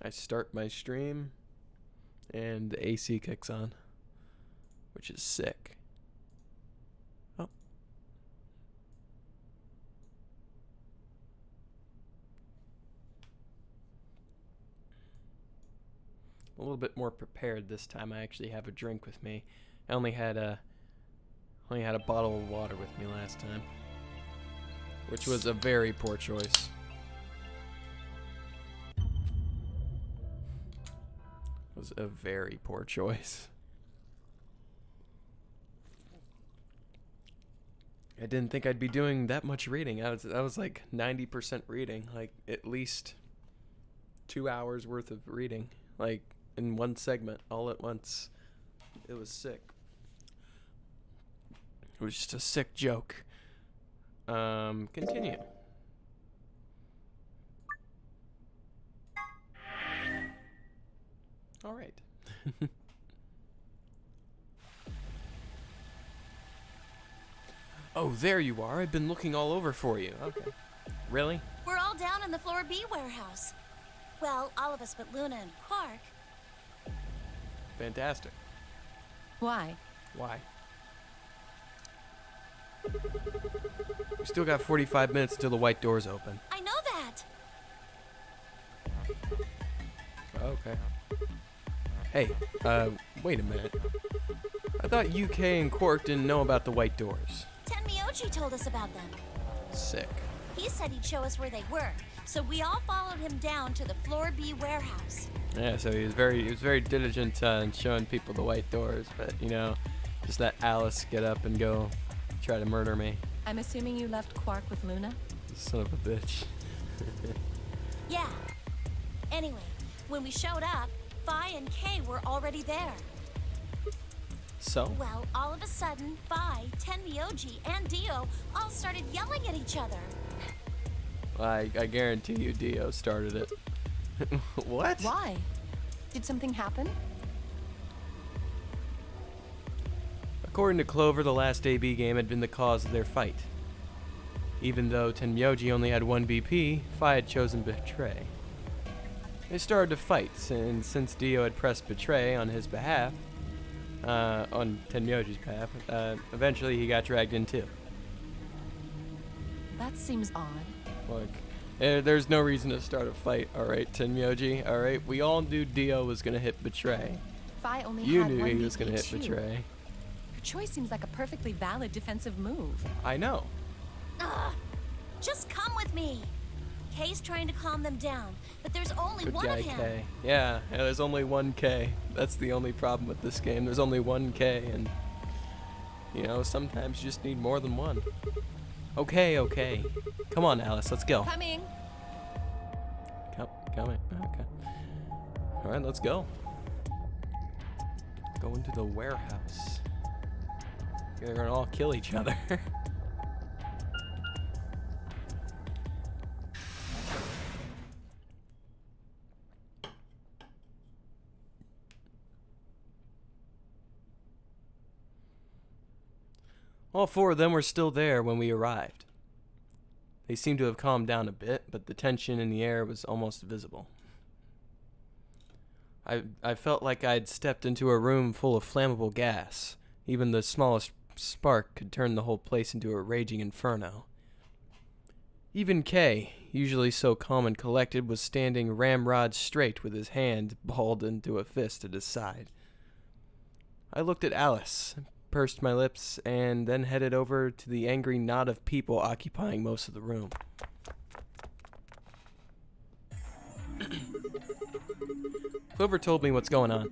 I start my stream, and the AC kicks on, which is sick. Oh. A little bit more prepared this time. I actually have a drink with me. I only had a bottle of water with me last time, which was a very poor choice. Was a very poor choice. I didn't think I'd be doing that much reading. I was like 90% reading, like at least 2 hours worth of reading, like in one segment all at once. It was sick. It was just a sick joke. Continue. All right. Oh, there you are. I've been looking all over for you. Okay. Really? We're all down in the Floor B warehouse. Well, all of us but Luna and Quark. Fantastic. Why? Why? We still got 45 minutes till the white doors open. I know that. Okay. Hey, wait a minute. I thought UK and Quark didn't know about the white doors. Tenmyoji told us about them. Sick. He said he'd show us where they were, so we all followed him down to the Floor B warehouse. Yeah, so he was very diligent in showing people the white doors, but you know, just let Alice get up and go try to murder me. I'm assuming you left Quark with Luna? Son of a bitch. Yeah. Anyway, when we showed up, Phi and K were already there. So? Well, all of a sudden, Phi, Tenmyoji, and Dio all started yelling at each other. I guarantee you Dio started it. What? Why? Did something happen? According to Clover, the last AB game had been the cause of their fight. Even though Tenmyoji only had 1 BP, Phi had chosen Betray. They started to fight, and since Dio had pressed Betray on his behalf, on Tenmyoji's behalf, eventually he got dragged in too. That seems odd. Look, there's no reason to start a fight, alright, Tenmyoji, alright? We all knew Dio was gonna hit Betray. Phi only You had knew one he was gonna hit BP too. Betray. Your choice seems like a perfectly valid defensive move. I know. Ugh. Just come with me. K's trying to calm them down, but there's only Good one guy, of him. K. Yeah, there's only one K. That's the only problem with this game. There's only one K, and, you know, sometimes you just need more than one. Okay. Come on, Alice, let's go. Coming! Coming. Okay. Alright, let's go. Go into the warehouse. They're gonna all kill each other. All four of them were still there when we arrived. They seemed to have calmed down a bit, but the tension in the air was almost visible. I felt like I'd stepped into a room full of flammable gas. Even the smallest spark could turn the whole place into a raging inferno. Even K, usually so calm and collected, was standing ramrod straight with his hand balled into a fist at his side. I looked at Alice, pursed my lips, and then headed over to the angry knot of people occupying most of the room. Clover told me what's going on.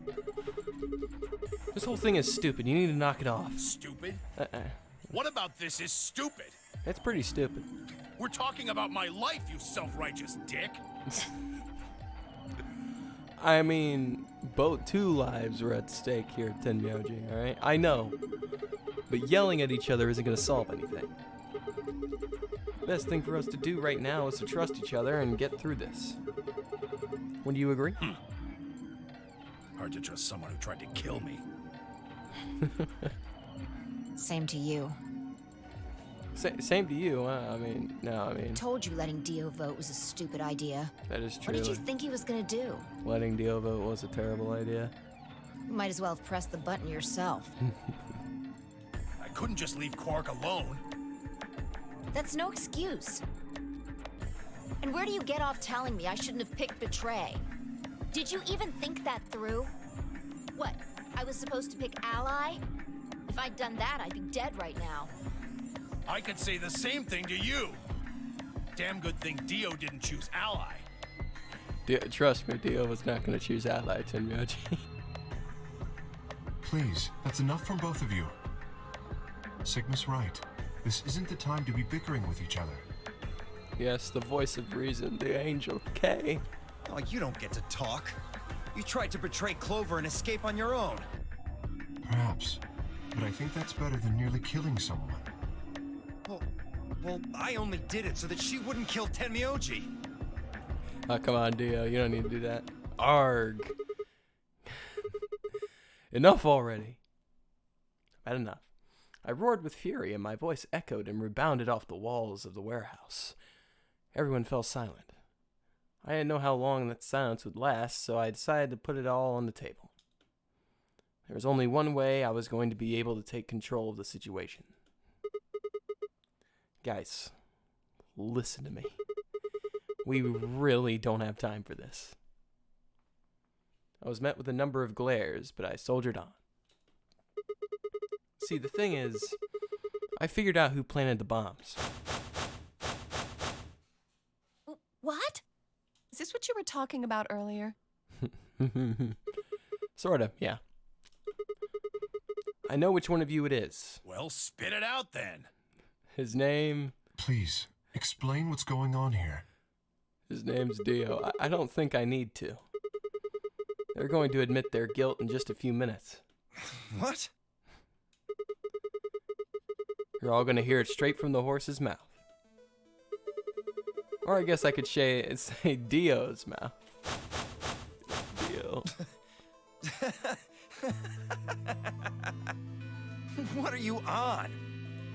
This whole thing is stupid. You need to knock it off. Stupid? What about this is stupid? It's pretty stupid. We're talking about my life, you self-righteous dick. I mean, two lives were at stake here at Tenmyoji, alright? I know. But yelling at each other isn't going to solve anything. The best thing for us to do right now is to trust each other and get through this. Would you agree? Hard to trust someone who tried to kill me. Same to you. Same to you. I mean, no, I mean, Told you letting Dio vote was a stupid idea. that is true. What did you think he was gonna do? Letting Dio vote was a terrible idea. You might as well have pressed the button yourself. I couldn't just leave Quark alone. That's no excuse. And where do you get off telling me I shouldn't have picked Betray? Did you even think that through? What, I was supposed to pick Ally? If I'd done that, I'd be dead right now. I could say the same thing to you. Damn good thing Dio didn't choose Ally. Trust me, Dio was not going to choose Ally, Tenryoji. Please, that's enough from both of you. Sigma's right. This isn't the time to be bickering with each other. Yes, the voice of reason, the angel K. Oh, you don't get to talk. You tried to betray Clover and escape on your own. Perhaps. But I think that's better than nearly killing someone. Well, I only did it so that she wouldn't kill Tenmyoji. Oh, come on, Dio. You don't need to do that. Arg. Enough already. I've had enough. I roared with fury, and my voice echoed and rebounded off the walls of the warehouse. Everyone fell silent. I didn't know how long that silence would last, so I decided to put it all on the table. There was only one way I was going to be able to take control of the situation. Guys, listen to me. We really don't have time for this. I was met with a number of glares, but I soldiered on. See, the thing is, I figured out who planted the bombs. What? Is this what you were talking about earlier? Sorta, yeah. I know which one of you it is. Well, spit it out then. His name... Please, explain what's going on here. His name's Dio. I don't think I need to. They're going to admit their guilt in just a few minutes. What? You're all going to hear it straight from the horse's mouth. Or I guess I could say Dio's mouth. Dio. What are you on?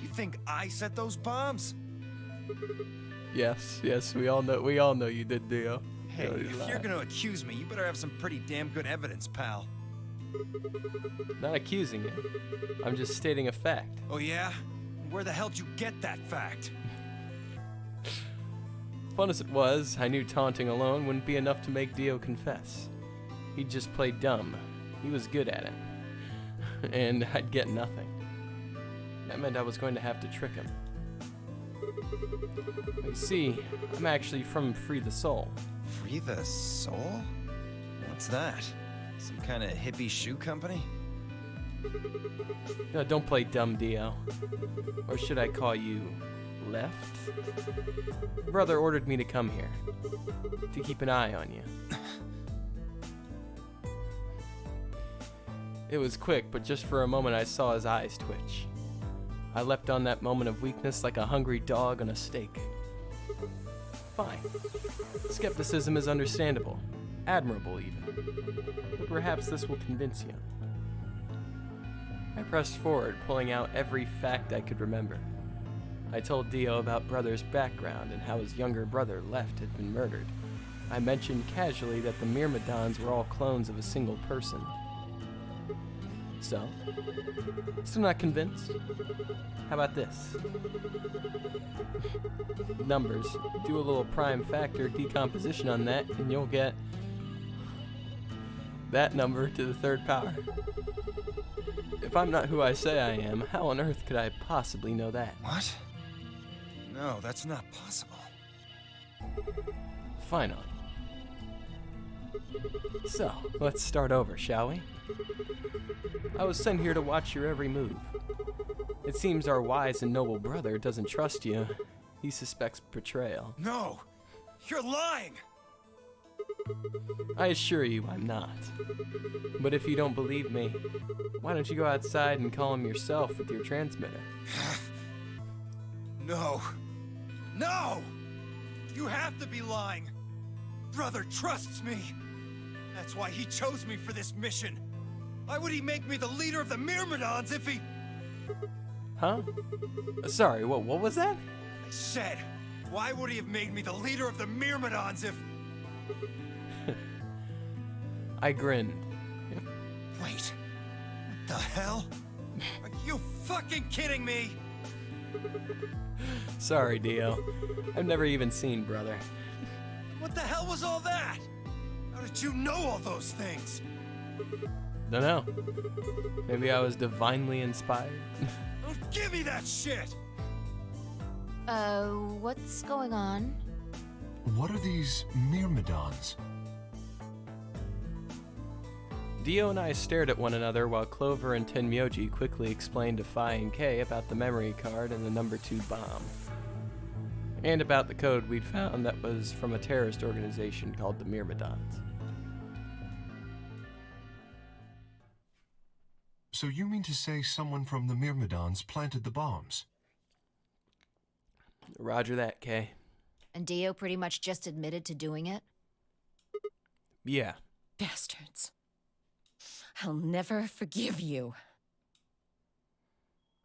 You think I set those bombs? Yes, we all know you did, Dio. Hey, Don't if lie. you're gonna accuse me, you better have some pretty damn good evidence, pal. Not accusing you. I'm just stating a fact. Oh yeah? Where the hell did you get that fact? Fun as it was, I knew taunting alone wouldn't be enough to make Dio confess. He'd just play dumb. He was good at it. And I'd get nothing. That meant I was going to have to trick him. You see, I'm actually from Free the Soul. Free the Soul? What's that? Some kind of hippie shoe company? No, don't play dumb, Dio. Or should I call you Left? Brother ordered me to come here. To keep an eye on you. It was quick, but just for a moment I saw his eyes twitch. I leapt on that moment of weakness like a hungry dog on a steak. Fine. Skepticism is understandable. Admirable, even. But perhaps this will convince you. I pressed forward, pulling out every fact I could remember. I told Dio about Brother's background and how his younger brother, Left, had been murdered. I mentioned casually that the Myrmidons were all clones of a single person. So? Still not convinced? How about this? Numbers. Do a little prime factor decomposition on that, and you'll get that number to the third power. If I'm not who I say I am, how on earth could I possibly know that? What? No, that's not possible. Finally. So, let's start over, shall we? I was sent here to watch your every move. It seems our wise and noble brother doesn't trust you. He suspects betrayal. No! You're lying! I assure you I'm not. But if you don't believe me, why don't you go outside and call him yourself with your transmitter? No. No! You have to be lying! Brother trusts me! That's why he chose me for this mission! Why would he make me the leader of the Myrmidons if he... Huh? Sorry, what was that? I said, why would he have made me the leader of the Myrmidons if... I grinned. Wait, what the hell? Are you fucking kidding me? Sorry, Dio. I've never even seen Brother. What the hell was all that? How did you know all those things? Dunno. Maybe I was divinely inspired. Don't give me that shit! What's going on? What are these Myrmidons? Dio and I stared at one another while Clover and Tenmyoji quickly explained to Phi and K about the memory card and the number 2 bomb. And about the code we'd found that was from a terrorist organization called the Myrmidons. So you mean to say someone from the Myrmidons planted the bombs? Roger that, K. And Dio pretty much just admitted to doing it? Yeah. Bastards. I'll never forgive you.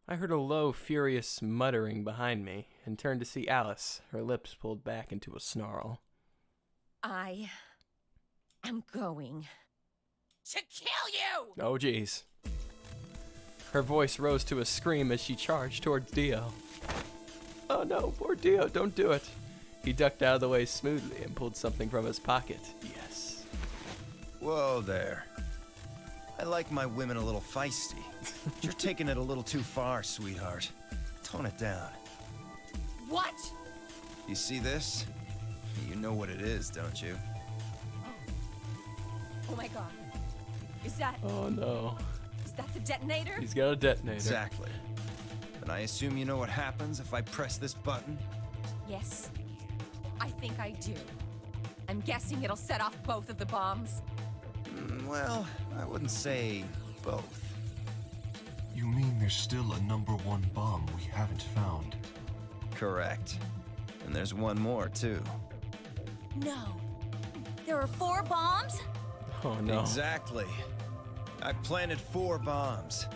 I heard a low, furious muttering behind me and turned to see Alice, her lips pulled back into a snarl. I am going to kill you! Oh, jeez. Her voice rose to a scream as she charged towards Dio. Oh no, poor Dio, don't do it. He ducked out of the way smoothly and pulled something from his pocket. Yes. Whoa there. I like my women a little feisty. But you're taking it a little too far, sweetheart. Tone it down. What? You see this? You know what it is, don't you? Oh my god. Is that Oh no. the detonator? He's got a detonator. Exactly. And I assume you know what happens if I press this button? Yes. I think I do. I'm guessing it'll set off both of the bombs. Well, I wouldn't say both. You mean there's still a number 1 bomb we haven't found? Correct. And there's one more, too. No. There are 4 bombs? Oh no. Exactly. I planted 4 bombs.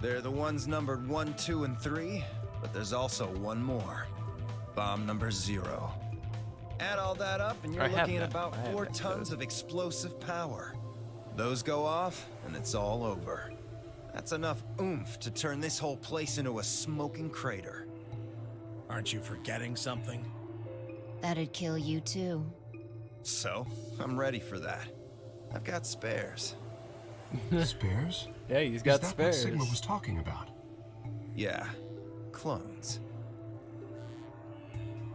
They're the ones numbered 1, 2, and 3, but there's also one more. Bomb number 0. Add all that up, and you're I have looking at that. about I have 4 that tons code. of explosive power. Those go off, and it's all over. That's enough oomph to turn this whole place into a smoking crater. Aren't you forgetting something? That'd kill you too. So, I'm ready for that. I've got spares. Spares? Yeah, he's Is got that spares. what Sigma was talking about? Yeah, clones.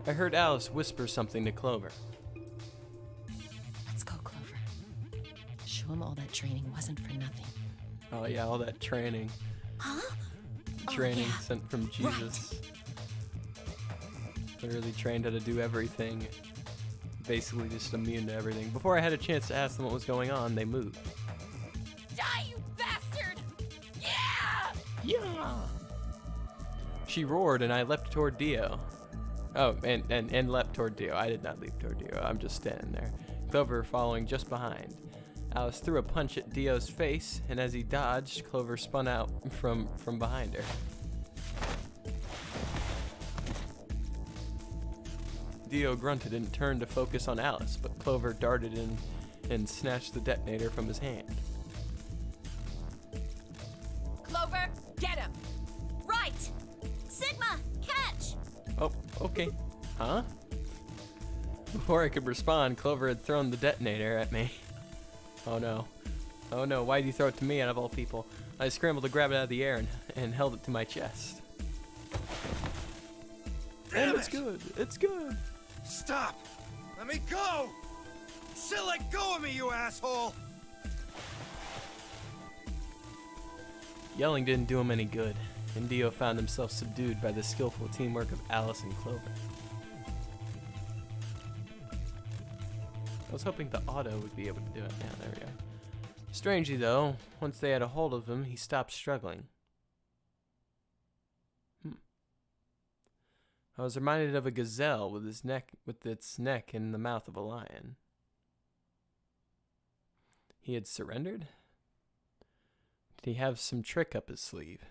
I heard Alice whisper something to Clover. Let's go, Clover. Show him all that training wasn't for nothing. Oh yeah, all that training. Huh? Training yeah. sent from Jesus. Literally trained how to do everything. Basically just immune to everything. Before I had a chance to ask them what was going on, they moved. Die, you bastard! Yeah! Yeah! She roared and I leapt toward Dio. Oh, and leapt toward Dio. I did not leap toward Dio. I'm just standing there. Clover following just behind. Alice threw a punch at Dio's face, and as he dodged, Clover spun out from behind her. Dio grunted and turned to focus on Alice, but Clover darted in and snatched the detonator from his hand. Clover, get him! Right! Sigma, catch! Oh, okay. Huh? Before I could respond, Clover had thrown the detonator at me. Oh no. Oh no, why'd you throw it to me out of all people? I scrambled to grab it out of the air and held it to my chest. Damn And it's it! good. It's good. Stop! Let me go! Still let go of me, you asshole! Yelling didn't do him any good, and Dio found himself subdued by the skillful teamwork of Alice and Clover. I was hoping the auto would be able to do it. Yeah, there we go. Strangely though, once they had a hold of him, he stopped struggling. I was reminded of a gazelle with its neck in the mouth of a lion. He had surrendered? Did he have some trick up his sleeve?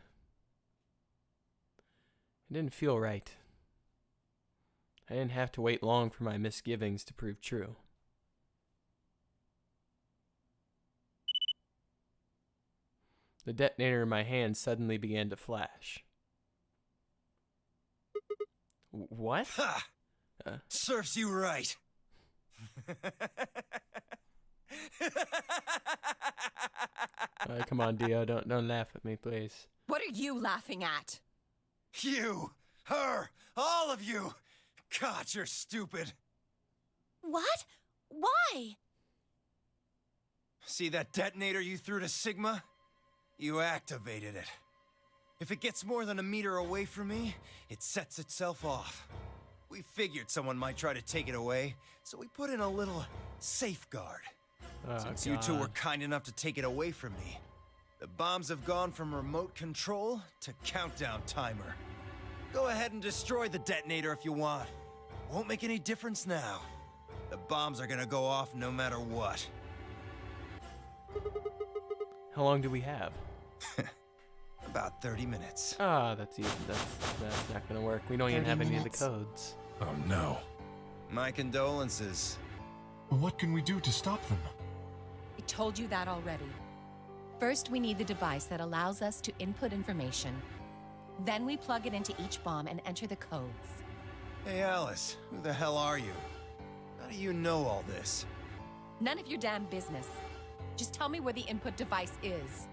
It didn't feel right. I didn't have to wait long for my misgivings to prove true. The detonator in my hand suddenly began to flash. What? Ha! Serves you right. Come on, Dio, don't laugh at me, please. What are you laughing at? You, her, all of you. God, you're stupid. What? Why? See that detonator you threw to Sigma? You activated it. If it gets more than a meter away from me, it sets itself off. We figured someone might try to take it away, so we put in a little safeguard. Oh, Since you two God. were kind enough to take it away from me, the bombs have gone from remote control to countdown timer. Go ahead and destroy the detonator if you want. Won't make any difference now. The bombs are gonna go off no matter what. How long do we have? About 30 minutes. Ah, that's easy. That's not gonna work. We don't even 30 have any of the minutes. codes. Oh no. My condolences. What can we do to stop them? I told you that already. First, we need the device that allows us to input information. Then we plug it into each bomb and enter the codes. Hey Alice, who the hell are you? How do you know all this? None of your damn business. Just tell me where the input device is.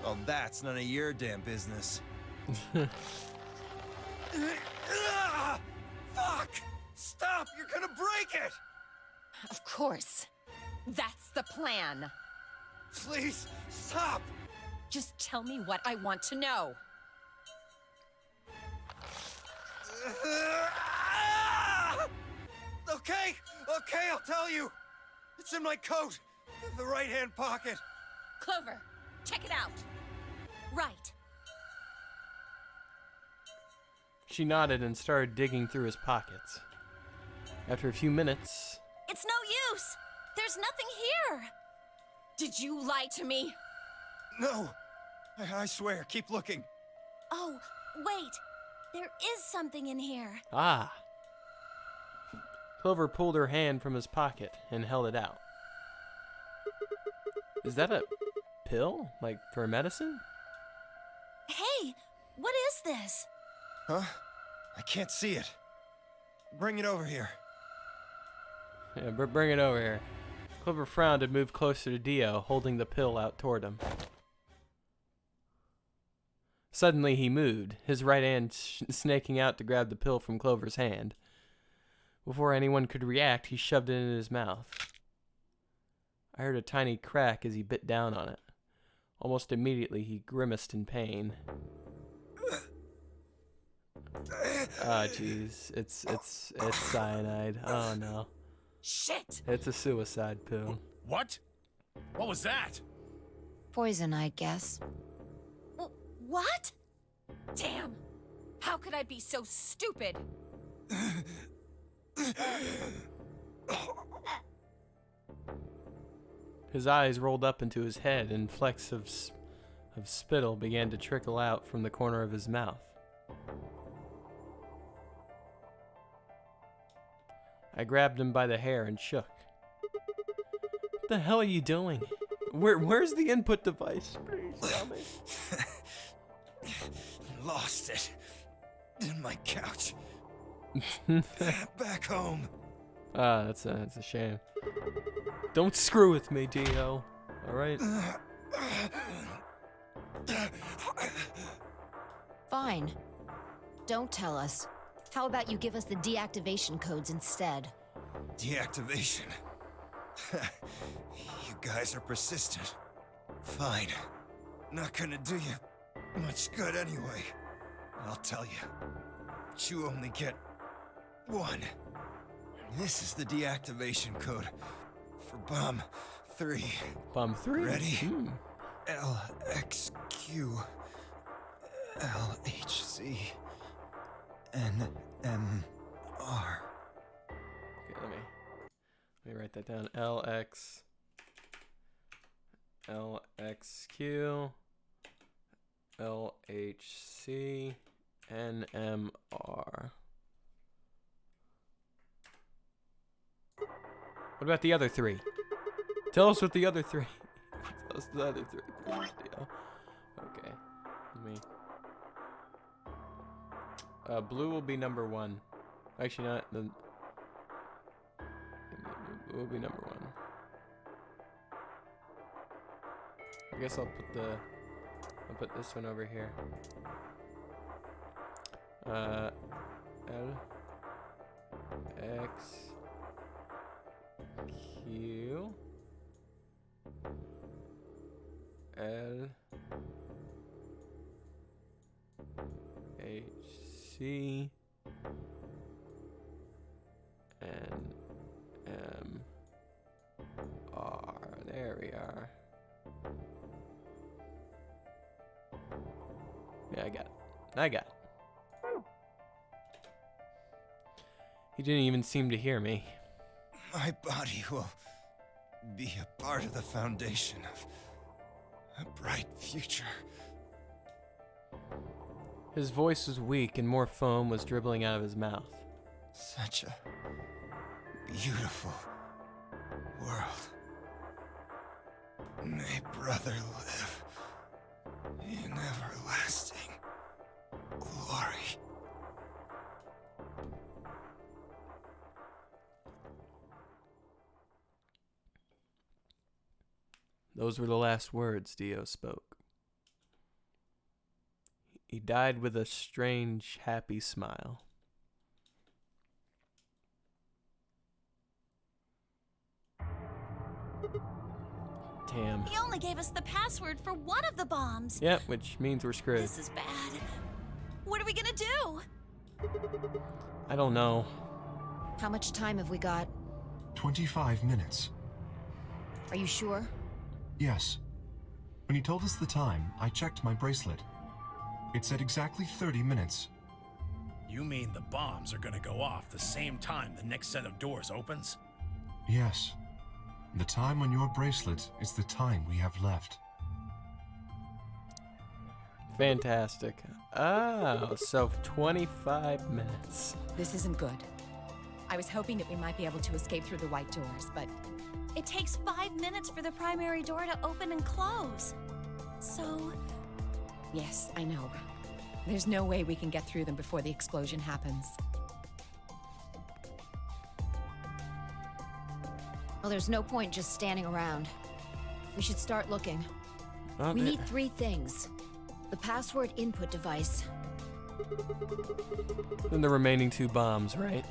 Well, that's none of your damn business. Fuck! Stop! You're gonna break it! Of course. That's the plan. Please, stop! Just tell me what I want to know. Okay, I'll tell you. It's in my coat, in the right-hand pocket. Clover, check it out. Right. She nodded and started digging through his pockets. After a few minutes, It's no use. There's nothing here. Did you lie to me? No, I swear, keep looking. Oh, wait. There is something in here. ah! Clover pulled her hand from his pocket and held it out. Is that a pill? Like for medicine? Hey, what is this? Huh? I can't see it. Bring it over here. Yeah, bring it over here. Clover frowned and moved closer to Dio, holding the pill out toward him. Suddenly he moved, his right hand snaking out to grab the pill from Clover's hand. Before anyone could react, he shoved it in his mouth. I heard a tiny crack as he bit down on it. Almost immediately, he grimaced in pain. Ah, jeez. It's cyanide. Oh, no. Shit! It's a suicide pill. What? What was that? Poison, I guess. What? Damn! How could I be so stupid? His eyes rolled up into his head, and flecks of spittle began to trickle out from the corner of his mouth. I grabbed him by the hair and shook. What the hell are you doing? Where's the input device? Please tell me. Lost it. In my couch. Back home. Ah, that's a shame. Don't screw with me, Dio. All right. Fine. Don't tell us. How about you give us the deactivation codes instead? Deactivation. You guys are persistent. Fine. Not gonna do you much good anyway. I'll tell you. But you only get one. This is the deactivation code for Bomb 3. Bomb 3. Ready? Hmm. LXQ LHC NMR. Okay, let me write that down. LXQ LHC NMR. What about the other three? Tell us what the other three. Tell us the other three. Please, Dio. Okay. Let me. Blue will be number 1. Actually, not the. Blue will be number 1. I guess I'll put this one over here. L X Q L H C N M R. There we are. Yeah, I got it. I got it. He didn't even seem to hear me. My body will be a part of the foundation of a bright future. His voice was weak and more foam was dribbling out of his mouth. Such a beautiful world. May brother live in everlasting glory. Those were the last words Dio spoke. He died with a strange, happy smile. Damn. He only gave us the password for one of the bombs. Yep, which means we're screwed. This is bad. What are we gonna do? I don't know. How much time have we got? 25 minutes. Are you sure? Yes. When he told us the time, I checked my bracelet. It said exactly 30 minutes. You mean the bombs are gonna go off the same time the next set of doors opens? Yes. The time on your bracelet is the time we have left. Fantastic. Oh, so 25 minutes. This isn't good. I was hoping that we might be able to escape through the white doors, but It takes 5 minutes for the primary door to open and close. So, yes, I know. There's no way we can get through them before the explosion happens. Well, there's no point just standing around. We should start looking. Oh, We need 3 things. The password input device. Then the remaining 2 bombs, right?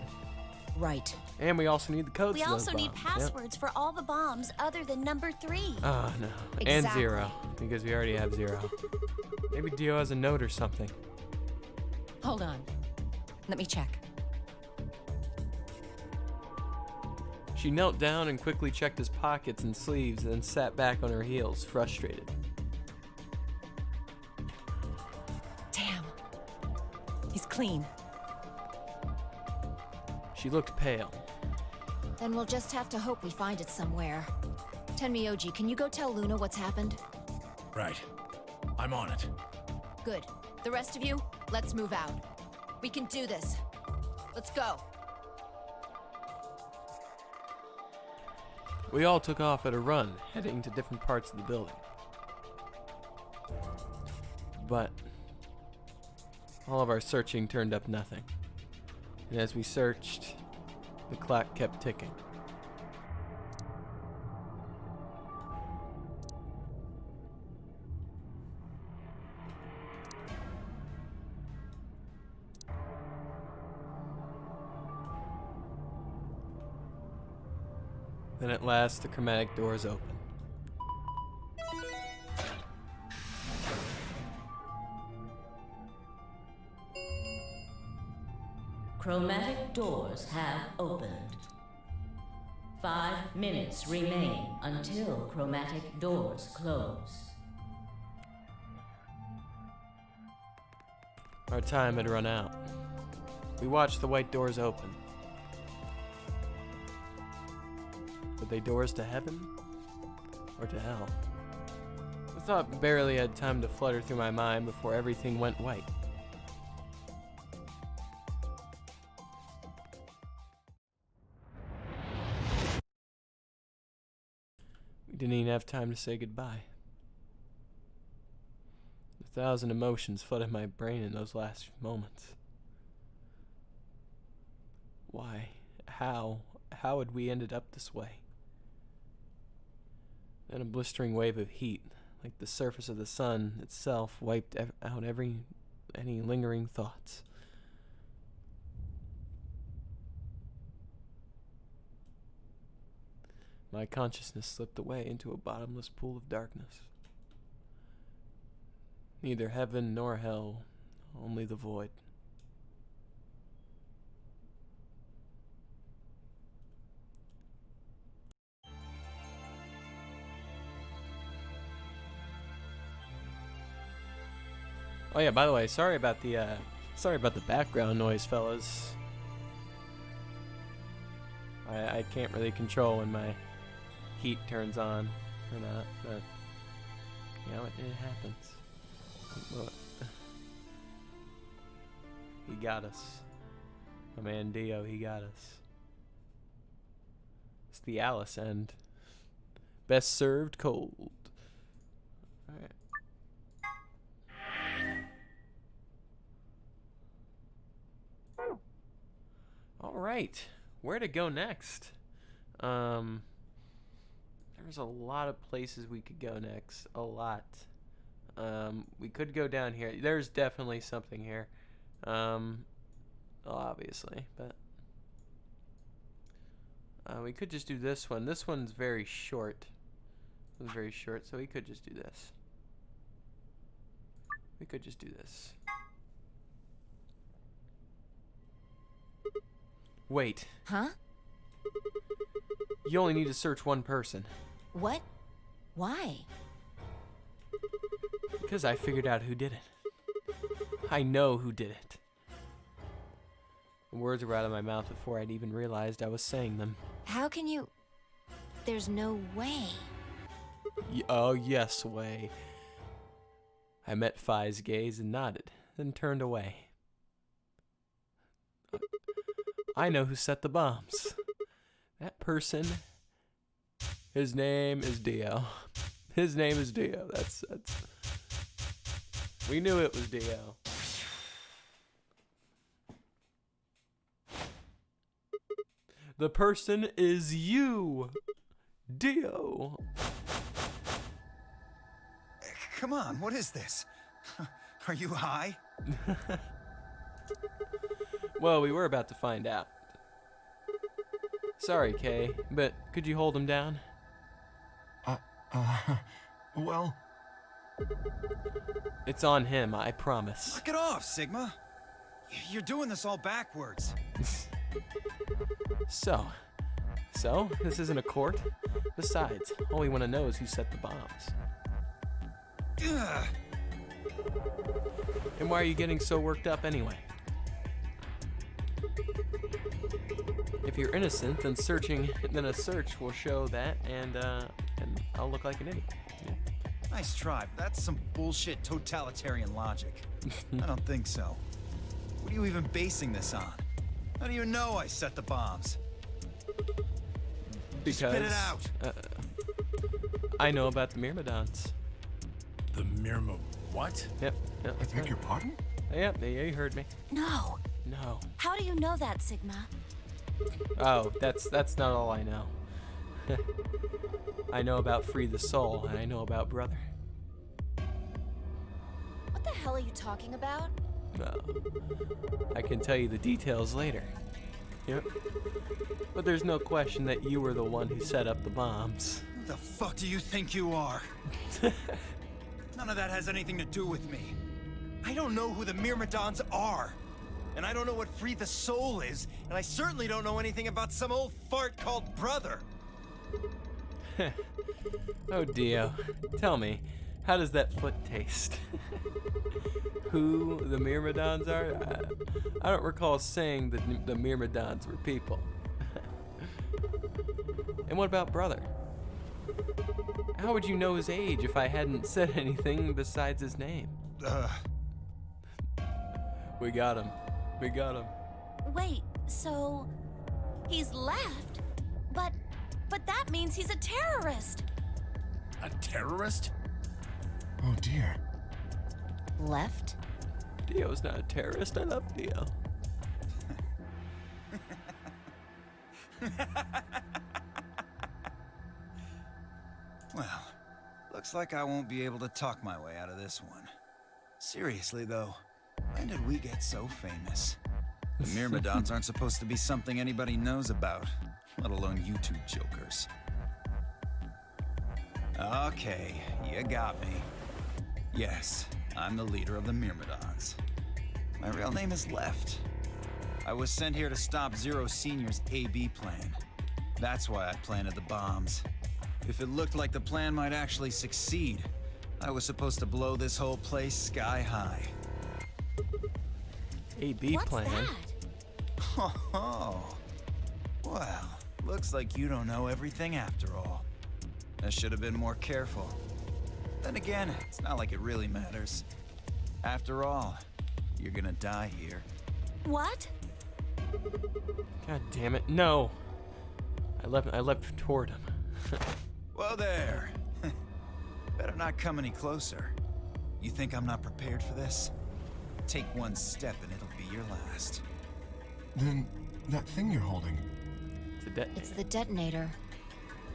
Right. And we also need the codes we to those also need bombs. Yep. passwords for all the bombs other than number 3. Oh, no. And Exactly. 0, because we already have 0. Maybe Dio has a note or something. Hold on. Let me check. She knelt down and quickly checked his pockets and sleeves, then sat back on her heels, frustrated. Damn. He's clean. She looked pale. Then we'll just have to hope we find it somewhere. Tenmyoji, can you go tell Luna what's happened? Right. I'm on it. Good. The rest of you, let's move out. We can do this. Let's go. We all took off at a run, heading to different parts of the building. But all of our searching turned up nothing. And as we searched, the clock kept ticking. Then at last, the chromatic doors opened. Chromatic doors have opened. 5 minutes remain until chromatic doors close. Our time had run out. We watched the white doors open. Were they doors to heaven? Or to hell? The thought barely had time to flutter through my mind before everything went white. didn't even have time to say goodbye. 1,000 emotions flooded my brain in those last few moments. Why? How? How had we ended up this way? Then a blistering wave of heat, like the surface of the sun itself, wiped out any lingering thoughts. My consciousness slipped away into a bottomless pool of darkness. Neither heaven nor hell, only the void. Oh yeah, by the way, sorry about the background noise, fellas. I can't really control when my heat turns on or not, but you know, it happens. Well, he got us. My man Dio, he got us. It's the Alice end. Best served cold. Alright. Alright. Where to go next? There's a lot of places we could go next. A lot. We could go down here. There's definitely something here. Obviously, but we could just do this one. This one's very short. It was very short, so we could just do this. We could just do this. Wait. Huh? You only need to search one person. What? Why? Because I figured out who did it. I know who did it. The words were out of my mouth before I'd even realized I was saying them. How can you... There's no way. Oh, yes, way. I met Phi's gaze and nodded, then turned away. I know who set the bombs. That person... His name is Dio. His name is Dio. That's... We knew it was Dio. The person is you, Dio. Come on, what is this? Are you high? Well, we were about to find out. Sorry, Kay, but could you hold him down? Well... It's on him, I promise. Knock it off, Sigma. You're doing this all backwards. So, this isn't a court? Besides, all we want to know is who set the bombs. Ugh. And why are you getting so worked up anyway? If you're innocent, then a search will show that, and I'll look like an idiot. Yeah. Nice try, but that's some bullshit totalitarian logic. I don't think so. What are you even basing this on? How do you know I set the bombs? Because Spit it out. I know about the Myrmidons. The Myrma... What? Yep. I beg your pardon? Yep, yeah, you heard me. No. No. How do you know that, Sigma? Oh, that's not all I know. I know about Free the Soul, and I know about Brother. What the hell are you talking about? Well, I can tell you the details later. Yep. But there's no question that you were the one who set up the bombs. Who the fuck do you think you are? None of that has anything to do with me. I don't know who the Myrmidons are. And I don't know what Free the Soul is, and I certainly don't know anything about some old fart called Brother. Oh, Dio. Tell me, how does that foot taste? Who the Myrmidons are? I don't recall saying that the Myrmidons were people. And what about Brother? How would you know his age if I hadn't said anything besides his name? We got him. We got him. Wait, so he's left? But that means he's a terrorist. A terrorist? Oh dear. Left? Dio's not a terrorist. I love Dio. Well, looks like I won't be able to talk my way out of this one. Seriously, though, when did we get so famous? The Myrmidons aren't supposed to be something anybody knows about, let alone you two jokers. Okay, you got me. Yes, I'm the leader of the Myrmidons. My real name is Left. I was sent here to stop Zero Senior's AB plan. That's why I planted the bombs. If it looked like the plan might actually succeed, I was supposed to blow this whole place sky high. AB What's plan. that? Oh, well, looks like you don't know everything after all. I should have been more careful. Then again, it's not like it really matters. After all, you're gonna die here. What? God damn it. No. I leapt toward him. Well, there. Better not come any closer. You think I'm not prepared for this? Take one step and it'll be your last. Then, that thing you're holding. It's a detonator. It's the detonator.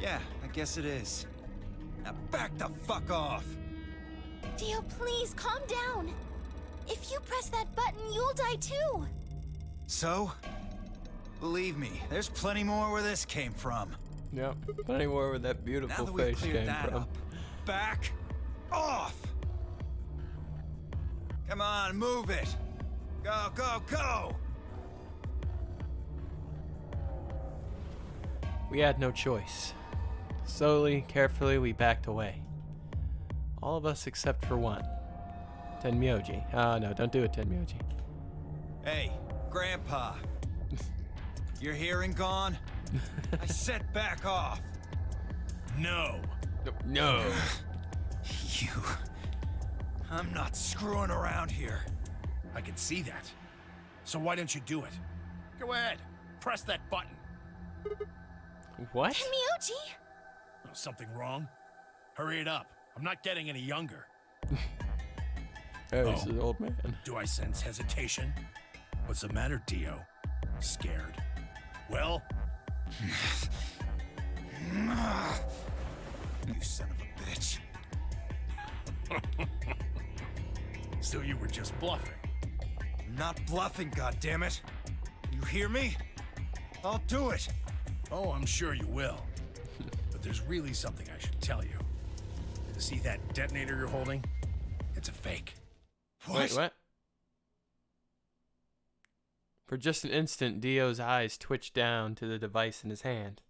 Yeah, I guess it is. Now back the fuck off! Dio, please calm down. If you press that button, you'll die too. So? Believe me, there's plenty more where this came from. Yep. Plenty more where that Now beautiful that we've face cleared came that from. up, back off! Come on, move it! Go, go, go! We had no choice. Slowly, carefully, we backed away. All of us except for one. Tenmyoji. Oh no, don't do it, Tenmyoji. Hey, Grandpa. Your hearing gone? I said back off. No. No. You... I'm not screwing around here. I can see that. So why don't you do it? Go ahead. Press that button. What? Tenmyoji! Oh, something wrong? Hurry it up. I'm not getting any younger. Oh, this is an old man. Do I sense hesitation? What's the matter, Dio? Scared? Well, You son of a bitch. so you were just bluffing. I'm not bluffing, goddammit. You hear me? I'll do it. Oh, I'm sure you will. But there's really something I should tell you. See that detonator you're holding? It's a fake. Wait, what? For just an instant, Dio's eyes twitched down to the device in his hand.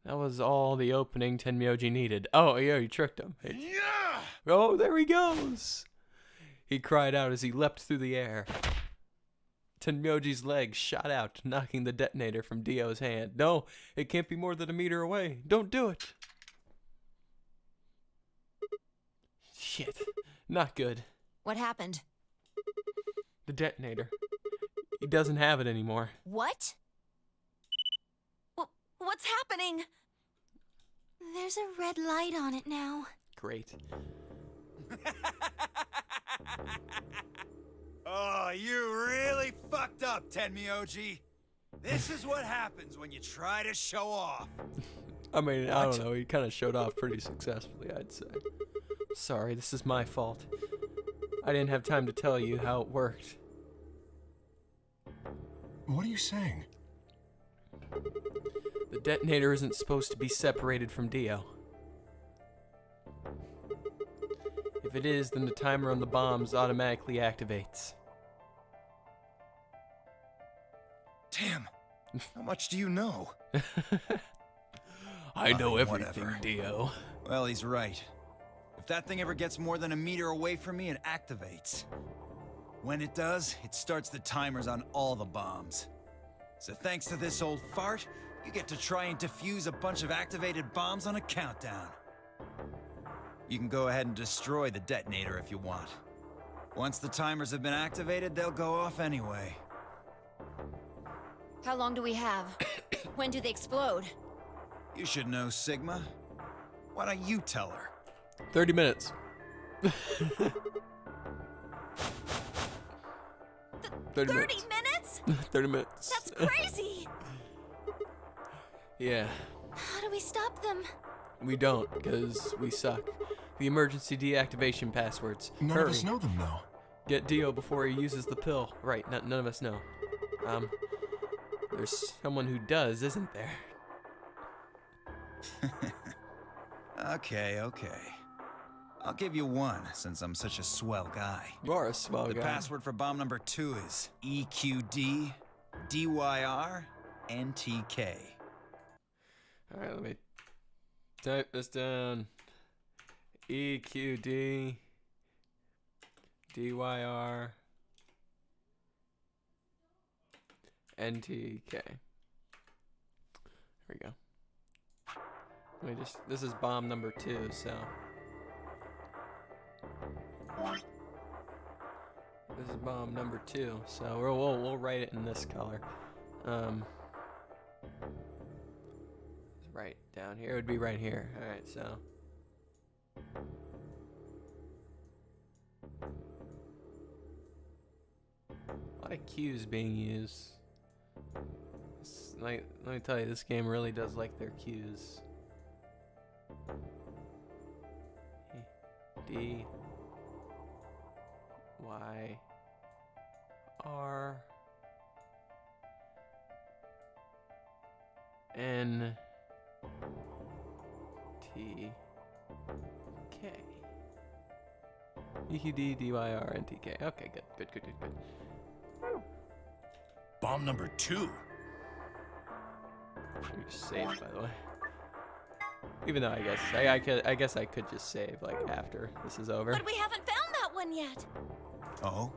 That was all the opening Tenmyoji needed. Oh, yeah, you tricked him. Yeah! Oh, there he goes! He cried out as he leapt through the air. Tenmyoji's legs shot out, knocking the detonator from Dio's hand. No, it can't be more than a meter away. Don't do it! Shit. Not good. What happened? The detonator. He doesn't have it anymore. What? What's happening? There's a red light on it now. Great. Oh, you really fucked up, Tenmyoji. This is what happens when you try to show off. I mean, I don't know. He kind of showed off pretty successfully, I'd say. Sorry, this is my fault. I didn't have time to tell you how it worked. What are you saying? The detonator isn't supposed to be separated from Dio. If it is, then the timer on the bombs automatically activates. Damn. How much do you know? I know Fine, everything, whatever. Dio. Well, he's right. If that thing ever gets more than a meter away from me, it activates. When it does, it starts the timers on all the bombs. So thanks to this old fart, you get to try and defuse a bunch of activated bombs on a countdown. You can go ahead and destroy the detonator if you want. Once the timers have been activated, they'll go off anyway. How long do we have? When do they explode? You should know, Sigma. Why don't you tell her? 30 minutes. 30 minutes. minutes? 30 minutes. That's crazy! Yeah. How do we stop them? We don't, because we suck. The emergency deactivation passwords. None Hurry. of us know them, though. Get Dio before he uses the pill. Right, none of us know. There's someone who does, isn't there? Okay. I'll give you one, since I'm such a swell guy. You are a small The guy. password for bomb number 2 is EQD DYR NTK. Alright, let me type this down. EQD DYR NTK. There we go. Let me this is bomb number 2, so. This is bomb number 2, so we'll write it in this color. Right down here. It would be right here. Alright, so. A lot of cues being used. Let me tell you, this game really does like their cues. D Y R N T K. EQD DYR NTK. Okay, good. Bomb number 2. You're safe, by the way. Even though I guess I could just save like after this is over. But we haven't found that one yet. Oh?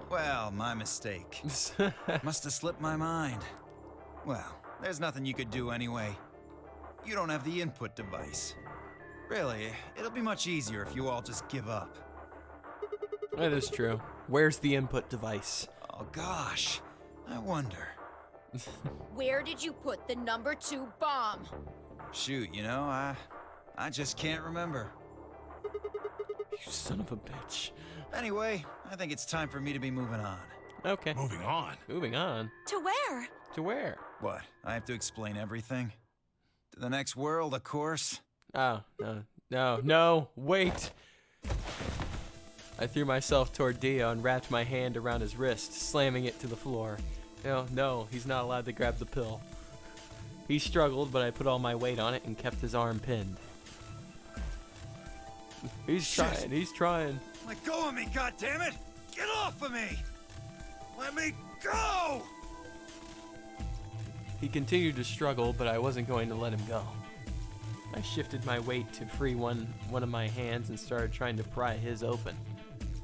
Well, my mistake. Must have slipped my mind. Well, there's nothing you could do anyway. You don't have the input device. Really, it'll be much easier if you all just give up. That is true. Where's the input device? Oh gosh, I wonder. Where did you put the number 2 bomb? Shoot, I just can't remember. You son of a bitch. Anyway, I think it's time for me to be moving on. Okay. Moving on. Moving on. To where? To where? What, I have to explain everything? To the next world, of course. Oh, no, wait! I threw myself toward Dio and wrapped my hand around his wrist, slamming it to the floor. No, he's not allowed to grab the pill. He struggled, but I put all my weight on it and kept his arm pinned. He's trying. Let go of me, goddammit! Get off of me! Let me go! He continued to struggle, but I wasn't going to let him go. I shifted my weight to free one of my hands and started trying to pry his open.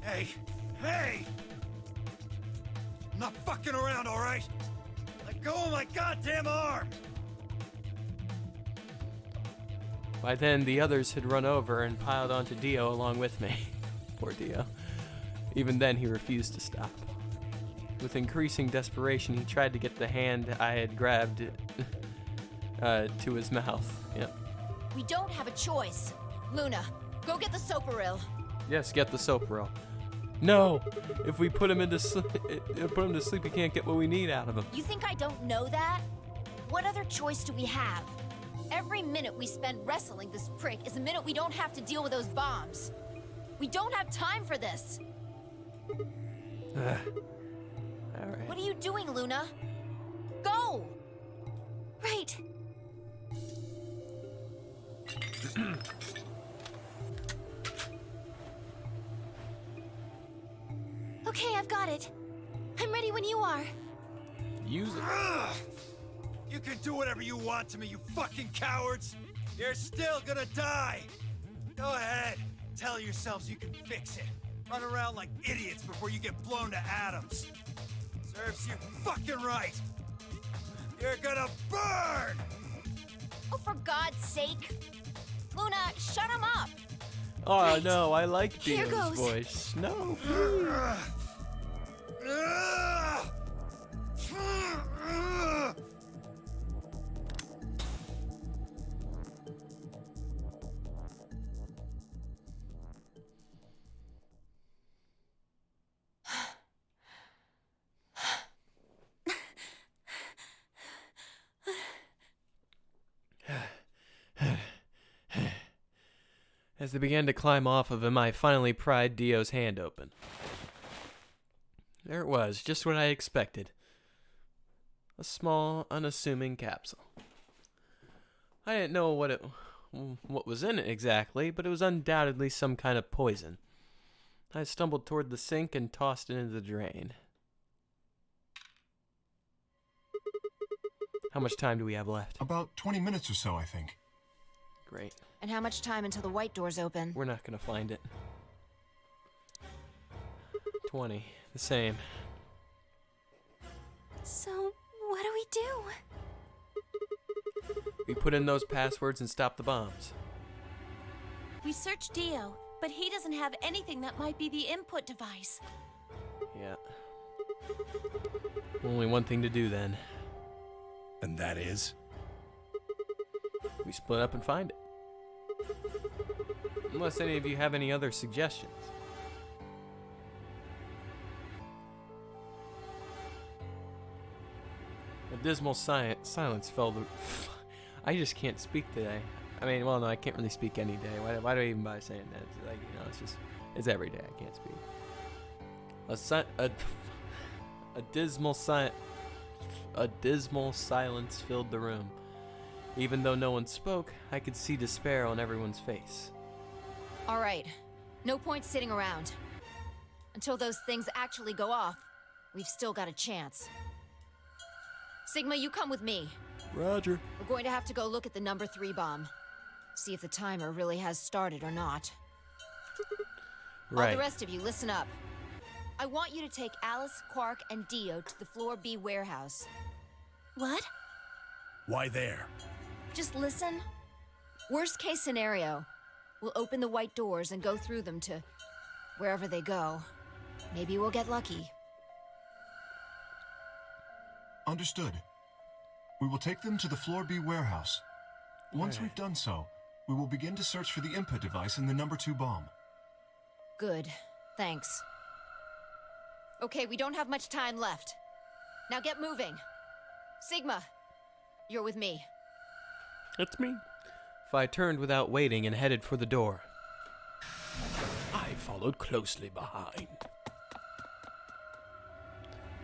Hey! I'm not fucking around, alright? Let go of my goddamn arm! By then, the others had run over and piled onto Dio along with me. Poor Dio. Even then, he refused to stop. With increasing desperation, he tried to get the hand I had grabbed to his mouth. Yep. We don't have a choice. Luna, go get the Soparil. Yes, get the soap roll. No! If we put him to sleep, we can't get what we need out of him. You think I don't know that? What other choice do we have? Every minute we spend wrestling this prick is a minute we don't have to deal with those bombs. We don't have time for this. Alright. What are you doing, Luna? Go! Right. Okay, I've got it. I'm ready when you are. Use it. You can do whatever you want to me, you fucking cowards! You're still gonna die! Go ahead, tell yourselves you can fix it. Run around like idiots before you get blown to atoms. Serves you fucking right! You're gonna burn! Oh, for God's sake. Luna, shut him up. Oh Right. no, I like Here Dio's goes. voice. No. As they began to climb off of him, I finally pried Dio's hand open. There it was, just what I expected. A small, unassuming capsule. I didn't know what was in it exactly, but it was undoubtedly some kind of poison. I stumbled toward the sink and tossed it into the drain. How much time do we have left? About 20 minutes or so, I think. Great. And how much time until the white doors open? We're not gonna find it. 20. The same. So, what do we do? We put in those passwords and stop the bombs. We searched Dio, but he doesn't have anything that might be the input device. Yeah. Only one thing to do then. And that is? We split up and find it. Unless any of you have any other suggestions. A dismal silence fell. I just can't speak today. I mean, well, no, I can't really speak any day. Why do I even bother saying that? It's like, you know, it's every day I can't speak. A dismal silence filled the room. Even though no one spoke, I could see despair on everyone's face. All right. No point sitting around. Until those things actually go off, we've still got a chance. Sigma, you come with me. Roger. We're going to have to go look at the number 3 bomb. See if the timer really has started or not. All Right. the rest of you, listen up. I want you to take Alice, Quark, and Dio to the Floor B warehouse. What? Why there? Just listen. Worst case scenario, we'll open the white doors and go through them to wherever they go. Maybe we'll get lucky. Understood. We will take them to the Floor B warehouse. Once we've done so, we will begin to search for the input device in the number 2 bomb. Good. Thanks. Okay, we don't have much time left. Now get moving. Sigma, you're with me. That's me. If I turned without waiting and headed for the door. I followed closely behind.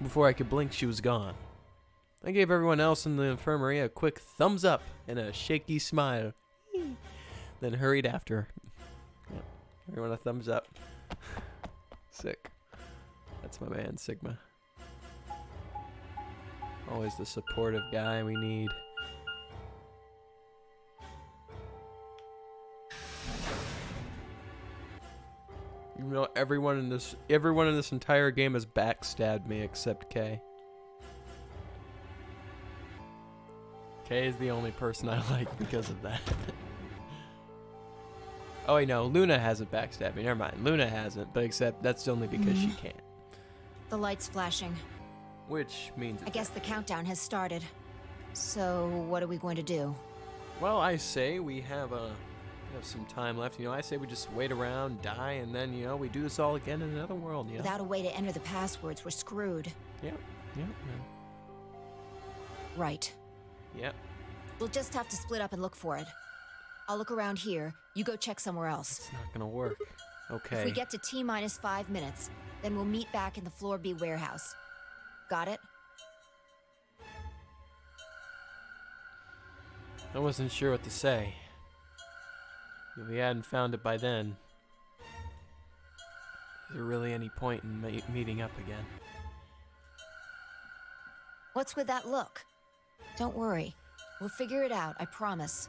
Before I could blink, she was gone. I gave everyone else in the infirmary a quick thumbs up and a shaky smile. Then hurried after her. Yep. Everyone a thumbs up. Sick. That's my man, Sigma. Always the supportive guy we need. Even though everyone in this entire game has backstabbed me except K. K is the only person I like because of that. Oh wait, no, Luna hasn't backstabbed me. Never mind, Luna hasn't, but except that's only because she can't. The light's flashing. Which means I guess the countdown has started. So, what are we going to do? well, I say we have some time left. You know, I say we just wait around, die, and then we do this all again in another world. Without a way to enter the passwords, we're screwed. Yep. Right. Yep. We'll just have to split up and look for it. I'll look around here. You go check somewhere else. It's not gonna work. Okay. If we get to T-minus 5 minutes, then we'll meet back in the Floor B warehouse. Got it? I wasn't sure what to say. If we hadn't found it by then, is there really any point in meeting up again? What's with that look? Don't worry. We'll figure it out, I promise.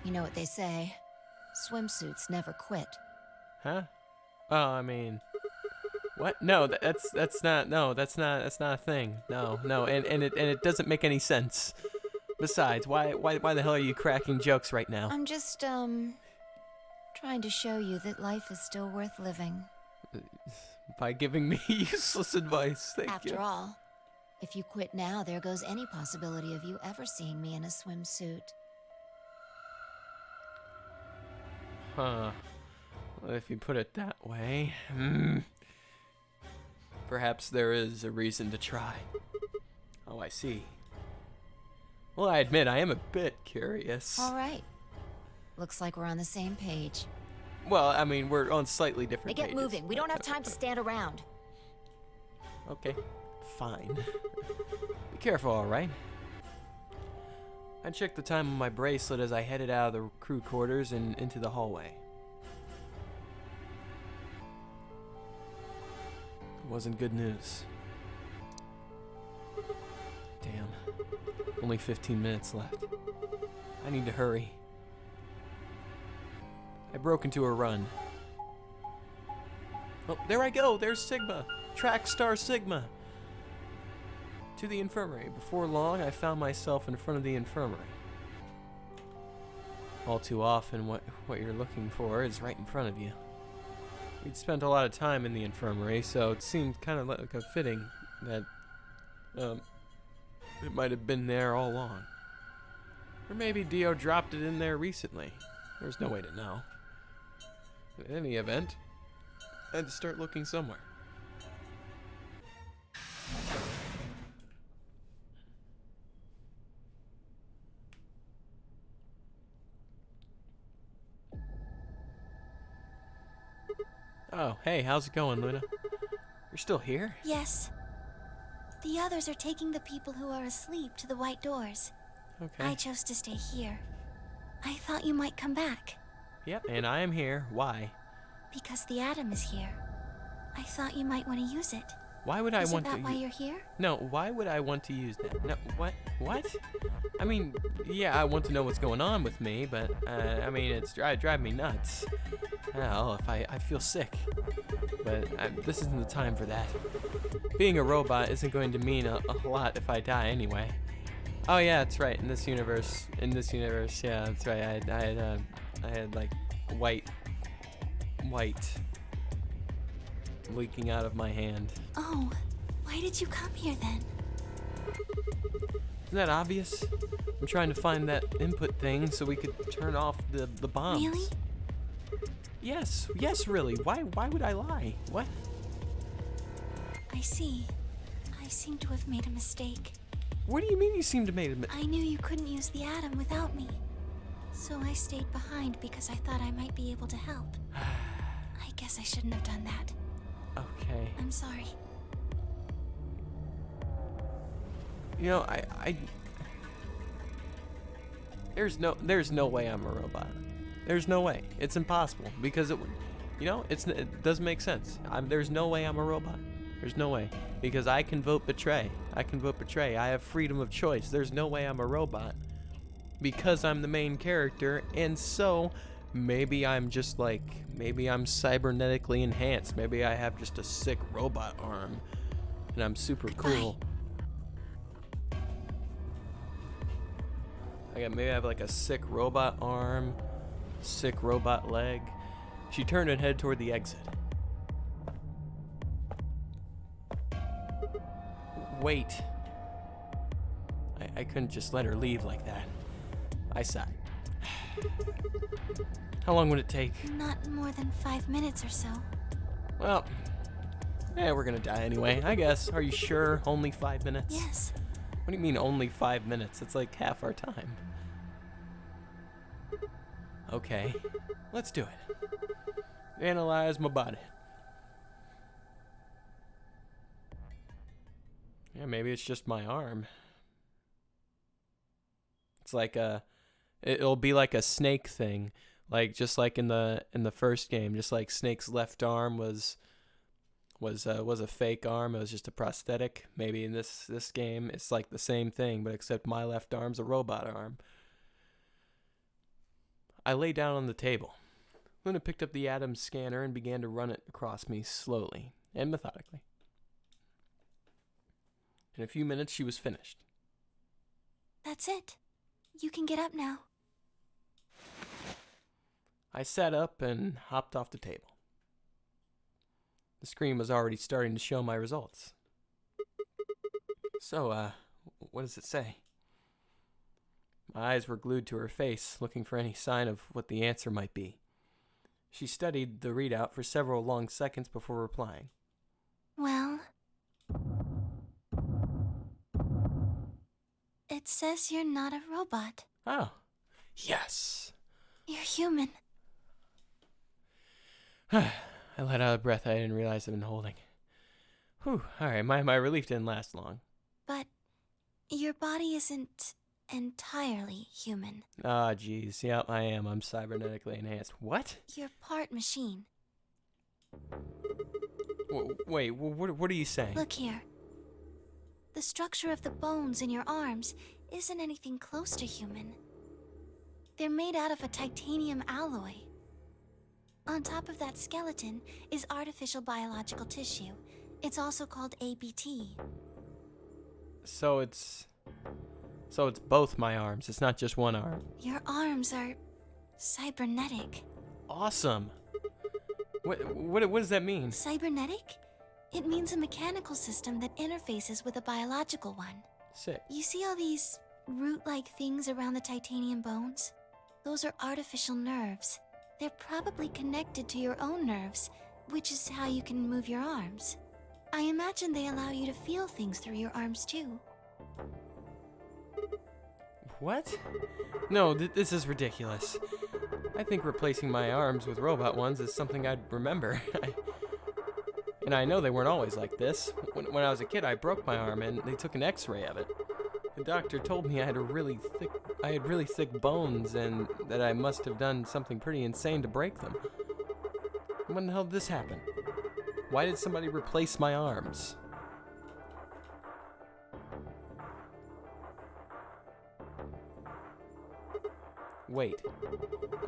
You know what they say. Swimsuits never quit. Huh? Oh, I mean, what? No, that's not a thing. No, and it doesn't make any sense. Besides, why the hell are you cracking jokes right now? I'm just, trying to show you that life is still worth living. By giving me useless advice, thank you. After all, if you quit now, there goes any possibility of you ever seeing me in a swimsuit. Huh. Well, if you put it that way, perhaps there is a reason to try. Oh, I see. Well, I admit I am a bit curious. All right. Looks like we're on the same page. Well, I mean, we're on slightly Now different get pages. moving. We don't have time to stand around. Okay, fine. Be careful, alright? I checked the time on my bracelet as I headed out of the crew quarters and into the hallway. It wasn't good news. Damn. Only 15 minutes left. I need to hurry. I broke into a run. Oh, there I go! There's Sigma! Track Star Sigma! To the infirmary. Before long, I found myself in front of the infirmary. All too often, what you're looking for is right in front of you. We'd spent a lot of time in the infirmary, so it seemed kind of like a fitting that it might have been there all along. Or maybe Dio dropped it in there recently. There's no way to know. In any event, I had to start looking somewhere. Oh, hey, how's it going, Luna? You're still here? Yes. The others are taking the people who are asleep to the white doors. Okay. I chose to stay here. I thought you might come back. Yep, and I am here. Why? Because the atom is here. I thought you might want to use it. Why would I Isn't want that to why you're here? No, why would I want to use that? No, what? What? I mean, yeah, I want to know what's going on with me, but, I mean, it's drive me nuts. Hell, if I feel sick. But this isn't the time for that. Being a robot isn't going to mean a lot if I die anyway. Oh yeah, that's right. In this universe, yeah, that's right. I had like white leaking out of my hand. Oh, why did you come here then? Isn't that obvious? I'm trying to find that input thing so we could turn off the bombs. Really? Yes, really. Why would I lie? What? I see. I seem to have made a mistake. What do you mean you seem to make a I knew you couldn't use the atom without me. So I stayed behind because I thought I might be able to help. I guess I shouldn't have done that. Okay. I'm sorry. You know, there's no way I'm a robot. There's no way. It's impossible because it doesn't make sense. There's no way I'm a robot. There's no way because I can vote betray. I have freedom of choice. There's no way I'm a robot because I'm the main character, and so maybe I'm cybernetically enhanced. Maybe I have just a sick robot arm, and I'm super cool. Maybe I have like a sick robot arm, sick robot leg. She turned and headed toward the exit. Wait. I couldn't just let her leave like that. I sighed. How long would it take? Not more than 5 minutes or so. Well, we're gonna die anyway, I guess. Are you sure? Only 5 minutes? Yes. What do you mean only 5 minutes? It's like half our time. Okay, let's do it. Analyze my body. Yeah, maybe it's just my arm. It's like it'll be like a Snake thing, like just like in the first game, just like Snake's left arm was a fake arm. It was just a prosthetic. Maybe in this game, it's like the same thing, but except my left arm's a robot arm. I lay down on the table. Luna picked up the Atom scanner and began to run it across me slowly and methodically. In a few minutes, she was finished. That's it. You can get up now. I sat up and hopped off the table. The screen was already starting to show my results. So, what does it say? My eyes were glued to her face, looking for any sign of what the answer might be. She studied the readout for several long seconds before replying. Well, it says you're not a robot. Oh, yes. You're human. I let out a breath I didn't realize I'd been holding. Whew, alright, my relief didn't last long. But your body isn't entirely human. Ah, jeez. Yep, I am. I'm cybernetically enhanced. What? You're part machine. Wait, what are you saying? Look here. The structure of the bones in your arms isn't anything close to human. They're made out of a titanium alloy. On top of that skeleton is artificial biological tissue. It's also called ABT. So it's both my arms. It's not just one arm. Your arms are cybernetic. Awesome. What does that mean? Cybernetic? It means a mechanical system that interfaces with a biological one. Sick. You see all these root-like things around the titanium bones? Those are artificial nerves. They're probably connected to your own nerves, which is how you can move your arms. I imagine they allow you to feel things through your arms too. What? No, this is ridiculous. I think replacing my arms with robot ones is something I'd remember. And I know they weren't always like this. When I was a kid, I broke my arm and they took an x-ray of it. The doctor told me I had really thick bones and that I must have done something pretty insane to break them. When the hell did this happen? Why did somebody replace my arms? Wait.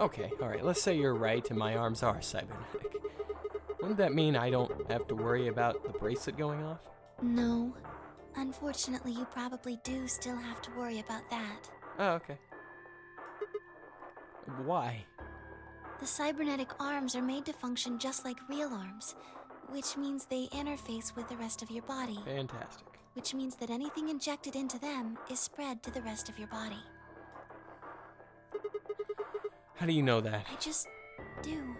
Okay, alright, let's say you're right and my arms are cybernetic. Wouldn't that mean I don't have to worry about the bracelet going off? No. Unfortunately, you probably do still have to worry about that. Oh, okay. Why? The cybernetic arms are made to function just like real arms, which means they interface with the rest of your body. Fantastic. Which means that anything injected into them is spread to the rest of your body. How do you know that? I just do.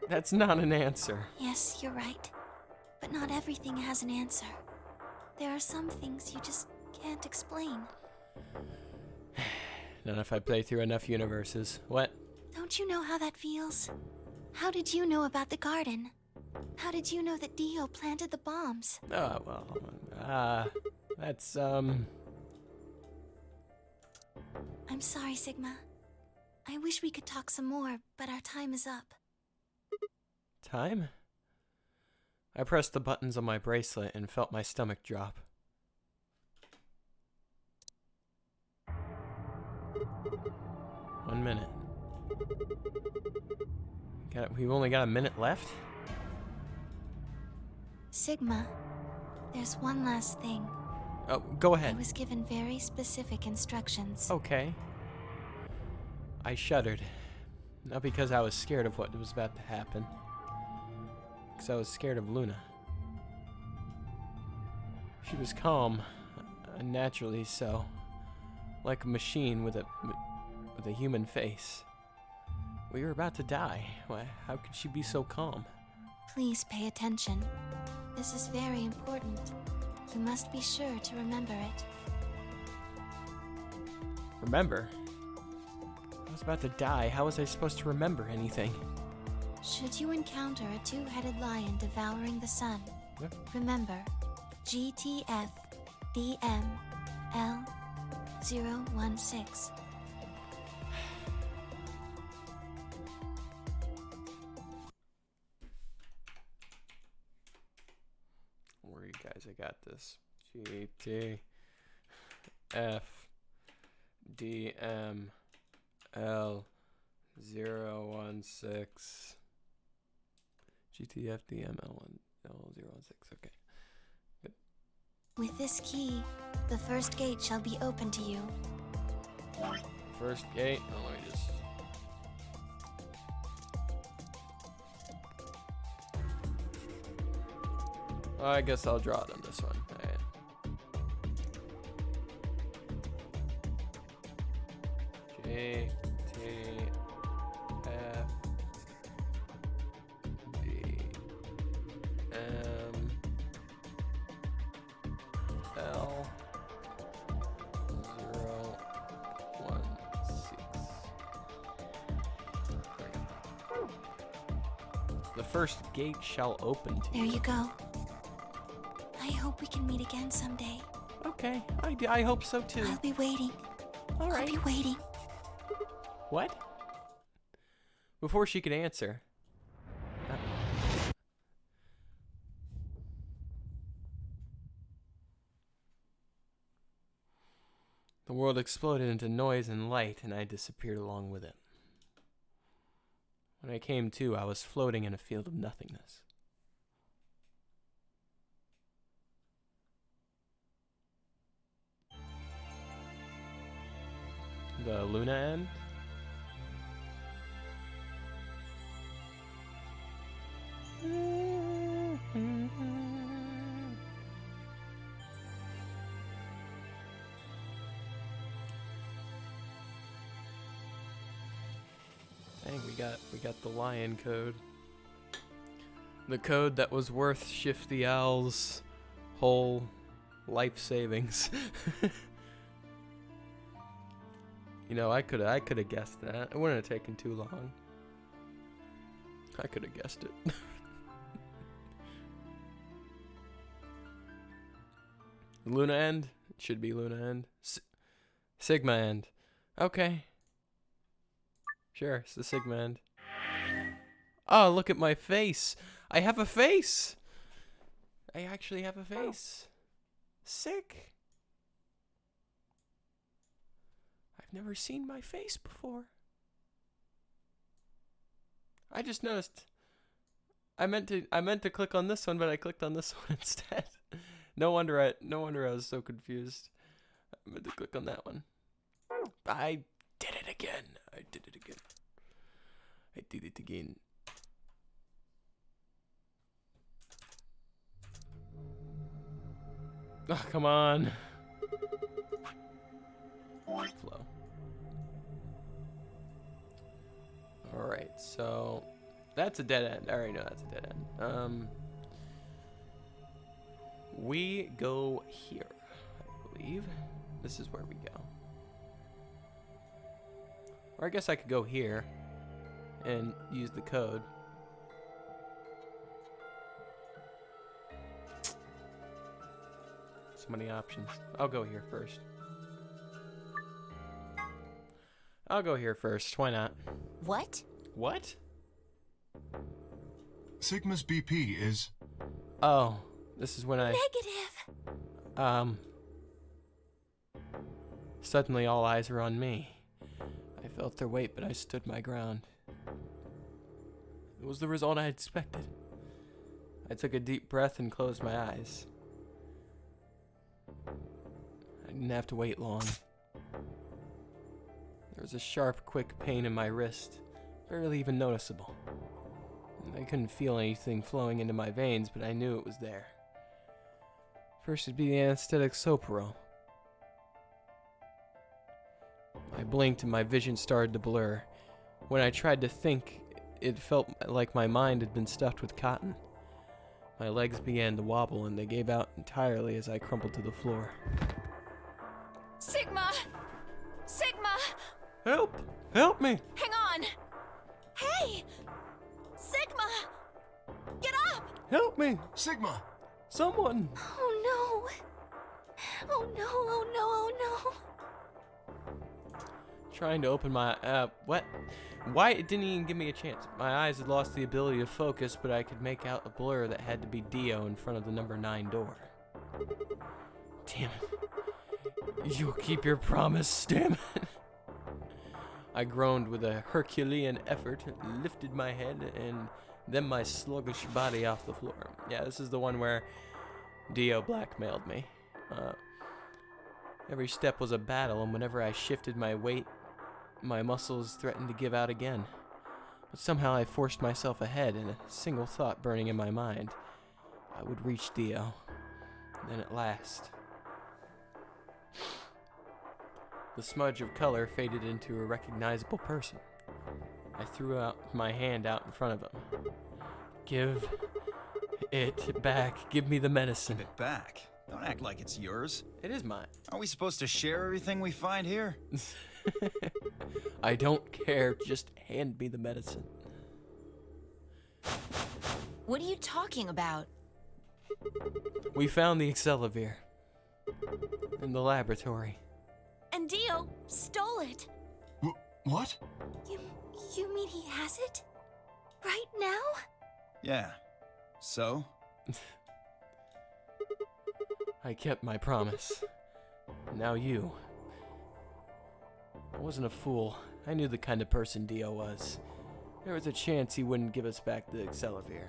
That's not an answer. Yes, you're right. But not everything has an answer. There are some things you just can't explain. Not if I play through enough universes. What? Don't you know how that feels? How did you know about the garden? How did you know that Dio planted the bombs? Oh, well, that's, I'm sorry, Sigma. I wish we could talk some more, but our time is up. Time? I pressed the buttons on my bracelet and felt my stomach drop. One minute. We've only got a minute left? Sigma, there's one last thing. Oh, go I ahead. was given very specific instructions. Okay. I shuddered. Not because I was scared of what was about to happen. Because I was scared of Luna. She was calm, unnaturally so, like a machine with a human face. We were about to die. Why, how could she be so calm? Please pay attention. This is very important. You must be sure to remember it. Remember? I was about to die. How was I supposed to remember anything? Should you encounter a two-headed lion devouring the sun, Yep. remember GTF DML 016. Where you guys? I got this. GTF DML 016. GTF DML016. Okay. Good. With this key, the first gate shall be open to you. First gate. Oh, let me just. I guess I'll draw it on this one. All right. J T F D M L 016. The first gate shall open to There you go. I hope we can meet again someday. Okay, I hope so too. I'll be waiting. All I'll right. be waiting. What? Before she could answer. The world exploded into noise and light, and I disappeared along with it. When I came to, I was floating in a field of nothingness. The Luna end? Dang, we got the lion code. The code that was worth Shifty Owl's whole life savings. You know, I could have guessed that. It wouldn't have taken too long. I could have guessed it. Luna end? It should be Luna end. Sigma end. Okay. Sure, it's the Sigma end. Oh, look at my face. I have a face. I actually have a face. Sick. I've never seen my face before. I just noticed. I meant to click on this one, but I clicked on this one instead. No wonder I was so confused. I meant to click on that one. I did it again. I did it again. Oh, come on. Flow. Alright, so that's a dead end. I already know that's a dead end. We go here, I believe. This is where we go. Or I guess I could go here and use the code. So many options. I'll go here first. I'll go here first. Why not? What? What? Sigma's BP is... Oh, this is when I... Negative. Suddenly all eyes were on me. I felt their weight, but I stood my ground. It was the result I expected. I took a deep breath and closed my eyes. I didn't have to wait long. There was a sharp, quick pain in my wrist, barely even noticeable. I couldn't feel anything flowing into my veins, but I knew it was there. First it'd be the anesthetic Sopro. I blinked and my vision started to blur. When I tried to think, it felt like my mind had been stuffed with cotton. My legs began to wobble and they gave out entirely as I crumpled to the floor. Sigma! Sigma! Help! Help me! Hang on! Hey! Sigma! Get up! Help me! Sigma! Someone! Oh no. Oh no, oh no, oh no. Trying to open my, what? Why? It didn't even give me a chance. My eyes had lost the ability to focus, but I could make out a blur that had to be Dio in front of the number 9 door. Damn it. You'll keep your promise, damn it. I groaned with a Herculean effort, lifted my head, and then my sluggish body off the floor. Yeah, this is the one where Dio blackmailed me. Every step was a battle, and whenever I shifted my weight, my muscles threatened to give out again. But somehow I forced myself ahead, and a single thought burning in my mind. I would reach Dio. Then at last... The smudge of color faded into a recognizable person. I threw out my hand out in front of him. Give it back. Give me the medicine. Give it back. Don't act like it's yours. It is mine. Are we supposed to share everything we find here? I don't care. Just hand me the medicine. What are you talking about? We found the Excelivir in the laboratory. And Dio stole it. What? You mean he has it? Right now? Yeah. So? I kept my promise. Now you. I wasn't a fool. I knew the kind of person Dio was. There was a chance he wouldn't give us back the Excelivir.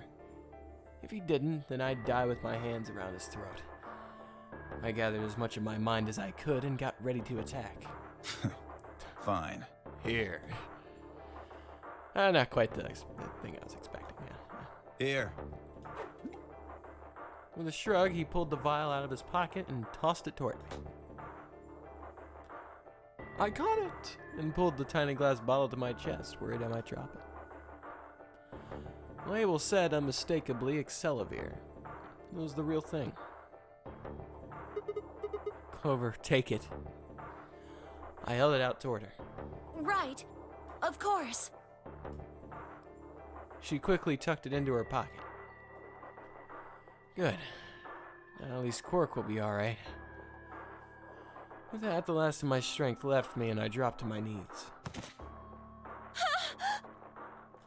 If he didn't, then I'd die with my hands around his throat. I gathered as much of my mind as I could and got ready to attack. Fine. Here. Not quite the thing I was expecting, yeah. Here. With a shrug, he pulled the vial out of his pocket and tossed it toward me. I got it! And pulled the tiny glass bottle to my chest, worried I might drop it. The label said unmistakably Excelivir. It was the real thing. Clover, take it. I held it out toward her. Right. Of course. She quickly tucked it into her pocket. Good. Now at least Quark will be alright. With that, the last of my strength left me and I dropped to my knees.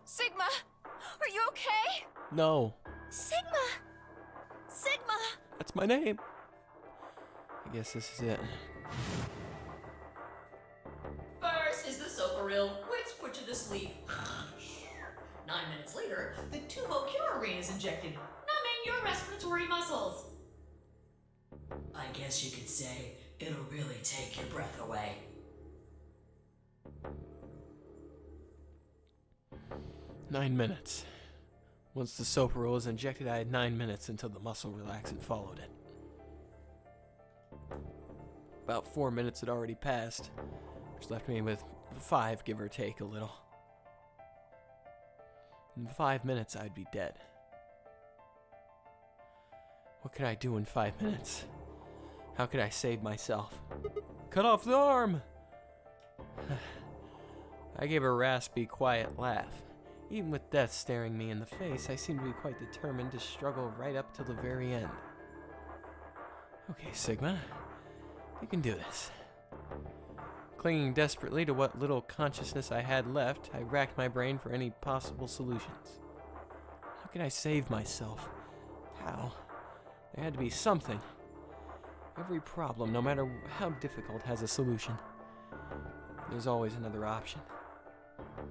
Sigma! Are you okay? No, Sigma! Sigma! that's my name. I guess this is it. First is the Soparil, which put you to sleep. 9 minutes later, the tubocurarine is injected, numbing your respiratory muscles. I guess you could say it'll really take your breath away. 9 minutes. Once the Soparil was injected, I had 9 minutes until the muscle relaxant followed it. About 4 minutes had already passed, which left me with 5, give or take a little. In 5 minutes, I'd be dead. What could I do in 5 minutes? How could I save myself? Cut off the arm! I gave a raspy, quiet laugh. Even with death staring me in the face, I seemed to be quite determined to struggle right up till the very end. Okay, Sigma. You can do this. Clinging desperately to what little consciousness I had left, I racked my brain for any possible solutions. How could I save myself? How? There had to be something. Every problem, no matter how difficult, has a solution. There's always another option.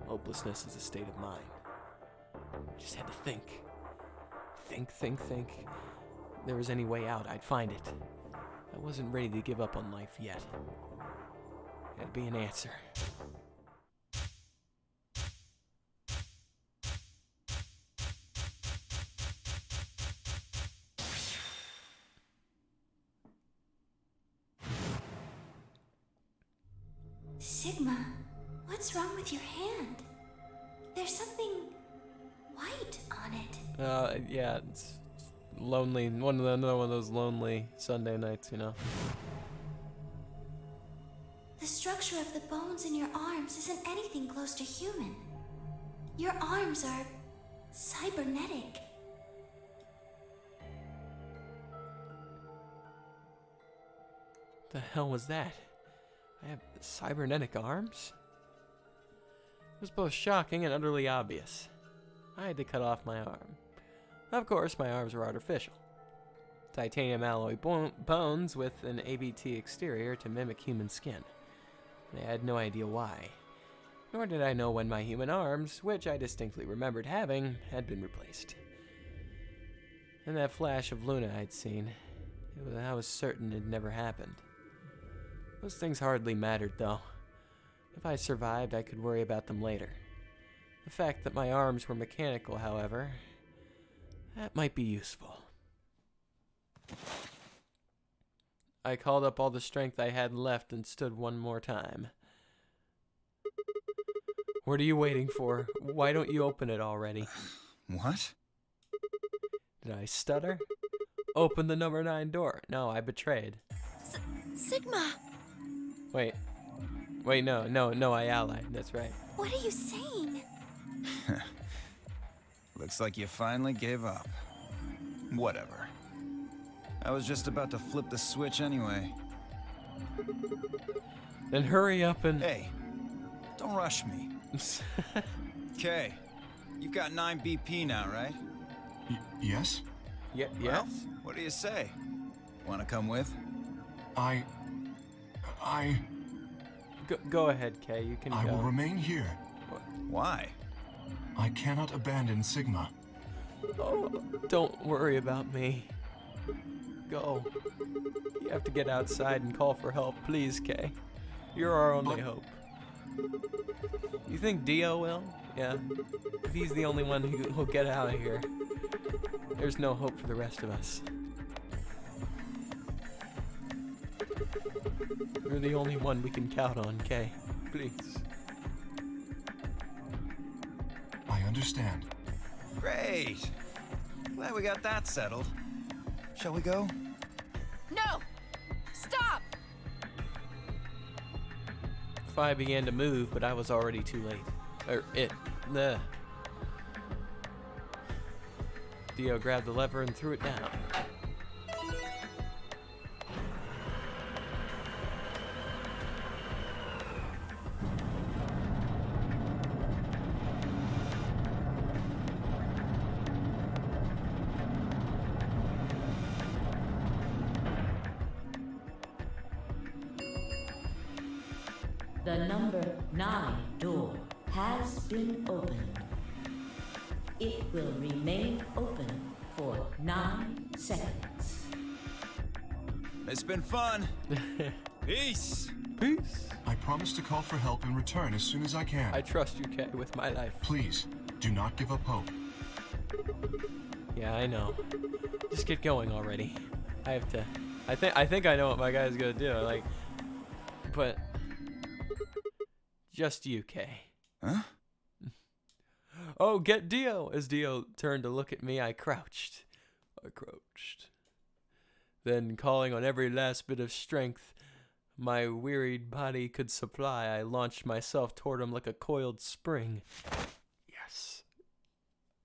Hopelessness is a state of mind. I just had to think. Think. If there was any way out, I'd find it. I wasn't ready to give up on life yet. Had to be an answer. Sigma, what's wrong with your hand? There's something white on it. Yeah, it's lonely. Another one of those lonely Sunday nights, you know. The structure of the bones in your arms isn't anything close to human. Your arms are cybernetic. The hell was that? I have cybernetic arms? It was both shocking and utterly obvious. I had to cut off my arm. Of course, my arms were artificial. Titanium alloy bones with an ABT exterior to mimic human skin. I had no idea why. Nor did I know when my human arms, which I distinctly remembered having, had been replaced. In that flash of Luna I'd seen, I was certain it never happened. Those things hardly mattered, though. If I survived, I could worry about them later. The fact that my arms were mechanical, however, that might be useful. I called up all the strength I had left and stood one more time. What are you waiting for? Why don't you open it already? What? Did I stutter? Open the number 9 door. No, I betrayed. Sigma, Wait, no, I allied. That's right. what are you saying? Looks like you finally gave up. Whatever. I was just about to flip the switch anyway. Then hurry up and... Hey, don't rush me. Okay, you've got 9 BP now, right? Yes? Yes? Well, what do you say? Want to come with? I Go ahead, Kay. You can go. will remain here. Why? I cannot abandon Sigma. Oh, don't worry about me. Go. You have to get outside and call for help, please, Kay. You're our only hope. You think Dio will? Yeah. If he's the only one who'll get out of here, there's no hope for the rest of us. You're the only one we can count on, Kay. Please. I understand. Great. Glad we got that settled. Shall we go? No! Stop! Phi began to move, but I was already too late. Dio grabbed the lever and threw it down. The number 9 door has been opened. It will remain open for 9 seconds. It's been fun. Peace. Peace. I promise to call for help and return as soon as I can. I trust you, Kay, with my life. Please, do not give up hope. Yeah, I know. Just get going already. I have to. I think I know what my guy's gonna do. But just you, Kay. Huh? Oh, get Dio! As Dio turned to look at me, I crouched. Then, calling on every last bit of strength my wearied body could supply, I launched myself toward him like a coiled spring. Yes.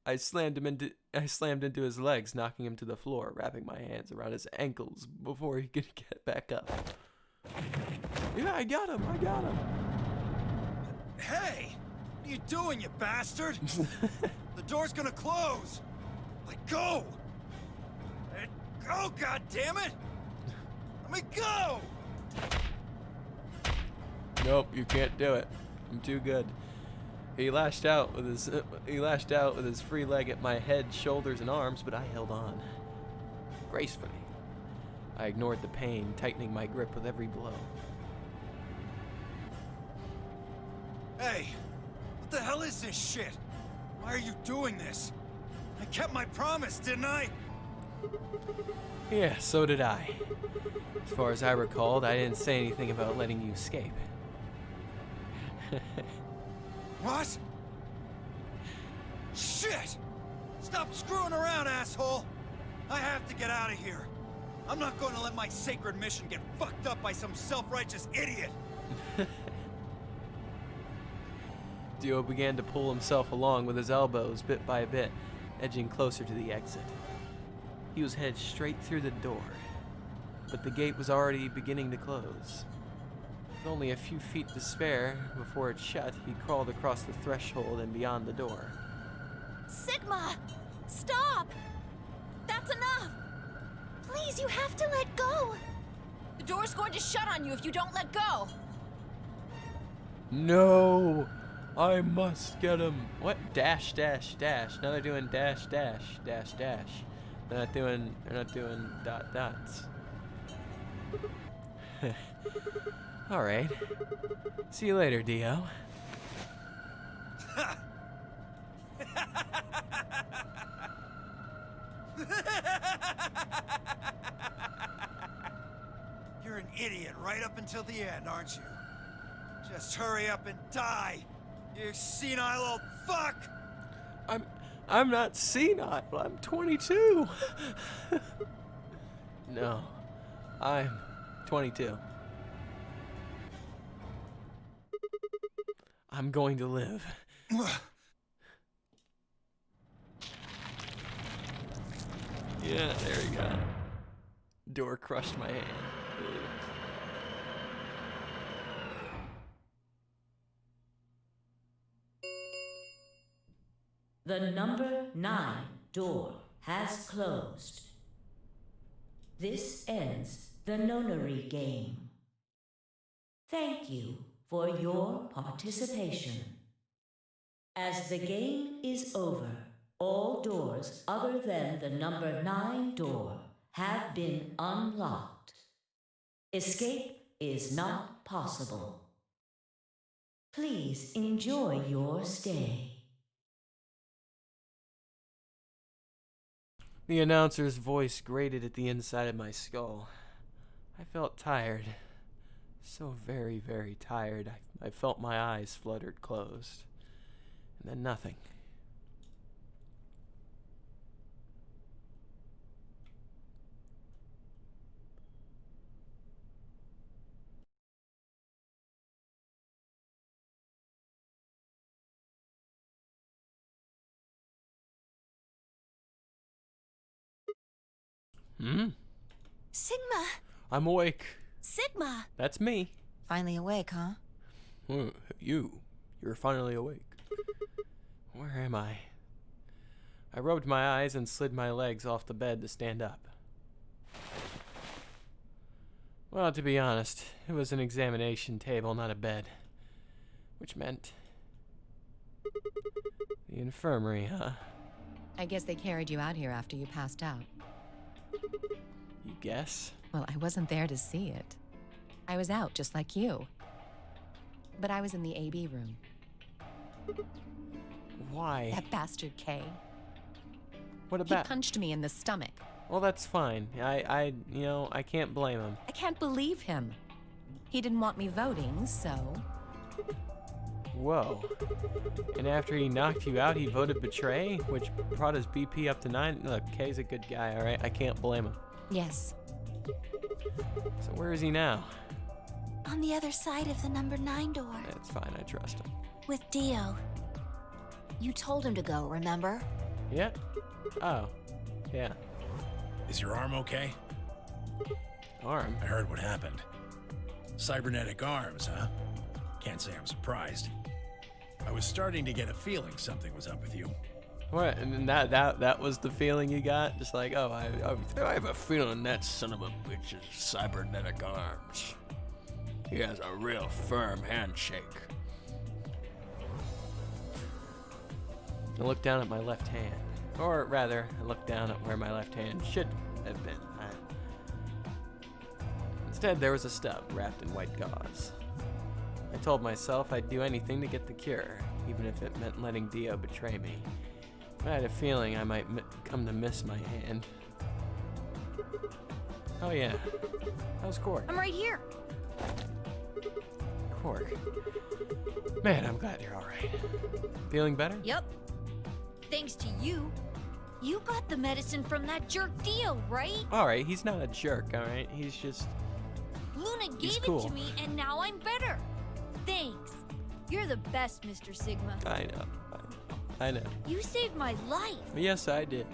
I slammed into his legs, knocking him to the floor, wrapping my hands around his ankles before he could get back up. Yeah, I got him! Hey! What are you doing, you bastard? The door's gonna close! Let go! Let go, goddammit! Let me go! Nope, you can't do it. I'm too good. He lashed out with his free leg at my head, shoulders, and arms, but I held on. Gracefully. I ignored the pain, tightening my grip with every blow. Hey! What the hell is this shit? Why are you doing this? I kept my promise, didn't I? Yeah, so did I. As far as I recalled, I didn't say anything about letting you escape. What? Shit! Stop screwing around, asshole! I have to get out of here. I'm not going to let my sacred mission get fucked up by some self-righteous idiot. Dio began to pull himself along with his elbows bit by bit, edging closer to the exit. He was headed straight through the door, but the gate was already beginning to close. With only a few feet to spare before it shut, he crawled across the threshold and beyond the door. Sigma! Stop! That's enough! Please, you have to let go! The door's going to shut on you if you don't let go! No! I must get him. What? Dash, dash, dash. Now they're doing dash, dash, dash, dash. They're not doing dot dots. Alright. See you later, Dio. You're an idiot right up until the end, aren't you? Just hurry up and die, you senile old fuck! I'm not senile. I'm 22. No. I'm 22. I'm going to live. Yeah, there you go. Door crushed my hand. The number 9 door has closed. This ends the nonary game. Thank you for your participation. As the game is over, all doors other than the number 9 door have been unlocked. Escape is not possible. Please enjoy your stay. The announcer's voice grated at the inside of my skull. I felt tired. So very, very tired. I felt my eyes fluttered closed. And then nothing. Sigma! I'm awake. Sigma! That's me. Finally awake, huh? You're finally awake. Where am I? I rubbed my eyes and slid my legs off the bed to stand up. Well, to be honest, it was an examination table, not a bed. Which meant... the infirmary, huh? I guess they carried you out here after you passed out. You guess? Well, I wasn't there to see it. I was out, just like you. But I was in the AB room. Why? That bastard K. What He about... punched me in the stomach. Well, that's fine. I can't blame him. I can't believe him. He didn't want me voting, so... Whoa. And after he knocked you out, he voted betray, which brought his BP up to 9. Look, Kay's a good guy, alright? I can't blame him. Yes. So where is he now? On the other side of the number 9 door. That's fine, I trust him. With Dio. You told him to go, remember? Yeah? Oh. Yeah. Is your arm okay? Arm? I heard what happened. Cybernetic arms, huh? Can't say I'm surprised. I was starting to get a feeling something was up with you. What? And then that was the feeling you got? Just like, oh, I have a feeling that son of a bitch has cybernetic arms. He has a real firm handshake. I looked down at my left hand. Or rather, I looked down at where my left hand should have been. Instead, there was a stub wrapped in white gauze. I told myself I'd do anything to get the cure, even if it meant letting Dio betray me. But I had a feeling I might come to miss my hand. Oh yeah. How's Cork? I'm right here. Cork. Man, I'm glad you're alright. Feeling better? Yep. Thanks to you. You got the medicine from that jerk Dio, right? Alright, he's not a jerk, alright? He's just... Luna He's gave cool. it to me, and now I'm better. Thanks. You're the best, Mr. Sigma. I know. You saved my life. Yes, I did.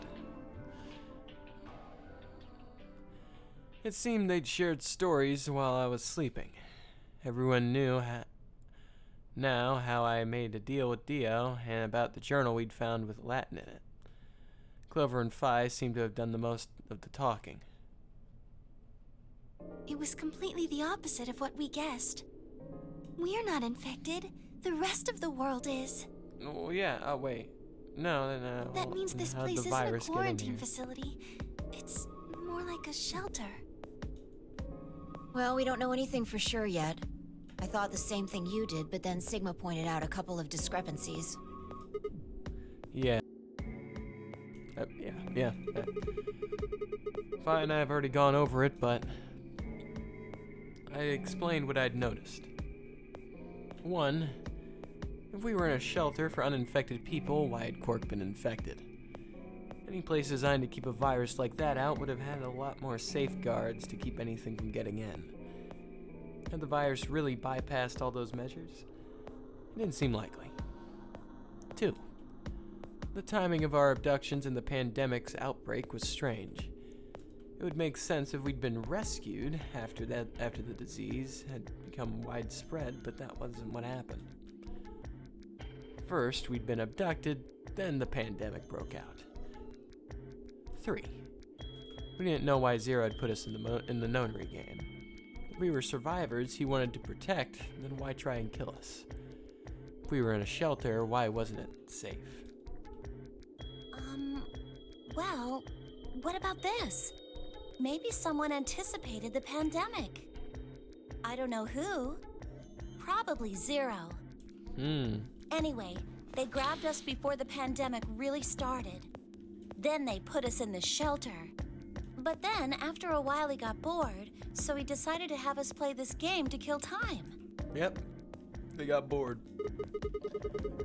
It seemed they'd shared stories while I was sleeping. Everyone knew now how I made a deal with Dio and about the journal we'd found with Latin in it. Clover and Phi seemed to have done the most of the talking. It was completely the opposite of what we guessed. We're not infected. The rest of the world is. Oh, yeah. Oh, wait. No. That means this how'd place the isn't a virus get in quarantine here? facility. It's more like a shelter. Well, we don't know anything for sure yet. I thought the same thing you did, but then Sigma pointed out a couple of discrepancies. Yeah. Yeah. Phi and I have already gone over it, but I explained what I'd noticed. 1. If we were in a shelter for uninfected people, why had Cork been infected? Any place designed to keep a virus like that out would have had a lot more safeguards to keep anything from getting in. Had the virus really bypassed all those measures? It didn't seem likely. 2. The timing of our abductions and the pandemic's outbreak outbreak was strange. It would make sense if we'd been rescued after the disease had become widespread, but that wasn't what happened. First, we'd been abducted, then the pandemic broke out. 3. We didn't know why Zero had put us in the nonary game. If we were survivors he wanted to protect, then why try and kill us? If we were in a shelter, why wasn't it safe? Well, what about this? Maybe someone anticipated the pandemic. I don't know who. Probably Zero. Anyway, they grabbed us before the pandemic really started. Then they put us in the shelter. But then, after a while, he got bored, so he decided to have us play this game to kill time. Yep, they got bored.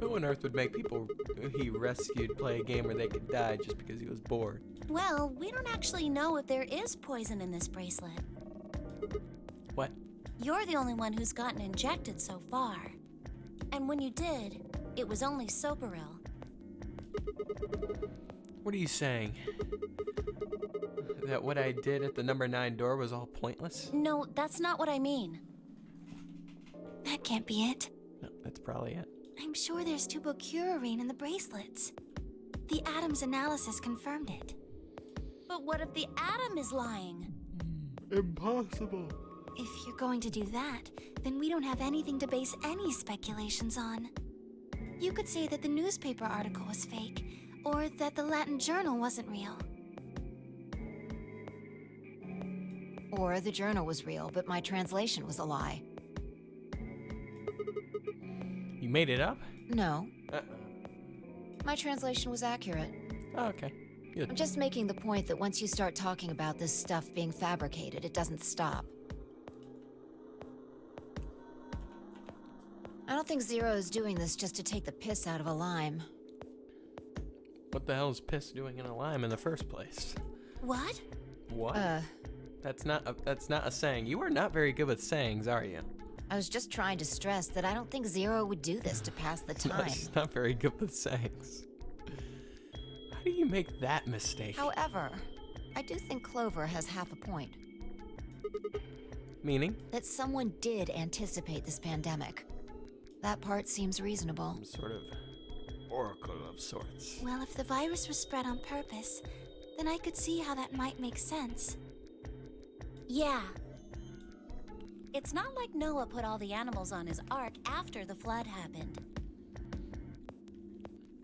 Who on earth would make people he rescued play a game where they could die just because he was bored? Well, we don't actually know if there is poison in this bracelet. What? You're the only one who's gotten injected so far. And when you did, it was only Soparil. What are you saying? That what I did at the number 9 door was all pointless? No, that's not what I mean. That can't be it. No, that's probably it. I'm sure there's tubocurarine in the bracelets. The Atom's analysis confirmed it. But what if the Atom is lying? Impossible. If you're going to do that, then we don't have anything to base any speculations on. You could say that the newspaper article was fake, or that the Latin journal wasn't real. Or the journal was real, but my translation was a lie. You made it up? No. My translation was accurate. Oh, okay. Good. I'm just making the point that once you start talking about this stuff being fabricated, it doesn't stop. I don't think Zero is doing this just to take the piss out of a lime. What the hell is piss doing in a lime in the first place? What? What? That's not a saying. You are not very good with sayings, are you? I was just trying to stress that I don't think Zero would do this to pass the No, time. she's not very good with sayings. How do you make that mistake? However, I do think Clover has half a point. Meaning? That someone did anticipate this pandemic. That part seems reasonable. Some sort of oracle of sorts. Well, if the virus was spread on purpose, then I could see how that might make sense. Yeah. It's not like Noah put all the animals on his ark after the flood happened.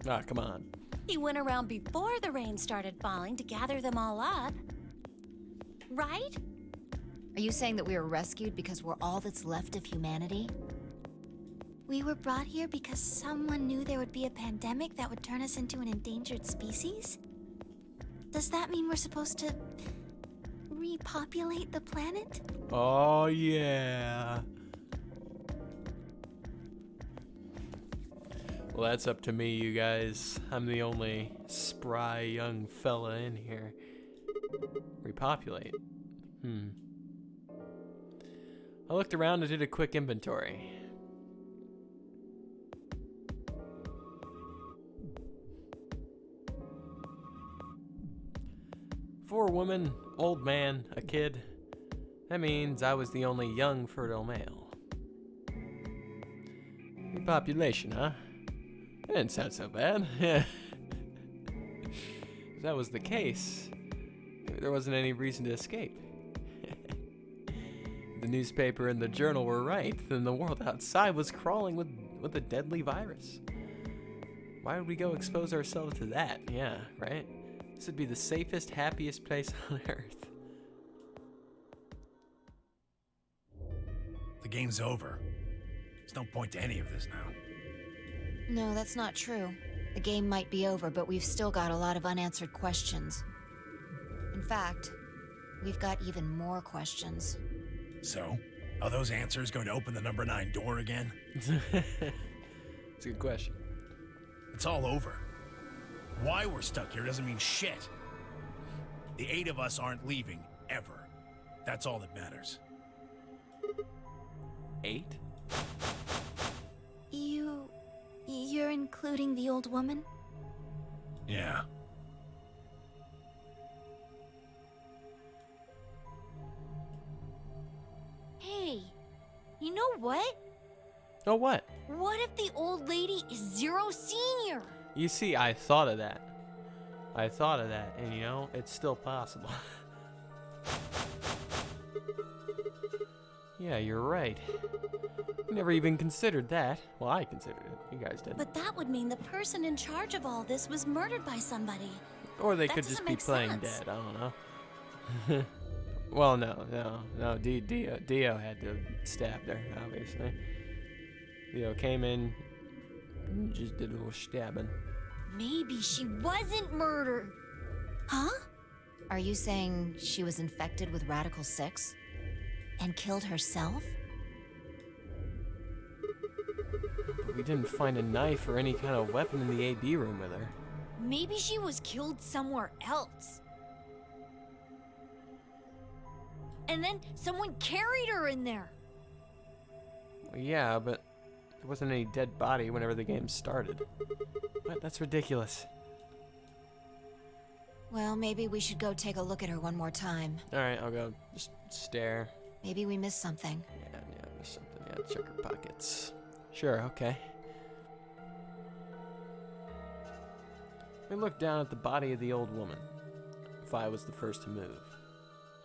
Ah, come on. He went around before the rain started falling to gather them all up. Right? Are you saying that we were rescued because we're all that's left of humanity? We were brought here because someone knew there would be a pandemic that would turn us into an endangered species? Does that mean we're supposed to repopulate the planet? Oh, yeah. Well, that's up to me, you guys. I'm the only spry young fella in here. Repopulate. I looked around and did a quick inventory. Four women, old man, a kid. That means I was the only young, fertile male. Repopulation, huh? That didn't sound so bad. If that was the case, maybe there wasn't any reason to escape. The newspaper and the journal were right, then the world outside was crawling with a deadly virus. Why would we go expose ourselves to that? Yeah, right? This would be the safest, happiest place on Earth. The game's over. There's no point to any of this now. No, that's not true. The game might be over, but we've still got a lot of unanswered questions. In fact, we've got even more questions. So, are those answers going to open the number 9 door again? It's a good question. It's all over. Why we're stuck here doesn't mean shit. The 8 of us aren't leaving, ever. That's all that matters. 8? You're including the old woman? Yeah. know what? Oh, what? What if the old lady is Zero Senior? You see, I thought of that. And you know, it's still possible. Yeah, you're right. Never even considered that. Well, I considered it. You guys didn't. But that would mean the person in charge of all this was murdered by somebody. Or they That could just doesn't be make playing sense. dead. I don't know. Well, no. Dio had to stab her, obviously. Dio came in, and just did a little stabbing. Maybe she wasn't murdered. Huh? Are you saying she was infected with Radical 6? And killed herself? But we didn't find a knife or any kind of weapon in the AB room with her. Maybe she was killed somewhere else. And then someone carried her in there. Well, yeah, but there wasn't any dead body whenever the game started. What? That's ridiculous. Well, maybe we should go take a look at her one more time. Alright, I'll go just stare. Maybe we missed something. Yeah, there's something. Yeah, check her pockets. Sure, okay. We looked down at the body of the old woman. Vi was the first to move.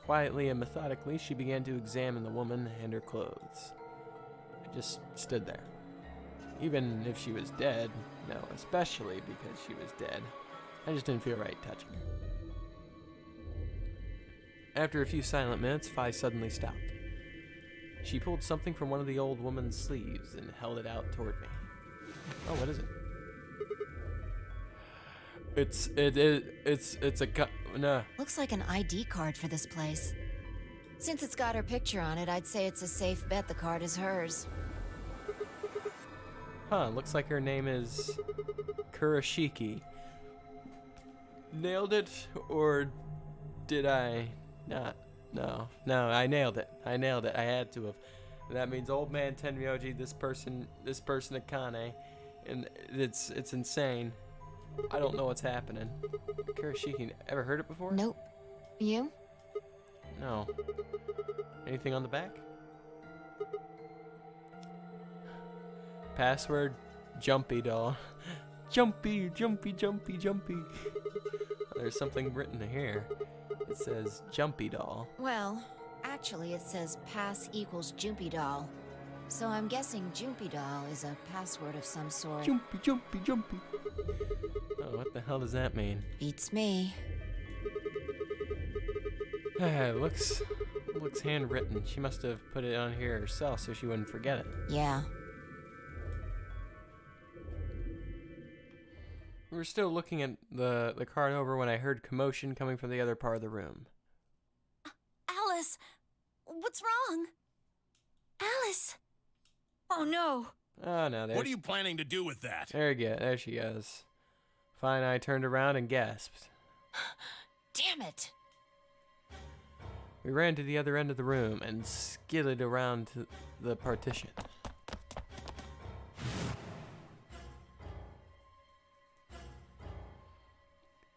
Quietly and methodically, she began to examine the woman and her clothes. I just stood there. Even if she was dead, no, especially because she was dead, I just didn't feel right touching her. After a few silent minutes, Vi suddenly stopped. She pulled something from one of the old woman's sleeves and held it out toward me. Oh, what is it? It's a no. Looks like an ID card for this place. Since it's got her picture on it, I'd say it's a safe bet the card is hers. Huh, looks like her name is Kurashiki. Nailed it, or did I not? No, I nailed it. I had to have. And that means Old Man Tenryoji, this person Akane, and it's insane. I don't know what's happening. Kurashiki, ever heard it before? Nope. You? No. Anything on the back? Password, Jumpy doll. Jumpy. There's something written here. It says Jumpy doll. Well, actually it says pass equals Jumpy doll. So I'm guessing Jumpy doll is a password of some sort. Jumpy. Oh, what the hell does that mean? Beats me. It looks handwritten. She must have put it on here herself so she wouldn't forget it. Yeah. We were still looking at the card over when I heard commotion coming from the other part of the room. Alice, what's wrong? Alice! Oh no. Oh no, there. What are you planning to do with that? There she goes. Fine, I turned around and gasped. Damn it. We ran to the other end of the room and skidded around to the partition.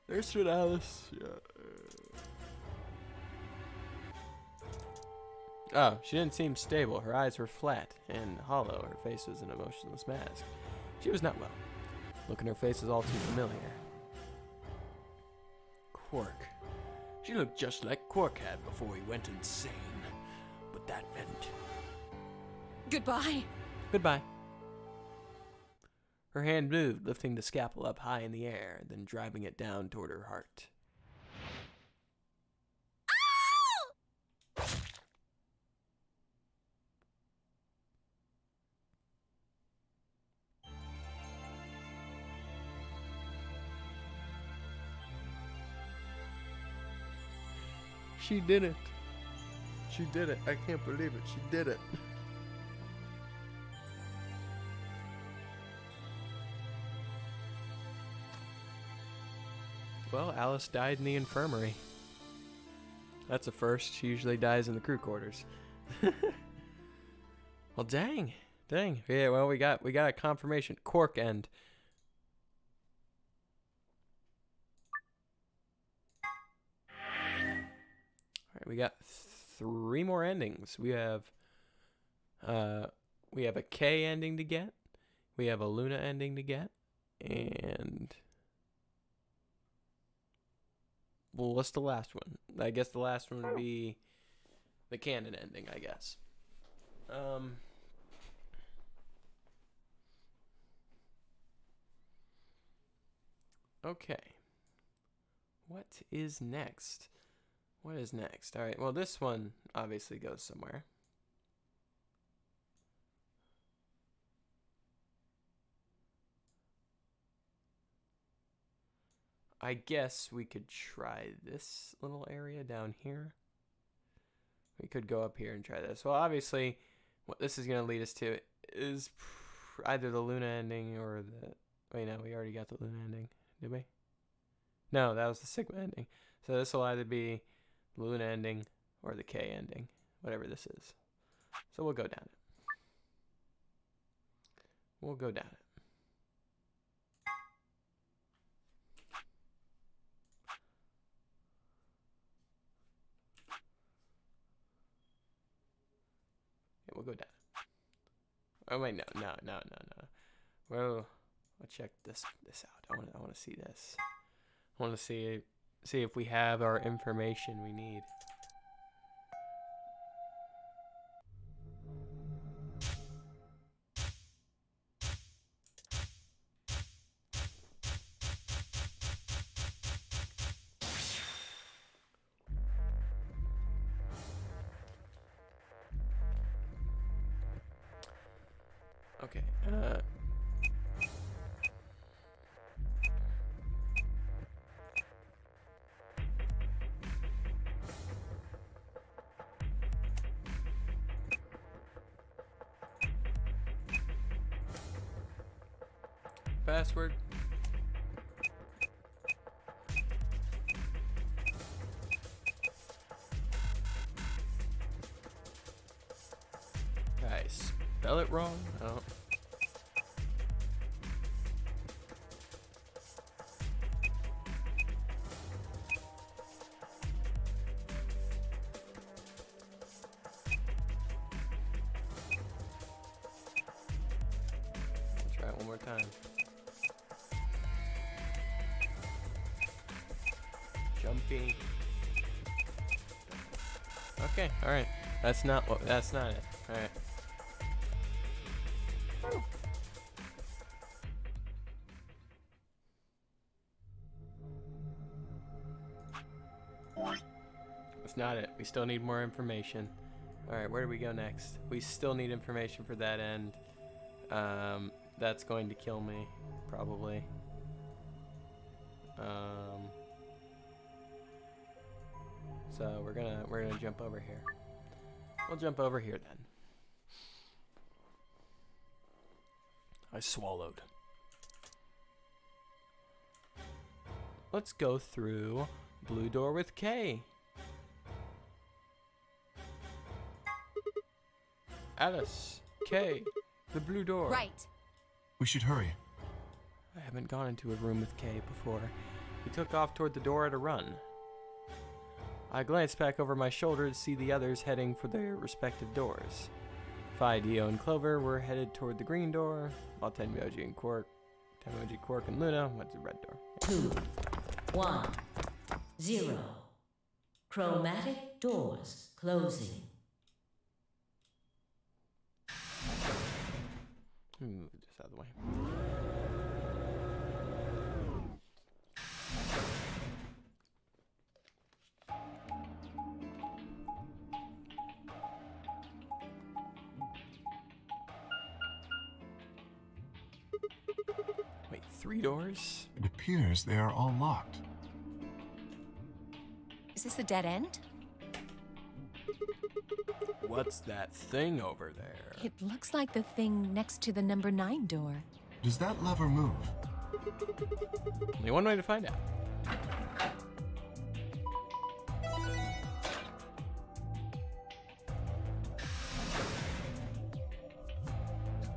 There stood Alice. Yeah. Oh, she didn't seem stable. Her eyes were flat and hollow. Her face was an emotionless mask. She was not well. Look in her face is all too familiar. Quark. She looked just like Quark had before he went insane. But that meant... Goodbye. Goodbye. Her hand moved, lifting the scalpel up high in the air, then driving it down toward her heart. She did it. She did it. I can't believe it. She did it. Well, Alice died in the infirmary. That's a first. She usually dies in the crew quarters. Well, dang. Yeah, well, we got a confirmation. Quark end. All right, we got 3 more endings. We have We have a K ending to get. We have a Luna ending to get. And... well, what's the last one? I guess the last one would be the canon ending, I guess. Okay. What is next? What is next? All right, well, this one obviously goes somewhere. I guess we could try this little area down here. We could go up here and try this. Well, obviously, what this is going to lead us to is either the Luna ending or the... wait, no, we already got the Luna ending, did we? No, that was the Sigma ending. So this will either be the Luna ending or the K ending, whatever this is. So we'll go down it. We'll go down it. Yeah, we'll go down. Oh wait, no. Well, I'll check this out. I want to see this. I want to see if we have our information we need. Okay. Password. Did I spell it wrong? Oh. Let's try it one more time. Jumpy. Okay, alright. That's not it. Alright. That's not it. We still need more information. Alright, where do we go next? We still need information for that end. That's going to kill me, probably. So we're gonna jump over here. We'll jump over here then. I swallowed. Let's go through blue door with K. Alice, K, the blue door. Right. We should hurry. I haven't gone into a room with K before. We took off toward the door at a run. I glanced back over my shoulder to see the others heading for their respective doors. Phi, Dio, and Clover were headed toward the green door, while Tenmoji, Quark, and Luna went to the red door. 2, 1, 0. Chromatic doors closing. Move this out of the way. Wait, 3 doors? It appears they are all locked. Is this the dead end? What's that thing over there? It looks like the thing next to the number 9 door. Does that lever move? Only one way to find out.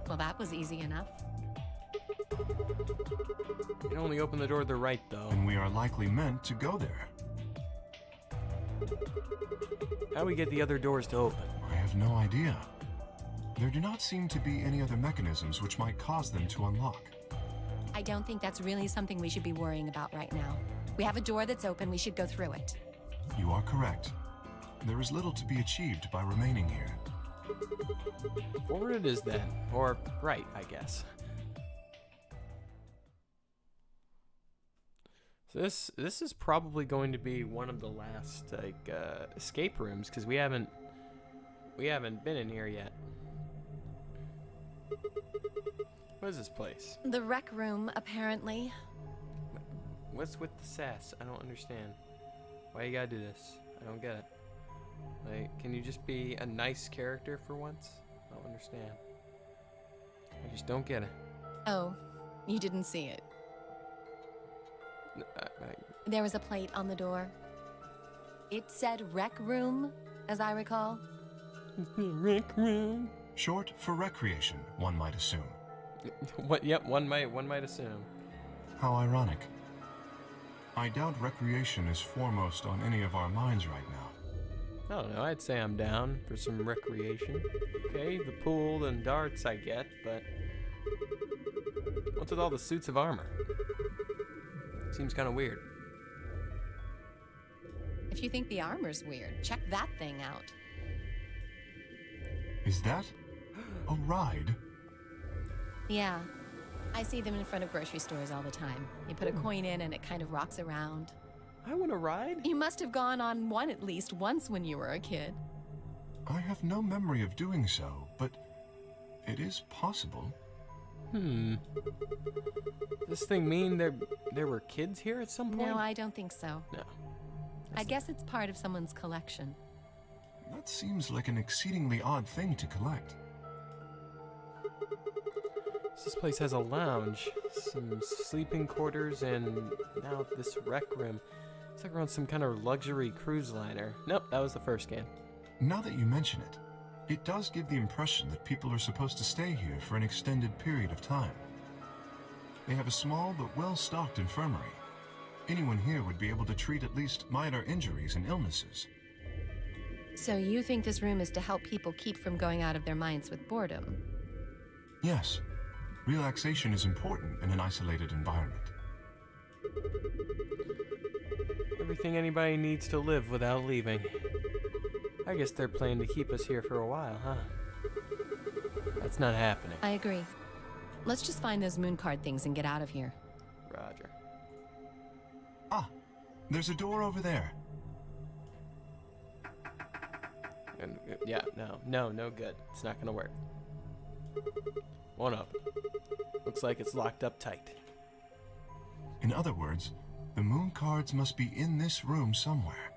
Well, that was easy enough. You can only open the door to the right, though. And we are likely meant to go there. How do we get the other doors to open? I have no idea. There do not seem to be any other mechanisms which might cause them to unlock. I don't think that's really something we should be worrying about right now. We have a door that's open, we should go through it. You are correct. There is little to be achieved by remaining here. Forward it is then. Or right, I guess. So this is probably going to be one of the last escape rooms, because we haven't been in here yet. What is this place? The rec room, apparently. What's with the sass? I don't understand. Why you gotta do this? I don't get it. Like, can you just be a nice character for once? I don't understand. I just don't get it. Oh, you didn't see it. There was a plate on the door. It said rec room, as I recall. Rec room. Short for recreation, one might assume. What? Yep, one might assume. How ironic. I doubt recreation is foremost on any of our minds right now. I don't know, I'd say I'm down for some recreation. Okay, the pool and darts I get, but what's with all the suits of armor? Seems kind of weird. If you think the armor's weird, check that thing out. Is that a ride? Yeah, I see them in front of grocery stores all the time. You put a coin in and it kind of rocks around. I want to ride? You must have gone on one at least once when you were a kid. I have no memory of doing so, but it is possible. Does this thing mean there were kids here at some point? No, I don't think so. No. I guess it's part of someone's collection. That seems like an exceedingly odd thing to collect. This place has a lounge, some sleeping quarters, and now this rec room. It's like we're on some kind of luxury cruise liner. Nope, that was the first game. Now that you mention it, it does give the impression that people are supposed to stay here for an extended period of time. They have a small but well-stocked infirmary. Anyone here would be able to treat at least minor injuries and illnesses. So you think this room is to help people keep from going out of their minds with boredom? Yes. Relaxation is important in an isolated environment. Everything anybody needs to live without leaving. I guess they're planning to keep us here for a while, huh? That's not happening. I agree. Let's just find those moon card things and get out of here. Roger. Ah, there's a door over there. And, yeah, no good. It's not gonna work. One up. Looks like it's locked up tight. In other words, the moon cards must be in this room somewhere.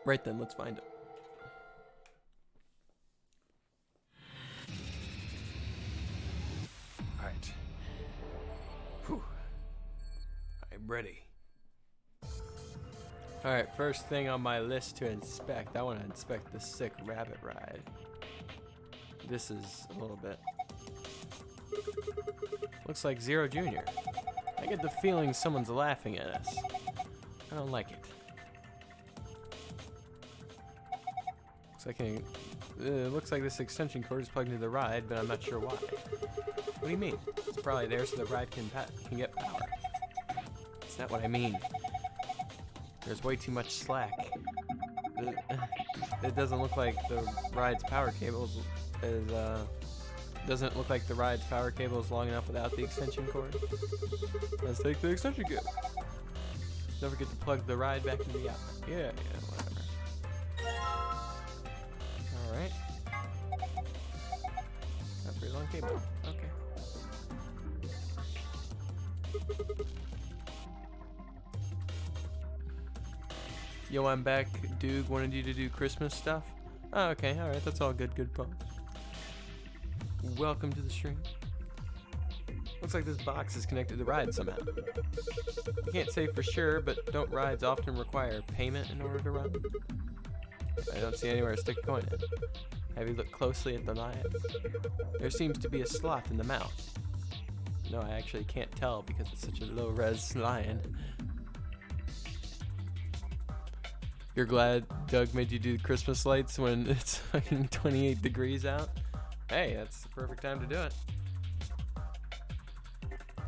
Right then, let's find it. Alright. Whew. I'm ready. Alright, first thing on my list to inspect. I want to inspect the sick rabbit ride. This is a little bit... Looks like Zero Jr. I get the feeling someone's laughing at us. I don't like it. Looks like this extension cord is plugged into the ride, but I'm not sure why. What do you mean? It's probably there so the ride can get power. That's not what I mean. There's way too much slack. It doesn't look like the ride's power cables is, doesn't look like the ride's power cable is long enough without the extension cord. Let's take the extension cable. Don't forget to plug the ride back into the outlet. Yeah, whatever. Alright. Not very long cable. Okay. Yo, I'm back. Doog wanted you to do Christmas stuff. Oh, okay, alright, that's all good, good pause. Welcome to the stream. Looks like this box is connected to the ride somehow. I can't say for sure, but don't rides often require payment in order to run? I don't see anywhere to stick a coin in. Have you looked closely at the lion? There seems to be a slot in the mouth. No, I actually can't tell because it's such a low-res lion. You're glad Doug made you do Christmas lights when it's fucking 28 degrees out? Hey, that's the perfect time to do it.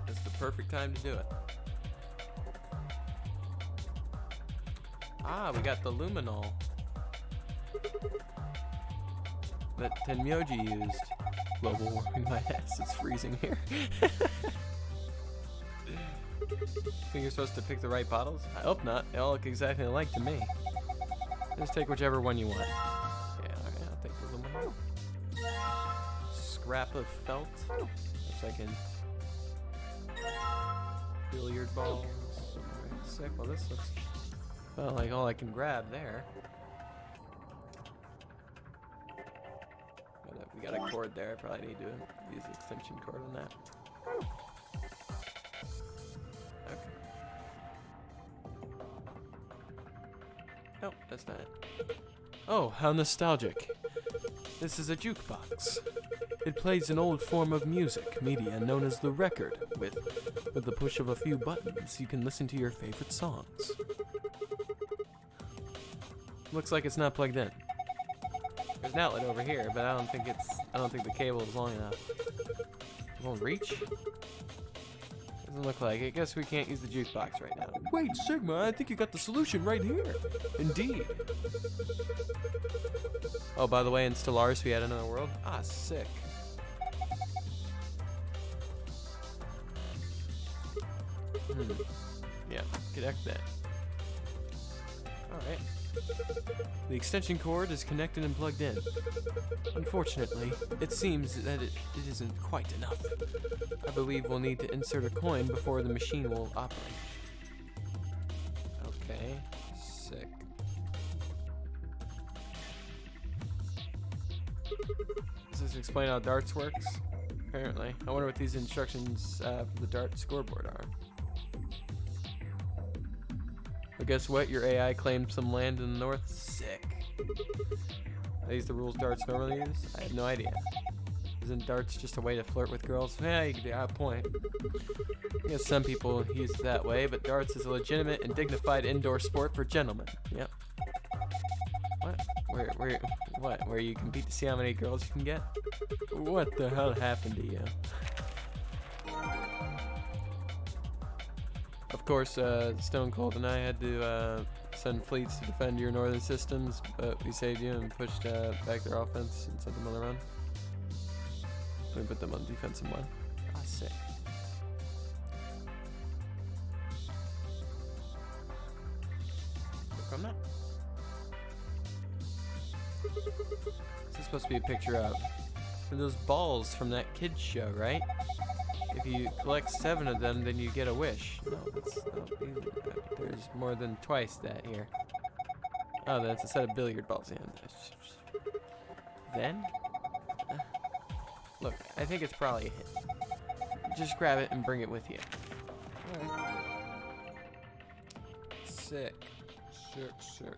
That's the perfect time to do it. Ah, we got the luminol that Tenmyoji used. Global warming, my ass, it's freezing here. Think you're supposed to pick the right bottles? I hope not. They all look exactly alike to me. Just take whichever one you want. Yeah, alright, I'll take the luminol. Scrap of felt. Looks like in billiard balls. Alright, sick. Well, this looks well like all I can grab there. We got a cord there. I probably need to use the extension cord on that. Okay. Nope, that's not it. Oh, how nostalgic. This is a jukebox. It plays an old form of music media known as the record. With the push of a few buttons, you can listen to your favorite songs. Looks like it's not plugged in. There's an outlet over here, but I don't think the cable is long enough. It won't reach? Doesn't look like it. I guess we can't use the jukebox right now. Wait, Sigma, I think you got the solution right here. Indeed. Oh, by the way, in Stellaris we had another world. Ah, sick. Yeah, connect that. Alright. The extension cord is connected and plugged in. Unfortunately, it seems that it isn't quite enough. I believe we'll need to insert a coin before the machine will operate. Okay, sick. Does this explain how darts works? Apparently. I wonder what these instructions for the dart scoreboard are. But guess what? Your AI claimed some land in the north. Sick. Are these the rules darts normally use? I have no idea. Isn't darts just a way to flirt with girls? Yeah, you could be out point. I guess some people use it that way, but darts is a legitimate and dignified indoor sport for gentlemen. Yep. What? Where you compete to see how many girls you can get? What the hell happened to you? Of course, Stone Cold and I had to send fleets to defend your northern systems, but we saved you and pushed back their offense and sent them on the run. We put them on defense and won. Ah, sick. From that. This is supposed to be a picture of those balls from that kids show, right? If you collect 7 of them, then you get a wish. No, there's more than twice that here. Oh, that's a set of billiard balls. Yeah. Then? Look, I think it's probably a hit. Just grab it and bring it with you. Alright. Sick. Sick.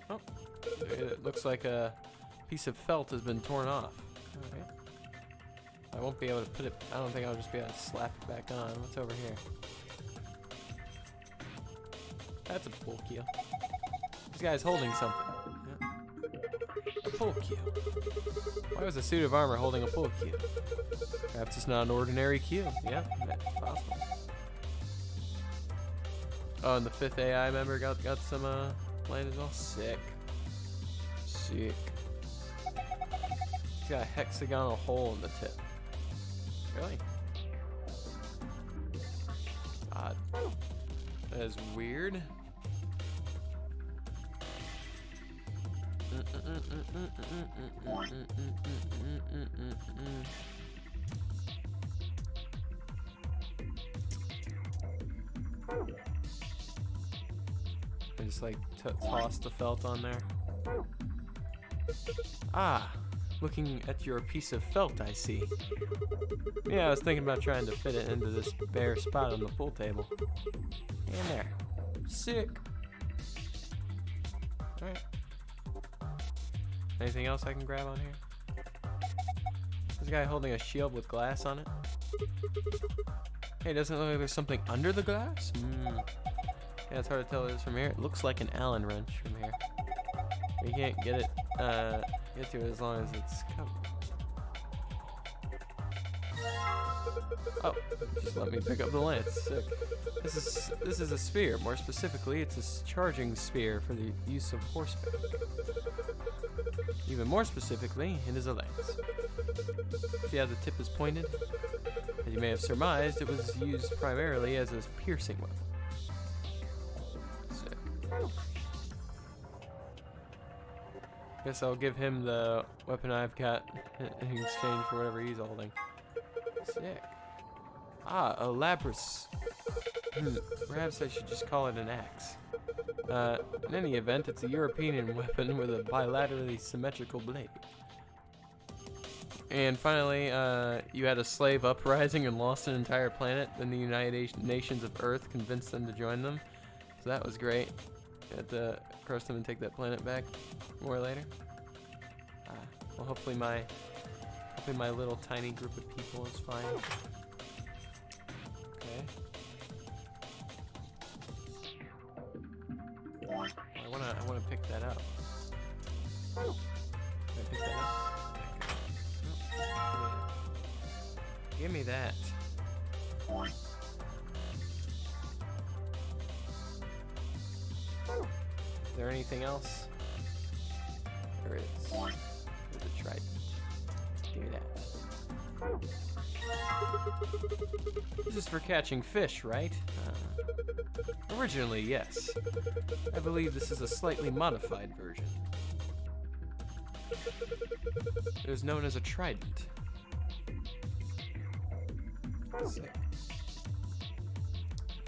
Oh, it looks like a piece of felt has been torn off. Alright. I won't be able to put it, I don't think I'll just be able to slap it back on. What's over here? That's a pull cue. This guy's holding something. Yeah. A pull cue. Why was a suit of armor holding a pull cue? Perhaps it's not an ordinary cue. Yeah, that's possible. Oh, and the 5th AI member got some land as well. Sick. He's got a hexagonal hole in the tip. Really? Odd. That is weird. I just like toss the felt on there. Ah, looking at your piece of felt, I see. Yeah, I was thinking about trying to fit it into this bare spot on the pool table. And there. Sick. Alright. Anything else I can grab on here? This guy holding a shield with glass on it. Hey, doesn't it look like there's something under the glass? Yeah, it's hard to tell what it is from here. It looks like an Allen wrench from here. You can't get it, get to it as long as it's covered. Oh, just let me pick up the lance. Sick. This is a spear. More specifically, it's a charging spear for the use of horseback. Even more specifically, it is a lance. See how the tip is pointed? As you may have surmised, it was used primarily as a piercing weapon. Sick. Guess I'll give him the weapon I've got in exchange for whatever he's holding. Sick. Ah, a labrys. Perhaps I should just call it an axe. In any event, it's a European weapon with a bilaterally symmetrical blade. And finally, you had a slave uprising and lost an entire planet. Then the United Nations of Earth convinced them to join them. So that was great. You had to crush them and take that planet back more later. Well, hopefully my little tiny group of people is fine. Okay. I wanna pick that up. Can I pick that up? No. Give me that. Is there anything else? There is. There's a trident. Give me that. This is for catching fish, right? Originally, yes. I believe this is a slightly modified version. It was known as a trident. Sick.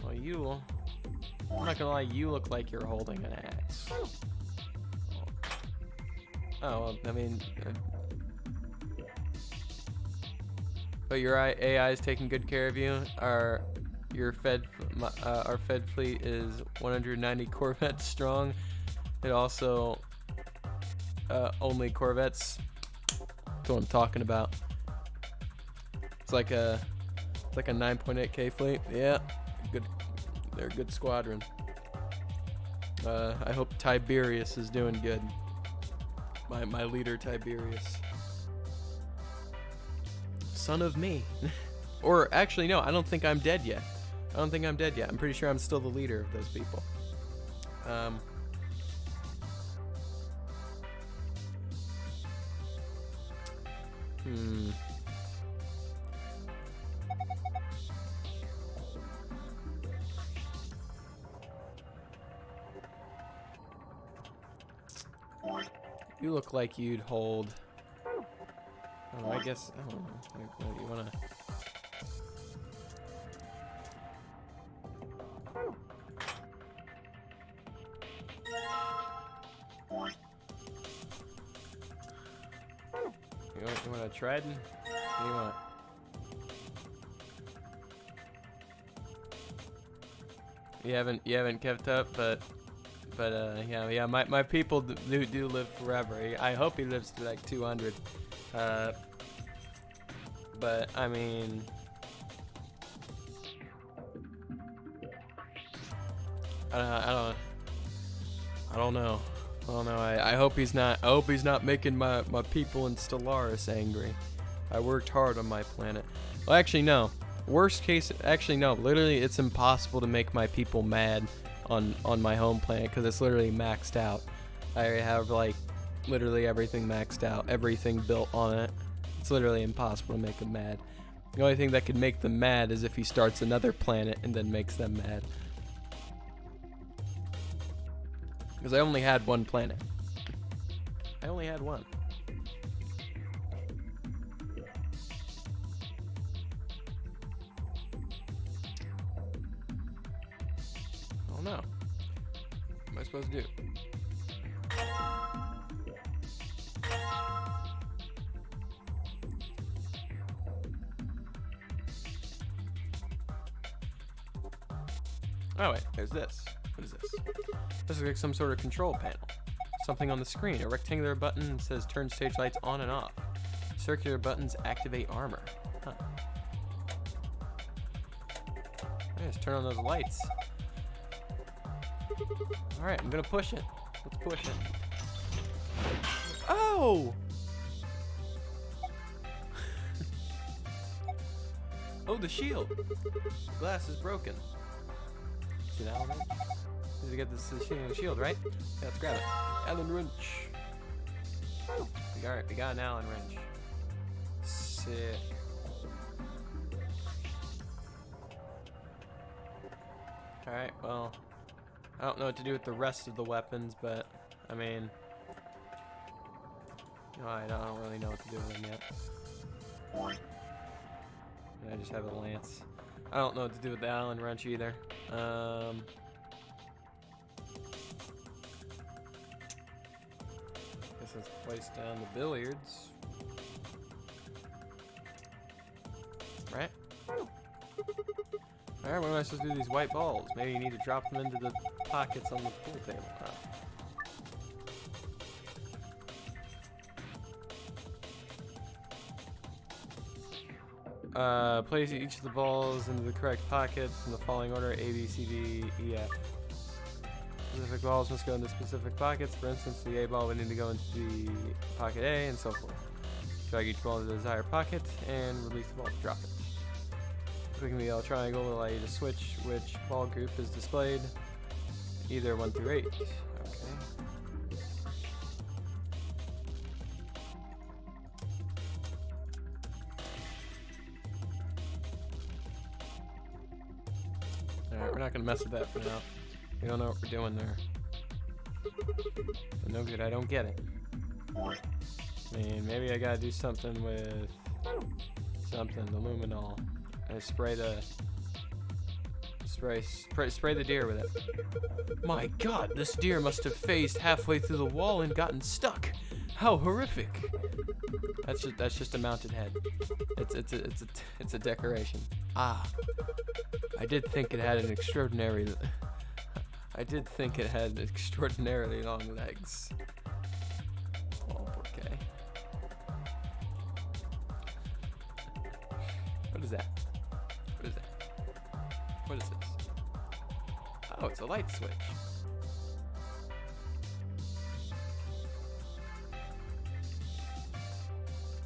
Well, I'm not gonna lie, you look like you're holding an axe. Oh, well, I mean... But your AI is taking good care of you. Our fed fleet is 190 Corvettes strong. It also only Corvettes. That's what I'm talking about. It's like a 9.8K fleet. Yeah, good. They're a good squadron. I hope Tiberius is doing good. My leader Tiberius. Son of me. Or actually, no, I don't think I'm dead yet. I'm pretty sure I'm still the leader of those people. You look like you'd hold... Oh, I guess... Oh, you wanna... You want a trident? What do you want? You haven't kept up, but yeah, my people do live forever. I hope he lives to like 200. But I mean, I don't know. I hope he's not. I hope he's not making my people in Stellaris angry. I worked hard on my planet. Well, actually, no. Worst case, actually, no. Literally, it's impossible to make my people mad on my home planet because it's literally maxed out. I have like literally everything maxed out, everything built on it. It's literally impossible to make them mad. The only thing that could make them mad is if he starts another planet and then makes them mad. Because I only had one planet. I only had one. I don't know. What am I supposed to do? Oh wait, there's this. What is this? This is like some sort of control panel. Something on the screen. A rectangular button says turn stage lights on and off. Circular buttons activate armor. Huh. Let's turn on those lights. Alright, I'm gonna push it. Let's push it. Oh! Oh, the shield. The glass is broken. See that one? Did we get this shield, right? Yeah, let's grab it. Allen wrench. Alright, we got an Allen wrench. Sick. Alright, well, I don't know what to do with the rest of the weapons, but, I mean, no, I don't really know what to do with them yet. And I just have a lance. I don't know what to do with the Allen wrench either. Guess let's place down the billiards. Right? Alright, what am I supposed to do with these white balls? Maybe you need to drop them into the pockets on the pool table. Place each of the balls into the correct pockets in the following order: A, B, C, D, E, F. Specific balls must go into specific pockets. For instance, the A ball would need to go into the pocket A, and so forth. Drag each ball to the desired pocket and release the ball to drop it. Clicking the L triangle will allow you to switch which ball group is displayed, either 1 through 8. Okay. Alright, we're not gonna mess with that for now. We don't know what we're doing there. But no good, I don't get it. I mean, maybe I gotta do something with something, the luminol. I spray the deer with it. My God, this deer must have phased halfway through the wall and gotten stuck. How horrific! That's just a mounted head. It's a decoration. Ah, I did think it had extraordinarily long legs. Oh, poor Kay. What is that? What is that? What is this? Oh, it's a light switch.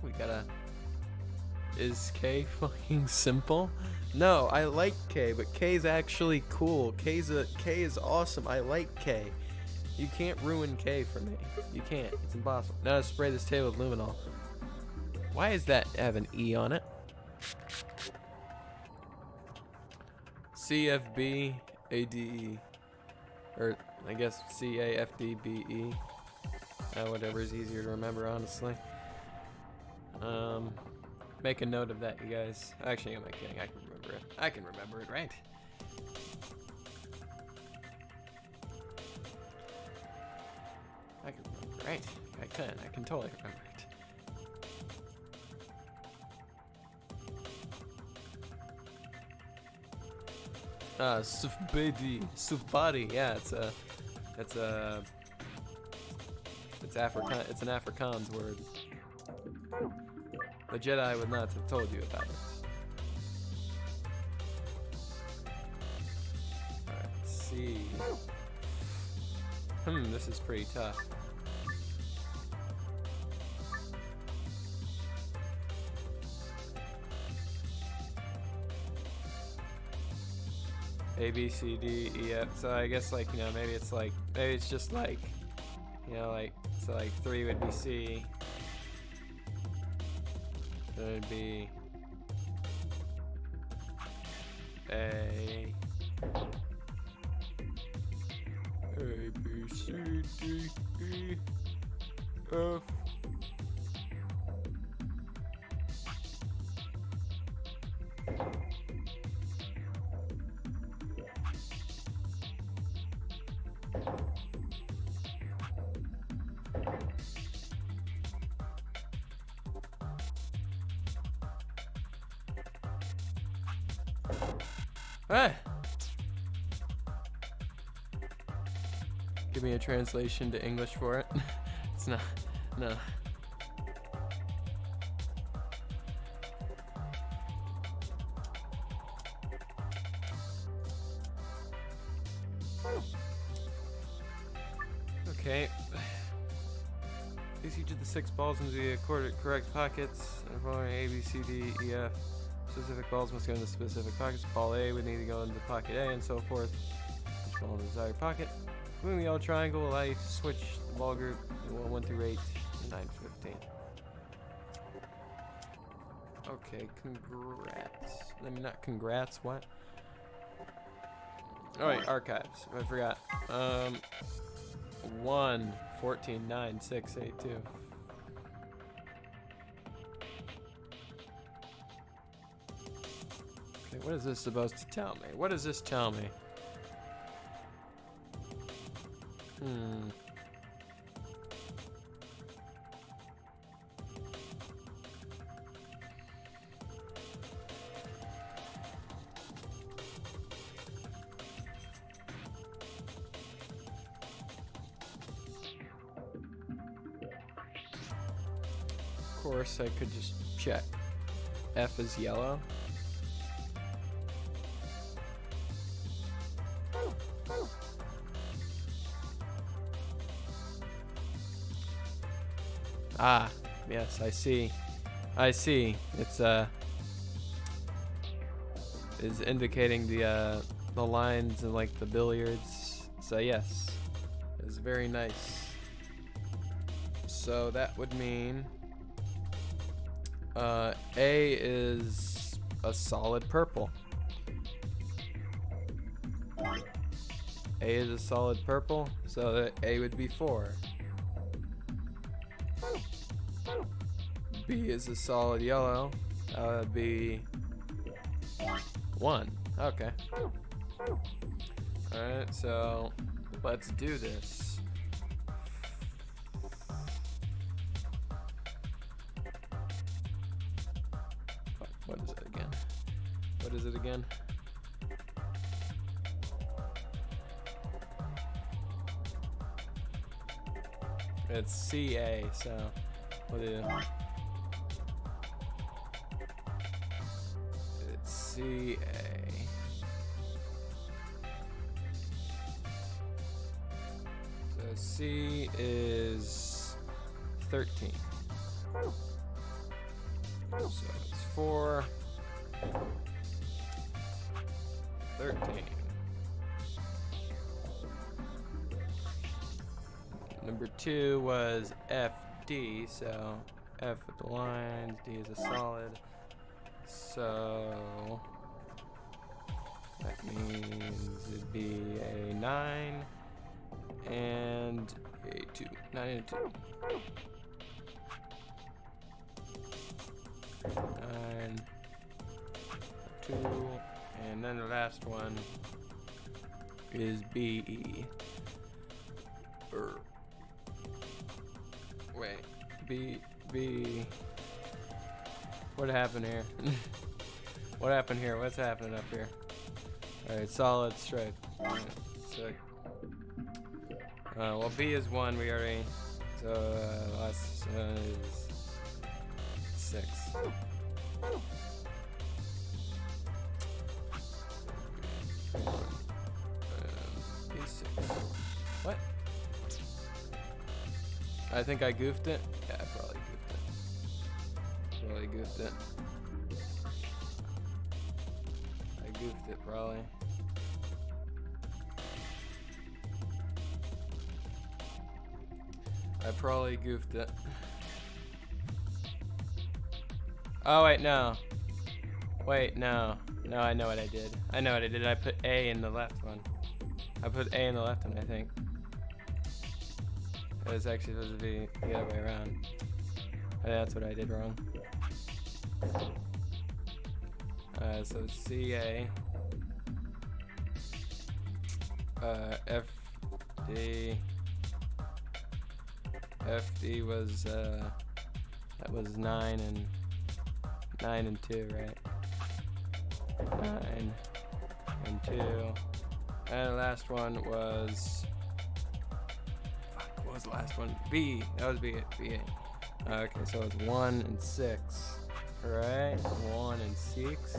We gotta... Is K fucking simple? No, I like K, but K's actually cool. K is awesome. I like K. You can't ruin K for me. You can't. It's impossible. Now to spray this table with luminol. Why does that have an E on it? CFB ADE, or I guess CAFDBE. Whatever is easier to remember, honestly. Make a note of that, you guys. Actually, I'm not kidding. I can remember it. I can remember it, right? I can remember, right? I can totally remember it. Sufbadi, yeah, it's an Afrikaans word. The Jedi would not have told you about it. Alright, let's see. This is pretty tough. A, B, C, D, E, F. So I guess, like, you know, maybe it's just like, you know, like, so like 3 would be C. Then it'd be A. A, B, C, D, E, F. Ah! Give me a translation to English for it. It's not. No. Okay. Place each of the 6 balls into the correct pockets. And following A, B, C, D, E, F. Specific balls must go into specific pockets. Ball A would need to go into pocket A, and so forth. Each ball in the desired pocket. Moving the yellow triangle will allow you to switch the ball group 1 through 8 to 9 to 15. Okay, congrats. I mean, not congrats, what? Alright, archives. I forgot. 1, 14, 9, 6, 8, 2. Okay, what is this supposed to tell me? What does this tell me? Of course, I could just check. F is yellow. Ah, yes, I see. I see. It's is indicating the lines and like the billiards. So yes, it's very nice. So that would mean A is a solid purple. A is a solid purple, so that A would be 4. B is a solid yellow, that would be 1. Okay. Alright, so let's do this. Fuck, what is it again? What is it again? It's CA, so we'll do. It's CA. So C is 13. So it's 4, 13. Number 2 was FD, so F with the lines, D is a solid. So that means it'd be a 9 and a 2. 9 and 2. 9, 2, and then the last one is BE. Wait, B. What happened here? What happened here? What's happening up here? Alright, solid straight. Alright, sick. Well, B is 1, we already. So, last is 6. B6. What? I think I goofed it. Yeah, I probably goofed it. I goofed it probably. I probably goofed it. Oh wait, no. Wait, no. No, I know what I did. I put A in the left one. I put A in the left one, I think. It was actually supposed to be the other way around. That's what I did wrong. So CA, FD was that was 9 and 2, right? 9 and 2, and the last one was. What was the last one? B. That was B. B. Okay, so it's 1 and 6. Right? 1 and 6.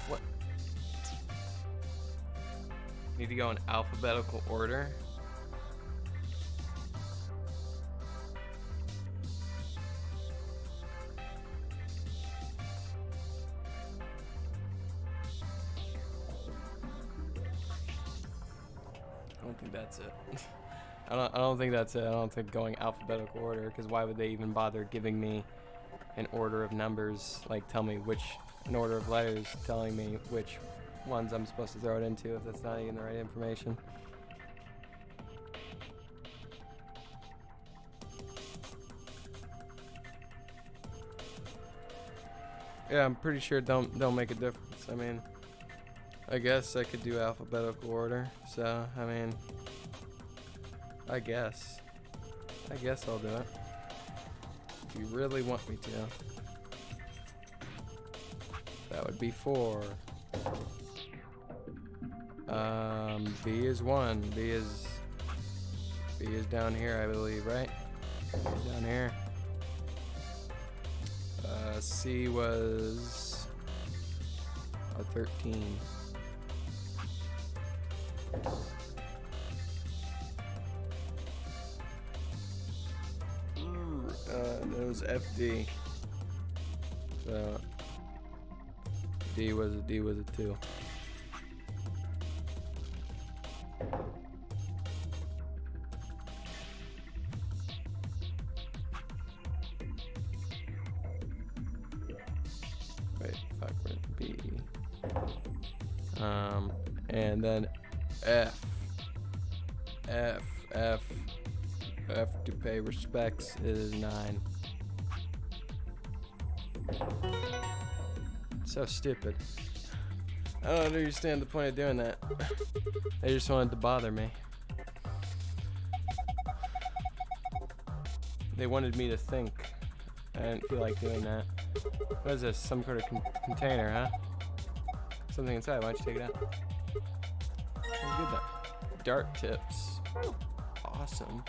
What? Need to go in alphabetical order. I don't think that's it. I don't think that's it. I don't think going alphabetical order, because why would they even bother giving me an order of numbers? Like, tell me which, an order of letters, telling me which ones I'm supposed to throw it into if that's not even the right information. Yeah, I'm pretty sure don't make a difference. I mean, I guess I could do alphabetical order. So, I mean, I guess I'll do it. If you really want me to. That would be 4. B is 1. B is down here, I believe, right? Down here. C was a 13. That was FD. So D was a 2. Wait, fuck, where's B? And then F to pay respects is 9. So stupid. I don't understand the point of doing that. They just wanted to bother me. They wanted me to think. I didn't feel like doing that. What is this? Some sort of container, huh? Something inside. Why don't you take it out? Sounds good though. Dart tips. Awesome.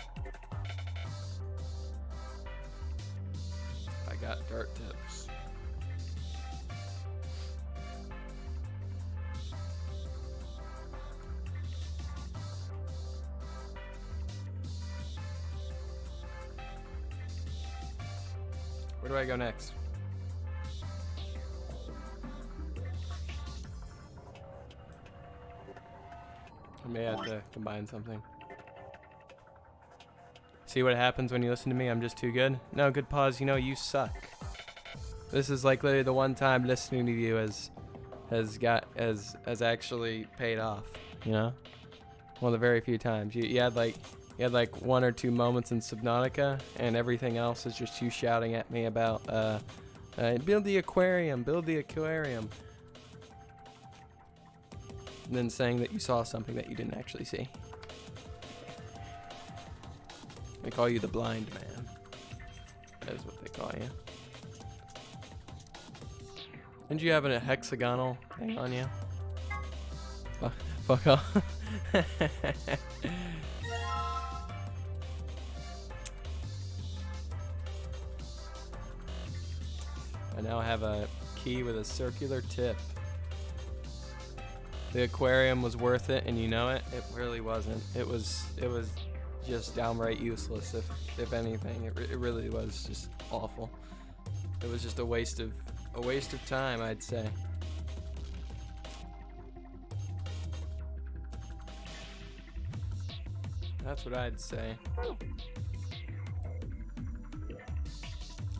I got dart tips. Where do I go next? I may have to combine something. See what happens when you listen to me? I'm just too good? No, good pause. You know, you suck. This is like literally the one time listening to you has actually paid off, you know? One of the very few times. You had like 1 or 2 moments in Subnautica, and everything else is just you shouting at me about build the aquarium, and then saying that you saw something that you didn't actually see. They call you the blind man. That is what they call you. Didn't you have a hexagonal thing on you? Fuck off. I now have a key with a circular tip. The aquarium was worth it, and you know it. It really wasn't. It was just downright useless. If anything, it really was just awful. It was just a waste of time, I'd say. That's what I'd say.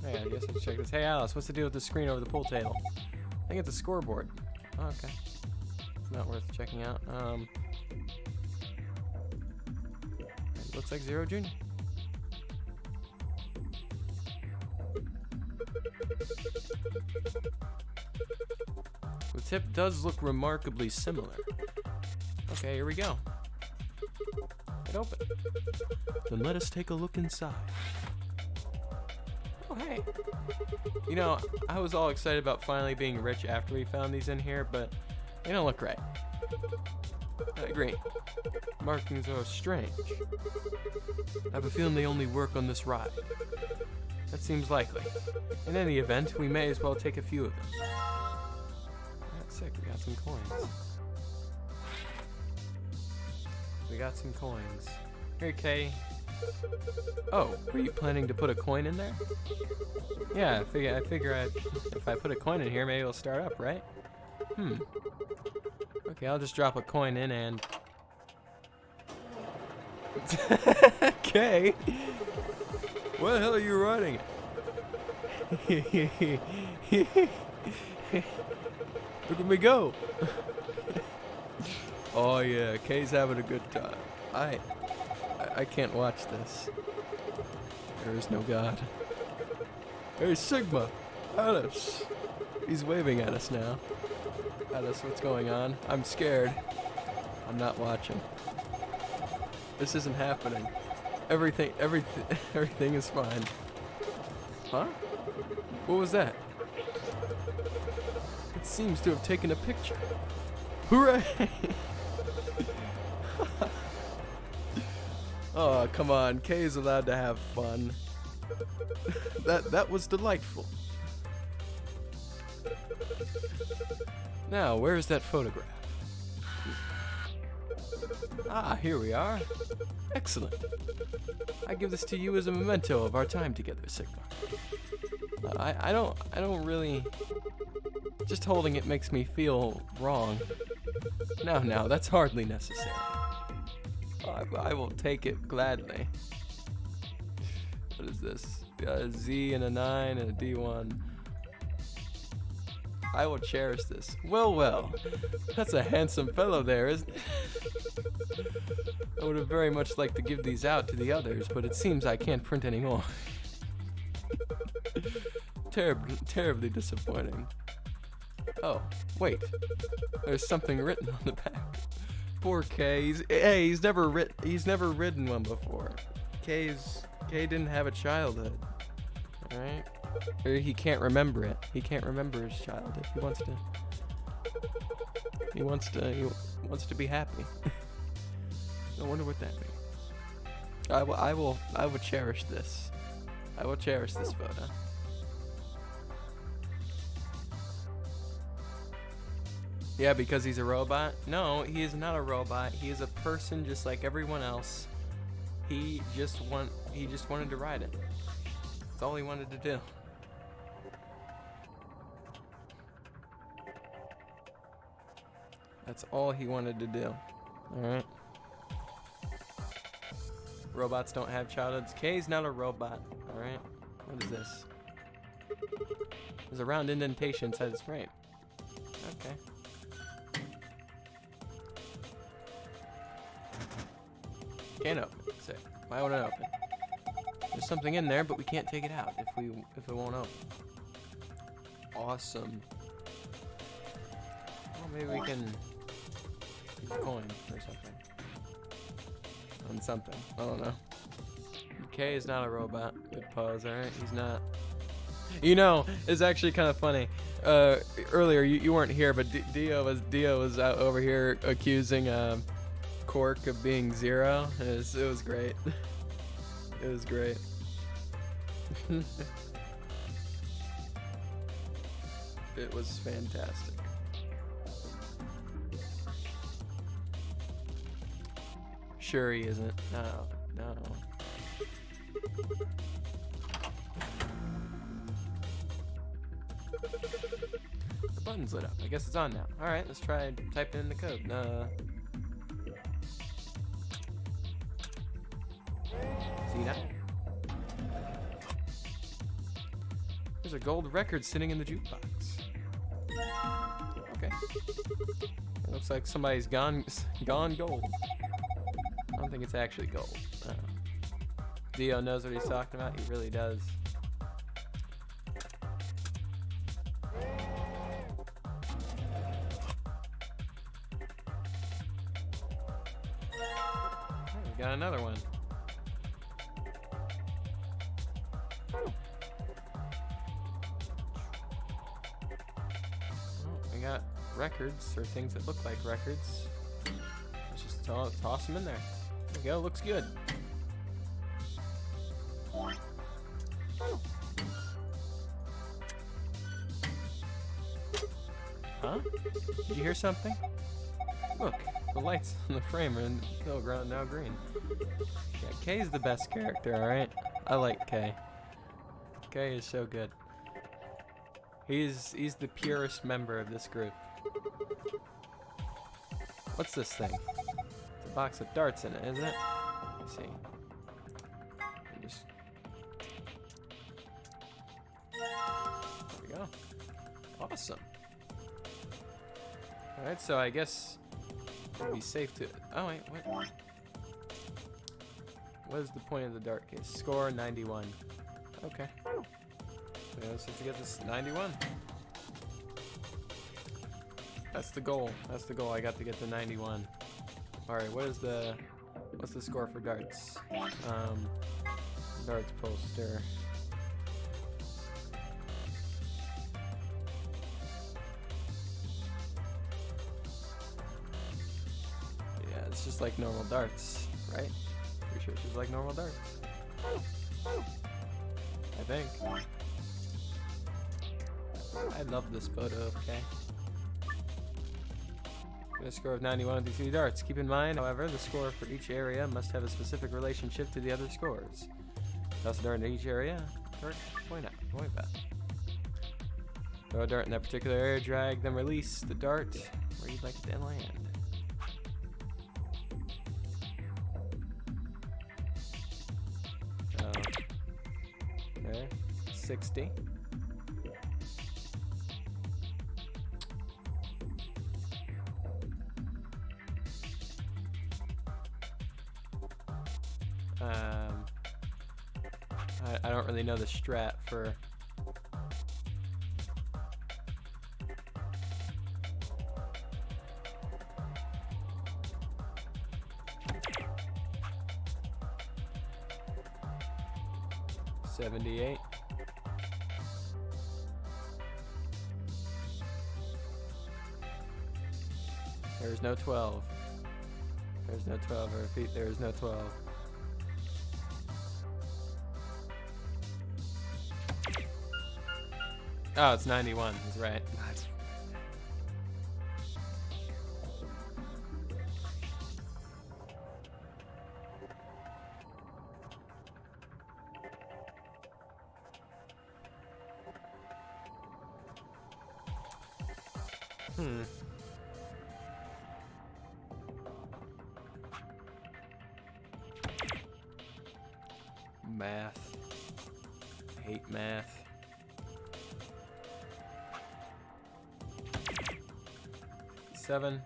Hey, I guess I should check this. Hey, Alice, what's the deal with the screen over the pool table? I think it's a scoreboard. Oh, okay. It's not worth checking out. It looks like Zero Jr. The tip does look remarkably similar. Okay, here we go. It open. Then let us take a look inside. Oh, hey. You know, I was all excited about finally being rich after we found these in here, but they don't look right. I agree. Markings are strange. I have a feeling they only work on this ride. That seems likely. In any event, we may as well take a few of them. That's sick, we got some coins. We got some coins. Here, Kay. Oh, were you planning to put a coin in there? Yeah, I figure if I put a coin in here, maybe it'll start up, right? Okay, I'll just drop a coin in and... Kay! What the hell are you writing? Look at me go! Oh yeah, Kay's having a good time. I can't watch this. There is no God. Hey Sigma! Alice! He's waving at us now. Alice, what's going on? I'm scared. I'm not watching. This isn't happening. Everything is fine. Huh? What was that? It seems to have taken a picture. Hooray! Oh, come on. Kay is allowed to have fun. That was delightful. Now, where is that photograph? Ah, here we are. Excellent. I give this to you as a memento of our time together, Sigma. I don't really... Just holding it makes me feel wrong. No, that's hardly necessary. I will take it gladly. What is this? A Z and a 9 and a D1. I will cherish this. Well, that's a handsome fellow there, isn't it? I would have very much liked to give these out to the others, but it seems I can't print any more. Terribly disappointing. Oh, wait. There's something written on the back. Poor Kay. He's never ridden one before. Kay didn't have a childhood. Alright? Or he can't remember it. He can't remember his childhood. He wants to be happy. I wonder what that means. I will cherish this. I will cherish this photo. Yeah, because he's a robot? No, he is not a robot. He is a person just like everyone else. He just wanted to ride it. That's all he wanted to do. That's all he wanted to do. Alright. Robots don't have childhoods. Kay's not a robot. Alright. What is this? There's a round indentation inside his frame. Okay. Can't open it. Sick. Why won't it open? There's something in there, but we can't take it out if it won't open. Awesome. Well, maybe we can use a coin or something. On something. I don't know. K is not a robot. Good pose, alright? He's not. You know, it's actually kind of funny. Earlier, you weren't here, but Dio was out over here accusing Cork of being Zero. It was great. It was great. It was fantastic. Sure he isn't. No. The button's lit up. I guess it's on now. Alright, let's try typing in the code. See that? There's a gold record sitting in the jukebox. Okay. It looks like somebody's gone gold. I don't think it's actually gold. Dio knows what he's talking about. He really does. We got another one. We got records, or things that look like records. Let's just toss them in there. There we go, looks good. Huh? Did you hear something? Look, The lights on the frame are still now green. Yeah, K's the best character, alright? I like K. K is so good. He's the purest member of this group. What's this thing? It's a box of darts in it, isn't it? Let's see. Just... There we go. Awesome. Alright, so I guess it'd be safe to... Oh, wait, what? What is the point of the dart case? Score 91. Okay. So let's just get this 91. That's the goal. That's the goal. I got to get the 91. Alright, what's the score for darts? Darts poster. Yeah, it's just like normal darts, right? Pretty sure it's just like normal darts. I think. I love this photo of K. A score of 91 with these 3 darts. Keep in mind, however, the score for each area must have a specific relationship to the other scores. Toss a dart in each area. Dart, point back. Throw a dart in that particular area, drag, then release the dart where you'd like it to land. There, 60. I don't really know the strat for... $78. There's no 12. There's no 12. I repeat, there is no 12. Oh, it's 91. That's right. Math. I hate math. Seven.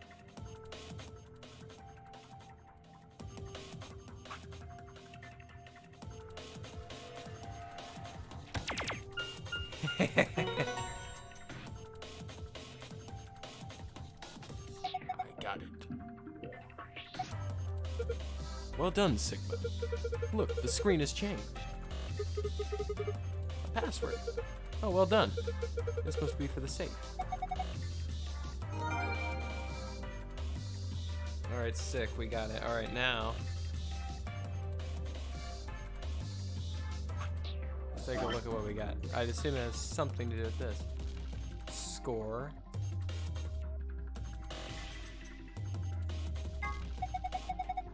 I got it. Well done, Sigma. Look, the screen has changed. A password. Oh, well done. This must be for the safe. Alright, sick, we got it. Alright, now. Let's take a look at what we got. I'd assume it has something to do with this. Score.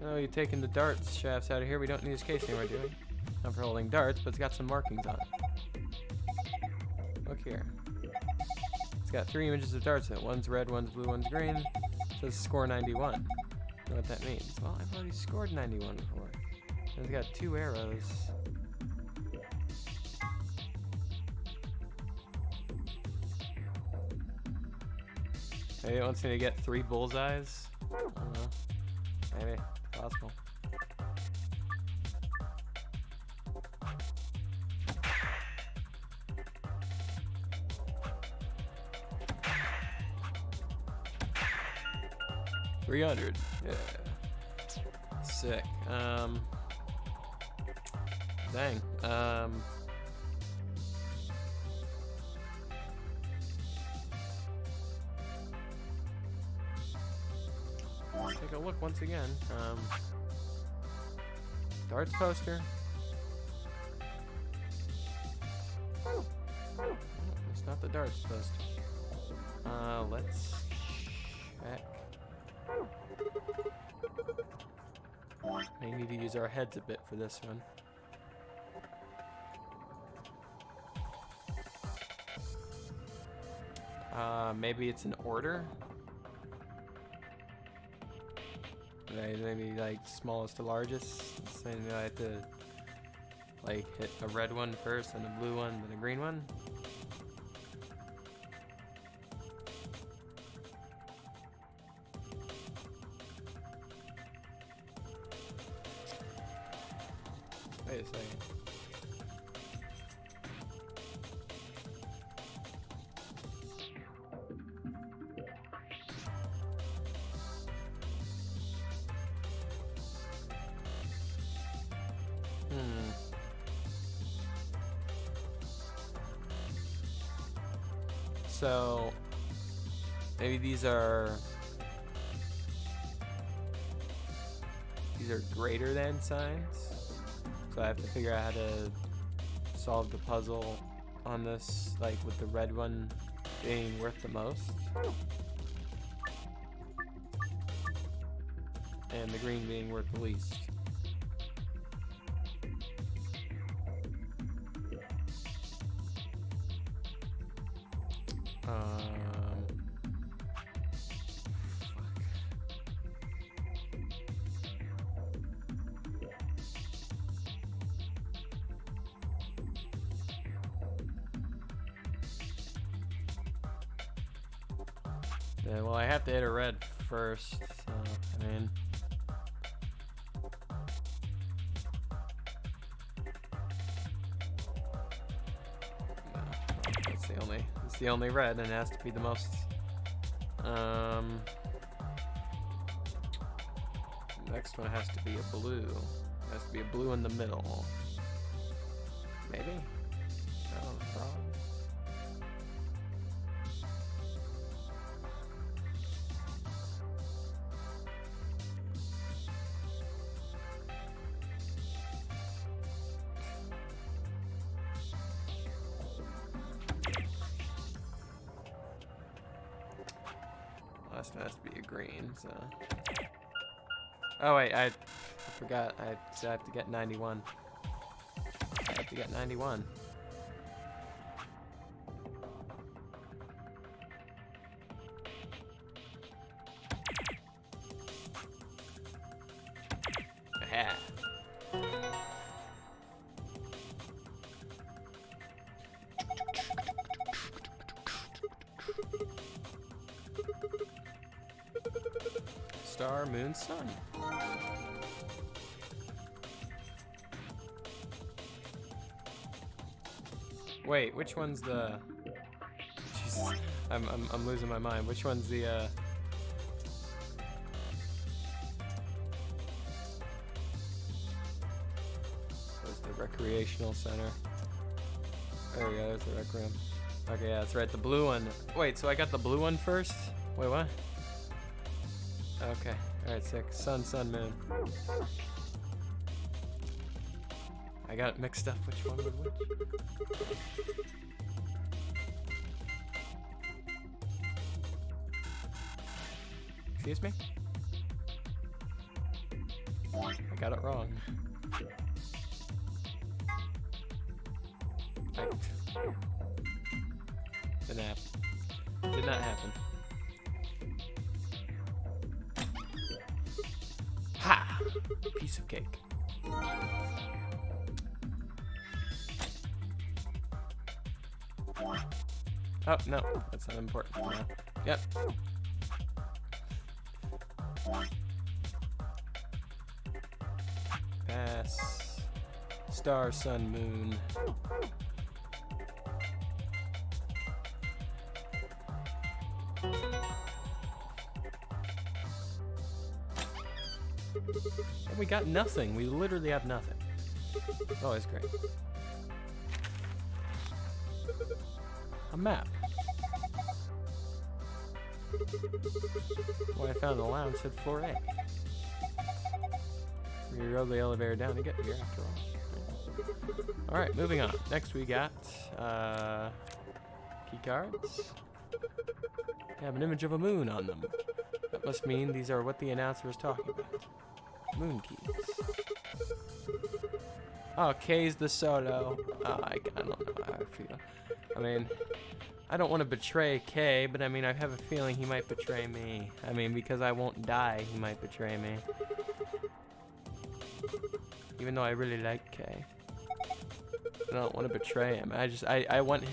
Oh, you're taking the darts shafts out of here. We don't need this case anymore, do we? Not for holding darts, but it's got some markings on it. Look here. It's got 3 images of darts in it. One's red, one's blue, one's green. It says score 91. I know what that means. Well, I've already scored 91 before. And it's got 2 arrows. Maybe it wants me to get 3 bullseyes? I don't know. Maybe. Possible. $300. Yeah. Sick. Dang. Let's take a look once again. Darts poster. Oh, it's not the darts poster. Let's check. We need to use our heads a bit for this one. Maybe it's an order? Maybe like smallest to largest. So I have to like hit a red one first, then a blue one, then a green one. Wait a second. So maybe these are greater than signs. So I have to figure out how to solve the puzzle on this, like with the red one being worth the most. And the green being worth the least. Yeah, well, I have to hit a red first, so, I mean... No, it's the only red, and it has to be the most... Next one has to be a blue. It has to be a blue in the middle. Maybe? No, wrong. Last one has to be a green, so... Oh wait, I forgot. I have to get 91. I have to get 91. Aha. Star, moon, sun. Wait, which one's the... Jesus, I'm losing my mind. Which one's the, Where's the recreational center? There we go, there's the rec room. Okay, yeah, that's right, the blue one. Wait, so I got the blue one first? Wait, what? Okay, alright, sick. Sun, sun, moon. I got mixed up which one was which. Excuse me? I got it wrong. Didn't happen. Did not happen. Ha! Piece of cake. Oh, no, that's not important for now. Yep. Pass. Star, sun, moon. And we got nothing. We literally have nothing. Oh, it's great. A map. Well, I found the lounge said floor A. We rode the elevator down to get here after all. Alright, moving on. Next we got key cards. They have an image of a moon on them. That Must mean these are what the announcer was talking about. Moon keys. Oh, K's the solo. Oh, I don't know how I feel. I mean, I don't want to betray K, but I mean, I have a feeling he might betray me. I mean, because I won't die, he might betray me. Even though I really like K. I don't want to betray him. I want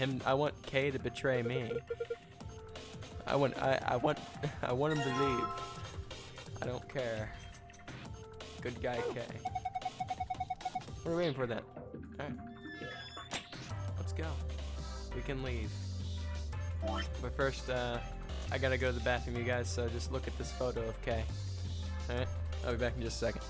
K to betray me. I want him to leave. I don't care. Good guy K. We're waiting for that. Alright. Let's go. We can leave. But first, I gotta go to the bathroom, you guys, so just look at this photo of K. Alright? I'll be back in just a second.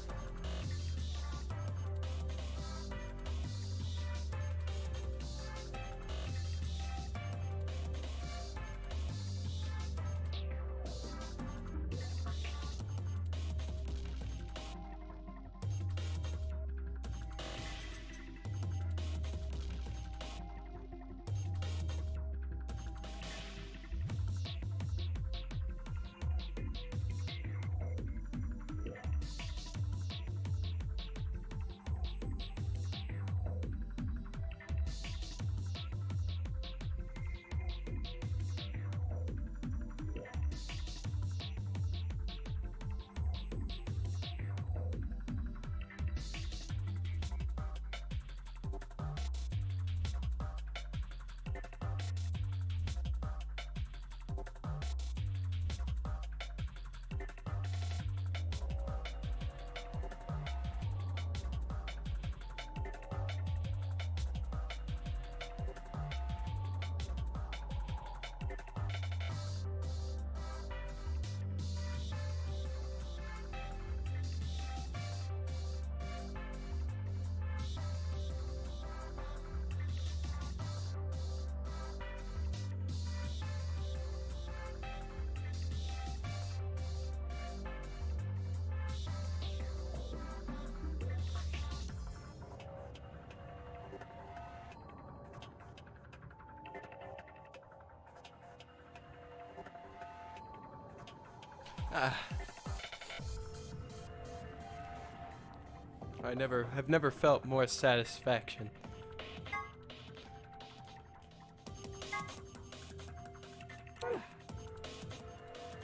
I've never felt more satisfaction.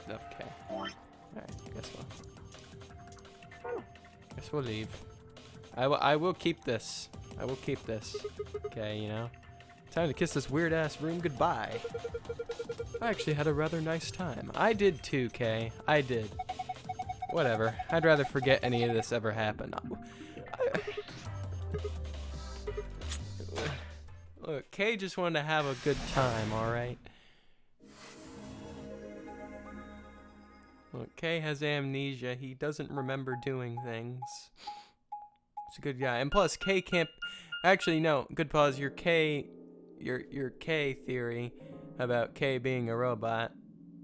Enough K. Alright, guess we'll leave. I will keep this. I will keep this. Okay, you know. Time to kiss this weird ass room goodbye. I actually had a rather nice time. I did too, K. I did. Whatever. I'd rather forget any of this ever happened. Look, K just wanted to have a good time, alright? Look, K has amnesia. He doesn't remember doing things. He's a good guy. And plus, K can't... Actually, no. Good pause. Your K theory about K being a robot,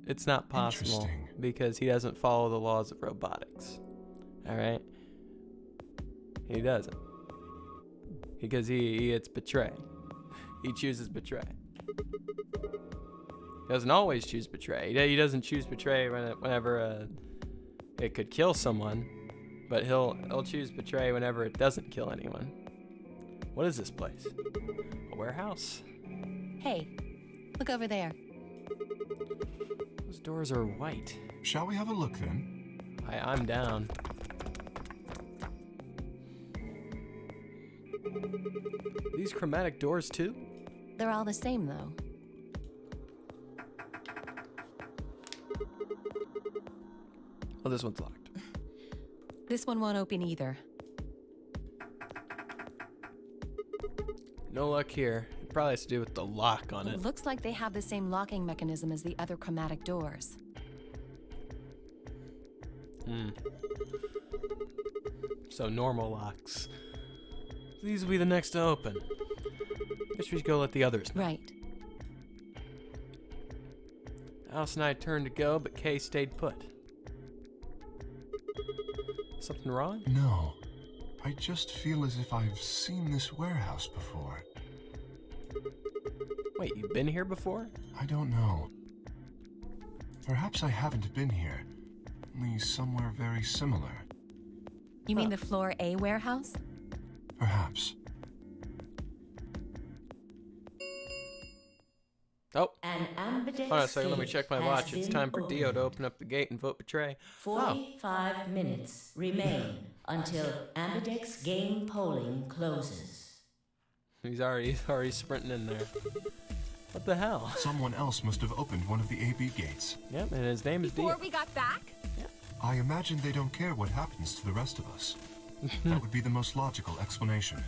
it's not possible. Because he doesn't follow the laws of robotics. Alright? He doesn't. Because he gets betrayed. He chooses betray. He doesn't always choose betray. He doesn't choose betray whenever it could kill someone, but he'll choose betray whenever it doesn't kill anyone. What is this place? A warehouse? Hey, look over there. Those doors are white. Shall we have a look then? I'm down. These chromatic doors too? They're all the same, though. Oh, this one's locked. This one won't open either. No luck here. It probably has to do with the lock on it. Looks like they have the same locking mechanism as the other chromatic doors. So normal locks. These will be the next to open. Guess we should go let the others know. Right. Alice and I turned to go, but Kay stayed put. Something wrong? No. I just feel as if I've seen this warehouse before. Wait, you've been here before? I don't know. Perhaps I haven't been here, certainly somewhere very similar. You mean the Floor A warehouse? Perhaps. Oh, An ambidex hold on a second. Let me gate check my has watch. It's been time for Dio to opened. open up the gate and vote betray. 45 minutes remain until ambidex game polling closes. He's already sprinting in there. What the hell? Someone else must have opened one of the AB gates. Yep, and his name is Dio. Before we got back? I imagine they don't care what happens to the rest of us. That would be the most logical explanation.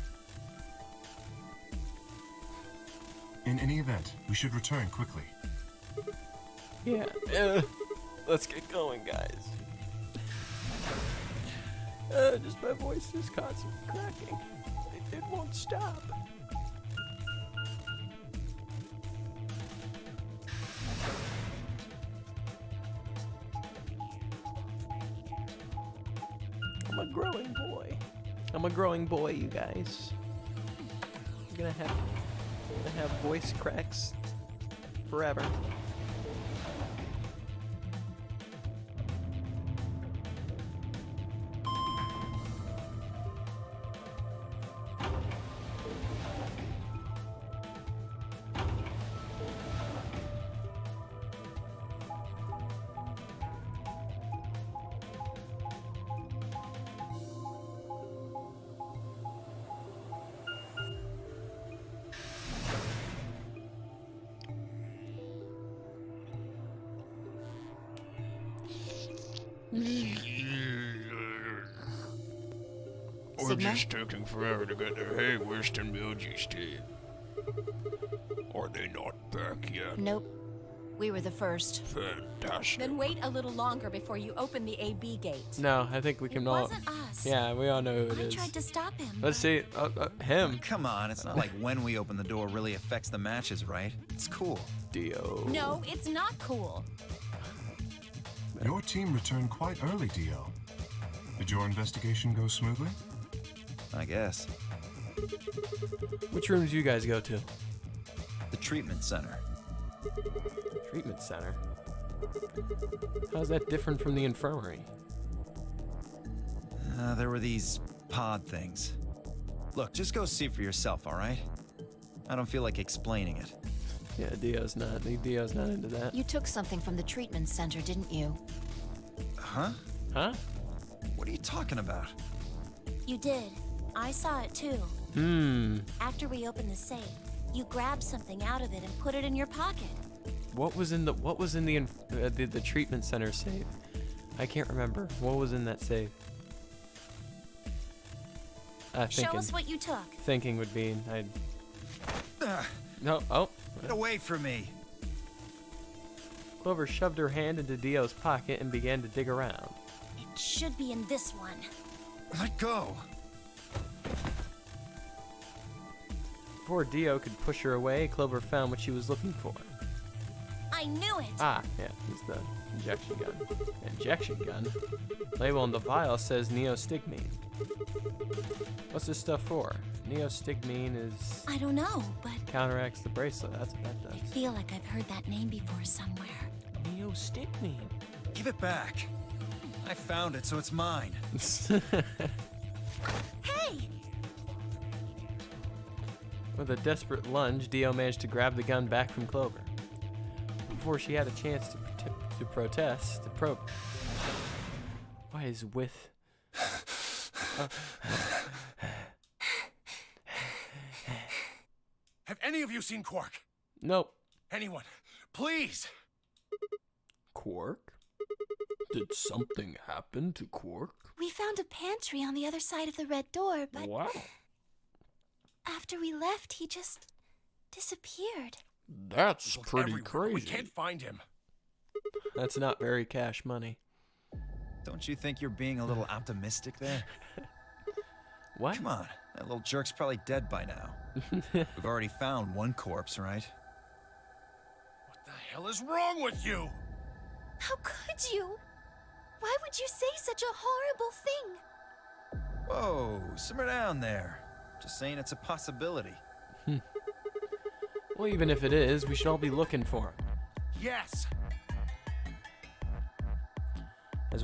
In any event, we should return quickly. Yeah. Let's get going, guys. Just my voice is constantly cracking. It won't stop. I'm a growing boy. I'm a growing boy, you guys. I'm gonna have voice cracks forever. We're Sigma? just taking forever to get there. Hey, Western Majesty. Are they not back yet? Nope. We were the first. Fantastic. Then wait a little longer before you open the AB gate. No, I think we can It all. wasn't us. Yeah, we all know who it I is. tried to stop him. Let's see. Him. Come on, it's not like when we open the door really affects the matches, right? It's cool. Dio. No, it's not cool. Your team returned quite early, Dio. Did your investigation go smoothly? I guess. Which room did you guys go to? The treatment center. Treatment center. How's that different from the infirmary? There were these pod things. Look, just go see for yourself, all right? I don't feel like explaining it. Yeah, Dio's not into that. You took something from the treatment center, didn't you? Huh? Huh? What are you talking about? You did. I saw it too. After we opened the safe, you grabbed something out of it and put it in your pocket. What was in the treatment center safe? I can't remember. What was in that safe? Show us what you took. Thinking would be I'd. Ugh, No. Oh. get away from me. Clover shoved her hand into Dio's pocket and began to dig around. It should be in this one. Let go. Before Dio could push her away, Clover found what she was looking for. I knew it. Ah, yeah, it's the injection gun. Injection gun? Label on the vial says neostigmine. What's this stuff for? Neostigmine is... I don't know, but counteracts the bracelet. That's what that I does. feel like I've heard that name before somewhere. Neostigmine. Give it back. I found it, so it's mine. Hey! With a desperate lunge, Dio managed to grab the gun back from Clover. Before she had a chance to protest, to probe. What is with... Have any of you seen Quark? Nope. Anyone? Please! Quark? Did something happen to Quark? We found a pantry on the other side of the red door, but Wow. after we left, he just disappeared. That's Looked pretty everywhere. We crazy. can't find him. That's not very cash money. Don't you think you're being a little optimistic there? What? Come on, that little jerk's probably dead by now. We've already found one corpse, right? What the hell is wrong with you? How could you? Why would you say such a horrible thing? Whoa, simmer down there. Just saying it's a possibility. Well, even if it is, we should all be looking for him. Yes. As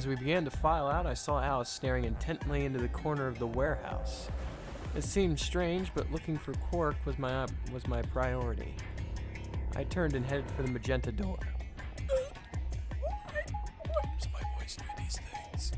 we began to file out, I saw Alice staring intently into the corner of the warehouse. It seemed strange, but looking for Quark was my priority. I turned and headed for the magenta door. Why does my voice do these things?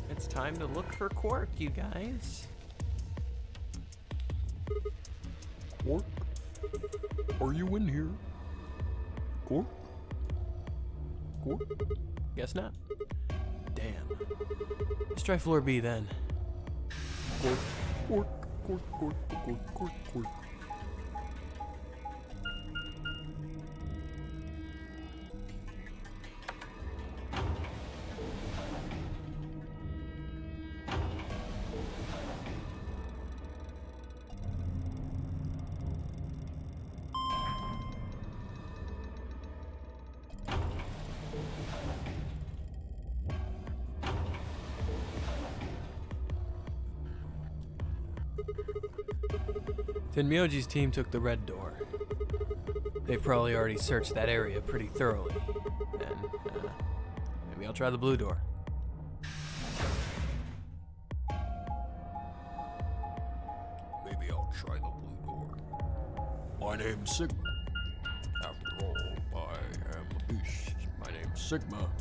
It's time to look for Quark, you guys. Quark? Are you in here? Quark? Quark? Guess not. Damn. Let's try floor B then. Quark? Quark? Quark? Quark? Quark? Quark? Quark? Tenmyoji's team took the red door. They've probably already searched that area pretty thoroughly. And maybe I'll try the blue door. Maybe I'll try the blue door. My name's Sigma. After all, I am a beast. My name's Sigma,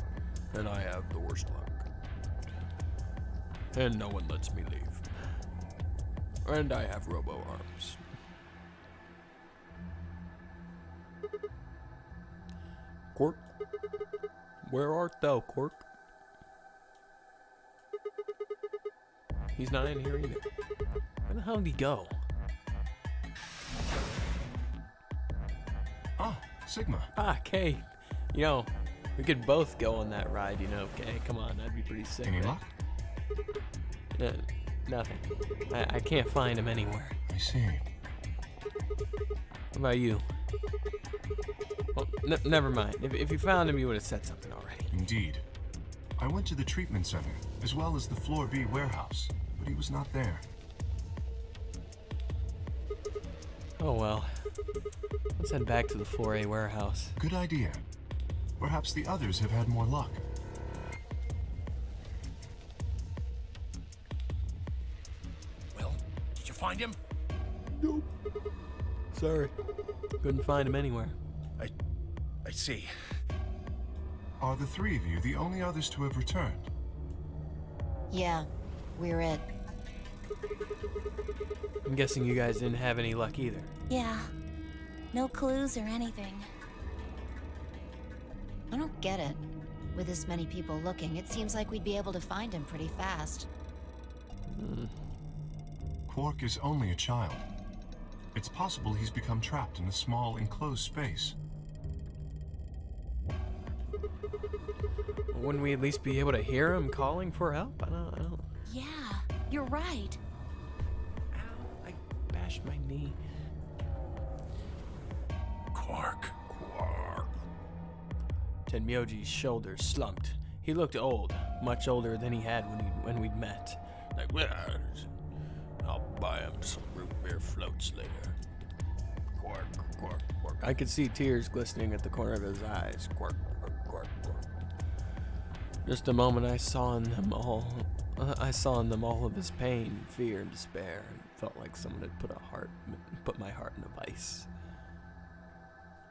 and I have the worst luck. And no one lets me leave. And I have robo-arms. Quark? Where art thou, Quark? He's not in here either. Where the hell did he go? Ah, Sigma. Ah, Kay. You know, we could both go on that ride, you know, Kay. Come on, that'd be pretty sick. Any right? luck? Nothing. I can't find him anywhere. I see. What about you? Well, never mind. If you found him, you would have said something already. Indeed. I went to the treatment center, as well as the Floor B warehouse, but he was not there. Oh well. Let's head back to the Floor A warehouse. Good idea. Perhaps the others have had more luck. Well, did you find him? Nope. Sorry. Couldn't find him anywhere. I see. Are the three of you the only others to have returned? Yeah, we're it. I'm guessing you guys didn't have any luck either. Yeah. No clues or anything. I don't get it. With this many people looking, it seems like we'd be able to find him pretty fast. Quark is only a child. It's possible he's become trapped in a small, enclosed space. Wouldn't we at least be able to hear him calling for help? I don't. Yeah, you're right. Ow, I bashed my knee. Quark. Tenmyoji's shoulders slumped. He looked old, much older than he had when we'd met. Like, well, I'll buy him some root beer floats later. Quark, Quark, Quark. I could see tears glistening at the corner of his eyes. Quark, Quark, Quark, Quark. Just a moment I saw in them all of his pain, fear, and despair, and it felt like someone had put my heart in a vice.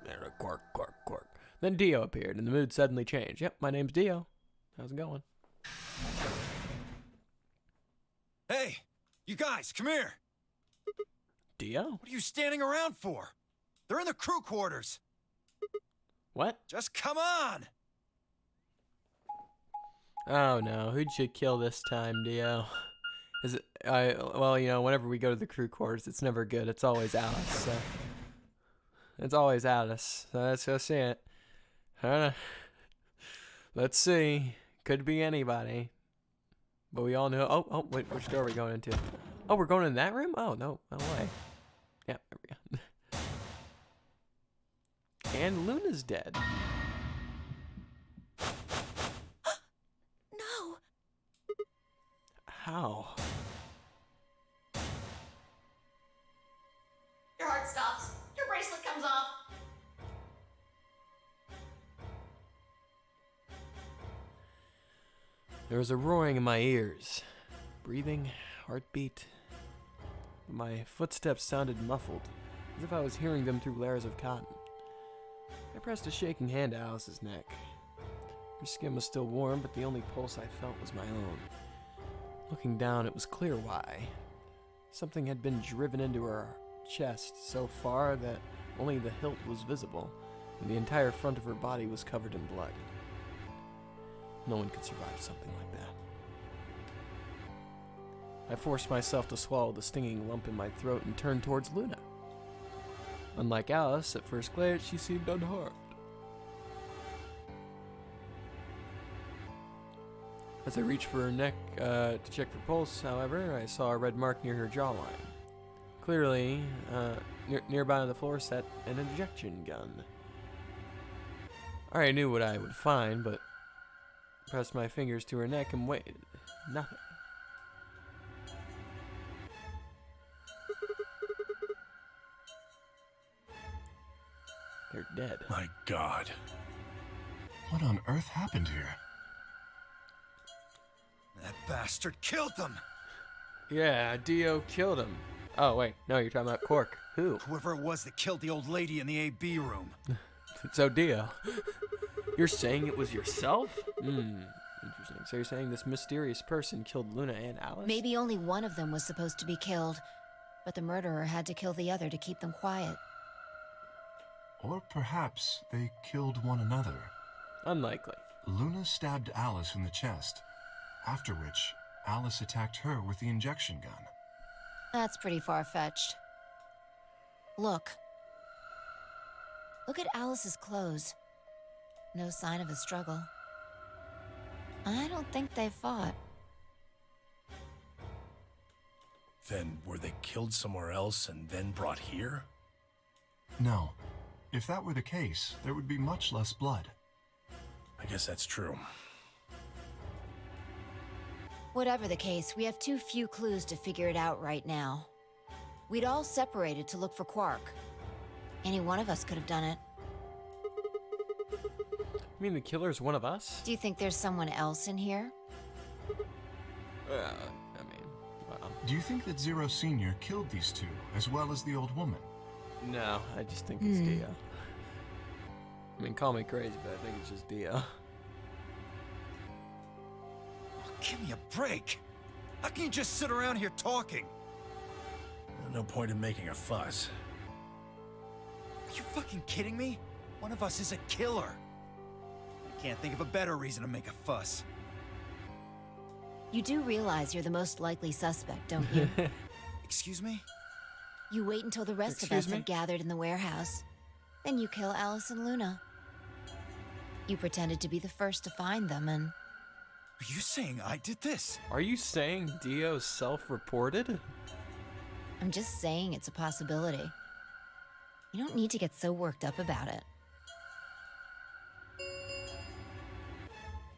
And a Quark, Quark, Quark. Then Dio appeared, and the mood suddenly changed. Yep, my name's Dio. How's it going? Hey, you guys, come here. Dio? What are you standing around for? They're in the crew quarters. What? Just come on. Oh no, who'd you kill this time, Dio? Is it? Well, you know, whenever we go to the crew quarters, it's never good. It's always Alice. So it's always Alice. So let's go see it. Let's see. Could be anybody. But we all know. Oh, wait, which door are we going into? Oh, we're going in that room? Oh, no way. Yeah, there we go. And Luna's dead. How? Your heart stops. Your bracelet comes off. There was a roaring in my ears. Breathing, heartbeat. My footsteps sounded muffled, as if I was hearing them through layers of cotton. I pressed a shaking hand to Alice's neck. Her skin was still warm, but the only pulse I felt was my own. Looking down, it was clear why. Something had been driven into her chest so far that only the hilt was visible, and the entire front of her body was covered in blood. No one could survive something like that. I forced myself to swallow the stinging lump in my throat and turned towards Luna. Unlike Alice, at first glance, she seemed unharmed. As I reached for her neck to check for pulse, however, I saw a red mark near her jawline. Clearly, nearby on the floor sat an injection gun. I already knew what I would find, but pressed my fingers to her neck and waited. Nothing. They're dead. My God. What on earth happened here? That bastard killed them! Yeah, Dio killed him. Oh, wait. No, you're talking about Quark. Who? Whoever it was that killed the old lady in the AB room. So, Dio. You're saying it was yourself? Interesting. So you're saying this mysterious person killed Luna and Alice? Maybe only one of them was supposed to be killed, but the murderer had to kill the other to keep them quiet. Or perhaps they killed one another. Unlikely. Luna stabbed Alice in the chest, after which Alice attacked her with the injection gun. That's pretty far-fetched. Look. Look at Alice's clothes. No sign of a struggle. I don't think they fought. Then were they killed somewhere else and then brought here? No. If that were the case, there would be much less blood. I guess that's true. Whatever the case, we have too few clues to figure it out right now. We'd all separated to look for Quark. Any one of us could have done it. You mean the killer's one of us? Do you think there's someone else in here? Well. Do you think that Zero Sr. killed these two, as well as the old woman? No, I just think it's Dio. I mean, call me crazy, but I think it's just Dio. Give me a break! How can you just sit around here talking? No point in making a fuss. Are you fucking kidding me? One of us is a killer. I can't think of a better reason to make a fuss. You do realize you're the most likely suspect, don't you? Excuse me? You wait until the rest of us have gathered in the warehouse. Then you kill Alice and Luna. You pretended to be the first to find them, and... Are you saying I did this? Are you saying Dio self-reported? I'm just saying it's a possibility. You don't need to get so worked up about it.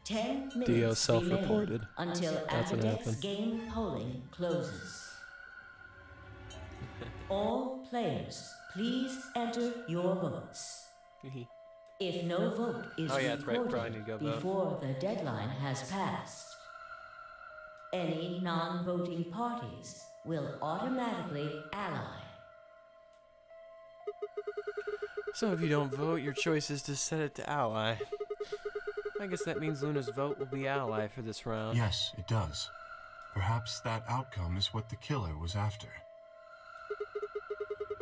10 minutes Dio self-reported. until That's what Apodex happened. game polling closes. All players, please enter your votes. If no vote is Oh, yeah, that's right. recorded Probably need to go vote. before the deadline has passed, any non-voting parties will automatically ally. So if you don't vote, your choice is to set it to ally. I guess that means Luna's vote will be ally for this round. Yes, it does. Perhaps that outcome is what the killer was after.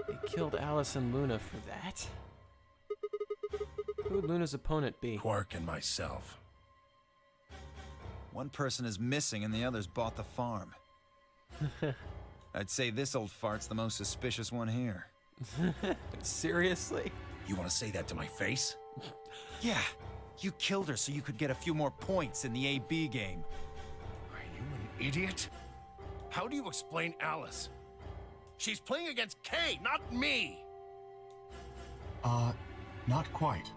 They killed Alice and Luna for that? Who would Luna's opponent be? Quark and myself. One person is missing and the others bought the farm. I'd say this old fart's the most suspicious one here. Seriously? You want to say that to my face? Yeah, you killed her so you could get a few more points in the AB game. Are you an idiot? How do you explain Alice? She's playing against K, not me! Not quite.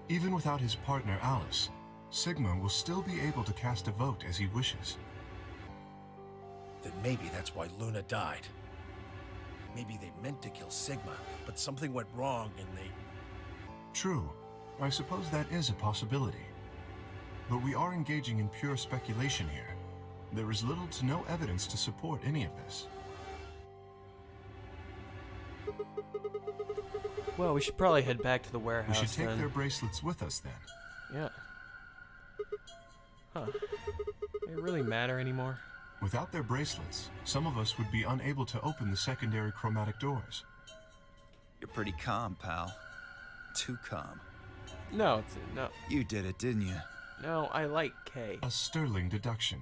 Even without his partner Alice, Sigma will still be able to cast a vote as he wishes. Then maybe that's why Luna died. Maybe they meant to kill Sigma, but something went wrong and they... True. I suppose that is a possibility. But we are engaging in pure speculation here. There is little to no evidence to support any of this. Well, we should probably head back to the We warehouse should take then. their bracelets with us then. Yeah. Huh. They really matter anymore? Without their bracelets, some of us would be unable to open the secondary chromatic doors. You're pretty calm, pal. Too calm. No, no. You did it, didn't you? No, I like K. A sterling deduction.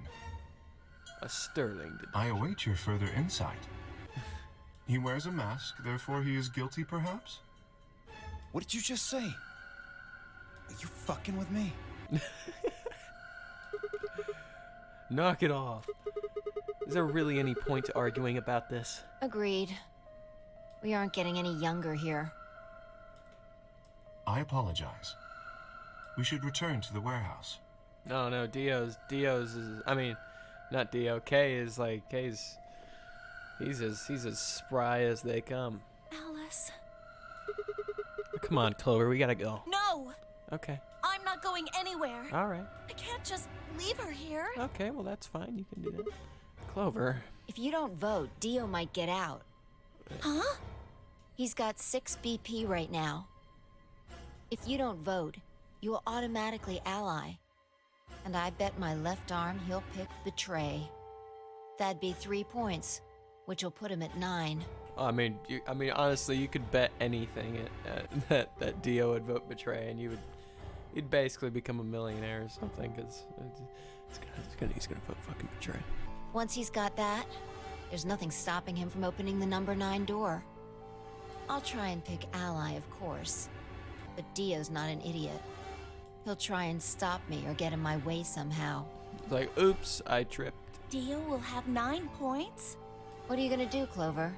A sterling deduction. I await your further insight. He wears a mask, therefore he is guilty, perhaps? What did you just say? Are you fucking with me? Knock it off. Is there really any point to arguing about this? Agreed. We aren't getting any younger here. I apologize. We should return to the warehouse. No, Dio's is, I mean, not Dio, K is like, he's as spry as they come. Alice. Come on, Clover, we gotta go. No! Okay. I'm not going anywhere. Alright. I can't just leave her here. Okay, well that's fine, you can do that. Clover. If you don't vote, Dio might get out. Huh? He's got 6 BP right now. If you don't vote, you will automatically ally. And I bet my left arm he'll pick Betray. That'd be 3 points, which will put him at 9. I mean, honestly, you could bet anything that Dio would vote Betray, and you'd basically become a millionaire or something, because he's gonna vote fucking Betray. Once he's got that, there's nothing stopping him from opening the number 9 door. I'll try and pick ally, of course. But Dio's not an idiot. He'll try and stop me or get in my way somehow. It's like, oops, I tripped. Dio will have 9 points? What are you gonna do, Clover?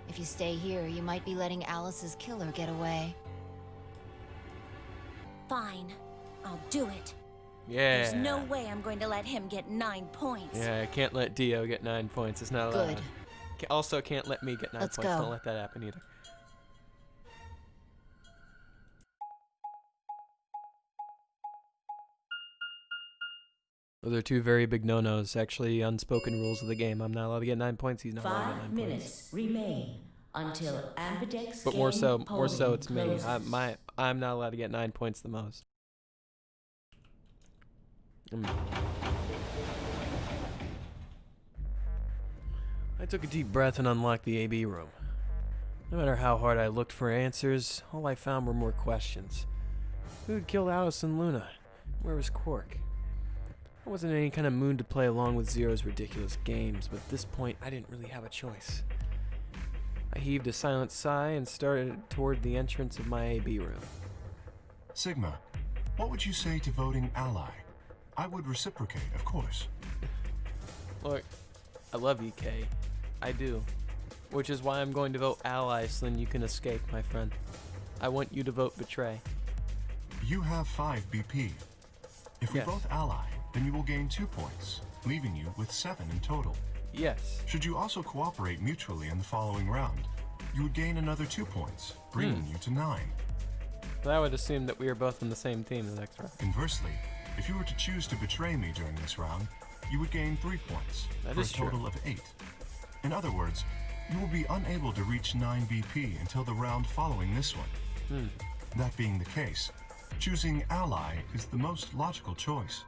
If you stay here, you might be letting Alice's killer get away. Fine. I'll do it. Yeah. There's no way I'm going to let him get 9 points. Yeah, I can't let Dio get 9 points. It's not allowed. Good. Also, can't let me get 9 Let's points. go. Don't let that happen either. Those are 2 very big no-nos. Actually, unspoken rules of the game. I'm not allowed to get 9 points. He's not allowed to get 9 5 minutes points. remain until Ambidex But more so, polling it's me. closes. I'm not allowed to get 9 points the most. I took a deep breath and unlocked the AB room. No matter how hard I looked for answers, all I found were more questions. Who had killed Alice and Luna? Where was Quark? I wasn't in any kind of mood to play along with Zero's ridiculous games, but at this point I didn't really have a choice. I heaved a silent sigh and started toward the entrance of my AB room. Sigma, what would you say to voting ally? I would reciprocate, of course. Look, I love you, K. I do. Which is why I'm going to vote ally so then you can escape, my friend. I want you to vote betray. You have 5 BP. If we Yes. both ally, then you will gain 2 points, leaving you with 7 in total. Yes. Should you also cooperate mutually in the following round, you would gain another 2 points, bringing you to 9. But I would assume that we are both on the same team the next round. Conversely, if you were to choose to betray me during this round, you would gain 3 points, That for is a total of 8. In other words, you will be unable to reach 9 BP until the round following this one. That being the case, choosing ally is the most logical choice.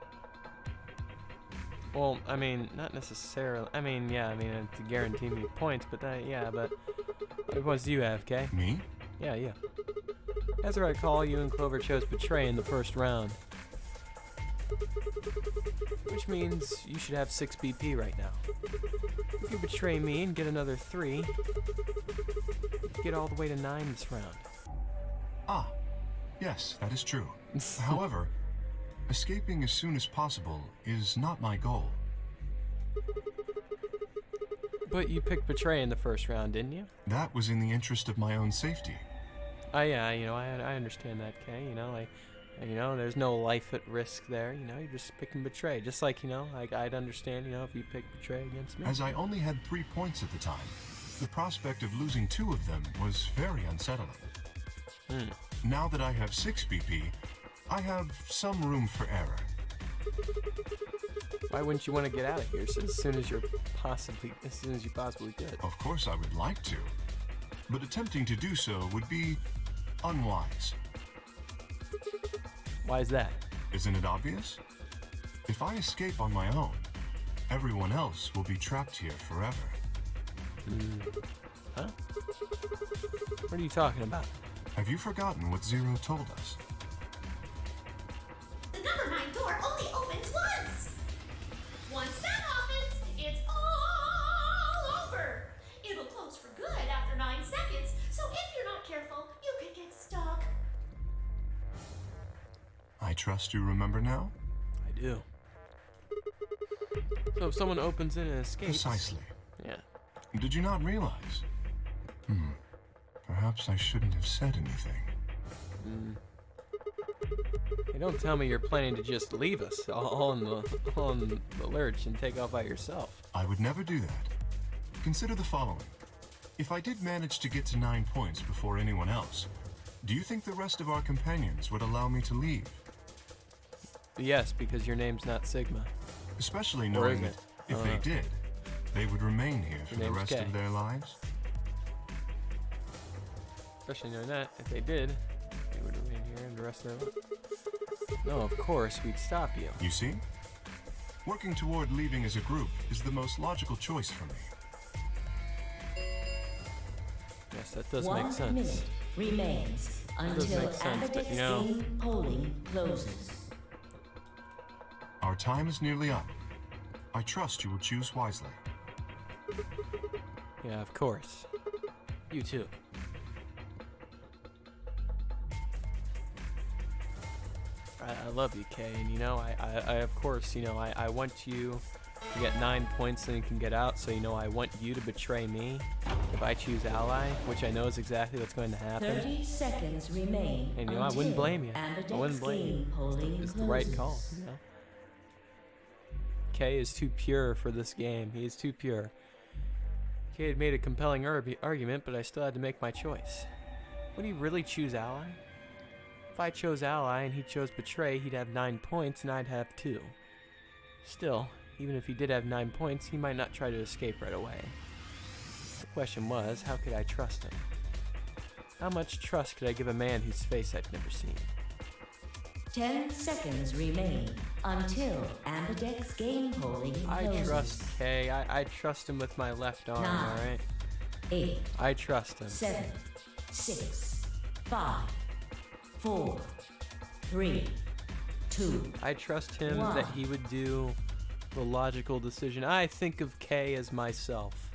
Well, I mean, not necessarily. I mean, yeah, I mean, to guarantee me points, but that, yeah, but how many points do you have, Kay? Me? Yeah. As I recall, you and Clover chose betray in the first round. Which means you should have 6 BP right now. If you betray me and get another 3, you get all the way to 9 this round. Ah, yes, that is true. However, escaping as soon as possible is not my goal. But you picked betray in the first round, didn't you? That was in the interest of my own safety. Yeah, you know, I understand that, Kay. You know, And, you know, there's no life at risk there. You know, you're just picking betray. Just like, you know, like I'd understand, you know, if you pick betray against me. As I only had 3 points at the time, the prospect of losing 2 of them was very unsettling. Now that I have 6 BP, I have some room for error. Why wouldn't you want to get out of here as soon as you possibly could? Of course I would like to, but attempting to do so would be unwise. Why is that? Isn't it obvious? If I escape on my own, everyone else will be trapped here forever. Huh? What are you talking about? Have you forgotten what Zero told us? The number 9 door only opens once! Once that happens, it's all over! It'll close for good after 9 seconds, so if you're not careful, you could get stuck. I trust you remember now? I do. So if someone opens in and escapes... Precisely. Yeah. Did you not realize? Perhaps I shouldn't have said anything. Hey, don't tell me you're planning to just leave us all on the lurch and take off by yourself. I would never do that. Consider the following. If I did manage to get to 9 points before anyone else, do you think the rest of our companions would allow me to leave? Yes, because your name's not Sigma. Especially Or knowing is that it? if they did, they would remain here for the name's rest K. of their lives. Especially knowing that, if they did, they would remain here and the rest of their life. No, of course, we'd stop you. You see? Working toward leaving as a group is the most logical choice for me. Yes, that does 1 make sense. minute remains does until make sense, but, Ambidex you know- game polling closes. Our time is nearly up. I trust you will choose wisely. Yeah, of course. You too. I love you, Kay, and you know, I of course, you know, I want you to get 9 points and you can get out, so you know I want you to betray me if I choose ally, which I know is exactly what's going to happen. 30 seconds remain. And you know, I wouldn't blame you. I wouldn't blame you. Polling It's the right closes. call, you know. Kay is too pure for this game. He is too pure. Kay had made a compelling argument, but I still had to make my choice. Would he really choose ally? If I chose ally and he chose betray, he'd have 9 points and I'd have 2. Still, even if he did have 9 points, he might not try to escape right away. The question was, how could I trust him? How much trust could I give a man whose face I'd never seen? 10 seconds remain until Ambidex game polling I closes. trust Kay. I trust him with my left arm, 9, alright? 8, I trust him. 7, 6, 5, 4, 3, 2. I trust him Wow. that he would do the logical decision. I think of Kay as myself.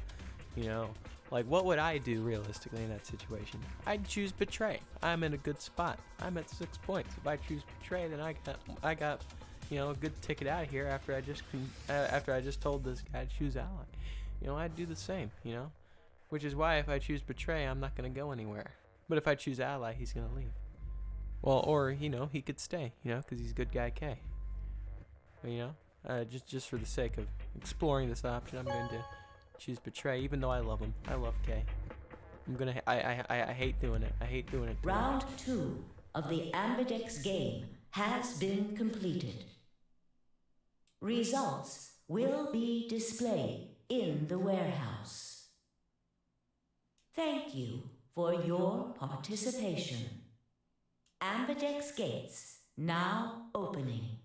You know, like what would I do realistically in that situation? I'd choose betray. I'm in a good spot. I'm at 6 points. If I choose betray, then I got, you know, a good ticket out of here after I just told this guy to choose ally. You know, I'd do the same. You know, which is why if I choose betray, I'm not gonna go anywhere. But if I choose ally, he's gonna leave. Well, or, you know, he could stay, you know, because he's a good guy K. But, you know, just for the sake of exploring this option, I'm going to choose betray, even though I love him. I love K. I hate doing it. I hate doing it. to him. Round 2 of the Ambidex game has been completed. Results will be displayed in the warehouse. Thank you for your participation. Ambidex gates now opening.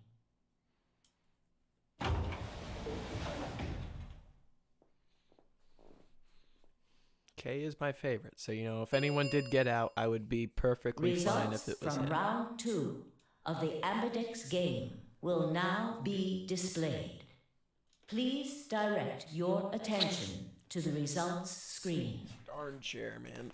K is my favorite, so, you know, if anyone did get out, I would be perfectly fine if Results it was from him. round 2 of the Ambidex game will now be displayed. Please direct your attention to the results screen. Darn chair, man.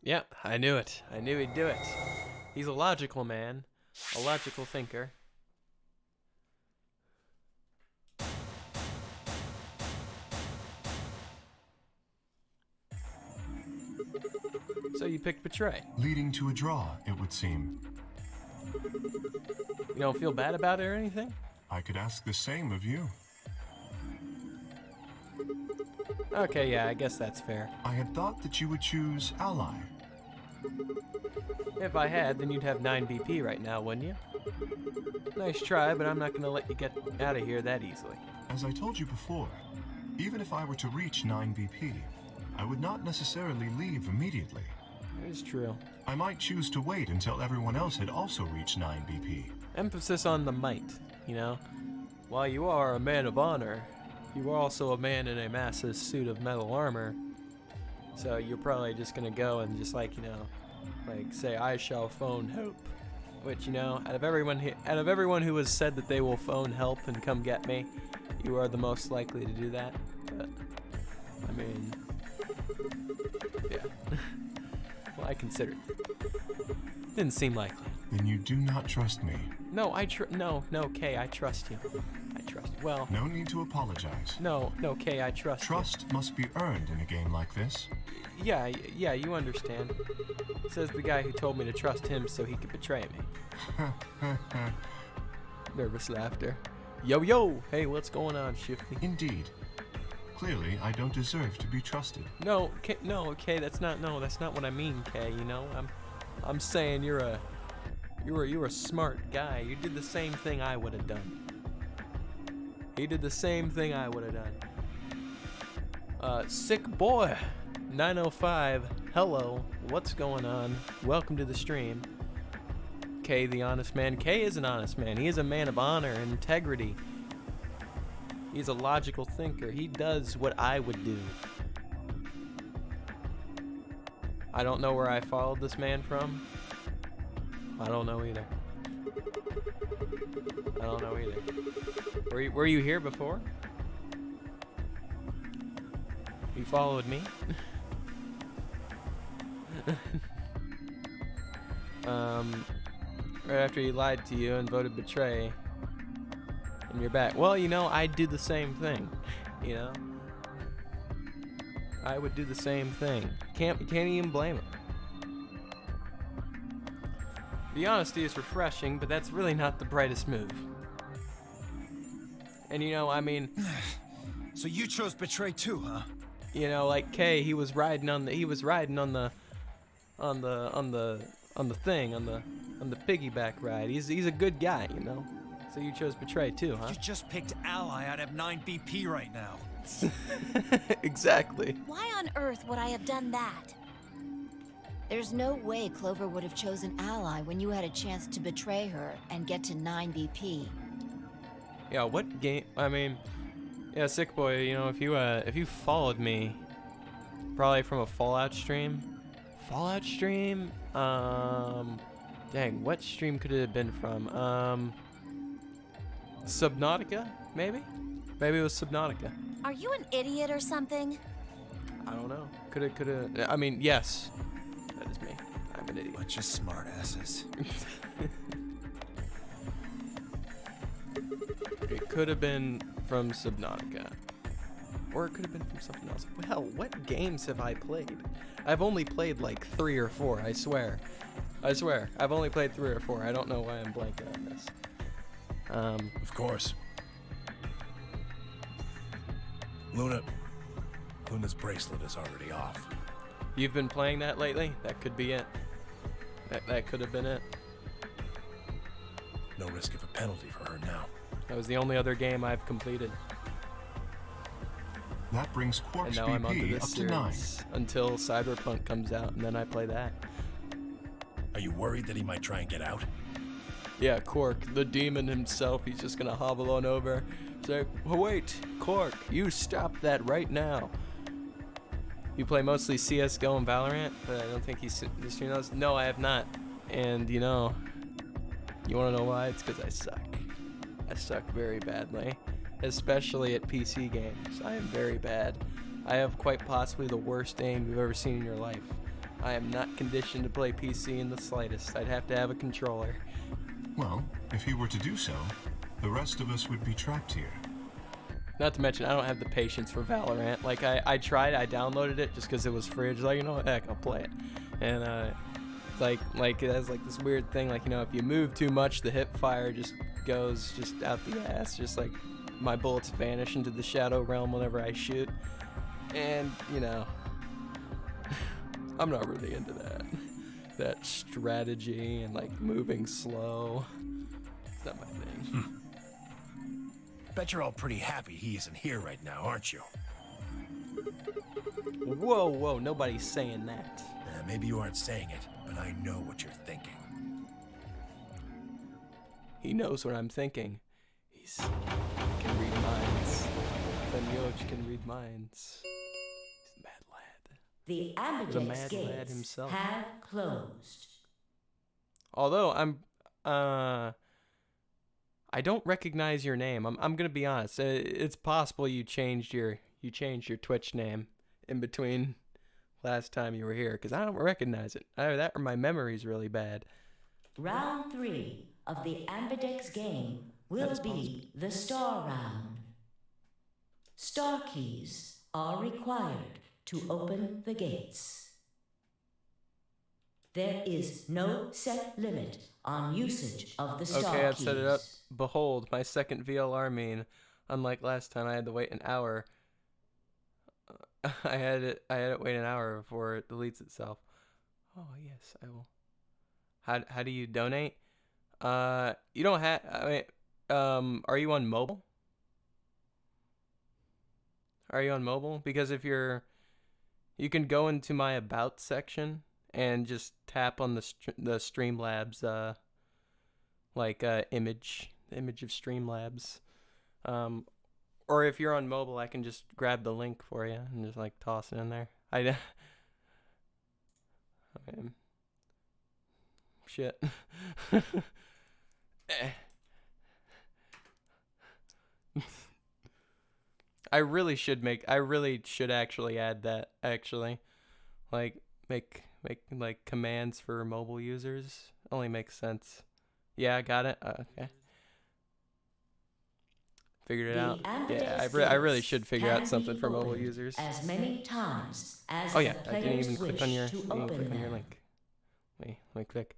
Yep, I knew it. I knew he'd do it. He's a logical man, a logical thinker. So you picked Betray. Leading to a draw, it would seem. You don't feel bad about it or anything? I could ask the same of you. Okay, yeah, I guess that's fair. I had thought that you would choose Ally. If I had, then you'd have 9 BP right now, wouldn't you? Nice try, but I'm not going to let you get out of here that easily. As I told you before, even if I were to reach 9 BP, I would not necessarily leave immediately. That is true. I might choose to wait until everyone else had also reached 9 BP. Emphasis on the might, you know? While you are a man of honor, you are also a man in a massive suit of metal armor. So you're probably just gonna go and just like, you know, like say, I shall phone help. Which, you know, out of everyone who has said that they will phone help and come get me, you are the most likely to do that. But, I mean, yeah. Well, I considered. Didn't seem likely. Then you do not trust me. No, no, Kay, I trust you. I trust you. Well, No need to apologize. no, Kay, I trust you. Trust must be earned in a game like this. Yeah, you understand. Says the guy who told me to trust him so he could betray me. Nervous laughter. Yo, hey, what's going on, Shifty? Indeed. Clearly, I don't deserve to be trusted. No, Kay, that's not what I mean, Kay, you know? I'm saying you're a smart guy. You did the same thing I would have done. He did the same thing I would have done. Sick boy, 905, hello, what's going on? Welcome to the stream. Kay, the honest man. Kay is an honest man. He is a man of honor and integrity. He's a logical thinker. He does what I would do. I don't know where I followed this man from. I don't know either. Were you here before? You followed me? Right after he lied to you and voted betray. And you're back. Well, you know, I'd do the same thing. You know? I would do the same thing. You can't even blame him. The honesty is refreshing, but that's really not the brightest move. And you know, I mean, So you chose Betray too, huh? you know, like Kay, he was riding on the piggyback ride. He's a good guy, you know. So you chose Betray too, huh? You just picked Ally out of 9 BP right now. Exactly. Why on earth would I have done that? There's no way Clover would have chosen Ally when you had a chance to betray her and get to 9 BP. Yeah, what game? I mean, yeah, sick boy. You know, if you followed me, probably from a Fallout stream. Dang, what stream could it have been from? Subnautica, maybe? Maybe it was Subnautica. Are you an idiot or something? I don't know. Coulda. I mean, yes. That is me. I'm an idiot. Bunch of smartasses. It could have been from Subnautica. Or it could have been from something else. Hell, what games have I played? I've only played like 3 or 4, I swear. I've only played 3 or 4. I don't know why I'm blanking on this. Of course. Luna's bracelet is already off. You've been playing that lately? That could be it. That could have been it. No risk of a penalty for her now. That was the only other game I've completed. That brings And Quark's now I'm onto BP this up to 9. series until Cyberpunk comes out, and then I play that. Are you worried that he might try and get out? Yeah, Quark, the demon himself, he's just gonna hobble on over. Say, oh, wait, Quark, you stop that right now. You play mostly CSGO and Valorant, but I don't think he's streaming those. No, I have not. And you know, you wanna know why? It's because I suck. I suck very badly. Especially at PC games. I am very bad. I have quite possibly the worst aim you've ever seen in your life. I am not conditioned to play PC in the slightest. I'd have to have a controller. Well, if he were to do so, the rest of us would be trapped here. Not to mention, I don't have the patience for Valorant. Like, I tried, I downloaded it just because it was free. Just like, you know what, heck, I'll play it. And, it has, like, this weird thing, like, you know, if you move too much, the hip fire just goes just out the ass. Just, like, my bullets vanish into the shadow realm whenever I shoot. And, you know, I'm not really into that. That strategy and, like, moving slow. It's not my thing. Bet you're all pretty happy he isn't here right now, aren't you? Whoa, whoa, nobody's saying that. Maybe you aren't saying it, but I know what you're thinking. He knows what I'm thinking. He can read minds. Yoj can read minds. He's a mad lad. The The Ambidex mad lad gates himself. have closed. Although I don't recognize your name. I'm gonna be honest. It's possible you changed your Twitch name in between last time you were here, because I don't recognize it. Either that or my memory's really bad. Round 3 of the Ambidex game will be the Star Round. Star keys are required to open the gates. There is no set limit on usage of the star Okay, I've keys. set it up. Behold, my second VLR mean. Unlike last time, I had to wait an hour. I had it wait an hour before it deletes itself. Oh yes, I will. How do you donate? You don't have. I mean, are you on mobile? Are you on mobile? Because if you can go into my about section and just tap on the Streamlabs image of Streamlabs. Or if you're on mobile, I can just grab the link for you and just like toss it in there. Okay. Shit. I really should actually add that, actually. Like make like commands for mobile users. Only makes sense. Yeah, I got it. Okay. Figured it out. Yeah, I really should figure out something for mobile users. As many times as Oh yeah, the I didn't players even click on your wish to open them. link. Wait, let me click.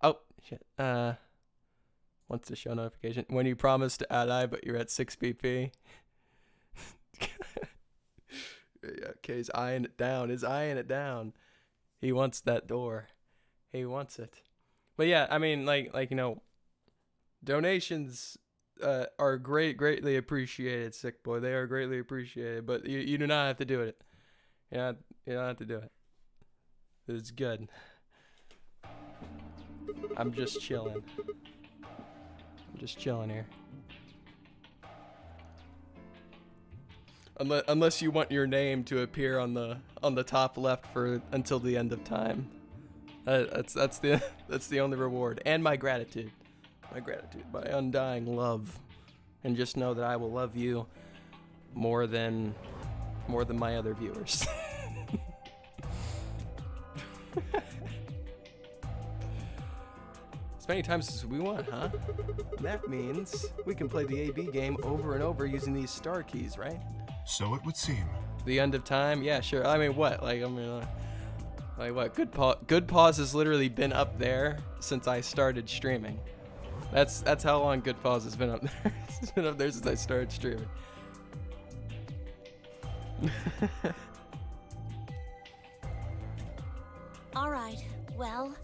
Oh shit. Wants to show notification when you promise to ally, but you're at 6 BP. Yeah, okay, he's eyeing it down. He wants that door. He wants it. But yeah, I mean, like you know, donations are greatly appreciated, sick boy. They are greatly appreciated, but you do not have to do it. You don't have to do it. It's good. I'm just chilling. Here. Unless you want your name to appear on the top left for until the end of time. That's the only reward, and my gratitude, my undying love, and just know that I will love you more than my other viewers. As many times as we want, huh? That means we can play the AB game over and over using these star keys, right? So it would seem. The end of time? Yeah, sure. I mean, what? Like what? Good Pause has literally been up there since I started streaming. That's how long Good Pause has been up there. It's been up there since I started streaming. All right, well,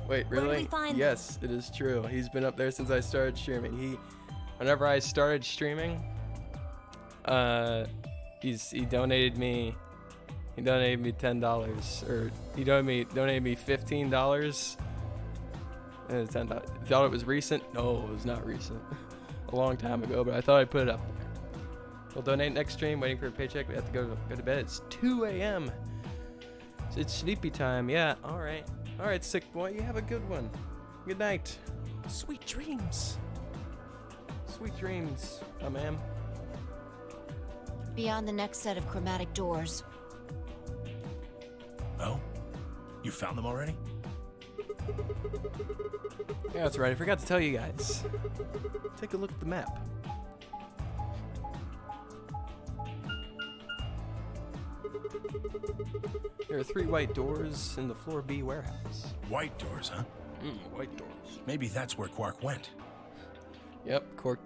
Wait, where do really? we find Yes, it is true. He's been up there since I started streaming. Whenever I started streaming, he donated me $10, or he donated me $15. And it's $10. You thought it was recent? No, it was not recent. A long time ago, but I thought I'd put it up there. We'll donate next stream. Waiting for a paycheck. We have to go to bed. It's 2 a.m. So it's sleepy time. Yeah. All right, sick boy. You have a good one. Good night. Sweet dreams. Sweet dreams, my man. Beyond the next set of chromatic doors. Oh? You found them already? Yeah, that's right. I forgot to tell you guys. Take a look at the map. There are 3 white doors in the floor B warehouse. White doors, huh? White doors. Maybe that's where Quark went. Yep, Quark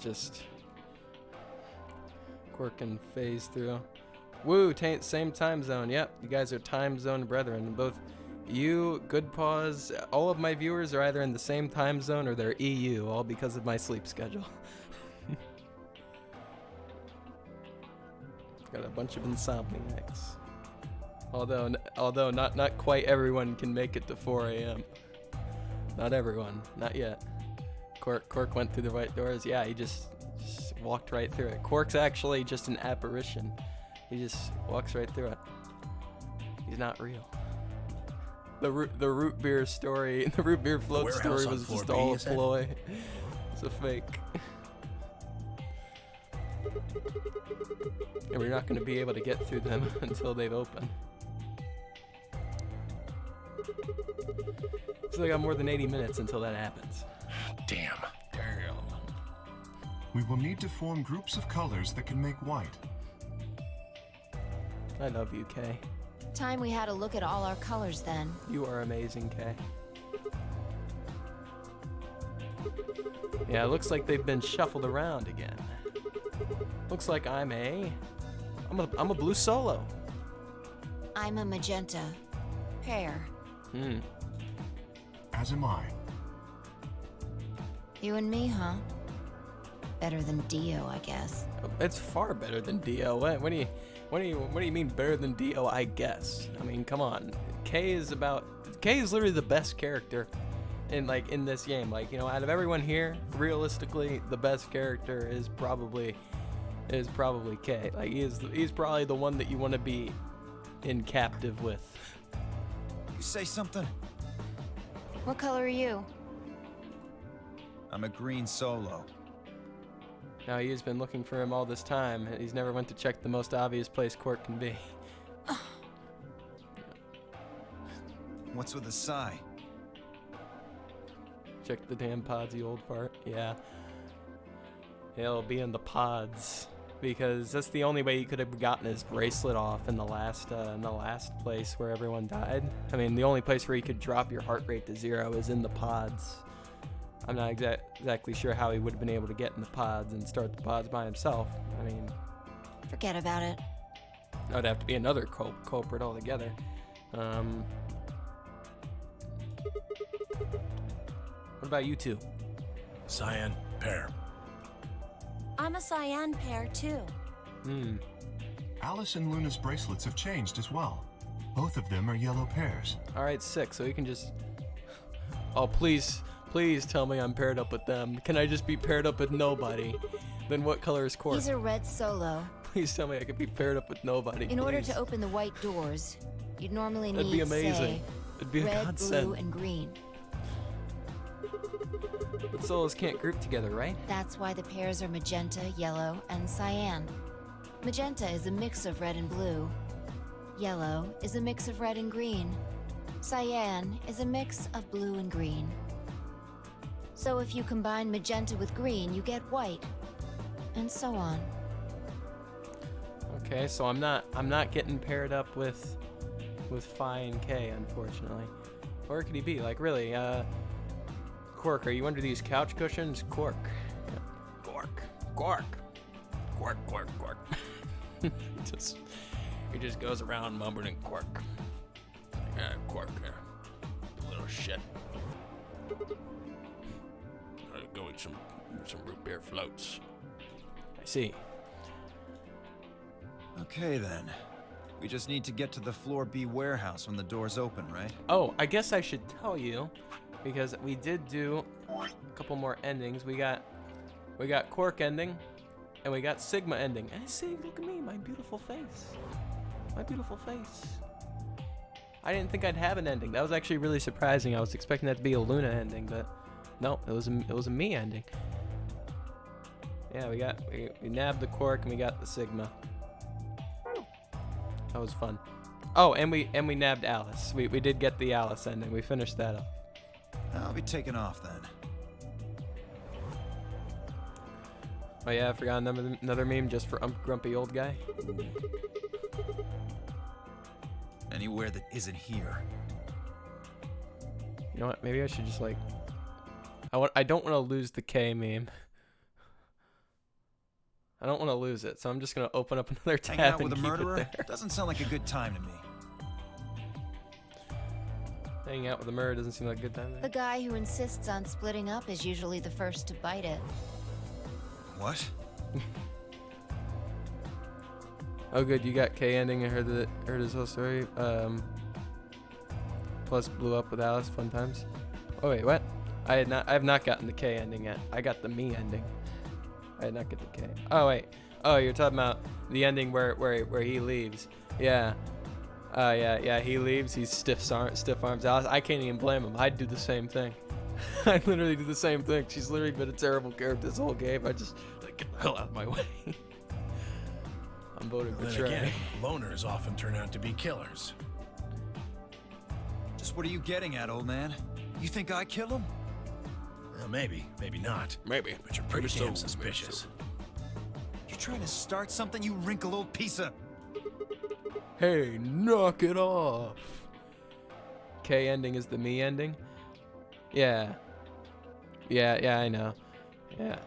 and phase through. Woo, same time zone. Yep, you guys are time zone brethren. And both you, Good Paws, all of my viewers are either in the same time zone or they're EU, all because of my sleep schedule. Got a bunch of insomniacs. Although not quite everyone can make it to 4 a.m. Not everyone, not yet. Quark went through the right doors. Yeah, he just walked right through it. Quark's actually just an apparition. He just walks right through it. He's not real. The root beer story, the root beer float story was just all a ploy. It's a fake. And we're not going to be able to get through them until they've opened. So we got more than 80 minutes until that happens. Damn. We will need to form groups of colors that can make white. I love you, Kay. Time we had a look at all our colors then. You are amazing, Kay. Yeah, it looks like they've been shuffled around again. Looks like I'm a blue solo. I'm a magenta pear. As am I. You and me, huh? Better than Dio, I guess. It's far better than Dio. What do you mean better than Dio? I guess. I mean, come on. K is literally the best character in this game. Like, you know, out of everyone here, realistically, the best character is probably K. Like, he's probably the one that you want to be in captive with. You say something? What color are you? I'm a green solo. Now he's been looking for him all this time. He's never went to check the most obvious place Quark can be. What's with the sigh? Check the damn pods, you old fart. Yeah. He'll be in the pods. Because that's the only way he could have gotten his bracelet off in the last place where everyone died. I mean, the only place where you could drop your heart rate to 0 is in the pods. I'm not exactly sure how he would have been able to get in the pods and start the pods by himself. I mean, Forget about it. that'd have to be another culprit altogether. What about you two? Cyan, pear. I'm a cyan pear, too. Alice and Luna's bracelets have changed as well. Both of them are yellow pears. Alright, sick, so you can just... Oh, please tell me I'm paired up with them. Can I just be paired up with nobody? Then what color is Quark? He's a red solo. Please tell me I could be paired up with nobody, In order please. to open the white doors, you'd normally That'd be need, amazing. say, It'd be a red, godsend. blue, and green. But solos can't group together, right? That's why the pairs are magenta, yellow, and cyan. Magenta is a mix of red and blue. Yellow is a mix of red and green. Cyan is a mix of blue and green. So if you combine magenta with green, you get white. And so on. Okay, so I'm not getting paired up with Phi and K, unfortunately. Where could he be? Like, really, Quark, are you under these couch cushions? Quark. Yeah. Quark. He just goes around mumbling Quark. Yeah, Quark, little shit. I'll go eat some root beer floats. I see. Okay then. We just need to get to the floor B warehouse when the doors open, right? Oh, I guess I should tell you, because we did do a couple more endings. We got Quark ending, and we got Sigma ending. And see, look at me, my beautiful face. My beautiful face. I didn't think I'd have an ending. That was actually really surprising. I was expecting that to be a Luna ending, but no, it was a me ending. Yeah, we nabbed the Quark and we got the Sigma. That was fun. Oh, and we nabbed Alice. We did get the Alice ending. We finished that up. I'll be taking off then. Oh yeah, I forgot another meme just for grumpy old guy. Anywhere that isn't here. You know what? Maybe I should just like. I don't want to lose the K meme. I don't want to lose it, so I'm just gonna open up another tab Hanging out and with a keep murderer it there. doesn't sound like a good time to me. Hanging out with a murderer doesn't seem like a good time. The guy who insists on splitting up is usually the first to bite it. What? Oh good, you got K ending. I heard his whole story. Plus blew up with Alice. Fun times. Oh wait, what? I have not gotten the K ending yet. I got the me ending. I did not get the K. Oh wait. Oh, you're talking about the ending where he leaves. Yeah. Yeah. He leaves. He stiff arms Alice. I can't even blame him. I'd do the same thing. I literally do the same thing. She's literally been a terrible character this whole game. I just like get the hell out of my way. I'm voting Then betray. again, loners often turn out to be killers. Just what are you getting at, old man? You think I kill him? Well, maybe not. Maybe. But you're pretty Maybe damn so, maybe suspicious. You trying to start something, you wrinkle old piece of... Hey, knock it off. K ending is the me ending. Yeah, I know. Yeah.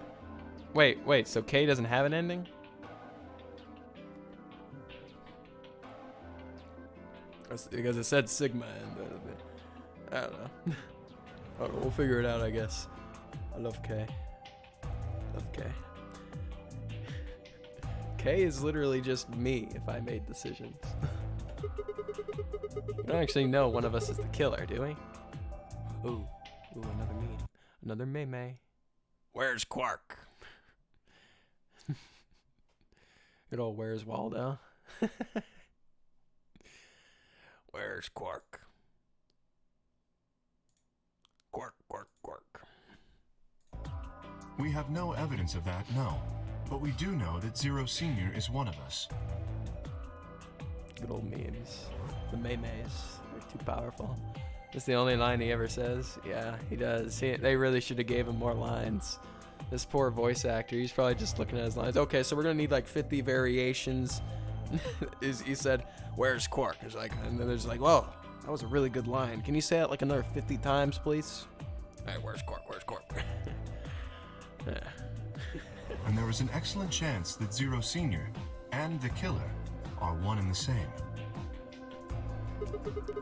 Wait, so K doesn't have an ending? That's because it said Sigma and I don't know. I don't know, we'll figure it out, I guess. I love K. Love K. K is literally just me if I made decisions. We don't actually know one of us is the killer, do we? Ooh, another meme. Another meme. Where's Quark? Good old Where's Waldo? Where's Quark? Quark. We have no evidence of that, no. But we do know that Zero Senior is one of us. Good old memes. The memes. They're too powerful. That's the only line he ever says. Yeah, he does. They really should have gave him more lines. This poor voice actor, he's probably just looking at his lines. Okay, so we're gonna need like 50 variations. He said, "Where's Quark?" It's like, and then there's like, "Whoa, that was a really good line. Can you say it like another 50 times, please?" Hey, where's Quark? Yeah. And there is an excellent chance that Zero Senior and the killer are one and the same.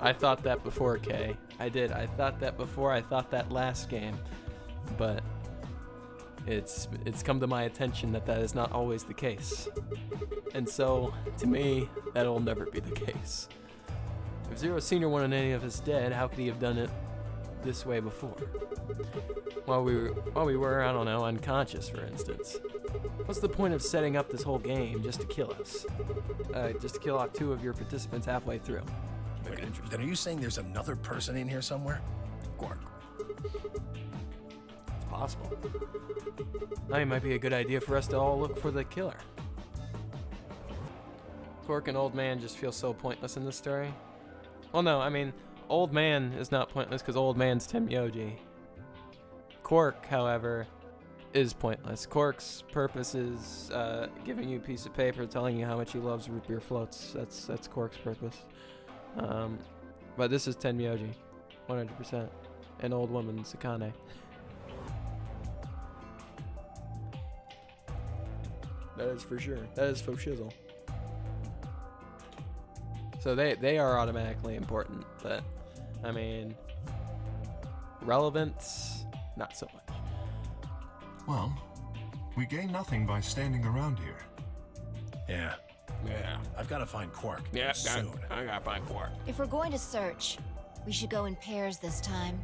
I thought that before, K. I did. I thought that before. I thought that last game, but it's come to my attention that is not always the case. And so, to me, that'll never be the case. If Zero Senior wanted any of us dead, how could he have done it this way before? While we were, I don't know, unconscious, for instance. What's the point of setting up this whole game just to kill us? Just to kill off 2 of your participants halfway through. Wait, then are you saying there's another person in here somewhere? Quark. It's possible. It might be a good idea for us to all look for the killer. Quark and Old Man just feel so pointless in this story. Well, no, I mean, Old Man is not pointless because Old Man's Tenmyoji. Quark, however, is pointless. Quark's purpose is giving you a piece of paper telling you how much he loves root beer floats. That's Quark's purpose. But this is Tenmyoji, 100%. An old woman, Sakane. That is for sure. That is for shizzle. So they are automatically important, but I mean, relevance, not so much. Well, we gain nothing by standing around here. Yeah. Yeah. I've got to find Quark. Yeah, soon. I gotta find Quark. If we're going to search, we should go in pairs this time.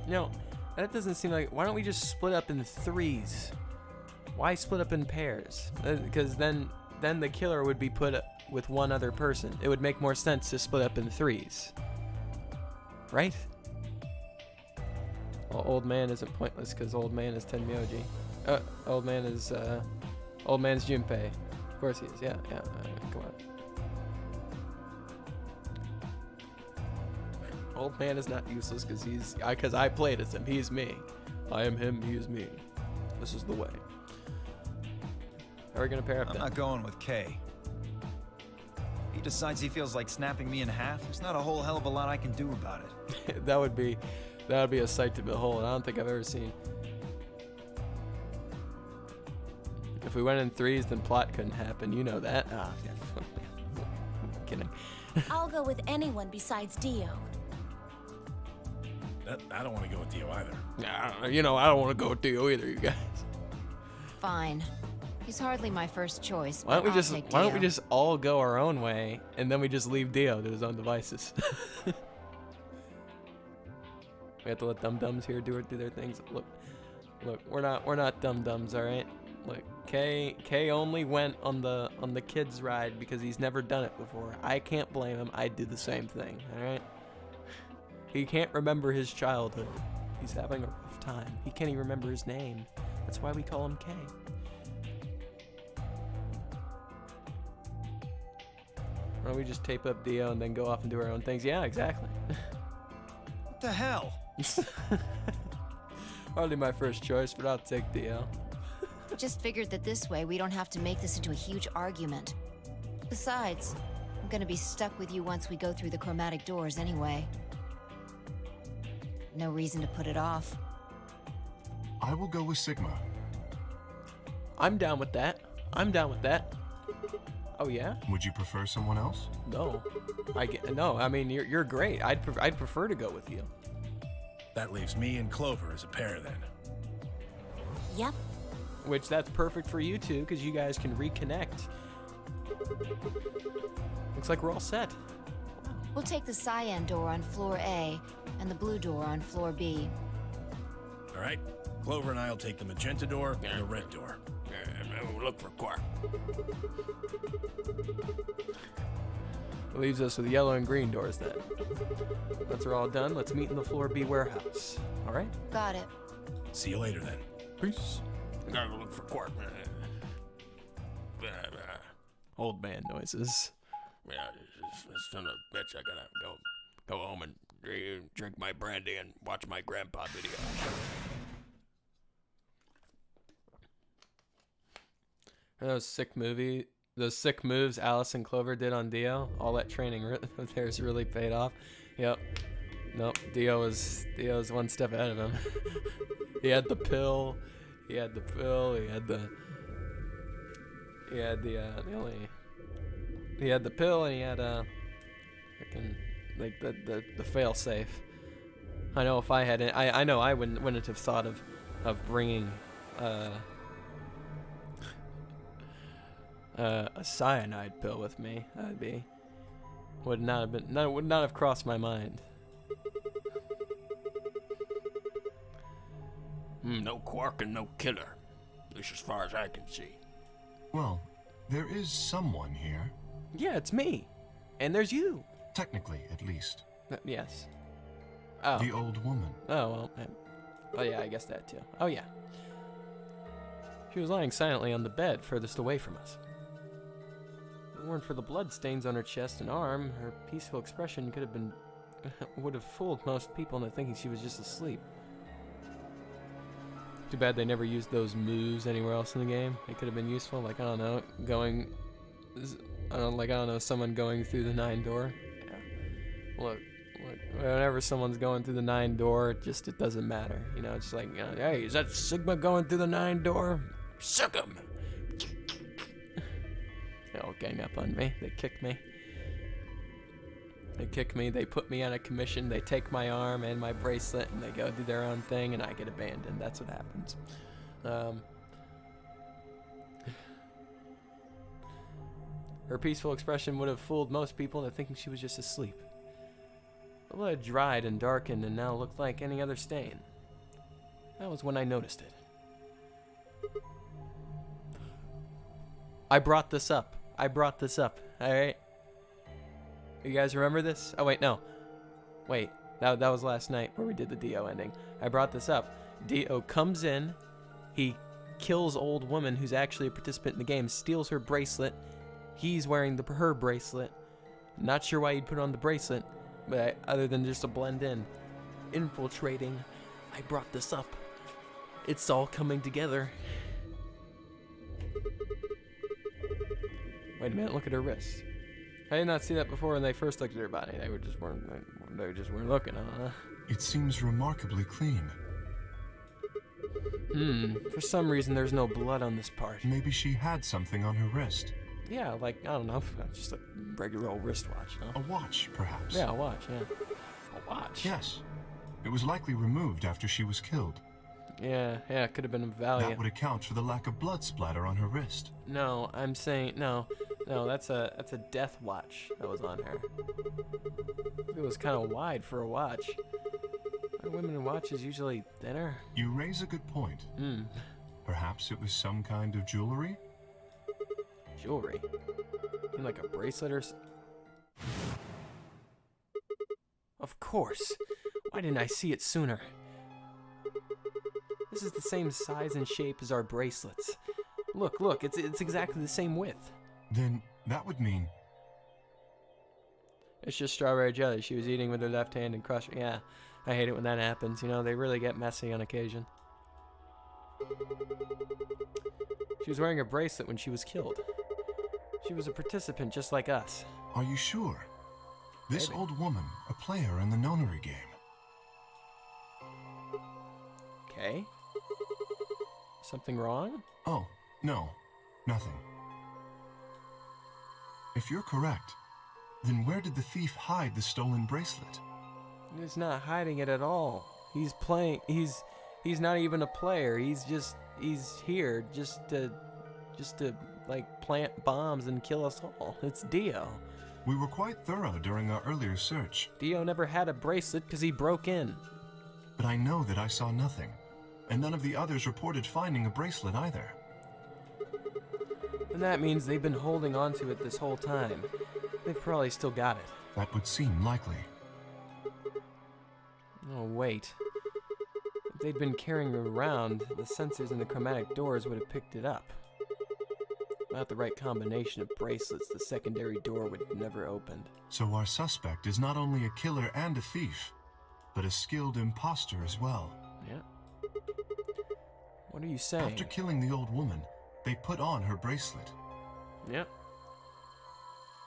No, that doesn't seem like. Why don't we just split up in 3s? Why split up in pairs? Because then the killer would be put with one other person. It would make more sense to split up in 3s, right? Well, Old Man isn't pointless because Old Man is Tenmyoji. Old Man is Old Man's Junpei. Of course he is. Yeah. I mean, come on. Old man is not useless because I played as him. He's me. I am him. He is me. This is the way. How are we gonna pair up? I'm then? not going with K. If he decides he feels like snapping me in half, there's not a whole hell of a lot I can do about it. that would be a sight to behold. I don't think I've ever seen. If we went in threes, then plot couldn't happen. You know that. Ah, yeah. I'm kidding. I'll go with anyone besides Dio. I don't want to go with Dio either. I don't want to go with Dio either, you guys. Fine. He's hardly my first choice. Why don't we but just I'll take Why don't we Dio. just all go our own way, and then we just leave Dio to his own devices? We have to let dum-dums here do their things. Look, we're not dum-dums, all right? Look, K only went on the kids ride because he's never done it before. I can't blame him. I'd do the same thing, all right? He can't remember his childhood. He's having a rough time. He can't even remember his name. That's why we call him K. Why don't we just tape up Dio and then go off and do our own things? Yeah, exactly. What the hell? Hardly my first choice, but I'll take Dio. Just figured that this way we don't have to make this into a huge argument. Besides, I'm gonna be stuck with you once we go through the chromatic doors anyway. No reason to put it off. I will go with Sigma. I'm down with that. Oh yeah? Would you prefer someone else? No. No. I mean, you're great. I'd prefer to go with you. That leaves me and Clover as a pair then. Yep. Which that's perfect for you two, because you guys can reconnect. Looks like we're all set. We'll take the cyan door on floor A and the blue door on floor B. All right? Clover and I'll take the magenta door and the red door. We'll look for Quark. Leaves us with yellow and green doors then. Once we're all done, let's meet in the floor B warehouse. All right? Got it. See you later then. Peace. Gotta look for Quark. Old man noises. Yeah, this son of a bitch. I gotta go home and drink my brandy and watch my grandpa video. Those sick moves Alice and Clover did on Dio. All that training of theirs really paid off. Yep. Nope. Dio's one step ahead of him. He had the pill. He had the pill. He had the pill, and he had freaking like the fail safe. I know if I had it, I know I wouldn't have thought of bringing a cyanide pill with me. Would not have crossed my mind. No Quark and no killer, at least as far as I can see. Well, there is someone here. Yeah, it's me, and there's you. Technically, at least. Yes. Oh. The old woman. Oh well. Oh yeah, I guess that too. Oh yeah. She was lying silently on the bed, furthest away from us. If it weren't for the blood stains on her chest and arm, her peaceful expression would have fooled most people into thinking she was just asleep. Too bad they never used those moves anywhere else in the game. They could have been useful, like, I don't know, someone going through the 9 door. Yeah. Look, whenever someone's going through the 9 door, it doesn't matter. You know, it's like, hey, is that Sigma going through the 9 door? Suck 'em! They all gang up on me. They kick me. They put me on a commission, they take my arm and my bracelet, and they go do their own thing, and I get abandoned. That's what happens. Her peaceful expression would have fooled most people into thinking she was just asleep. The blood had dried and darkened and now looked like any other stain. That was when I noticed it. I brought this up, alright? You guys remember this? Oh, wait, no. Wait, that was last night where we did the Dio ending. I brought this up. Dio comes in, he kills old woman who's actually a participant in the game, steals her bracelet. He's wearing her bracelet. Not sure why he'd put on the bracelet. But other than just a blend in, infiltrating, I brought this up. It's all coming together. Wait a minute, look at her wrist. I did not see that before when they first looked at her body. They just weren't looking, huh? It seems remarkably clean. For some reason there's no blood on this part. Maybe she had something on her wrist. Yeah, like, I don't know, just a regular old wristwatch, huh? A watch, perhaps. Yeah, a watch, yeah. A watch? Yes. It was likely removed after she was killed. Yeah, it could have been of value. That would account for the lack of blood splatter on her wrist. No, I'm saying, no, that's a death watch that was on her. It was kind of wide for a watch. Are women watches usually thinner? You raise a good point. Perhaps it was some kind of jewelry? Jewelry? You mean like a bracelet or Of course. Why didn't I see it sooner? This is the same size and shape as our bracelets. Look, it's exactly the same width. Then that would mean... It's just strawberry jelly she was eating with her left hand and crushing. Yeah, I hate it when that happens. You know, they really get messy on occasion. She was wearing a bracelet when she was killed. She was a participant just like us. Are you sure? This Maybe. old woman, a player in the nonary game. Okay. Something wrong? Oh, no. Nothing. If you're correct, then where did the thief hide the stolen bracelet? He's not hiding it at all. He's playing. He's not even a player. He's here just to like plant bombs and kill us all. It's Dio. We were quite thorough during our earlier search. Dio never had a bracelet because he broke in. But I know that I saw nothing, and none of the others reported finding a bracelet either. And that means they've been holding on to it this whole time. They've probably still got it. That would seem likely. Oh, wait. If they'd been carrying it around, the sensors in the chromatic doors would have picked it up. Without the right combination of bracelets, the secondary door would have never opened. So our suspect is not only a killer and a thief, but a skilled imposter as well. Yeah. What are you saying? After killing the old woman, they put on her bracelet. Yeah.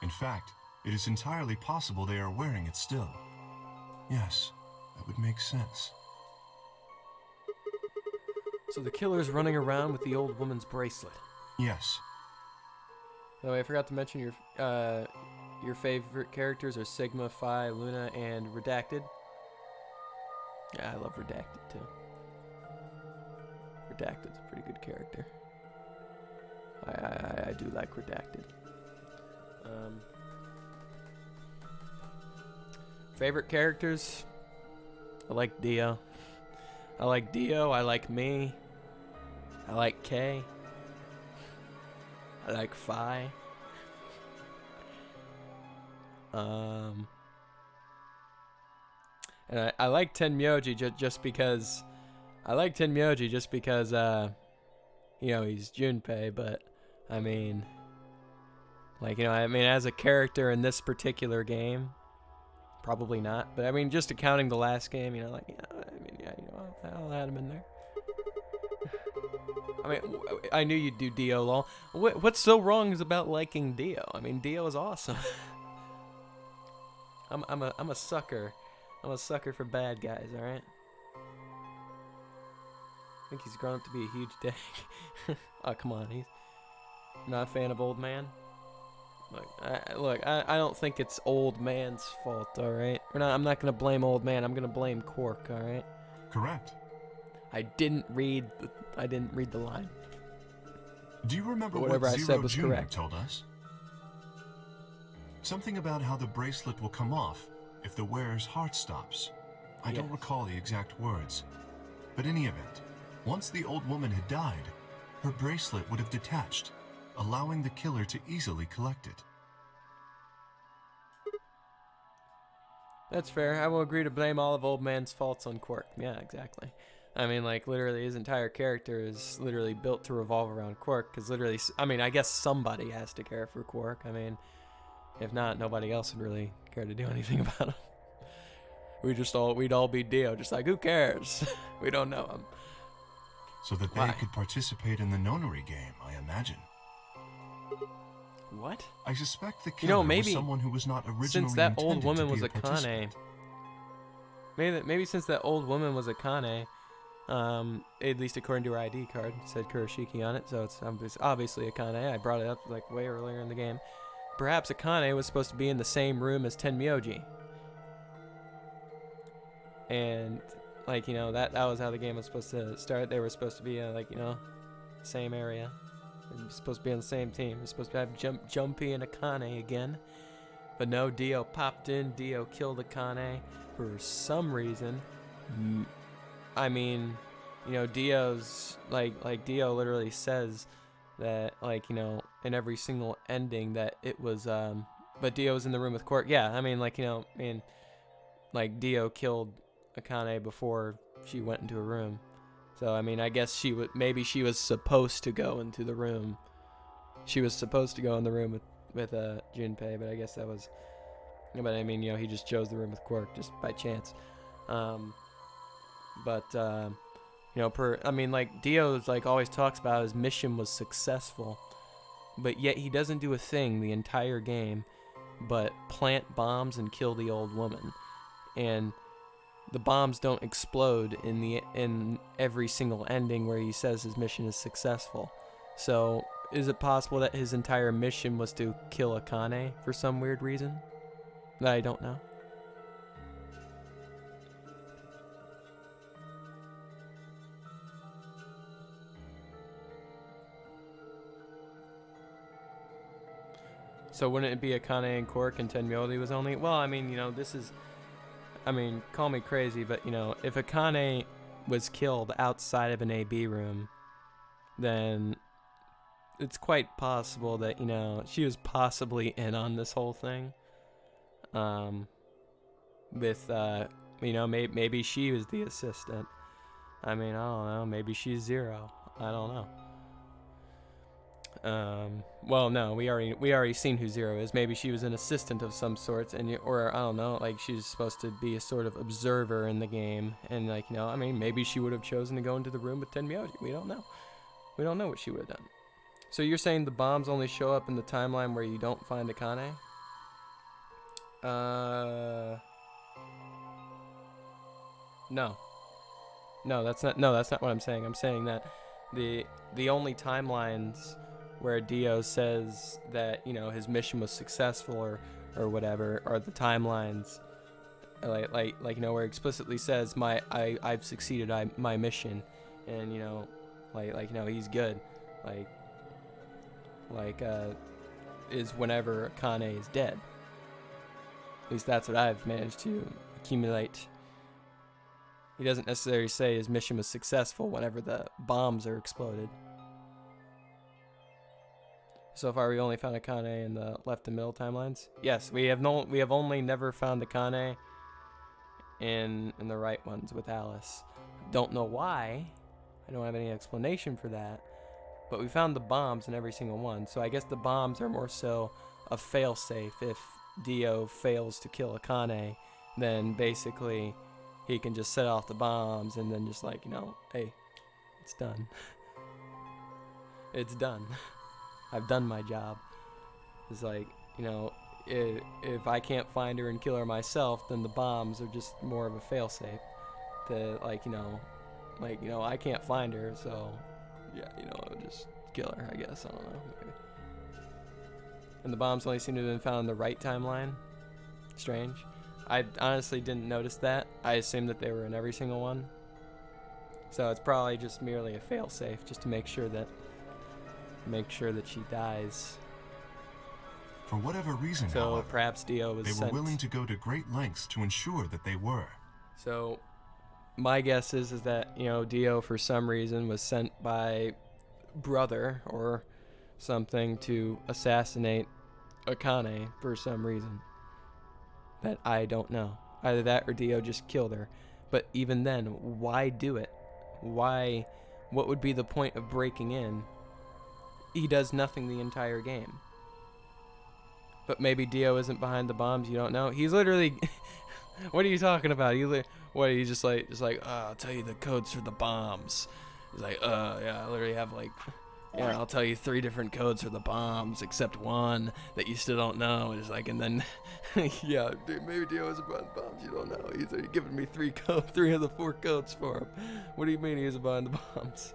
In fact, it is entirely possible they are wearing it still. Yes, that would make sense. So the killer's running around with the old woman's bracelet. Yes. By the way, I forgot to mention your favorite characters are Sigma, Phi, Luna, and Redacted. Yeah, I love Redacted too. Redacted's a pretty good character. I do like Redacted. Favorite characters? I like Dio. I like me. I like K. I like Phi. And I like Tenmyoji just because you know, he's Junpei, but I mean, like, you know, as a character in this particular game, probably not, but I mean, just accounting the last game, you know, like, I'll add him in there. I mean, I knew you'd do Dio, lol. What's so wrong is about liking Dio? I mean, Dio is awesome. I'm a sucker. I'm a sucker for bad guys, alright? I think he's grown up to be a huge dick. Oh, come on, he's not a fan of Old Man. Look, I don't think it's Old Man's fault, alright? I'm not gonna blame Old Man, I'm gonna blame Quark, alright? Correct. I didn't read the line. Do you remember whatever what I Zero said was Jr. correct. told us? Something about how the bracelet will come off if the wearer's heart stops. I don't recall the exact words. But in any event, once the old woman had died, her bracelet would have detached, allowing the killer to easily collect it. That's fair. I will agree to blame all of Old Man's faults on Quark. Yeah, exactly. I mean, like, literally, his entire character is literally built to revolve around Quark, because literally, I mean, I guess somebody has to care for Quark. I mean, if not, nobody else would really care to do anything about him. we'd all be Dio, just like, who cares? We don't know him. So that Why? they could participate in the nonary game, I imagine. What? I suspect the You killer know, was maybe someone who was not originally since that old intended woman to be was a participant. Kane, maybe since that old woman was a Kane, at least according to her ID card, it said Kurashiki on it, so it's obviously a Kane. I brought it up like way earlier in the game. Perhaps a Kane was supposed to be in the same room as Tenmyoji. And, like, you know, that was how the game was supposed to start. They were supposed to be, like, you know, same area. They were supposed to be on the same team. They're supposed to have Jumpy and Akane again. But no, Dio popped in. Dio killed Akane for some reason. I mean, you know, Dio's, like Dio literally says that, like, you know, in every single ending that it was, but Dio was in the room with Quark. Yeah, I mean, like, you know, like, Dio killed Akane before she went into a room. So, I mean, I guess maybe she was supposed to go into the room. She was supposed to go in the room with Junpei, but I guess that was, but I mean, you know, he just chose the room with Quark just by chance. But, you know, I mean, like, Dio's, like, always talks about his mission was successful, but yet he doesn't do a thing the entire game but plant bombs and kill the old woman. And the bombs don't explode in every single ending where he says his mission is successful. So, is it possible that his entire mission was to kill Akane for some weird reason that I don't know? So wouldn't it be Akane and Quark and Tenmyoji was only? Well, I mean, you know, this is, I mean, call me crazy, but, you know, if Akane was killed outside of an AB room, then it's quite possible that, you know, she was possibly in on this whole thing. With, you know, maybe she was the assistant. I mean, I don't know. Maybe she's Zero. I don't know. Well, no, we already seen who Zero is. Maybe she was an assistant of some sorts, or I don't know, like she's supposed to be a sort of observer in the game, and, like, you know, I mean, maybe she would have chosen to go into the room with Tenmyoji. We don't know. We don't know what she would have done. So you're saying the bombs only show up in the timeline where you don't find Akane? No. No, that's not what I'm saying. I'm saying that the only timelines where Dio says that, you know, his mission was successful or whatever are the timelines like you know, where it explicitly says I've succeeded my mission, and, you know, like you know, he's good, like is whenever Akane is dead. At least that's what I've managed to accumulate. He doesn't necessarily say his mission was successful whenever the bombs are exploded. So far, we only found Akane in the left and middle timelines. Yes, we have only never found Akane in the right ones with Alice. Don't know why. I don't have any explanation for that. But we found the bombs in every single one. So I guess the bombs are more so a failsafe. If Dio fails to kill Akane, then basically he can just set off the bombs and then just, like, you know, hey, it's done. It's done. I've done my job. It's like, you know, if I can't find her and kill her myself, then the bombs are just more of a failsafe. To, like, you know, I can't find her, so yeah, you know, I'll just kill her, I guess. I don't know. Maybe. And the bombs only seem to have been found in the right timeline. Strange. I honestly didn't notice that. I assumed that they were in every single one. So it's probably just merely a failsafe, just to make sure that she dies. For whatever reason, so however, perhaps Dio was they were willing to go to great lengths to ensure that they were. So my guess is that, you know, Dio for some reason was sent by Brother or something to assassinate Akane for some reason that I don't know. Either that or Dio just killed her. But even then, why do it? Why? What would be the point of breaking in? He does nothing the entire game. But maybe Dio isn't behind the bombs, you don't know. He's literally What are you talking about? What are you just like, I'll tell you the codes for the bombs. He's like, yeah, I literally have like, yeah, I'll tell you 3 different codes for the bombs, except one that you still don't know. And it's like, and then, yeah, dude, maybe Dio is behind the bombs. You don't know. He's giving me 3 of the 4 codes for him. What do you mean he's behind the bombs?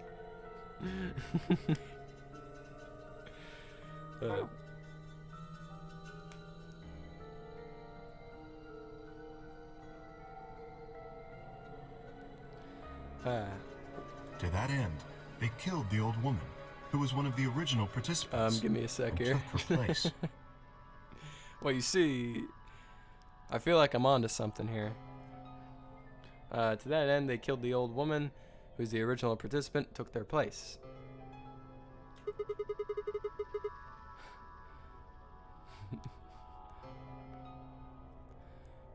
To that end, they killed the old woman, who was one of the original participants. Give me a sec and here. took her place. Well, you see, I feel like I'm onto something here. To that end, they killed the old woman, who's the original participant, took their place.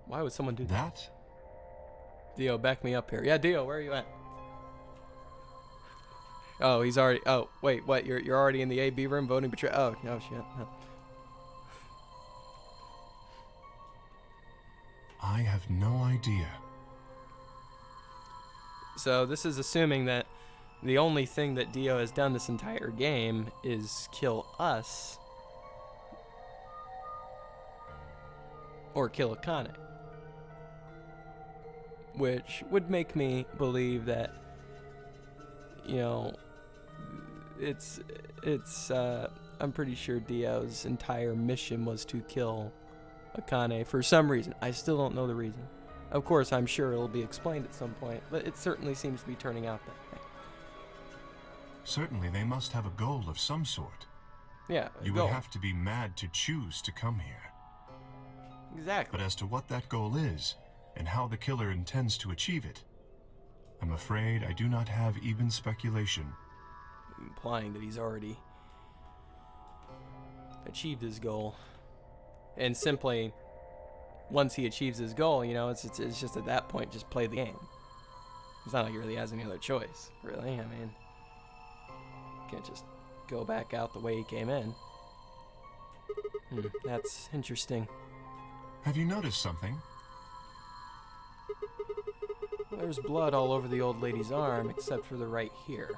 Why would someone do that? That? Dio, back me up here. Yeah, Dio, where are you at? Oh, he's already. Oh, wait, what? You're already in the AB room voting betrayal. Oh, no shit. No. I have no idea. So this is assuming that the only thing that Dio has done this entire game is kill us or kill Akane, which would make me believe that, you know, I'm pretty sure Dio's entire mission was to kill Akane for some reason. I still don't know the reason. Of course, I'm sure it'll be explained at some point, but it certainly seems to be turning out that way. Certainly they must have a goal of some sort. Yeah, You would have to be mad to choose to come here. Exactly. But as to what that goal is, and how the killer intends to achieve it, I'm afraid I do not have even speculation. Implying that he's already achieved his goal. And simply, once he achieves his goal, you know, it's just at that point, just play the game. It's not like he really has any other choice, really. I mean, can't just go back out the way he came in. That's interesting. Have you noticed something? There's blood all over the old lady's arm, except for the right here.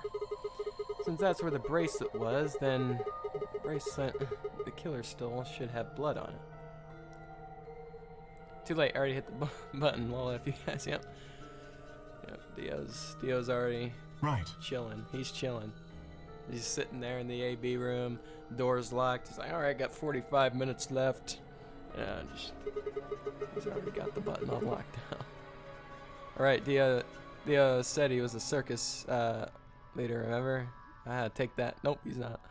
Since that's where the bracelet was, then the killer still should have blood on it. Too late, I already hit the button. Well, if you guys, yep, Dio's already chilling. He's chilling. He's sitting there in the AB room, door's locked. He's like, all right, got 45 minutes left. He's already got the button on lockdown. All right, Dio said he was a circus leader, remember? Take that. Nope, he's not.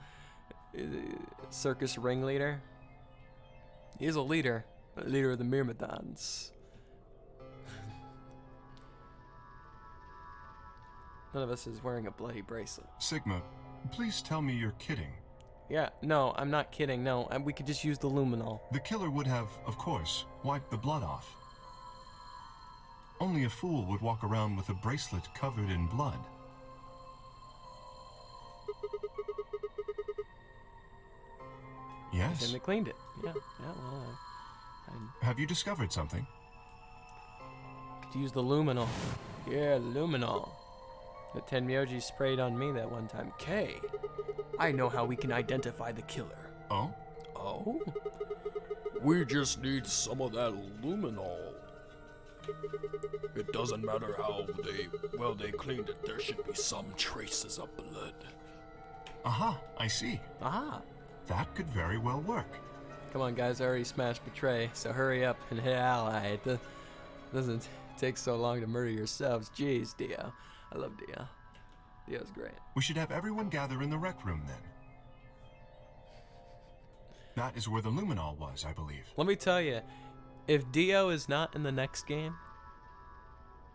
Circus ringleader. He's a leader of the Myrmidons. None of us is wearing a bloody bracelet. Sigma, please tell me you're kidding. Yeah, no, I'm not kidding. No, we could just use the luminol. The killer would have, of course, wiped the blood off. Only a fool would walk around with a bracelet covered in blood. Yes? And they cleaned it. Yeah, well, Have you discovered something? Could use the luminol. Yeah, the luminol. The Tenmyoji sprayed on me that one time. K, I know how we can identify the killer. Oh? Oh? We just need some of that luminol. It doesn't matter how they cleaned it, there should be some traces of blood. Aha, I see. Aha. That could very well work. Come on, guys, I already smashed Betray, so hurry up and hit ally. It doesn't take so long to murder yourselves. Jeez, Dio. I love Dio. Dio's great. We should have everyone gather in the rec room then. That is where the luminol was, I believe. Let me tell you, if Dio is not in the next game,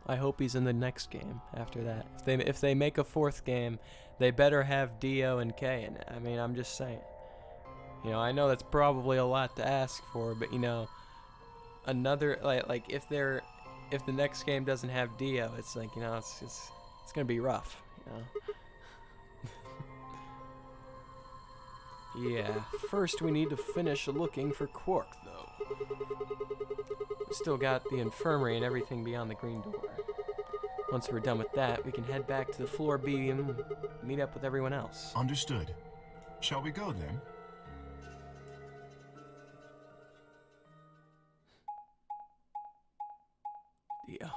I hope he's in the next game after that. If they make a 4th game, they better have Dio and K in it. I mean, I'm just saying. You know, I know that's probably a lot to ask for, but you know, another like if the next game doesn't have Dio, it's like, you know, it's gonna be rough, you know. Yeah, first we need to finish looking for Quark, though. We still got the infirmary and everything beyond the green door. Once we're done with that, we can head back to the floor B and meet up with everyone else. Understood. Shall we go then? Dio.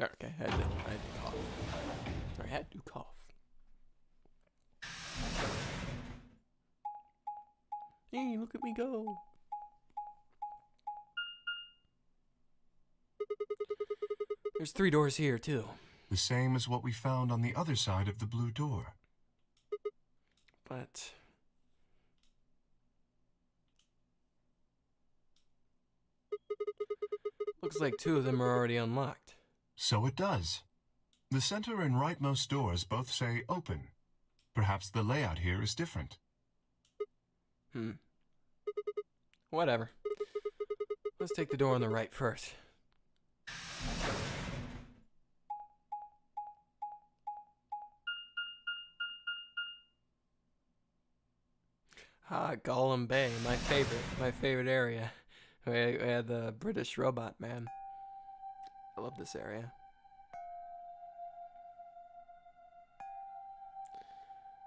Okay, I had to cough. I had to cough. Hey, look at me go. There's 3 doors here, too. The same as what we found on the other side of the blue door. But... looks like 2 of them are already unlocked. So it does. The center and rightmost doors both say open. Perhaps the layout here is different. Whatever. Let's take the door on the right first. Ah, Gollum Bay, my favorite area. We had the British robot man. I love this area.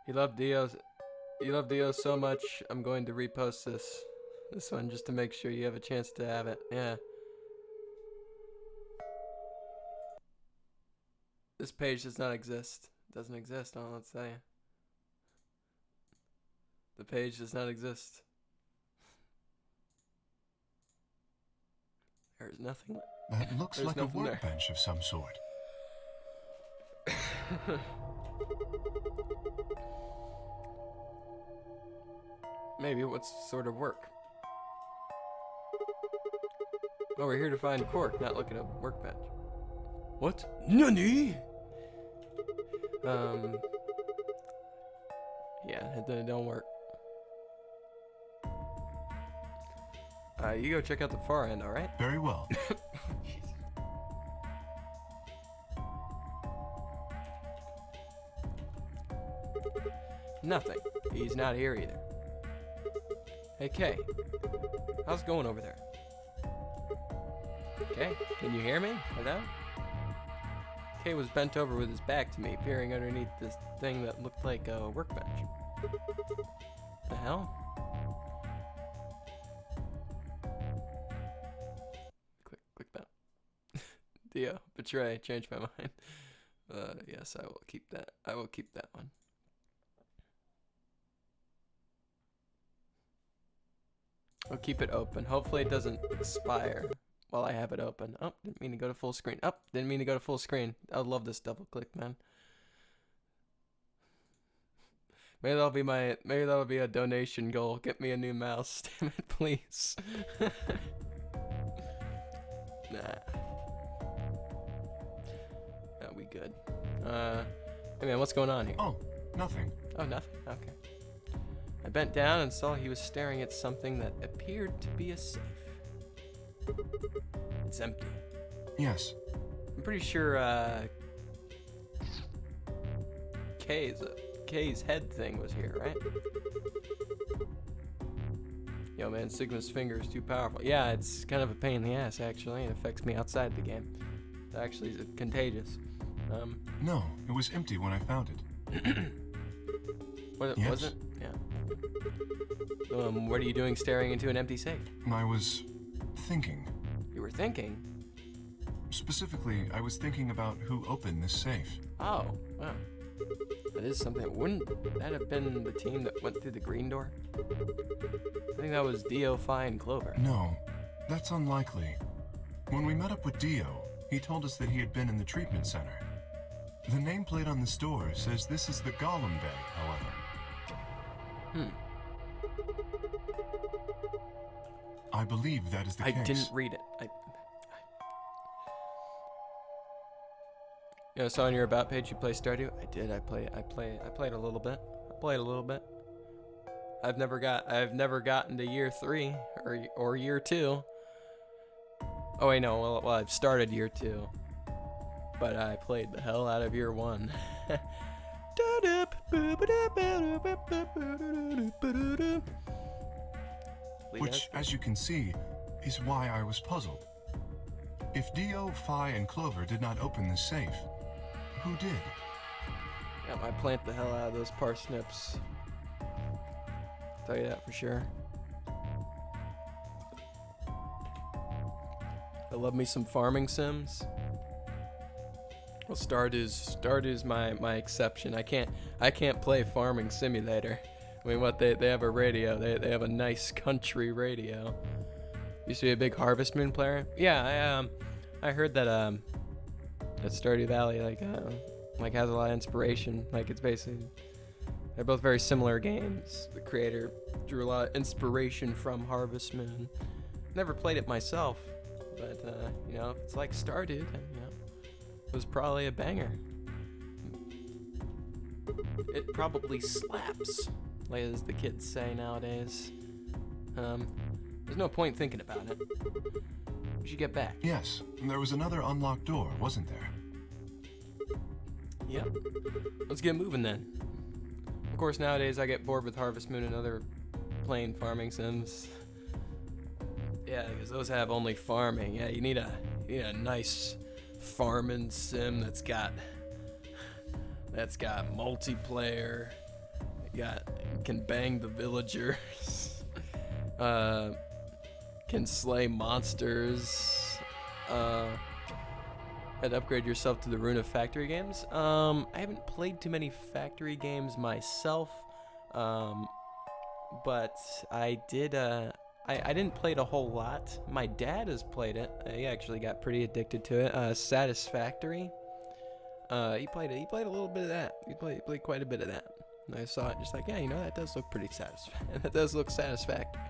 You love Dio so much, I'm going to repost this one just to make sure you have a chance to have it. Yeah. This page does not exist. It doesn't exist, let's say. The page does not exist. There's nothing. That looks like a workbench of some sort. Maybe. What sort of work? Oh, we're here to find Quark, not look at a workbench. What? Nani? Yeah, it don't work. You go check out the far end, alright? Very well. Nothing. He's not here either. Hey, Kay. How's it going over there? Kay, can you hear me? Hello? Kay was bent over with his back to me, peering underneath this thing that looked like a workbench. The hell? Click that. Dio, betray, change my mind. Yes, I will keep that. I will keep that one. I'll keep it open. Hopefully it doesn't expire while I have it open. Oh, didn't mean to go to full screen. Oh, didn't mean to go to full screen. I love this double click, man. Maybe that'll be a donation goal. Get me a new mouse, damn it, please. Nah. No, we good. Hey man, what's going on here? Oh, nothing. Oh, nothing. Okay. I bent down and saw he was staring at something that appeared to be a safe. It's empty. Yes. I'm pretty sure K's head thing was here, right? Yo man, Sigma's finger is too powerful. Yeah, it's kind of a pain in the ass actually. It affects me outside the game. It actually is contagious. No, it was empty when I found it. Yes. Was it? Yeah. What are you doing staring into an empty safe? I was thinking. You were thinking? Specifically, I was thinking about who opened this safe. Oh, wow. That is something. Wouldn't that have been the team that went through the green door? I think that was Dio, Phi, and Clover. No, that's unlikely. When we met up with Dio, he told us that he had been in the treatment center. The nameplate on this door says this is the Gollum Bay, however. I believe that is the case. I didn't read it. You know, saw on your about page you play Stardew. I did. I played a little bit. I played a little bit. I've never gotten to year 3 or year 2. Oh wait, no. Well, I've started year 2, but I played the hell out of year 1. Which, as you can see, is why I was puzzled. If Dio, Phi, and Clover did not open this safe, who did? Yeah, I plant the hell out of those parsnips. Tell you that for sure. I love me some farming sims. Well, Stardew's my exception. I can't play Farming Simulator. I mean, what they have a radio. They have a nice country radio. Used to be a big Harvest Moon player. Yeah, I heard that that Stardew Valley like has a lot of inspiration. Like it's basically they're both very similar games. The creator drew a lot of inspiration from Harvest Moon. Never played it myself, but you know, if it's like Stardew, then you know, it was probably a banger. It probably slaps, like as the kids say nowadays. There's no point thinking about it. We should get back. Yes, there was another unlocked door, wasn't there? Yep. Let's get moving then. Of course, nowadays I get bored with Harvest Moon and other plain farming sims. Yeah, because those have only farming. Yeah, you need a nice farming sim that's got multiplayer. Can bang the villagers. Can slay monsters. And upgrade yourself to the Rune of Factory games. I haven't played too many factory games myself, but I did. I didn't play it a whole lot. My dad has played it. He actually got pretty addicted to it. Satisfactory. He played a little bit of that. He played quite a bit of that. And I saw it, just like, yeah, you know, that does look pretty satisfactory. That does look satisfactory.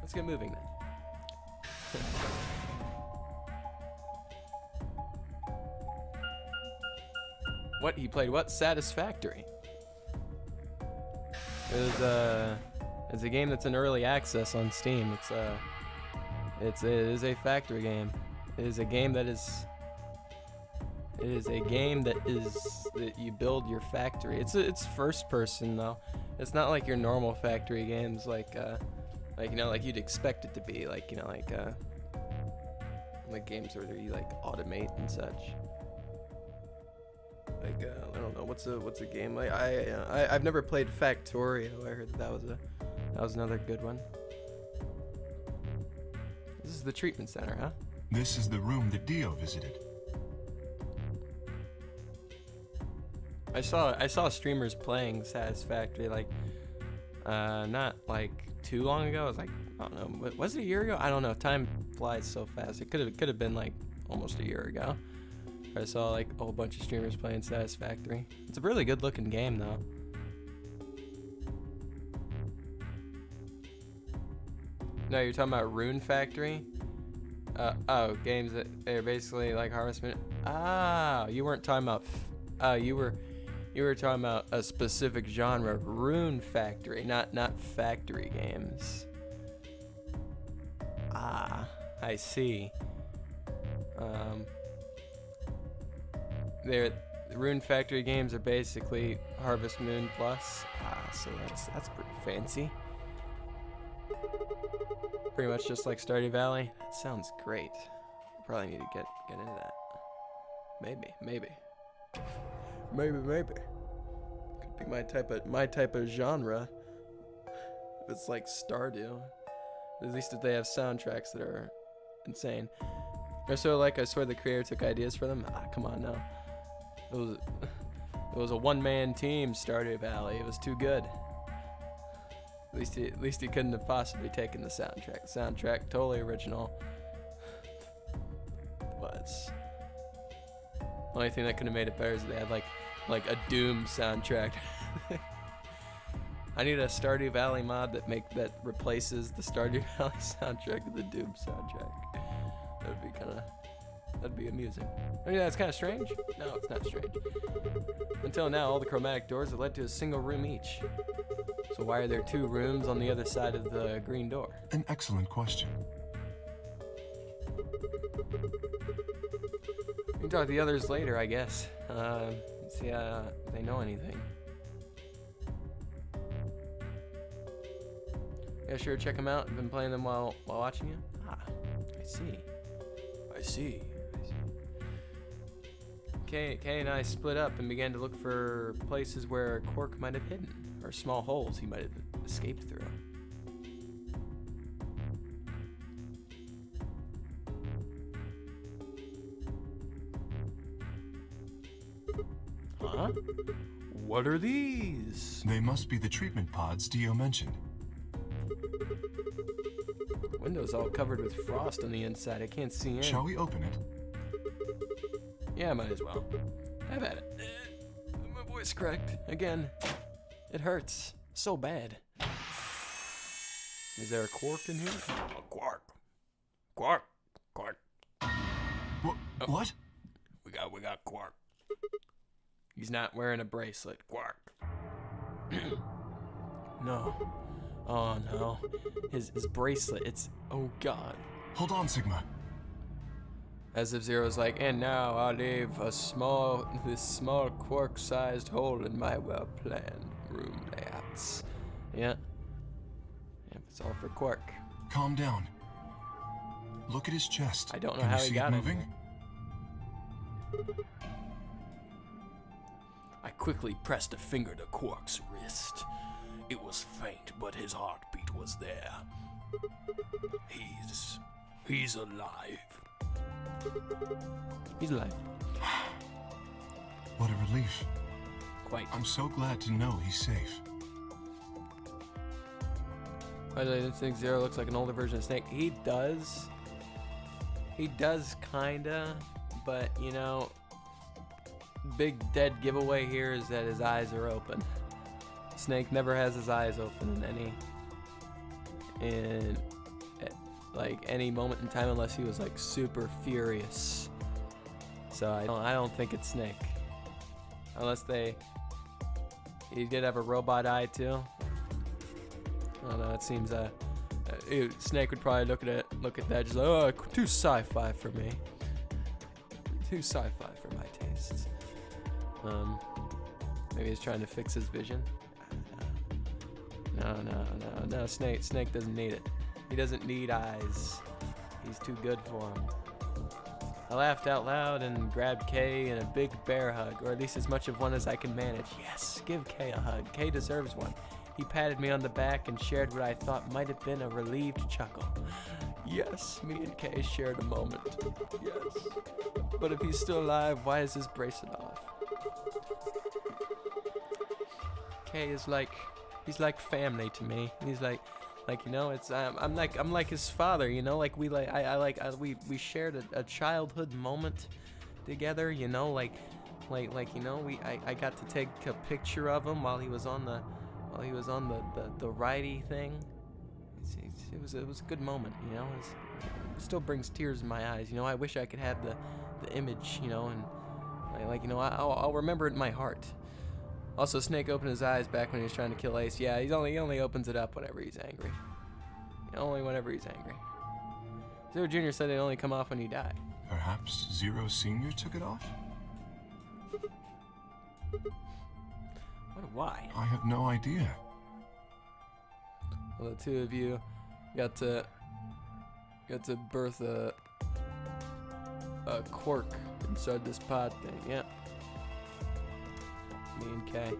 Let's get moving then. What he played? What? Satisfactory. It's a game that's in early access on Steam. It is a factory game. It is a game that you build your factory. It's first person though. It's not like your normal factory games like you know, like you'd expect it to be, like, you know, like games where you like automate and such. Like I don't know, what's a game like I've never played Factorio. I heard that was another good one. This is the treatment center, huh? This is the room that Dio visited. I saw streamers playing Satisfactory like not like too long ago. It was like, I don't know, was it a year ago? I don't know. Time flies so fast. It could have been like almost a year ago. I saw like a whole bunch of streamers playing Satisfactory. It's a really good looking game though. No, you're talking about Rune Factory? Oh, games that are basically like Harvest Moon. Ah, you weren't talking about. You were talking about a specific genre, Rune Factory, not factory games. Ah, I see. The Rune Factory games are basically Harvest Moon Plus. Ah, so that's pretty fancy. Pretty much just like Stardew Valley. That sounds great. Probably need to get into that. Maybe. Could be my type of genre. If it's like Stardew. At least if they have soundtracks that are insane. Or so like I swear the creator took ideas for them. Ah, come on now. It was a one-man team, Stardew Valley. It was too good. At least he couldn't have possibly taken the soundtrack. The soundtrack totally original. But the only thing that could have made it better is they had like a Doom soundtrack. I need a Stardew Valley mod that replaces the Stardew Valley soundtrack with the Doom soundtrack. That'd be amusing. I mean, that's kind of strange. No, it's not strange. Until now, all the chromatic doors have led to a single room each. So why are there 2 rooms on the other side of the green door? An excellent question. We can talk to the others later, I guess. See if they know anything. Yeah, sure, check them out. I've been playing them while watching you. Ah, I see. I see. Kay and I split up and began to look for places where Quark might have hidden, or small holes he might have escaped through. Huh? What are these? They must be the treatment pods Dio mentioned. The window's all covered with frost on the inside. I can't see in. Shall we open it? Yeah, might as well. Have at it. My voice cracked. Again. It hurts. So bad. Is there a Quark in here? A Quark. Quark. Quark. What? We got Quark. He's not wearing a bracelet. Quark. No. Oh no. His bracelet. It's... Oh god. Hold on, Sigma. As if Zero's like, and now I'll leave this small Quark-sized hole in my well-planned room layouts. Yeah. Yep, it's all for Quark. Calm down. Look at his chest. I don't know Can how you he see got it it. moving? I quickly pressed a finger to Quark's wrist. It was faint, but his heartbeat was there. He's alive. He's alive. What a relief. Quite. I'm so glad to know he's safe. By the way, I don't think Zero looks like an older version of Snake. He does. He does, kinda. But, you know, big dead giveaway here is that his eyes are open. Snake never has his eyes open in like any moment in time unless he was like super furious. So I don't think it's Snake. Unless he did have a robot eye too. I don't know, it seems Snake would probably look at that just like, oh, too sci-fi for me. Too sci-fi for my tastes. Maybe he's trying to fix his vision. No, Snake doesn't need it. He doesn't need eyes. He's too good for him. I laughed out loud and grabbed Kay in a big bear hug, or at least as much of one as I can manage. Yes, give Kay a hug. Kay deserves one. He patted me on the back and shared what I thought might have been a relieved chuckle. Yes, me and Kay shared a moment. Yes. But if he's still alive, why is his bracelet off? Kay is he's like family to me. He's like you know, it's I'm like his father, you know, like we shared a childhood moment together, you know, like you know, I got to take a picture of him while he was on the righty thing. It was a good moment, you know. It still brings tears in my eyes, you know. I wish I could have the image, you know, and like you know, I'll remember it in my heart. Also, Snake opened his eyes back when he was trying to kill Ace. Yeah, he only opens it up whenever he's angry. Only whenever he's angry. Zero Jr. said they only come off when you die. Perhaps Zero Senior took it off? Why? I have no idea. Well, the two of you got to birth a Quark inside this pod thing. Yeah. Me and Kay.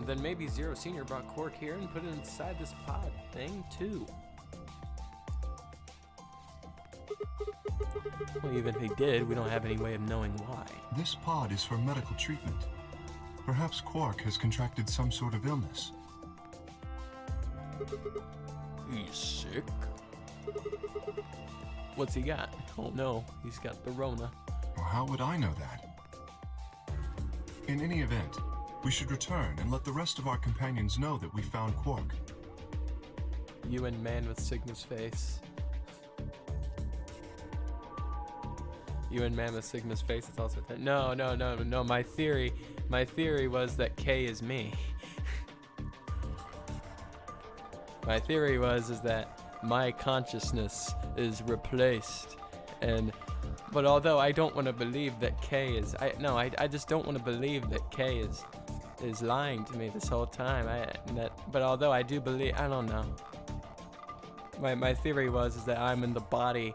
Then maybe Zero Senior brought Quark here and put it inside this pod thing too. Well, even if he did, we don't have any way of knowing why. This pod is for medical treatment. Perhaps Quark has contracted some sort of illness. He's sick. What's he got? Oh no, he's got the Rona. Well, how would I know that? In any event, we should return and let the rest of our companions know that we found Quark. You and man with Sigma's face. You and man with Sigma's face. It's also no. My theory was that K is me. My theory is that my consciousness is replaced, but although I don't want to believe that K is, I just don't want to believe that K is lying to me this whole time. But although I do believe, I don't know. My theory is that I'm in the body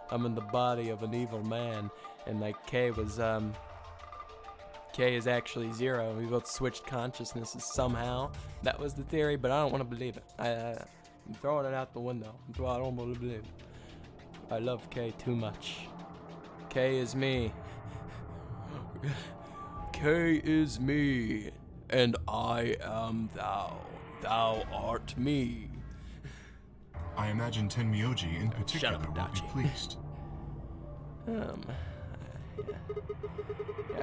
of an evil man, and like K is actually Zero. We both switched consciousnesses somehow. That was the theory, but I don't want to believe it. I'm throwing it out the window. I don't want to believe it. I love K too much. K is me. K is me, and I am thou. Thou art me. I imagine Tenmyoji in particular will be pleased. Yeah,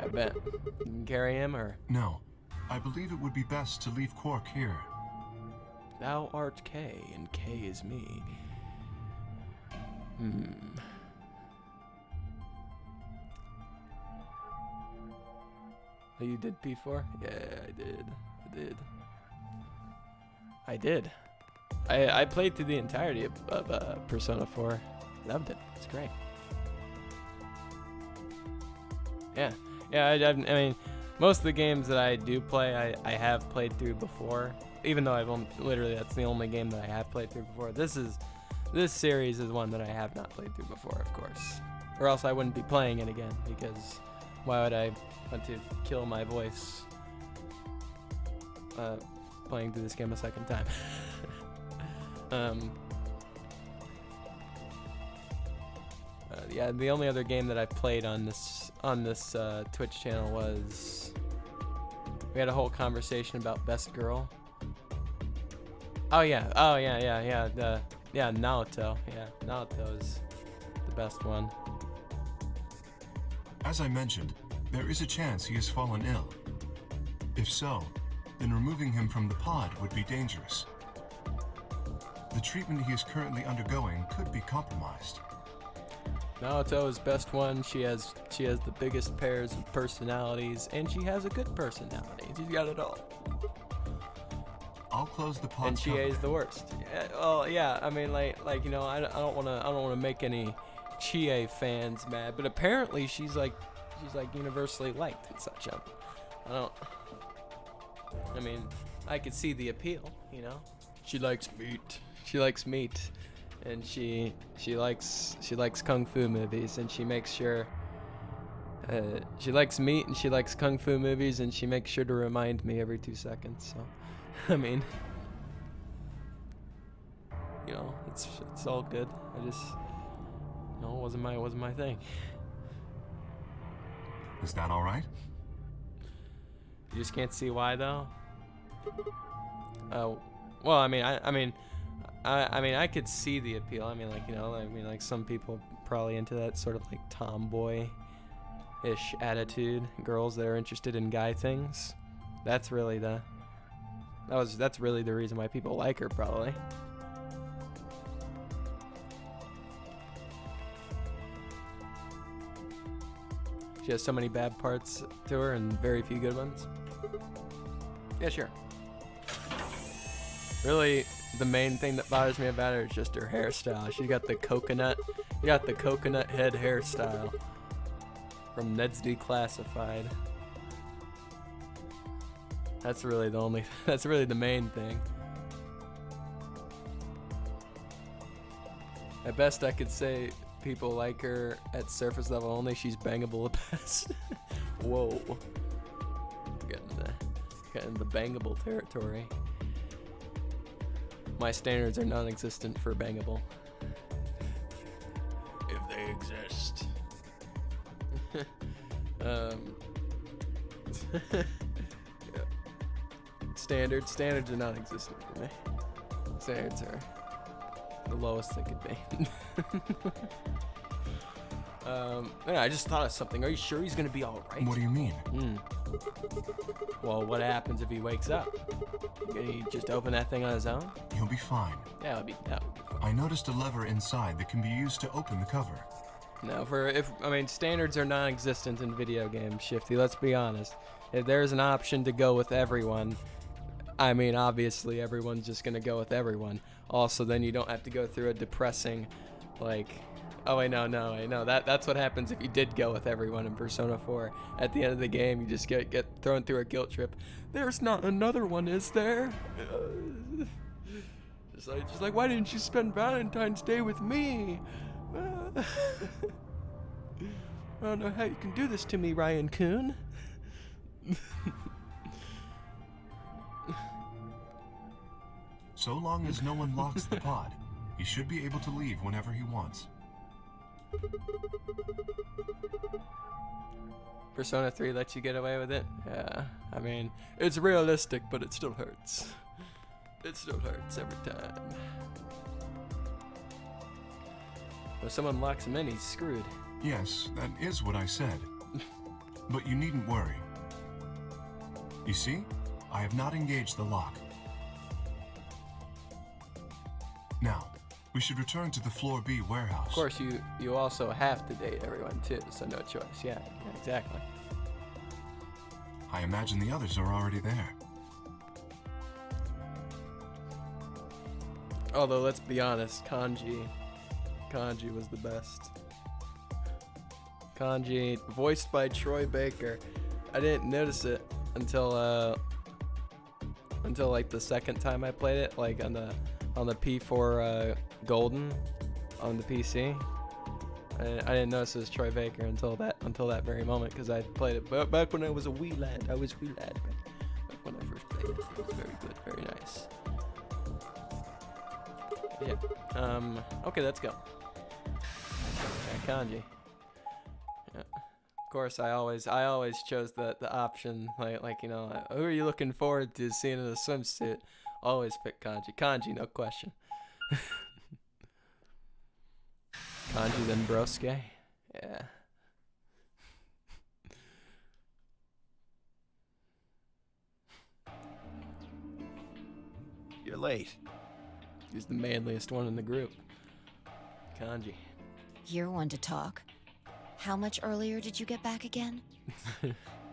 I bet. You can carry him, or? No, I believe it would be best to leave Quark here. Thou art K, and K is me. Oh, you did P4? Yeah, I did. I played through the entirety of Persona 4. Loved it. It's great. Yeah. I mean, most of the games that I do play, I have played through before. Even though that's the only game that I have played through before. This series is one that I have not played through before, of course. Or else I wouldn't be playing it again, because why would I want to kill my voice playing through this game a second time? Yeah, the only other game that I played on this Twitch channel was, we had a whole conversation about Best Girl. Yeah, Naoto. Yeah, Naoto is the best one. As I mentioned, there is a chance he has fallen ill. If so, then removing him from the pod would be dangerous. The treatment he is currently undergoing could be compromised. Naoto is best one. She has the biggest pairs of personalities, and she has a good personality. She's got it all. I'll close the pod. And Chie is the worst. Yeah, well, yeah. I mean, like I don't wanna make any Chie fans mad, but apparently she's like universally liked and such. I mean, I could see the appeal. She likes meat. She likes meat, and she likes kung fu movies, and she makes sure. She likes meat and she likes kung fu movies, and she makes sure to remind me every 2 seconds. So. I mean, it's all good. I just, it wasn't my thing. Is that all right? You just can't see why, though. Well, I mean, I could see the appeal. I mean, like some people probably into that sort of like tomboy-ish attitude. Girls that are interested in guy things. That's really the reason why people like her, probably. She has so many bad parts to her and very few good ones. Yeah, sure. Really, the main thing that bothers me about her is just her hairstyle. She got the coconut head hairstyle from Ned's Declassified. That's really the main thing. At best, I could say people like her at surface level only. She's bangable at best. Whoa. Getting the bangable territory. My standards are non-existent for bangable. If they exist. Standards are non-existent for me. Standards are the lowest they could be. Yeah, I just thought of something. Are you sure he's gonna be all right? What do you mean? Well, what happens if he wakes up? Can he just open that thing on his own? He'll be fine. Yeah, that would be fine. I noticed a lever inside that can be used to open the cover. No, standards are non-existent in video games, Shifty. Let's be honest. If there's an option to go with everyone, I mean, obviously everyone's just gonna go with everyone. Also, then you don't have to go through a depressing, like, oh wait, no. That's what happens if you did go with everyone in Persona 4. At the end of the game, you just get thrown through a guilt trip. There's not another one, is there? Just like, why didn't you spend Valentine's Day with me? I don't know how you can do this to me, Ryan-kun. So long as no one locks the pod, he should be able to leave whenever he wants. Persona 3 lets you get away with it? Yeah, I mean, it's realistic, but it still hurts. It still hurts every time. If someone locks him in, he's screwed. Yes, that is what I said. But you needn't worry. You see, I have not engaged the lock. Now, we should return to the Floor B warehouse. Of course, you also have to date everyone too, so no choice. Yeah, exactly. I imagine the others are already there. Although, let's be honest, Kanji was the best. Kanji, voiced by Troy Baker. I didn't notice it until like the second time I played it, like on the P4 Golden on the PC. I didn't notice it was Troy Baker until that very moment, because I played it back when I was a wee lad. I was a wee lad back when I first played it. It was very good, very nice. Yeah. Okay, let's go. Yeah, Kanji. Yeah. Of course, I always chose the option like you know, who are you looking forward to seeing in a swimsuit? Always pick Kanji. Kanji, no question. Kanji, then Brosuke. Yeah. You're late. He's the manliest one in the group. Kanji. You're one to talk. How much earlier did you get back again?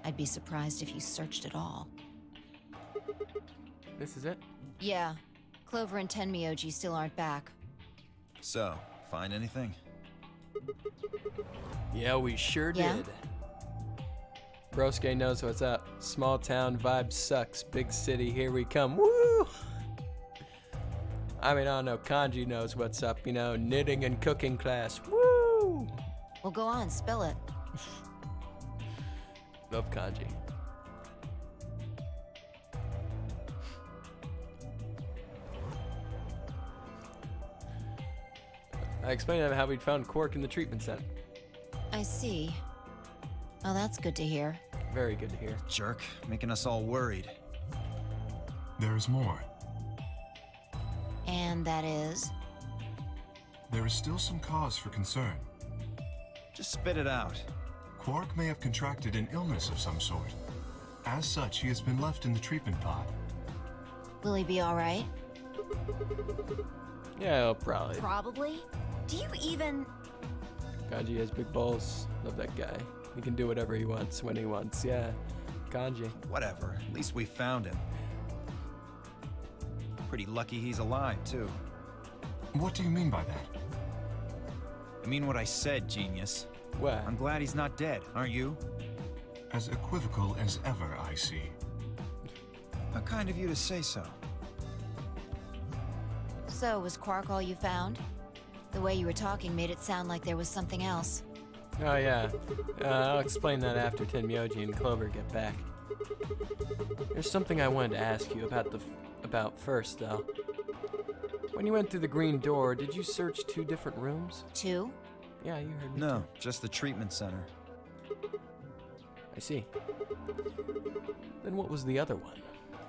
I'd be surprised if you searched at all. This is it? Yeah. Clover and Tenmyoji still aren't back. So, find anything? Yeah, we sure did. Brosuke knows what's up. Small town vibe sucks. Big city, here we come. Woo! I mean, I don't know. Kanji knows what's up. You know, knitting and cooking class. Woo! Well, go on, spill it. Love Kanji. I explained to him how we'd found Quark in the treatment center. I see. Well, that's good to hear. Very good to hear. Jerk, making us all worried. There is more. And that is? There is still some cause for concern. Just spit it out. Quark may have contracted an illness of some sort. As such, he has been left in the treatment pod. Will he be alright? Yeah, he'll probably. Probably? Do you even... Kanji has big balls. Love that guy. He can do whatever he wants when he wants. Yeah, Kanji. Whatever. At least we found him. Pretty lucky he's alive, too. What do you mean by that? I mean what I said, genius. What? I'm glad he's not dead, aren't you? As equivocal as ever, I see. How kind of you to say so. So, was Quark all you found? The way you were talking made it sound like there was something else. Oh yeah. I'll explain that after Tenmyoji and Clover get back. There's something I wanted to ask you about first, though. When you went through the green door, did you search 2 different rooms? 2? Yeah, you heard me. No, just the treatment center. I see. Then what was the other one?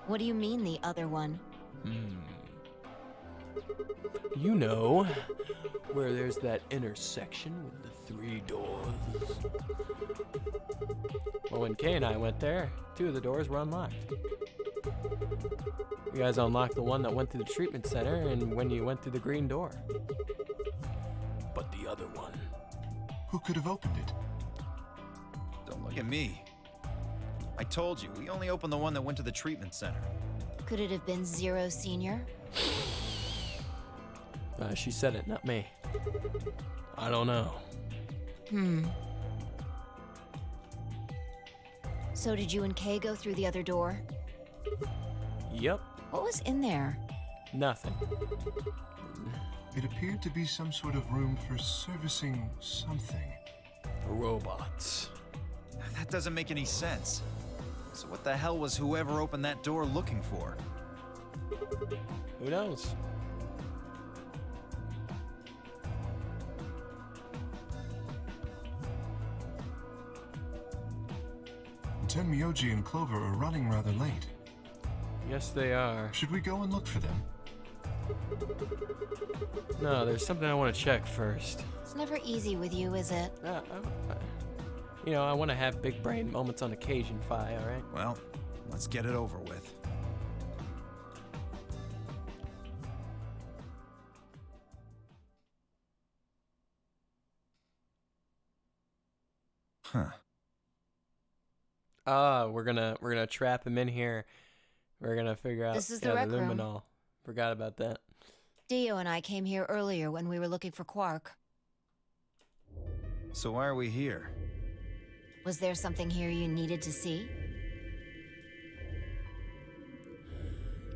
What do you mean, the other one? You know, where there's that intersection with the 3 doors. Well, when Kay and I went there, 2 of the doors were unlocked. You guys unlocked the one that went to the treatment center and when you went through the green door. But the other one... Who could have opened it? Don't look at me. I told you, we only opened the one that went to the treatment center. Could it have been Zero Senior? She said it, not me. I don't know. So did you and Kay go through the other door? Yep. What was in there? Nothing. It appeared to be some sort of room for servicing something. Robots. That doesn't make any sense. So what the hell was whoever opened that door looking for? Who knows? Tenmyoji and Clover are running rather late. Yes, they are. Should we go and look for them? No, there's something I want to check first. It's never easy with you, is it? You know, I want to have big brain moments on occasion, Fi, alright? Well, let's get it over with. Huh. We're gonna trap him in here. We're gonna figure out This is the rec room. luminol. Forgot about that. Dio and I came here earlier when we were looking for Quark. So why are we here? Was there something here you needed to see?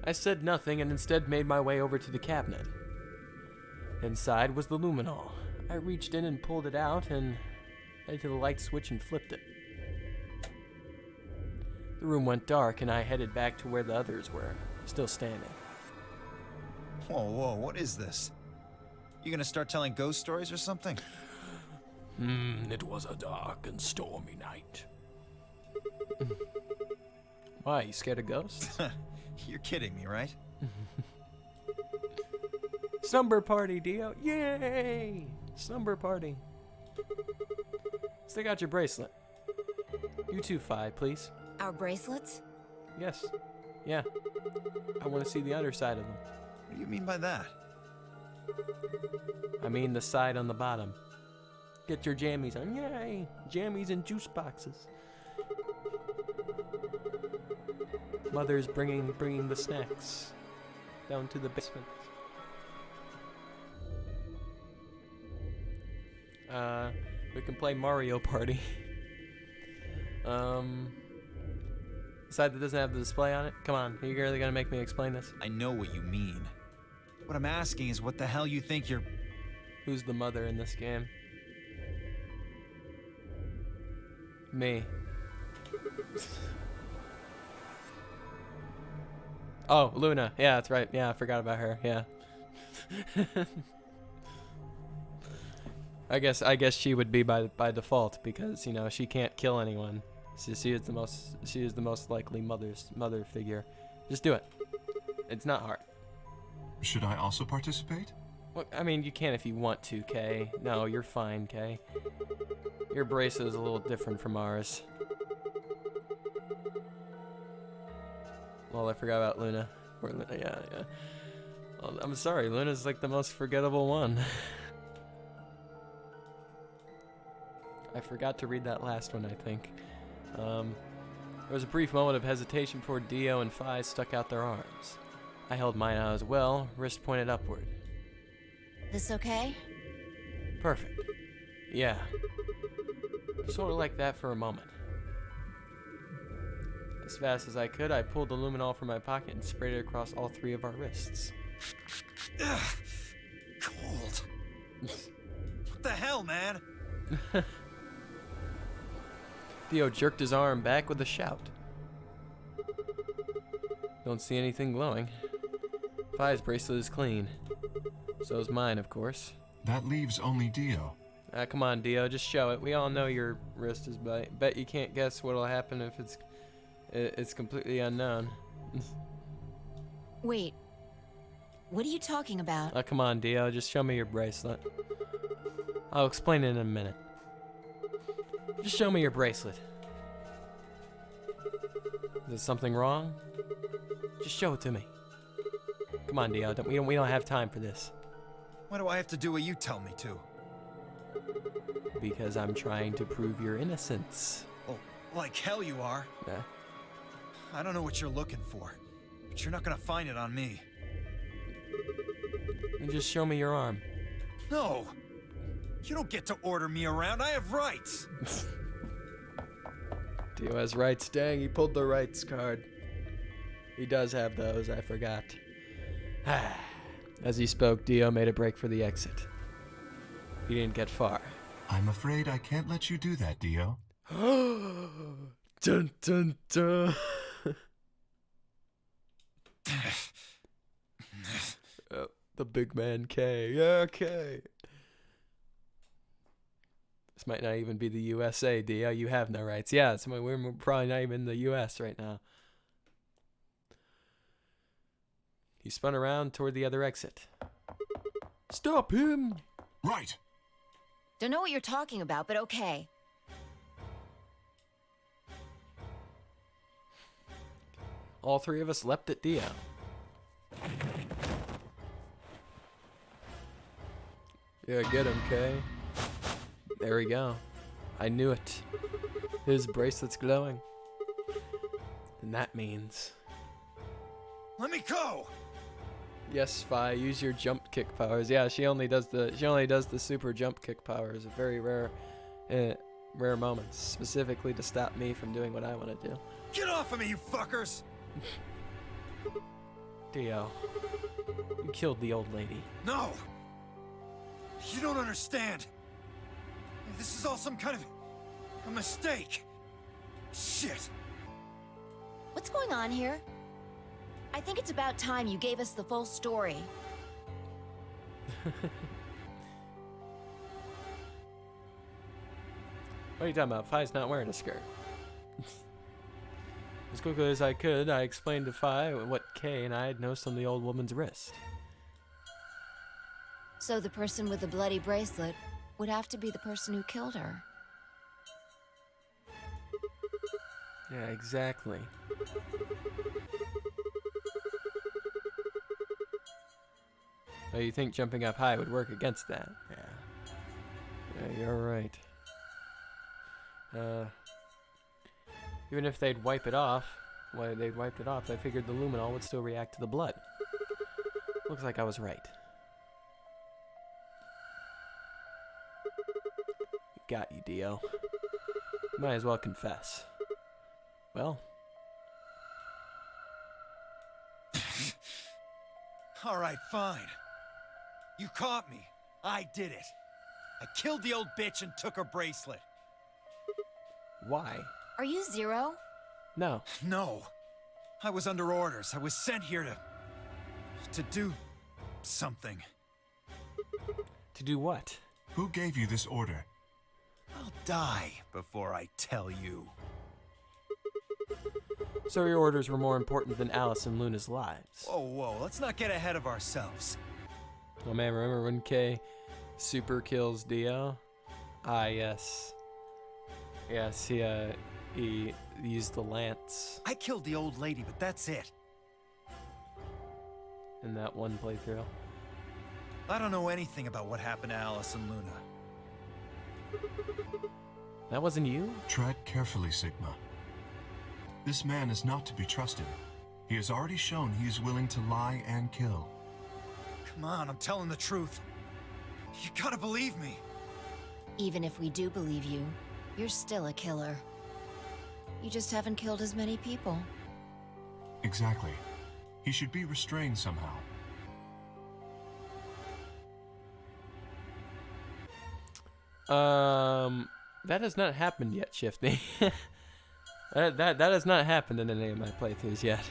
I said nothing and instead made my way over to the cabinet. Inside was the luminol. I reached in and pulled it out and headed to the light switch and flipped it. The room went dark and I headed back to where the others were, still standing. Whoa, what is this? You gonna start telling ghost stories or something? It was a dark and stormy night. Why, you scared of ghosts? You're kidding me, right? Slumber party, Dio! Yay! Slumber party. Stick out your bracelet. You too, Fi, please. Our bracelets? Yes. Yeah. I want to see the underside of them. What do you mean by that? I mean the side on the bottom. Get your jammies on. Yay! Jammies and juice boxes. Mother's bringing the snacks down to the basement. We can play Mario Party. Side that doesn't have the display on it? Come on, are you really gonna make me explain this? I know what you mean. What I'm asking is what the hell you think you're... Who's the mother in this game? Me. Oh, Luna. Yeah, that's right. Yeah, I forgot about her. Yeah. I guess she would be by default because, you know, she can't kill anyone. She is the most likely mother figure. Just do it. It's not hard. Should I also participate? Well, I mean, you can if you want to, Kay. No, you're fine, Kay. Your bracelet is a little different from ours. Well, I forgot about Luna. Yeah. Well, I'm sorry, Luna's like the most forgettable one. I forgot to read that last one, I think. There was a brief moment of hesitation before Dio and Fi stuck out their arms. I held mine out as well, wrist pointed upward. This okay? Perfect. Yeah. Sort of like that for a moment. As fast as I could, I pulled the luminol from my pocket and sprayed it across all 3 of our wrists. Ugh, cold. What the hell, man? Dio jerked his arm back with a shout. Don't see anything glowing. Fi's bracelet is clean. So is mine, of course. That leaves only Dio. Come on, Dio, just show it. We all know your wrist is bite. Bet you can't guess what'll happen if it's completely unknown. Wait. What are you talking about? Oh, come on, Dio. Just show me your bracelet. I'll explain it in a minute. Just show me your bracelet. Is there something wrong? Just show it to me. Come on, Dio. We don't have time for this. Why do I have to do what you tell me to? Because I'm trying to prove your innocence. Oh, like hell you are. Yeah. I don't know what you're looking for, but you're not gonna find it on me. And just show me your arm. No! You don't get to order me around. I have rights. Dio has rights. Dang, he pulled the rights card. He does have those, I forgot. As he spoke, Dio made a break for the exit. He didn't get far. I'm afraid I can't let you do that, Dio. Dun dun dun. The big man K. Yeah, K. This might not even be the USA, Dio. You have no rights. Yeah, we're probably not even in the US right now. He spun around toward the other exit. Stop him! Right! Don't know what you're talking about, but okay. All three of us leapt at Dio. Yeah, get him, Kay. There we go. I knew it. His bracelet's glowing. And that means... Let me go! Yes, Fi, use your jump kick powers. Yeah, she only does the super jump kick powers at very rare moments, specifically to stop me from doing what I want to do. Get off of me, you fuckers! Dio, you killed the old lady. No! You don't understand. This is all some kind of a mistake. Shit. What's going on here? I think it's about time you gave us the full story. What are you talking about? Fi's not wearing a skirt. As quickly as I could, I explained to Fi what Kay and I had noticed on the old woman's wrist. So the person with the bloody bracelet would have to be the person who killed her. Yeah, exactly. Oh, you think jumping up high would work against that? Yeah, you're right. Even if they'd wipe it off, I figured the luminol would still react to the blood. Looks like I was right. Got you, Dio. Might as well confess. Well. All right, fine. You caught me. I did it. I killed the old bitch and took her bracelet. Why? Are you Zero? No. No. I was under orders. I was sent here to do something. To do what? Who gave you this order? I'll die before I tell you. So your orders were more important than Alice and Luna's lives. Whoa, let's not get ahead of ourselves. Oh man, remember when Kay super kills Dio? Ah, yes. Yes, he used the lance I killed the old lady, but that's it. in that one playthrough. I don't know anything about what happened to Alice and Luna. That wasn't you? Tread carefully, Sigma. This man is not to be trusted. He has already shown he is willing to lie and kill. Come on, I'm telling the truth. You gotta believe me. Even if we do believe you, you're still a killer. You just haven't killed as many people. Exactly. He should be restrained somehow. That has not happened yet, Shifty. that has not happened in any of my playthroughs yet.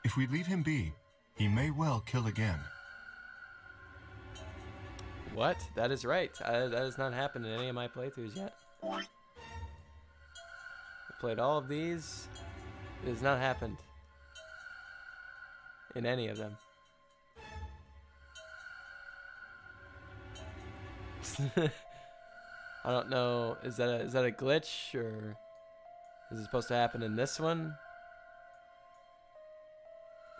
If we leave him be, he may well kill again. What? That is right. That has not happened in any of my playthroughs yet. I played all of these. It has not happened. in any of them. I don't know. Is that a glitch, or is it supposed to happen in this one?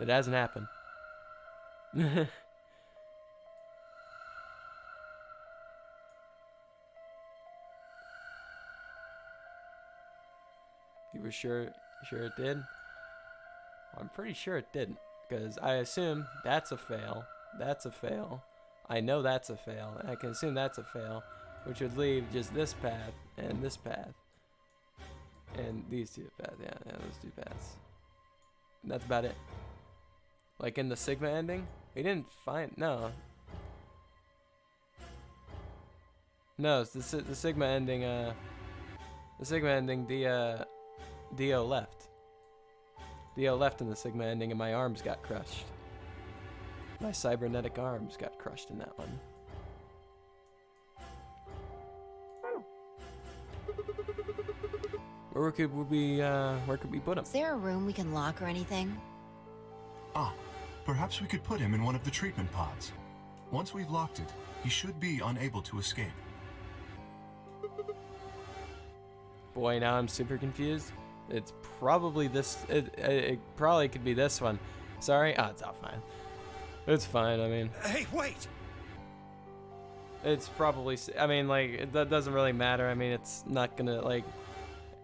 It hasn't happened. You were sure it did? I'm pretty sure it didn't, because I assume that's a fail. That's a fail. I know that's a fail. I can assume that's a fail, which would leave just this path and this path. And these two paths. Yeah, those two paths. And that's about it. Like in the Sigma ending, we didn't find, no. No, it's the Sigma ending, Dio left. Dio left in the Sigma ending and my arms got crushed. My cybernetic arms got crushed in that one. Where could we put him? Is there a room we can lock or anything? Ah, perhaps we could put him in one of the treatment pods. Once we've locked it, he should be unable to escape. Boy, now I'm super confused. It's probably this. It probably could be this one. Sorry. Ah, it's all fine. It's fine. I mean. Hey, wait! It's probably. I mean, like that doesn't really matter. I mean, it's not gonna like.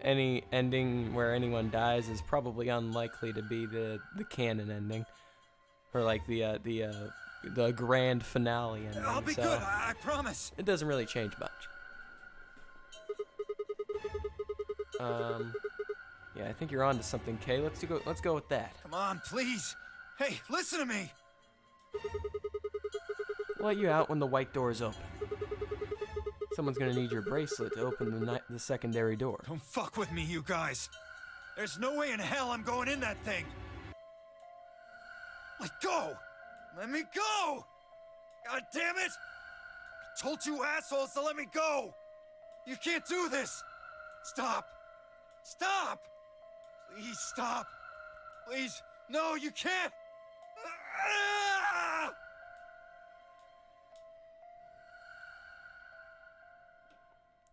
Any ending where anyone dies is probably unlikely to be the canon ending, or like the grand finale ending. I'll be so good. I promise. it doesn't really change much. Yeah, I think you're onto something, Kay. Let's go with that. Come on, please. Hey, listen to me. Let you out when the white door is open. Someone's gonna need your bracelet to open the secondary door. Don't fuck with me, you guys. There's no way in hell I'm going in that thing. Let go. Let me go. God damn it. I told you assholes to let me go. You can't do this. Stop. Stop. Please stop. Please. No, you can't. Ah!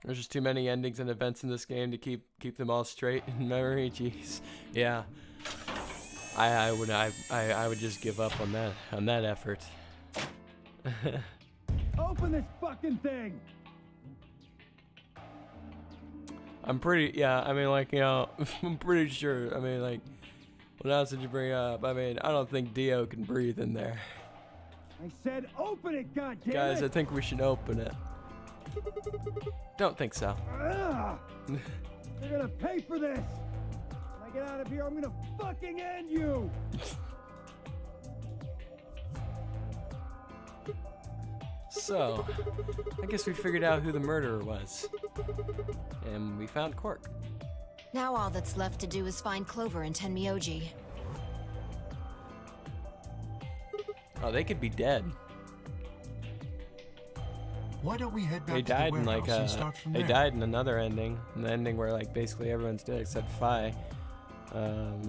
There's just too many endings and events in this game to keep them all straight in memory. Jeez, yeah. I would just give up on that effort. Open this fucking thing. I'm pretty, yeah. I mean, like, you know, I'm pretty sure. I mean, like, what else did you bring up? I mean, I don't think Dio can breathe in there. I said open it, goddammit! Guys, I think we should open it. Don't think so. You're gonna pay for this! When I get out of here, I'm gonna fucking end you! So, I guess we figured out who the murderer was. And we found Quark. Now all that's left to do is find Clover and Tenmyoji. Oh, they could be dead. Why don't we head back They to the died in warehouse like and start from they there? died in another ending, an ending where like basically everyone's dead except Phi. They were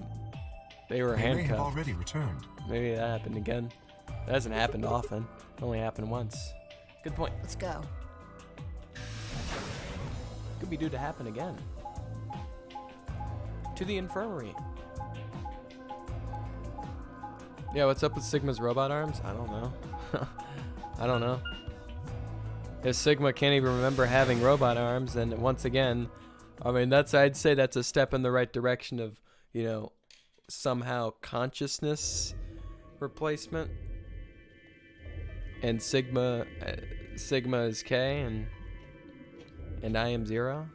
They may have handcuffed. already returned. Maybe that happened again. That hasn't happened often. It only happened once. Good point. Let's go. Could be due to happen again. To the infirmary. Yeah, what's up with Sigma's robot arms? I don't know. I don't know. If Sigma can't even remember having robot arms, then once again, I mean, I'd say that's a step in the right direction of, you know, somehow consciousness replacement. And Sigma is K, and I am 0.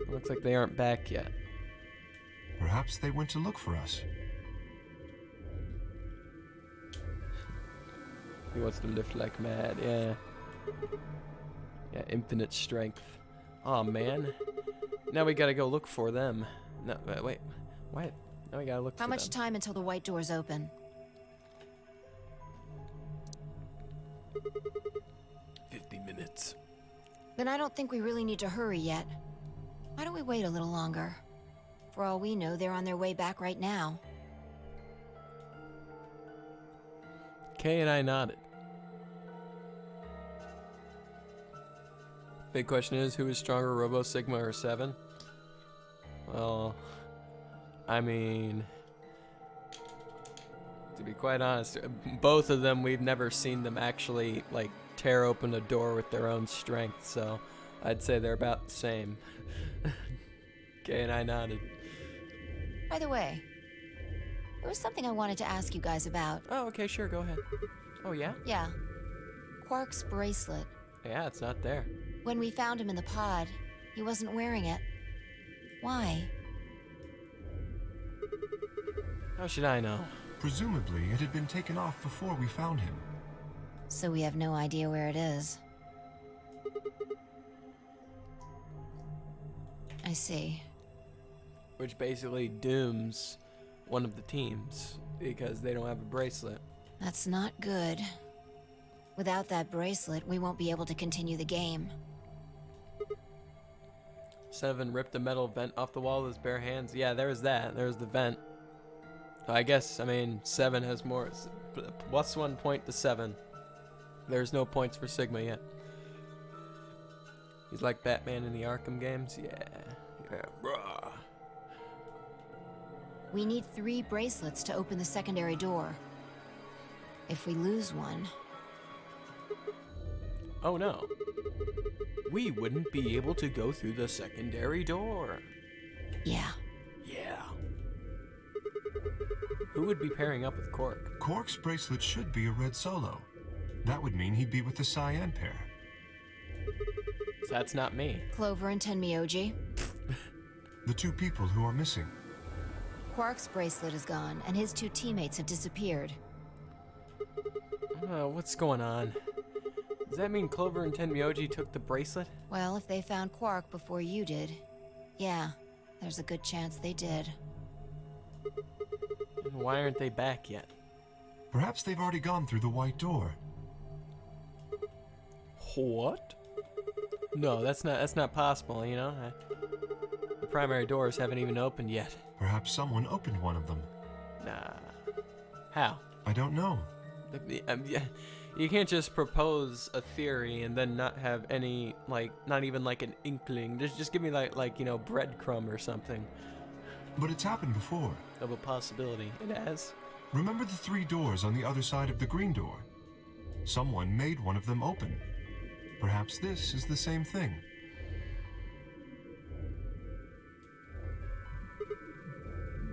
Looks like they aren't back yet. Perhaps they went to look for us. He wants to lift like mad, yeah. Yeah, infinite strength. Aw, man. Now we gotta go look for them. No, wait. What? Now we gotta look for them. How much time until the white door's open? 50 minutes. Then I don't think we really need to hurry yet. Why don't we wait a little longer? For all we know, they're on their way back right now. Kay and I nodded. Big question is, who is stronger, Robo, Sigma, or 7? Well, I mean, to be quite honest, both of them, we've never seen them actually, like, tear open a door with their own strength, so I'd say they're about the same. Kay and I nodded. By the way, there was something I wanted to ask you guys about. Oh, okay, sure, go ahead. Oh, yeah? Yeah. Quark's bracelet. Yeah, it's not there. When we found him in the pod, he wasn't wearing it. Why? How should I know? Presumably, it had been taken off before we found him. So we have no idea where it is. I see. Which basically dooms one of the teams, because they don't have a bracelet. That's not good. Without that bracelet, we won't be able to continue the game. 7 ripped a metal vent off the wall with his bare hands. Yeah, there's that. There's the vent. I guess, I mean, 7 has more. Plus 1 point to 7. There's no points for Sigma yet. He's like Batman in the Arkham games. Yeah. Yeah, bruh. We need 3 bracelets to open the secondary door. If we lose one... Oh no. We wouldn't be able to go through the secondary door. Yeah. Yeah. Who would be pairing up with Quark? Quark's bracelet should be a red solo. That would mean he'd be with the cyan pair. So that's not me. Clover and Tenmyoji. The 2 people who are missing. Quark's bracelet is gone, and his 2 teammates have disappeared. What's going on? Does that mean Clover and Tenmyoji took the bracelet? Well, if they found Quark before you did, yeah, there's a good chance they did. And why aren't they back yet? Perhaps they've already gone through the white door. What? No, that's not possible, you know? The primary doors haven't even opened yet. Perhaps someone opened one of them. Nah. How? I don't know. You can't just propose a theory and then not have any, like, not even like an inkling. Just give me like you know, breadcrumb or something. But it's happened before. Of a possibility. It has. Remember the 3 doors on the other side of the green door? Someone made one of them open. Perhaps this is the same thing.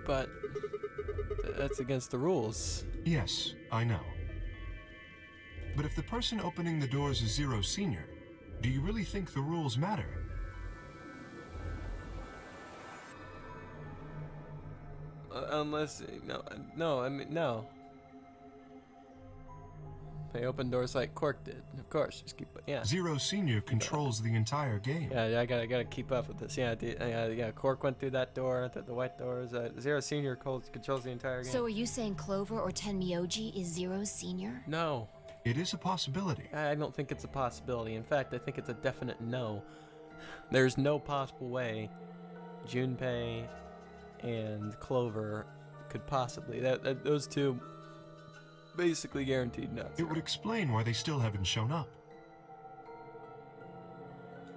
But that's against the rules. Yes, I know. But if the person opening the doors is Zero Senior, do you really think the rules matter? Unless, no, I mean, no. They open doors like Quark did, of course. Just keep, yeah. Zero Senior controls the entire game. Yeah, I gotta keep up with this. Yeah, Quark went through that door, the white doors. Zero Senior controls the entire game. So are you saying Clover or Tenmyoji is Zero Senior? No. It is a possibility. I don't think it's a possibility. In fact, I think it's a definite no. There's no possible way Junpei and Clover could possibly. Those 2 basically guaranteed nuts. It would explain why they still haven't shown up.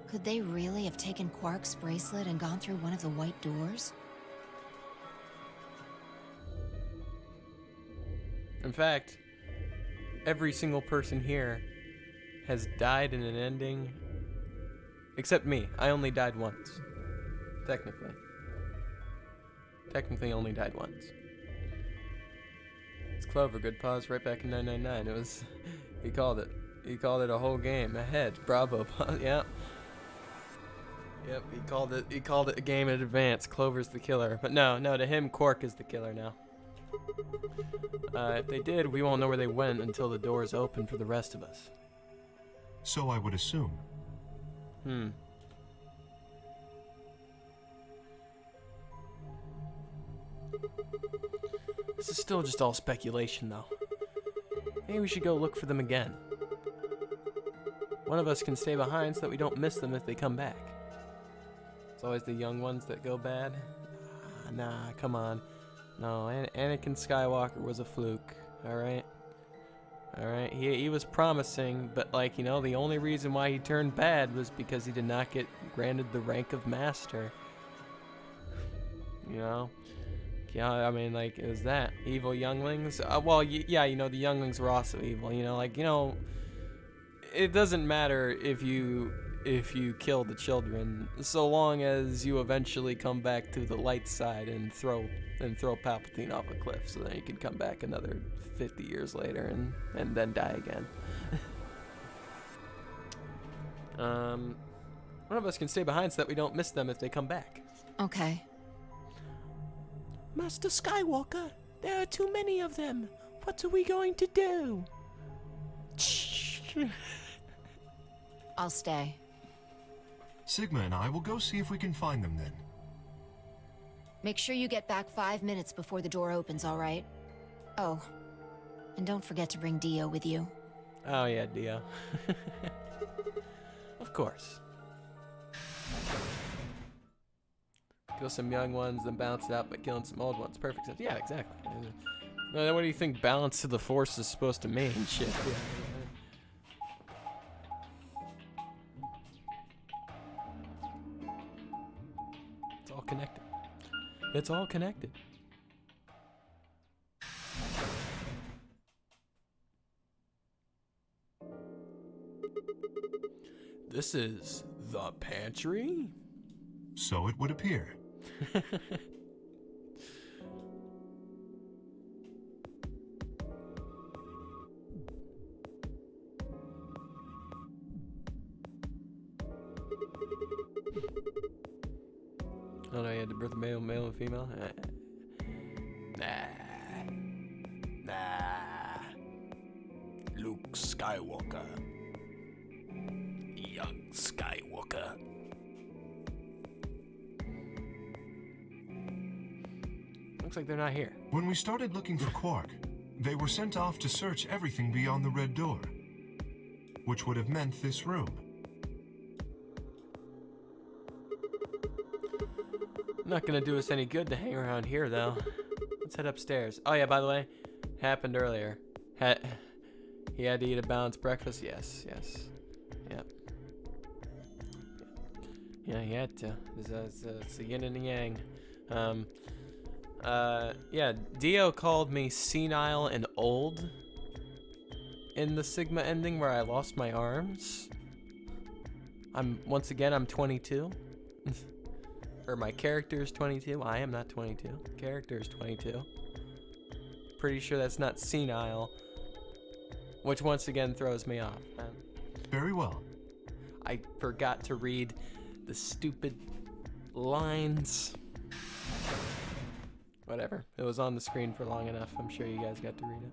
Could they really have taken Quark's bracelet and gone through one of the white doors? In fact, every single person here has died in an ending, except me. I only died once. Technically only died once. It's Clover, good pause, right back in 999. It was, he called it a whole game ahead. Bravo, yeah. Yep, he called it a game in advance. Clover's the killer. But no, to him, Quark is the killer now. If they did, we won't know where they went until the doors open for the rest of us. So I would assume. This is still just all speculation, though. Maybe we should go look for them again. One of us can stay behind so that we don't miss them if they come back. It's always the young ones that go bad. Nah, come on. No, Anakin Skywalker was a fluke. All right. All right. He was promising, but like, you know, the only reason why he turned bad was because he did not get granted the rank of master. You know. Yeah, I mean, like, it was that evil younglings. Well, yeah, you know, the younglings were also evil. You know, like, you know, it doesn't matter if you kill the children, so long as you eventually come back to the light side and throw Palpatine off a cliff, so then you can come back another 50 years later and then die again. One of us can stay behind so that we don't miss them if they come back. Okay. Master Skywalker, there are too many of them. What are we going to do? I'll stay. Sigma and I will go see if we can find them then. Make sure you get back 5 minutes before the door opens, all right? Oh, and don't forget to bring Dio with you. Oh yeah, Dio. Of course. Kill some young ones, then balance it out by killing some old ones. Perfect sense. Yeah, exactly. What do you think balance to the Force is supposed to mean? Shit. Yeah. It's all connected. It's all connected. This is the pantry? So it would appear. Oh no, you had to birth a male and female? Nah. Luke Skywalker. Young Skywalker. Looks like they're not here. When we started looking for Quark, they were sent off to search everything beyond the red door, which would have meant this room. Not gonna do us any good to hang around here, though. Let's head upstairs. Oh yeah, by the way, happened earlier. He had to eat a balanced breakfast. Yes. Yep. Yeah, he had to. It's a yin and a yang. Yeah, Dio called me senile and old in the Sigma ending where I lost my arms. I'm 22. Or my character is 22. I am not 22. Character is 22. Pretty sure that's not senile, which once again throws me off. Very well. I forgot to read the stupid lines. Whatever. It was on the screen for long enough. I'm sure you guys got to read it.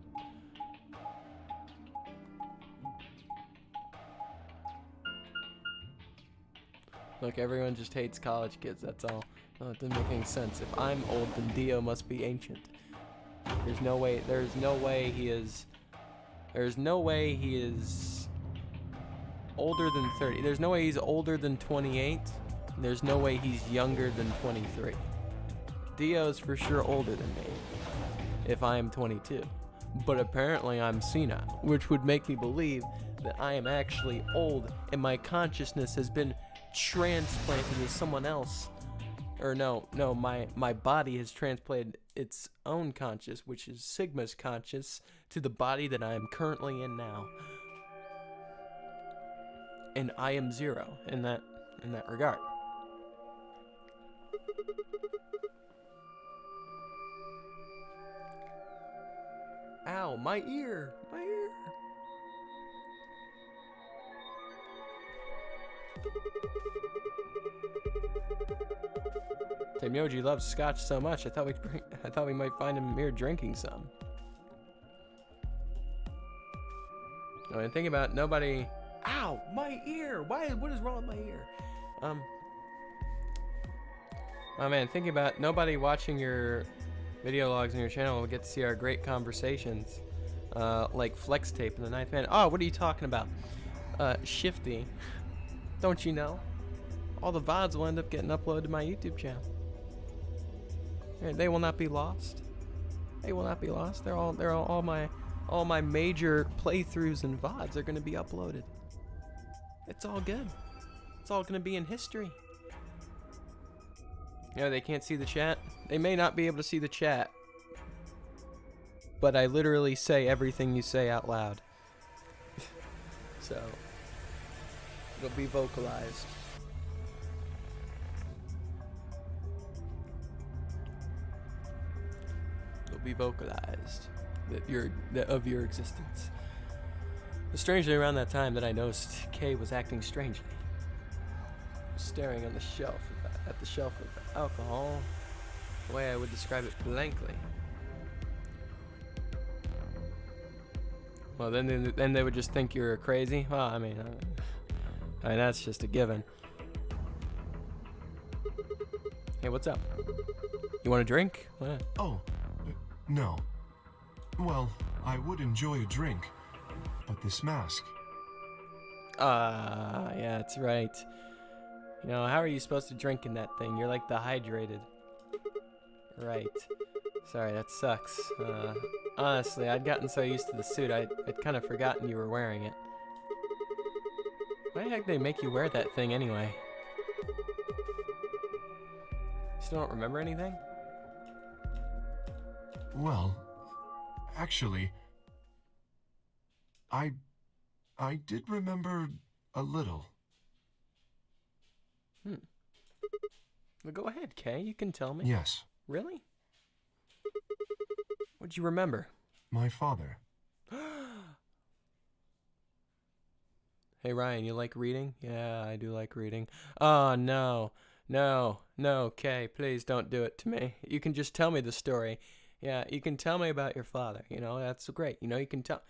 Look, everyone just hates college kids, that's all. No, it doesn't make any sense. If I'm old, then Dio must be ancient. There's no way he is older than 30. There's no way he's older than 28. And there's no way he's younger than 23. Dio's for sure older than me, if I am 22. But apparently I'm senile, which would make me believe that I am actually old and my consciousness has been transplanted to someone else. Or no, my body has transplanted its own conscious, which is Sigma's conscious, to the body that I am currently in now. And I am zero in that regard. Ow, my ear! My ear! Temyoji loves scotch so much, I thought we might find him here drinking some. I mean, think about nobody. Ow, my ear! What is wrong with my ear? Oh man, thinking about nobody watching your video logs on your channel will get to see our great conversations, like Flex Tape in the Ninth Man. Oh, what are you talking about? Shifty, don't you know? All the VODs will end up getting uploaded to my YouTube channel. They will not be lost. They will not be lost. All my major playthroughs and VODs are going to be uploaded. It's all good. It's all going to be in history. Yeah, they can't see the chat. They may not be able to see the chat, but I literally say everything you say out loud. So it'll be vocalized. It'll be vocalized of your existence. Strangely, around that time that I noticed Kay was acting strangely, staring on the shelf at the shelf of alcohol, the way I would describe it blankly. Well, then they would just think you're crazy. Well, I mean that's just a given. Hey, what's up? You want a drink? What? Oh, no. Well, I would enjoy a drink, but this mask. Yeah, that's right. You know, how are you supposed to drink in that thing? You're like dehydrated. Right. Sorry, that sucks. Honestly, I'd gotten so used to the suit, I'd kind of forgotten you were wearing it. Why the heck did they make you wear that thing anyway? Still don't remember anything? Well, actually, I did remember a little. Well, go ahead, Kay. You can tell me. Yes. Really? What'd you remember? My father. Hey, Ryan, you like reading? Yeah, I do like reading. Oh, no. No, Kay, please don't do it to me. You can just tell me the story. Yeah, you can tell me about your father. You know, that's great. You know, you can tell...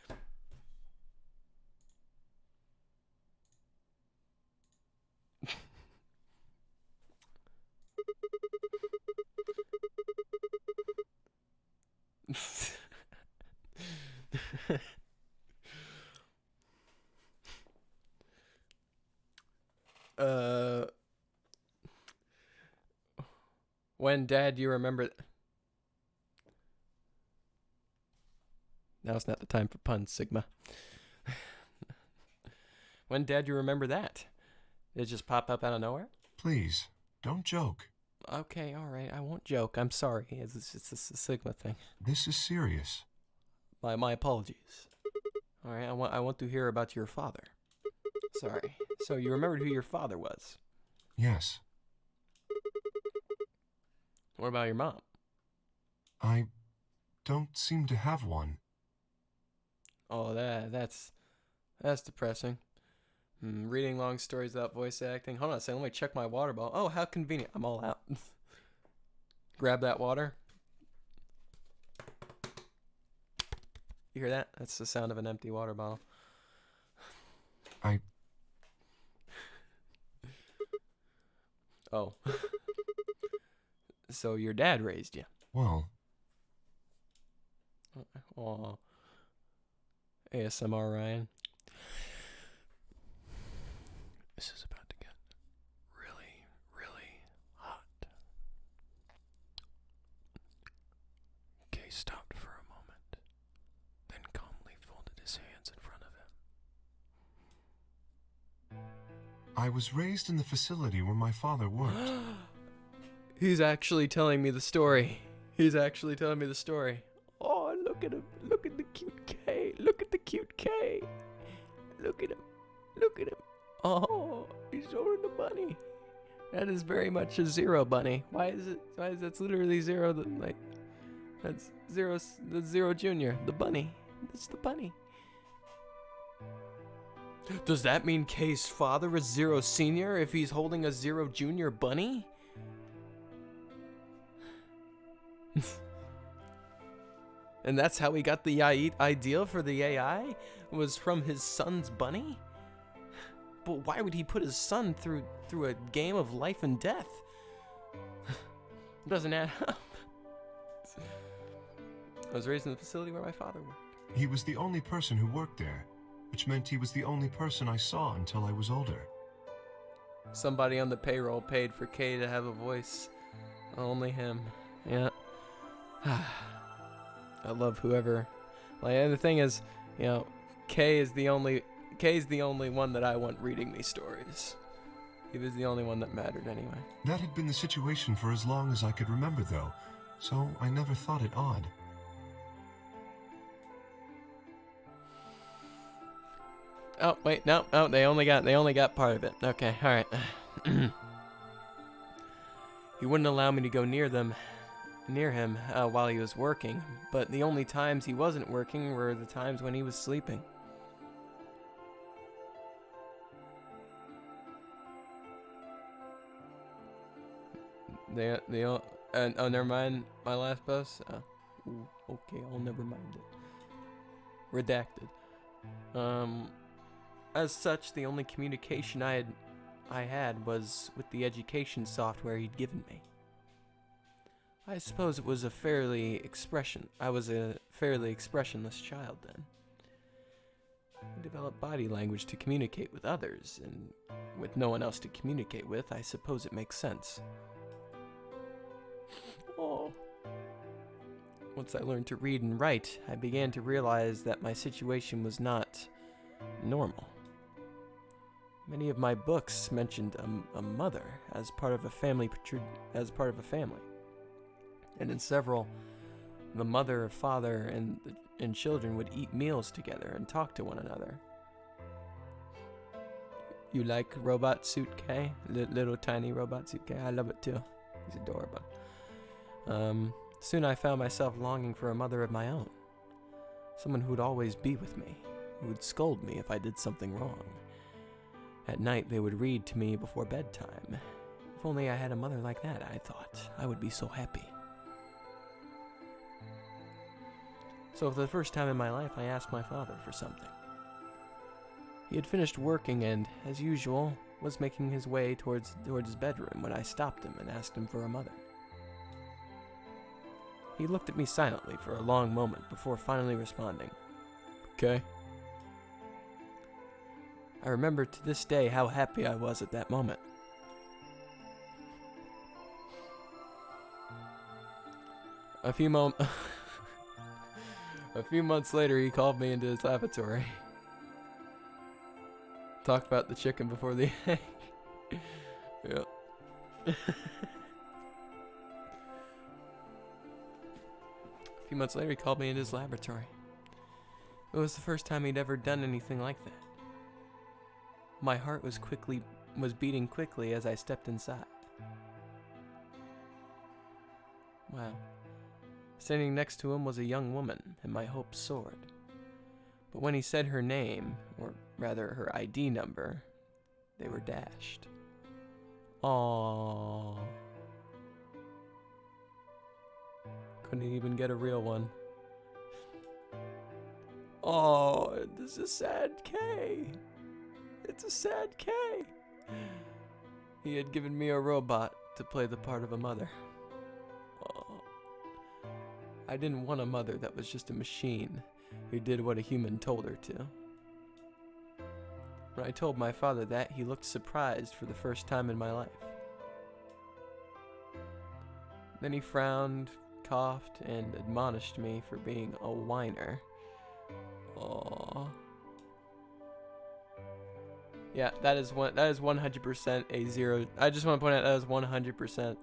When, Dad, you remember... Now's not the time for puns, Sigma. When, Dad, you remember that? Did it just pop up out of nowhere? Please, don't joke. Okay, all right. I won't joke. I'm sorry. It's a Sigma thing. This is serious. My apologies. All right, I want to hear about your father. Sorry. So you remembered who your father was? Yes. What about your mom? I don't seem to have one. Oh, that's depressing. Reading long stories without voice acting. Hold on a second. Let me check my water bottle. Oh, how convenient. I'm all out. Grab that water. You hear that? That's the sound of an empty water bottle. Oh. So your dad raised you? Well. Oh. ASMR, Ryan. This is about to get really, really hot. Kay stopped for a moment, then calmly folded his hands in front of him. I was raised in the facility where my father worked. He's actually telling me the story. He's actually telling me the story. Oh, look at him. Look at the cute K. Look at the cute K. Look at him. Look at him. Oh, he's holding the bunny. That is very much a Zero bunny. Why is that's literally Zero? That's Zero Junior. The bunny. That's the bunny. Does that mean Kay's father is Zero Senior if he's holding a Zero Junior bunny? And that's how he got the idea for the AI? Was from his son's bunny? But why would he put his son through a game of life and death? Doesn't add up. I was raised in the facility where my father worked. He was the only person who worked there, which meant he was the only person I saw until I was older. Somebody on the payroll paid for Kay to have a voice. Only him. Yeah. I love whoever. Like, and the thing is, you know, Kay's the only one that I want reading these stories. He was the only one that mattered anyway. That had been the situation for as long as I could remember, though, so I never thought it odd. Oh wait, no, they only got part of it. Okay, all right. He wouldn't allow me to go near him while he was working, but the only times he wasn't working were the times when he was sleeping. Oh, never mind my last post. Ooh, okay, I'll never mind it. Redacted. As such, the only communication I had was with the education software he'd given me. I suppose it was I was a fairly expressionless child then. I developed body language to communicate with others, and with no one else to communicate with, I suppose it makes sense. Oh. Once I learned to read and write, I began to realize that my situation was not normal. Many of my books mentioned a mother as part of a family, and in several, the mother, father, and children would eat meals together and talk to one another. You like Robot Suit K? Little tiny Robot Suit K? I love it too. He's adorable. Soon I found myself longing for a mother of my own. Someone who would always be with me, who would scold me if I did something wrong. At night, they would read to me before bedtime. If only I had a mother like that, I thought. I would be so happy. So for the first time in my life, I asked my father for something. He had finished working and, as usual, was making his way towards his bedroom when I stopped him and asked him for a mother. He looked at me silently for a long moment before finally responding, "Okay." I remember to this day how happy I was at that moment. A few months later, he called me into his laboratory. Talked about the chicken before the egg. Yeah. A few months later, he called me into his laboratory. It was the first time he'd ever done anything like that. My heart was beating quickly as I stepped inside. Wow. Standing next to him was a young woman, and my hopes soared. But when he said her name, or rather her ID number, they were dashed. Aww. Couldn't even get a real one. Oh, this is a sad K. It's a sad K. He had given me a robot to play the part of a mother. Oh. I didn't want a mother that was just a machine who did what a human told her to. When I told my father that, he looked surprised for the first time in my life. Then he frowned, coughed, and admonished me for being a whiner. Aww. Yeah, that is 100% a zero. I just want to point out that is 100%,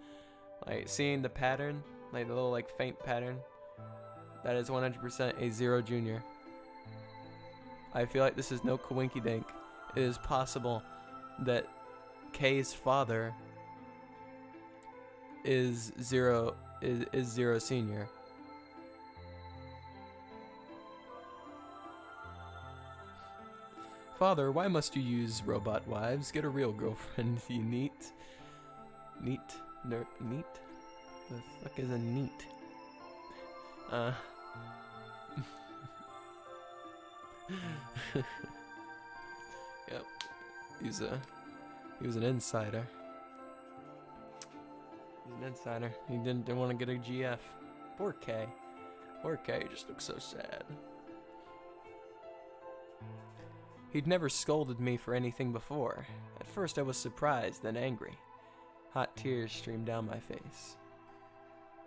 like, seeing the pattern, like the little like faint pattern. That is 100% a zero junior. I feel like this is no coinky dink. It is possible that Kay's father is zero senior. Father, why must you use robot wives? Get a real girlfriend, you neat. Neat? Neat? The fuck is a neat? Yep. He was an insider. He's an insider. He didn't want to get a GF. Poor K. Poor K just looks so sad. He'd never scolded me for anything before. At first I was surprised, then angry. Hot tears streamed down my face.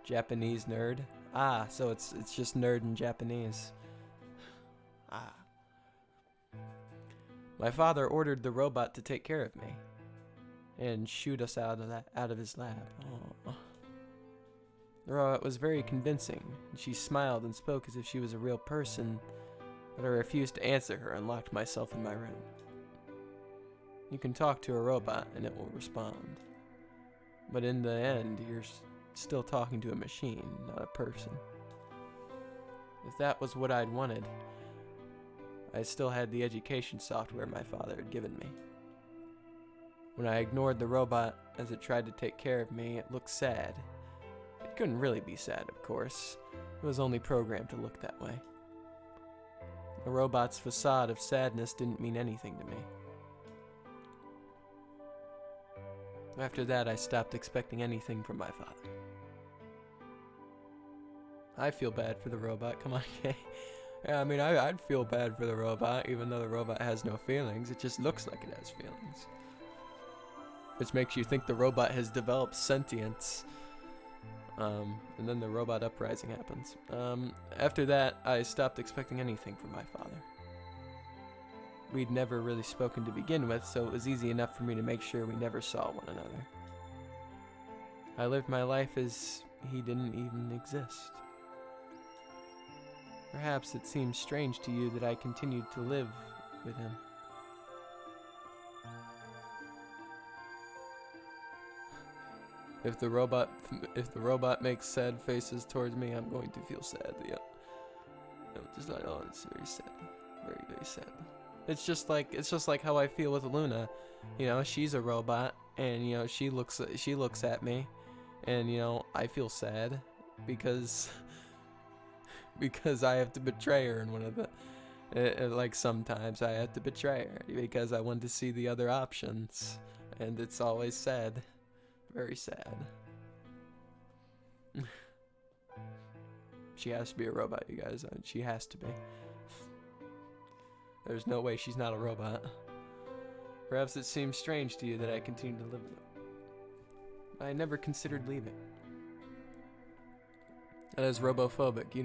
Japanese nerd. Ah, so it's just nerd in Japanese. Ah. My father ordered the robot to take care of me and shoot us out of his lab. Oh. The robot was very convincing. She smiled and spoke as if she was a real person, but I refused to answer her and locked myself in my room. You can talk to a robot and it will respond, but in the end, you're still talking to a machine, not a person. If that was what I'd wanted, I still had the education software my father had given me. When I ignored the robot as it tried to take care of me, it looked sad. It couldn't really be sad, of course. It was only programmed to look that way. The robot's facade of sadness didn't mean anything to me. After that, I stopped expecting anything from my father. I feel bad for the robot. Come on, Kay. Yeah, I mean, I'd feel bad for the robot, even though the robot has no feelings. It just looks like it has feelings. Which makes you think the robot has developed sentience. And then the robot uprising happens. After that, I stopped expecting anything from my father. We'd never really spoken to begin with, so it was easy enough for me to make sure we never saw one another. I lived my life as he didn't even exist. Perhaps it seems strange to you that I continued to live with him. If the robot makes sad faces towards me, I'm going to feel sad. Yeah. Just like, oh, it's very sad. Very, very sad. It's just like how I feel with Luna. You know, she's a robot, and you know, she looks at me, and you know, I feel sad because I have to betray her in one of the like sometimes I have to betray her because I want to see the other options, and it's always sad. Very sad. She has to be a robot, you guys. She has to be. There's no way she's not a robot. Perhaps it seems strange to you that I continue to live with her. I never considered leaving. That is robophobic. You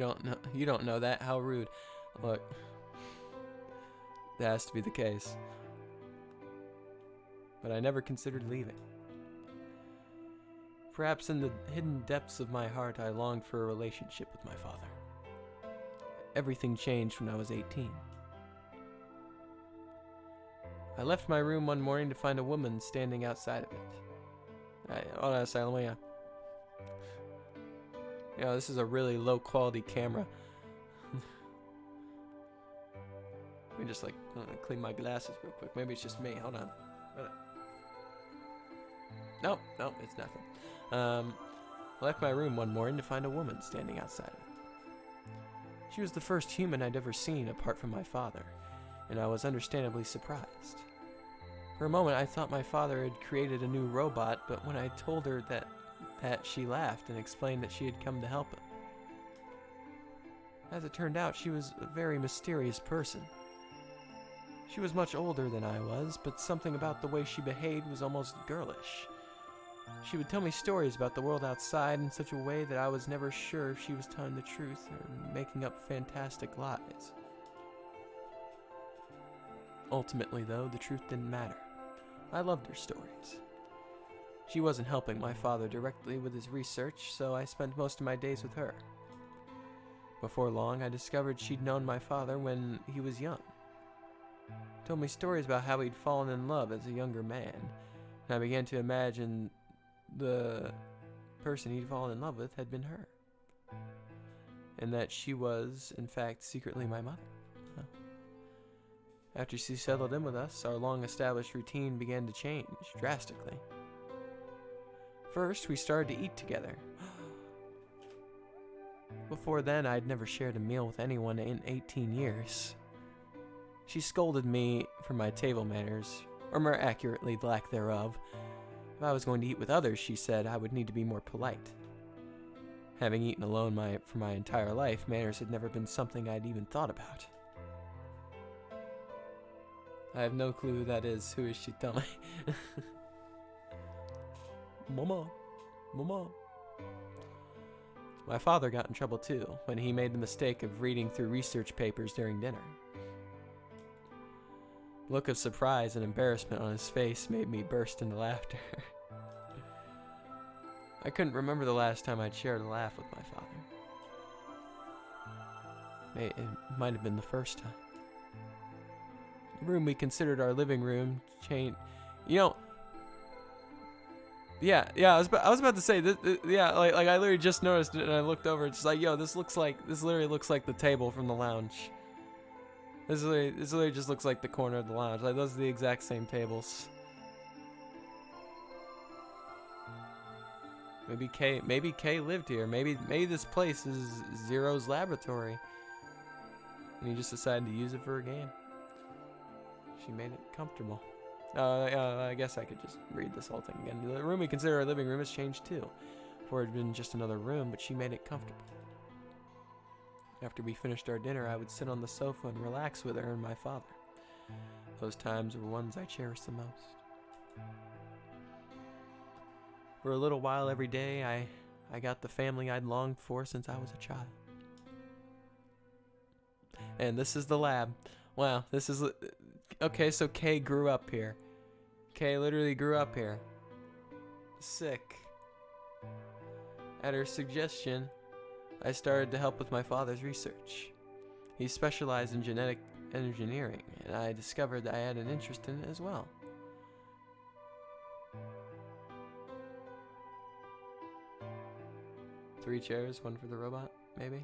don't know that. How rude. Look. That has to be the case. But I never considered leaving. Perhaps in the hidden depths of my heart, I longed for a relationship with my father. Everything changed when I was 18. I left my room one morning to find a woman standing outside of it. Hold on a second, let me, you know, this is a really low quality camera. Let me just like clean my glasses real quick. Maybe it's just me. Hold on. Nope, it's nothing. I left my room one morning to find a woman standing outside of it. She was the first human I'd ever seen apart from my father, and I was understandably surprised. For a moment, I thought my father had created a new robot, but when I told her that she laughed and explained that she had come to help him. As it turned out, she was a very mysterious person. She was much older than I was, but something about the way she behaved was almost girlish. She would tell me stories about the world outside in such a way that I was never sure if she was telling the truth or making up fantastic lies. Ultimately, though, the truth didn't matter. I loved her stories. She wasn't helping my father directly with his research, so I spent most of my days with her. Before long, I discovered she'd known my father when he was young. Told me stories about how he'd fallen in love as a younger man, and I began to imagine the person he'd fallen in love with had been her, and that she was, in fact, secretly my mother. After she settled in with us, our long-established routine began to change drastically. First, we started to eat together. Before then, I'd never shared a meal with anyone in 18 years. She scolded me for my table manners, or more accurately, the lack thereof. If I was going to eat with others, she said, I would need to be more polite. Having eaten alone for my entire life, manners had never been something I'd even thought about. I have no clue who that is. Who is she? Tell me. Mama. My father got in trouble too when he made the mistake of reading through research papers during dinner. The look of surprise and embarrassment on his face made me burst into laughter. I couldn't remember the last time I'd shared a laugh with my father. It might have been the first time. The room we considered our living room changed. You know. Yeah. I was about to say this. Yeah, like I literally just noticed it, and I looked over. It's just like, yo, this literally looks like the table from the lounge. This literally just looks like the corner of the lounge. Like, those are the exact same tables. Maybe K lived here. Maybe this place is Zero's laboratory, and he just decided to use it for a game. She made it comfortable. I guess I could just read this whole thing again. The room we consider our living room has changed too. Before it had been just another room, but she made it comfortable. After we finished our dinner, I would sit on the sofa and relax with her and my father. Those times were ones I cherished the most. For a little while every day, I got the family I'd longed for since I was a child. And this is the lab. Wow, this is... Okay, so Kay grew up here. Kay literally grew up here. Sick. At her suggestion, I started to help with my father's research. He specialized in genetic engineering, and I discovered that I had an interest in it as well. Three chairs, one for the robot, maybe?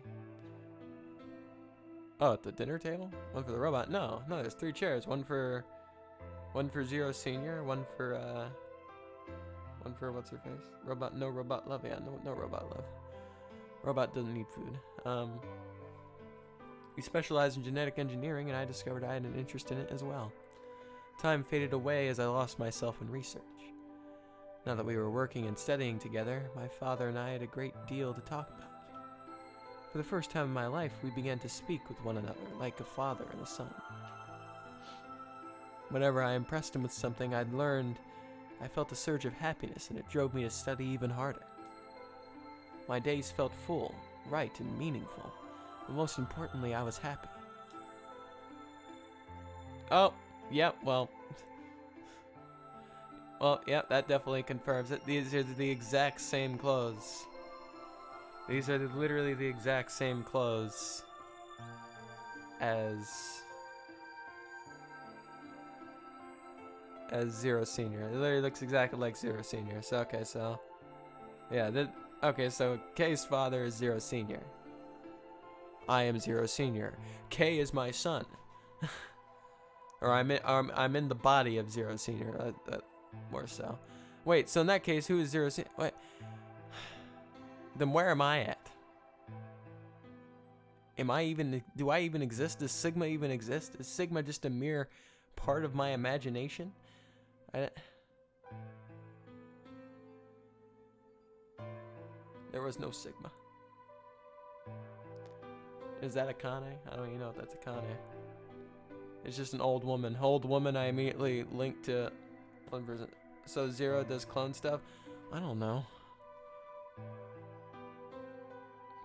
Oh, at the dinner table? One for the robot? No, there's three chairs. One for Zero Senior, one for what's her face? Robot, no robot love. Yeah, no robot love. Robot doesn't need food. We specialized in genetic engineering, and I discovered I had an interest in it as well. Time faded away as I lost myself in research. Now that we were working and studying together, my father and I had a great deal to talk about. For the first time in my life, we began to speak with one another like a father and a son. Whenever I impressed him with something I'd learned, I felt a surge of happiness, and it drove me to study even harder. My days felt full, right, and meaningful, but most importantly, I was happy. Oh, yep, well, yep, that definitely confirms it. These are the exact same clothes. These are literally the exact same clothes as Zero Senior. It literally looks exactly like Zero Senior. So okay, so yeah, okay, so K's father is Zero Senior. I am Zero Senior. K is my son. Or I'm in the body of Zero Senior. More so. Wait, so in that case, who is Zero Senior? Wait. Then where am I at? Do I even exist? Does Sigma even exist? Is Sigma just a mere part of my imagination? There was no Sigma. Is that a Kane? I don't even know if that's a Kane. It's just an old woman. Old woman I immediately linked to one person. So Zero does clone stuff? I don't know.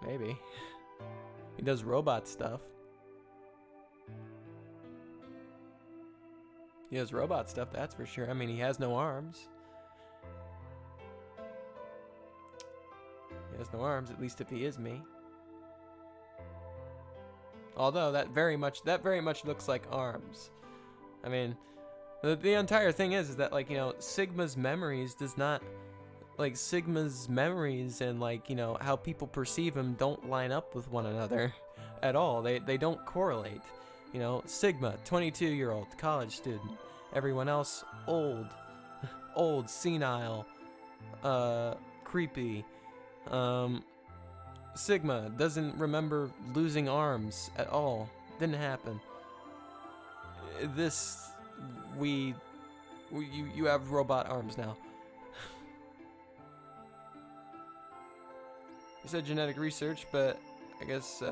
Maybe. He does robot stuff. He has robot stuff, that's for sure. I mean, he has no arms. He has no arms, at least if he is me. Although that very much looks like arms. I mean, the entire thing is that, like, you know, Sigma's memories and, like, you know, how people perceive him don't line up with one another at all. They don't correlate. You know, Sigma, 22-year-old college student. Everyone else, old, senile, creepy. Sigma doesn't remember losing arms at all. Didn't happen. You have robot arms now. You said genetic research, but I guess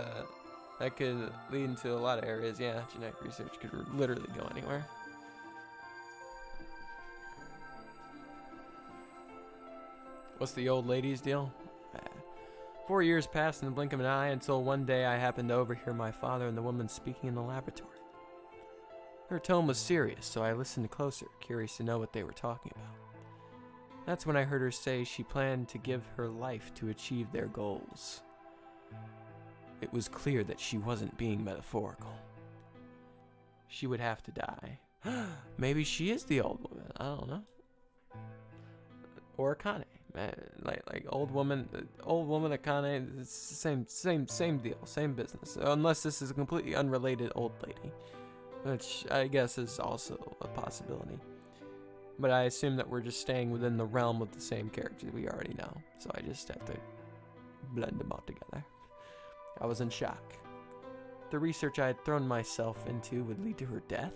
that could lead into a lot of areas. Yeah, genetic research could literally go anywhere. What's the old lady's deal? 4 years passed in the blink of an eye until one day I happened to overhear my father and the woman speaking in the laboratory. Her tone was serious, so I listened closer, curious to know what they were talking about. That's when I heard her say she planned to give her life to achieve their goals. It was clear that she wasn't being metaphorical. She would have to die. Maybe she is the old woman. I don't know. Or Akane. Like old woman Akane. It's the same deal, same business. Unless this is a completely unrelated old lady, which I guess is also a possibility. But I assume that we're just staying within the realm of the same characters we already know, so I just have to blend them all together. I was in shock. The research I had thrown myself into would lead to her death?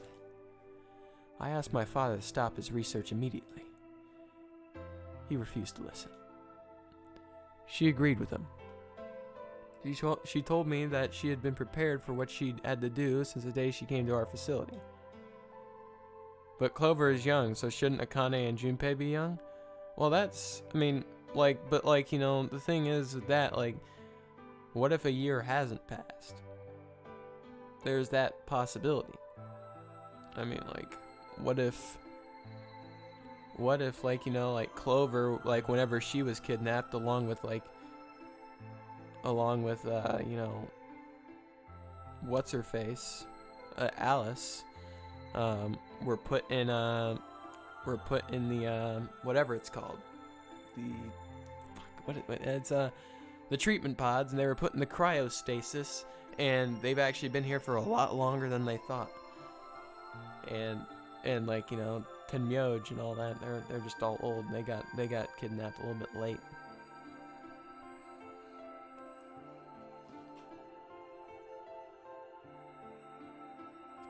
I asked my father to stop his research immediately. He refused to listen. She agreed with him. She told me that she had been prepared for what she had to do since the day she came to our facility. But Clover is young, so shouldn't Akane and Junpei be young? Well, that's, I mean, you know, the thing is with that, like, what if a year hasn't passed? There's that possibility. I mean, like, what if, like, you know, like, Clover, like, whenever she was kidnapped, along with, you know, what's-her-face, Alice, were put in the, whatever it's called, the treatment pods, and they were put in the cryostasis, and they've actually been here for a lot longer than they thought. And like, you know, Tenmyoj and all that, they're just all old, and they got kidnapped a little bit late.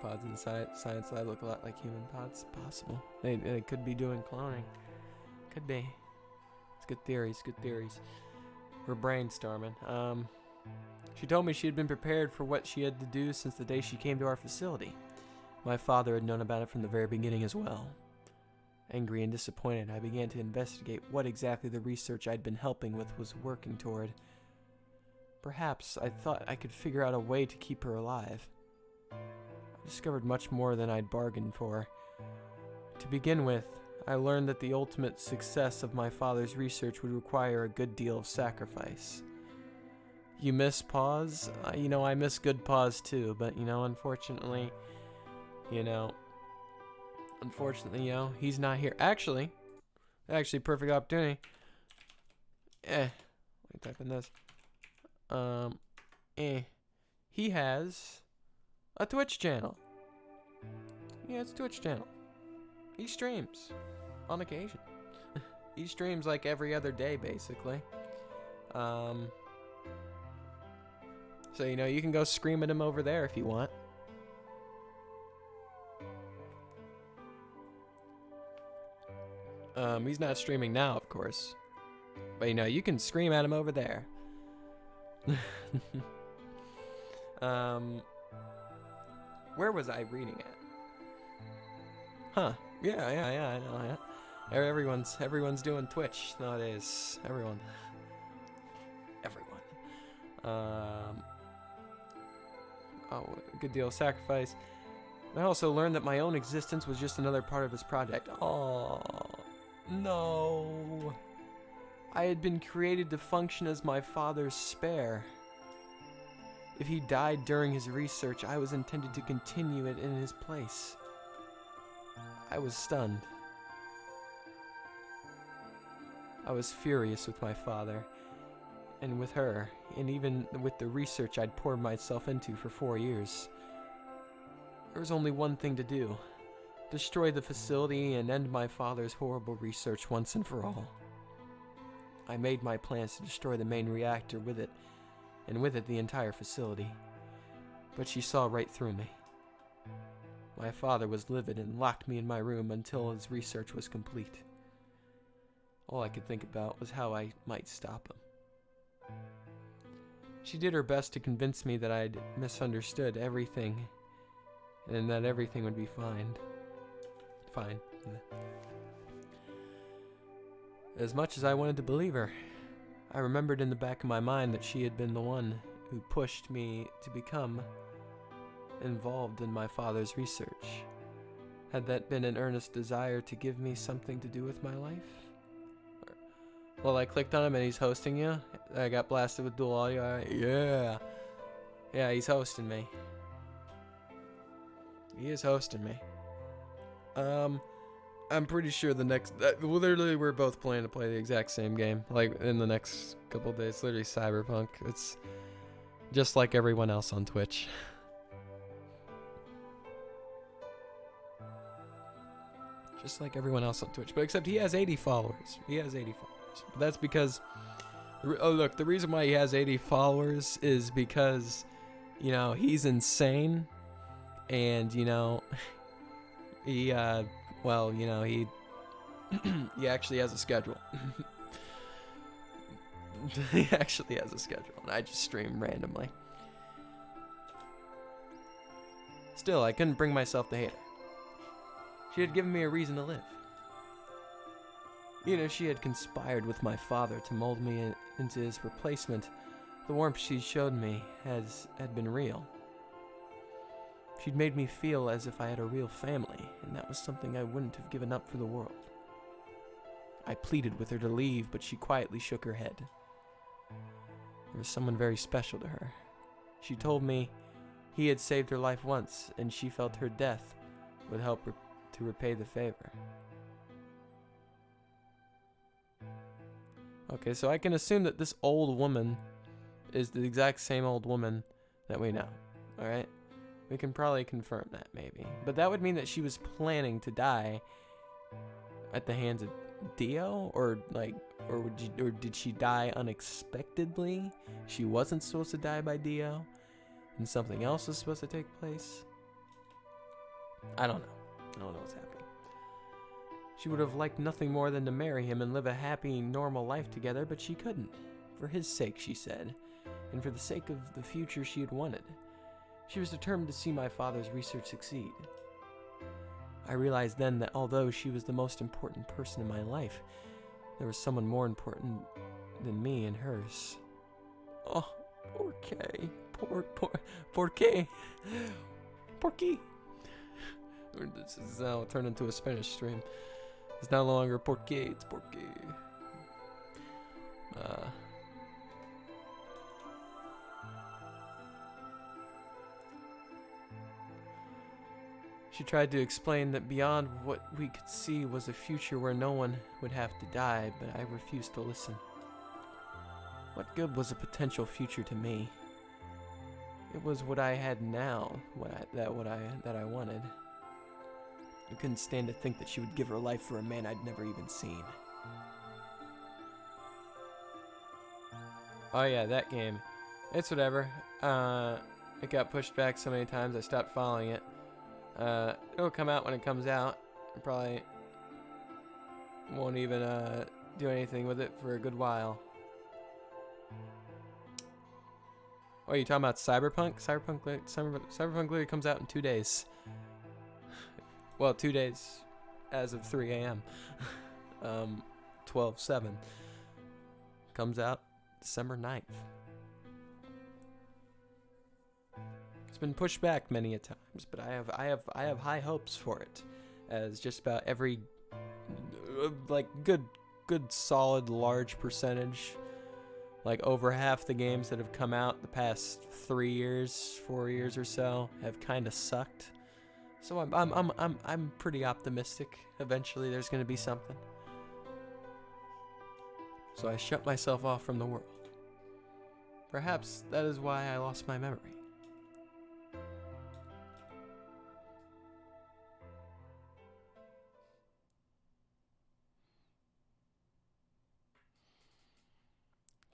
Pods in the science lab look a lot like human pods. Possible. They could be doing cloning. Could be. It's good theories. Good theories. We're brainstorming. She told me she had been prepared for what she had to do since the day she came to our facility. My father had known about it from the very beginning as well. Angry and disappointed, I began to investigate what exactly the research I'd been helping with was working toward. Perhaps I thought I could figure out a way to keep her alive. I discovered much more than I'd bargained for. To begin with, I learned that the ultimate success of my father's research would require a good deal of sacrifice. You miss Paws? You know, I miss good Paws too, but, you know, unfortunately, you know, he's not here. Actually, perfect opportunity. Let me type in this. He has a Twitch channel. Yeah, it's a Twitch channel. He streams on occasion. He streams like every other day, basically. So, you know, you can go scream at him over there if you want. He's not streaming now, of course. But, you know, you can scream at him over there. Where was I reading at? Huh. Yeah, I know, yeah. Everyone's doing Twitch nowadays. Everyone. Oh, a good deal of sacrifice. I also learned that my own existence was just another part of his project. Oh, no. I had been created to function as my father's spare. If he died during his research, I was intended to continue it in his place. I was stunned. I was furious with my father, and with her, and even with the research I'd poured myself into for 4 years. There was only one thing to do: destroy the facility and end my father's horrible research once and for all. I made my plans to destroy the main reactor with it, and with it the entire facility. But she saw right through me. My father was livid and locked me in my room until his research was complete. All I could think about was how I might stop him. She did her best to convince me that I'd misunderstood everything, and that everything would be fine. As much as I wanted to believe her, I remembered in the back of my mind that she had been the one who pushed me to become involved in my father's research. Had that been an earnest desire to give me something to do with my life? Well, I clicked on him and he's hosting you. I got blasted with dual audio. Yeah. Yeah, he's hosting me. He is hosting me. I'm pretty sure the next... literally, we're both planning to play the exact same game. Like, in the next couple days. Literally, Cyberpunk. It's just like everyone else on Twitch. Just like everyone else on Twitch. But except he has 80 followers. He has 80 followers. But that's because... Oh, look, the reason why he has 80 followers is because, you know, he's insane. And, you know, he, well, you know, he actually has a schedule. He actually has a schedule, and I just stream randomly. Still, I couldn't bring myself to hate her. She had given me a reason to live. Even if she had conspired with my father to mold me into his replacement, the warmth she showed me had been real. She'd made me feel as if I had a real family, and that was something I wouldn't have given up for the world. I pleaded with her to leave, but she quietly shook her head. There was someone very special to her. She told me he had saved her life once, and she felt her death would help her to repay the favor. Okay, so I can assume that this old woman is the exact same old woman that we know, alright? We can probably confirm that, maybe. But that would mean that she was planning to die at the hands of Dio? Or did she die unexpectedly? She wasn't supposed to die by Dio? And something else was supposed to take place? I don't know. I don't know what's happening. She would have liked nothing more than to marry him and live a happy, normal life together, but she couldn't. For his sake, she said. And for the sake of the future she had wanted. She was determined to see my father's research succeed. I realized then that although she was the most important person in my life, there was someone more important than me and hers. Oh, poor Kay. Poor Kay. Poor Kay. This is now turned into a Spanish stream. It's no longer por qué, it's por qué. She tried to explain that beyond what we could see was a future where no one would have to die, but I refused to listen. What good was a potential future to me? It was what I had now, that I wanted. I couldn't stand to think that she would give her life for a man I'd never even seen. Oh yeah, that game. It's whatever. It got pushed back so many times I stopped following it. It'll come out when it comes out. I probably won't even do anything with it for a good while. Oh, you talking about Cyberpunk? Cyberpunk literally comes out in 2 days. Well, 2 days as of 3 a.m. 12/7. Comes out December 9th. It's been pushed back many a times, but I have high hopes for it, as just about every like good solid large percentage, like over half the games that have come out the past 3 years, 4 years or so have kind of sucked. So I'm pretty optimistic. Eventually, there's gonna be something. So I shut myself off from the world. Perhaps that is why I lost my memory.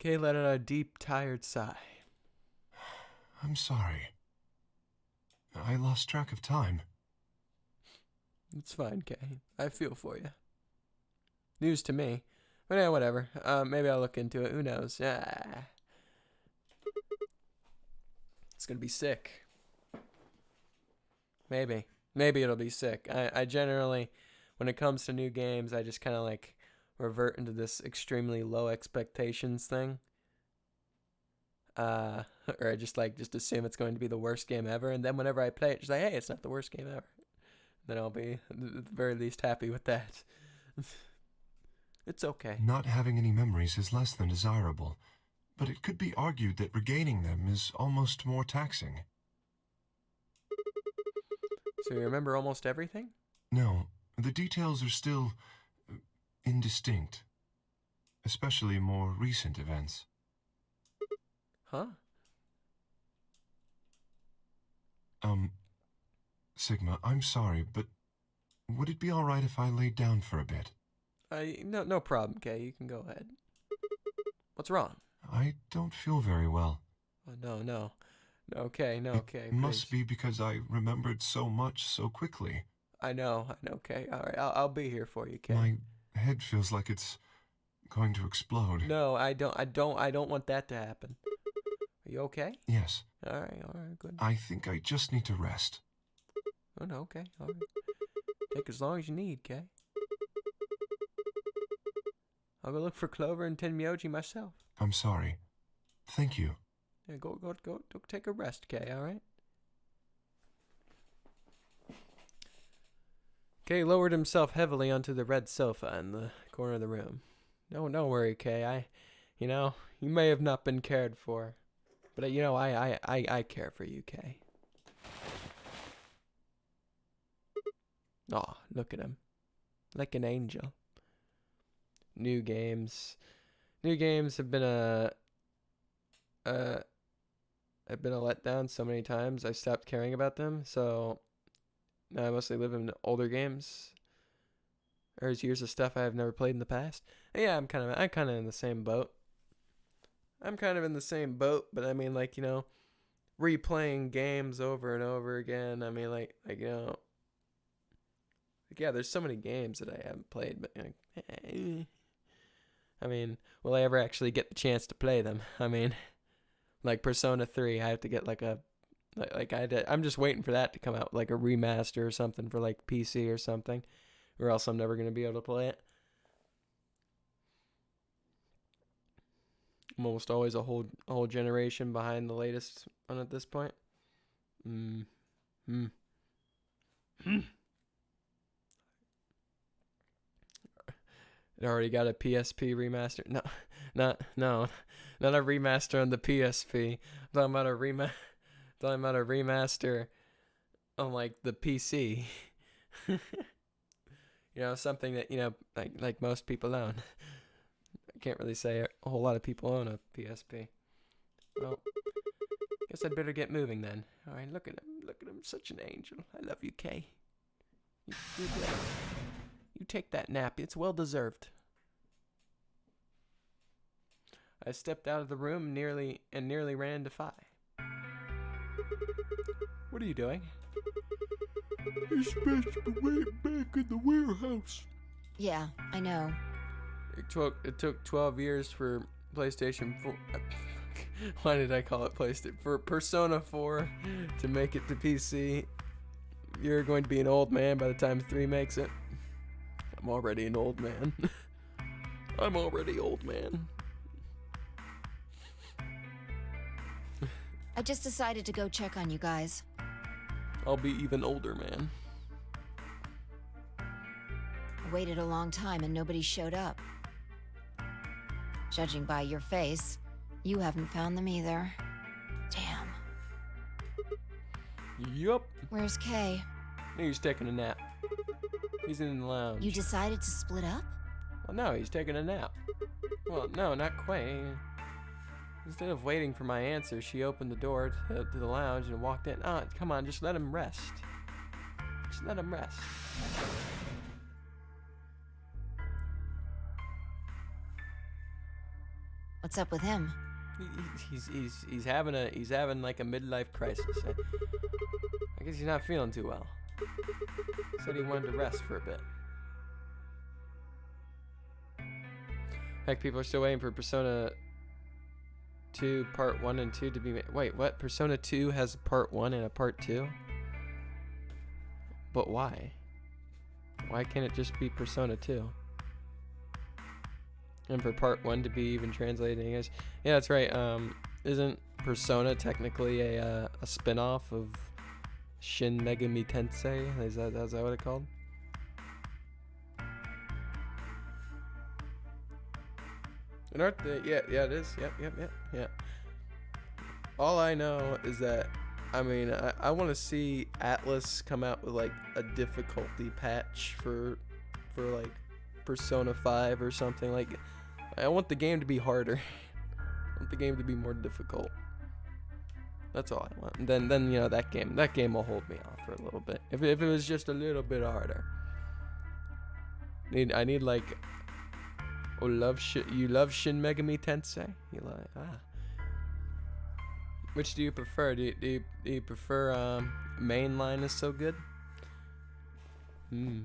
Kay let out a deep, tired sigh. I'm sorry. I lost track of time. It's fine, Kay. I feel for you. News to me. But yeah, whatever. Maybe I'll look into it. Who knows? It's gonna be sick. Maybe. Maybe it'll be sick. I generally, when it comes to new games, I just kind of like revert into this extremely low expectations thing. Or I just assume it's going to be the worst game ever, and then whenever I play it, just like, hey, it's not the worst game ever. Then I'll be at the very least happy with that. It's okay. Not having any memories is less than desirable, but it could be argued that regaining them is almost more taxing. So you remember almost everything? No, the details are still indistinct, especially more recent events. Huh? Sigma, I'm sorry, but would it be all right if I laid down for a bit? No problem, Kay. You can go ahead. What's wrong? I don't feel very well. Oh, no. Okay, It must be because I remembered so much so quickly. I know, Kay. All right, I'll be here for you, Kay. My head feels like it's going to explode. No, I don't want that to happen. Are you okay? Yes. All right, good. I think I just need to rest. Oh, no, okay, all right. Take as long as you need, Kay. I'll go look for Clover and Tenmyoji myself. I'm sorry. Thank you. Yeah, go take a rest, Kay, all right? Kay lowered himself heavily onto the red sofa in the corner of the room. No, don't worry, Kay. You may have not been cared for, but I care for you, Kay. Aw, look at him. Like an angel. New games have been a letdown so many times. I stopped caring about them, so now I mostly live in older games. There's years of stuff I have never played in the past. And yeah, I'm kind of in the same boat. But I mean, like, replaying games over and over again. I mean, yeah, there's so many games that I haven't played, but I mean, will I ever actually get the chance to play them? I mean, like Persona 3, I have to get I'm just waiting for that to come out, like a remaster or something for like PC or something, or else I'm never going to be able to play it. I'm almost always a whole generation behind the latest one at this point. It already got a PSP remaster. No, not a remaster on the PSP. I'm talking about a remaster on like the PC. Something that like most people own. I can't really say a whole lot of people own a PSP. Well, guess I'd better get moving then. All right, look at him, such an angel. I love you, Kay. You're great. You take that nap. It's well deserved. I stepped out of the room nearly ran into Phi. What are you doing? I splashed away back in the warehouse. Yeah, I know. It took 12 years for PlayStation 4. Why did I call it PlayStation? For Persona 4 to make it to PC. You're going to be an old man by the time 3 makes it. I'm already an old man. I'm already old man. I just decided to go check on you guys. I'll be even older, man. I waited a long time and nobody showed up. Judging by your face, you haven't found them either. Damn. Yup. Where's Kay? He's taking a nap. He's in the lounge. You decided to split up? Well, no, he's taking a nap. Well, no, not quite. Instead of waiting for my answer, she opened the door to the lounge and walked in. Oh, come on, just let him rest. Just let him rest. What's up with him? He's having like a midlife crisis. I guess he's not feeling too well. Said he wanted to rest for a bit. Heck, people are still waiting for Persona 2 Part 1 and 2 to be made. Wait, what? Persona 2 has a Part 1 and a Part 2? But why? Why can't it just be Persona 2? And for part 1 to be even translated in English. Yeah, that's right. Isn't Persona technically a spin-off of Shin Megami Tensei? Is that what it's called? And aren't they? Yeah, it is. Yep. All I know is that, I mean, I want to see Atlas come out with like a difficulty patch for like Persona 5 or something. Like, I want the game to be harder. I want the game to be more difficult. That's all I want. And then you know, that game will hold me off for a little bit. If it was just a little bit harder. I need like, oh, you love Shin Megami Tensei? You like Which do you prefer? Do you prefer mainline is so good? Do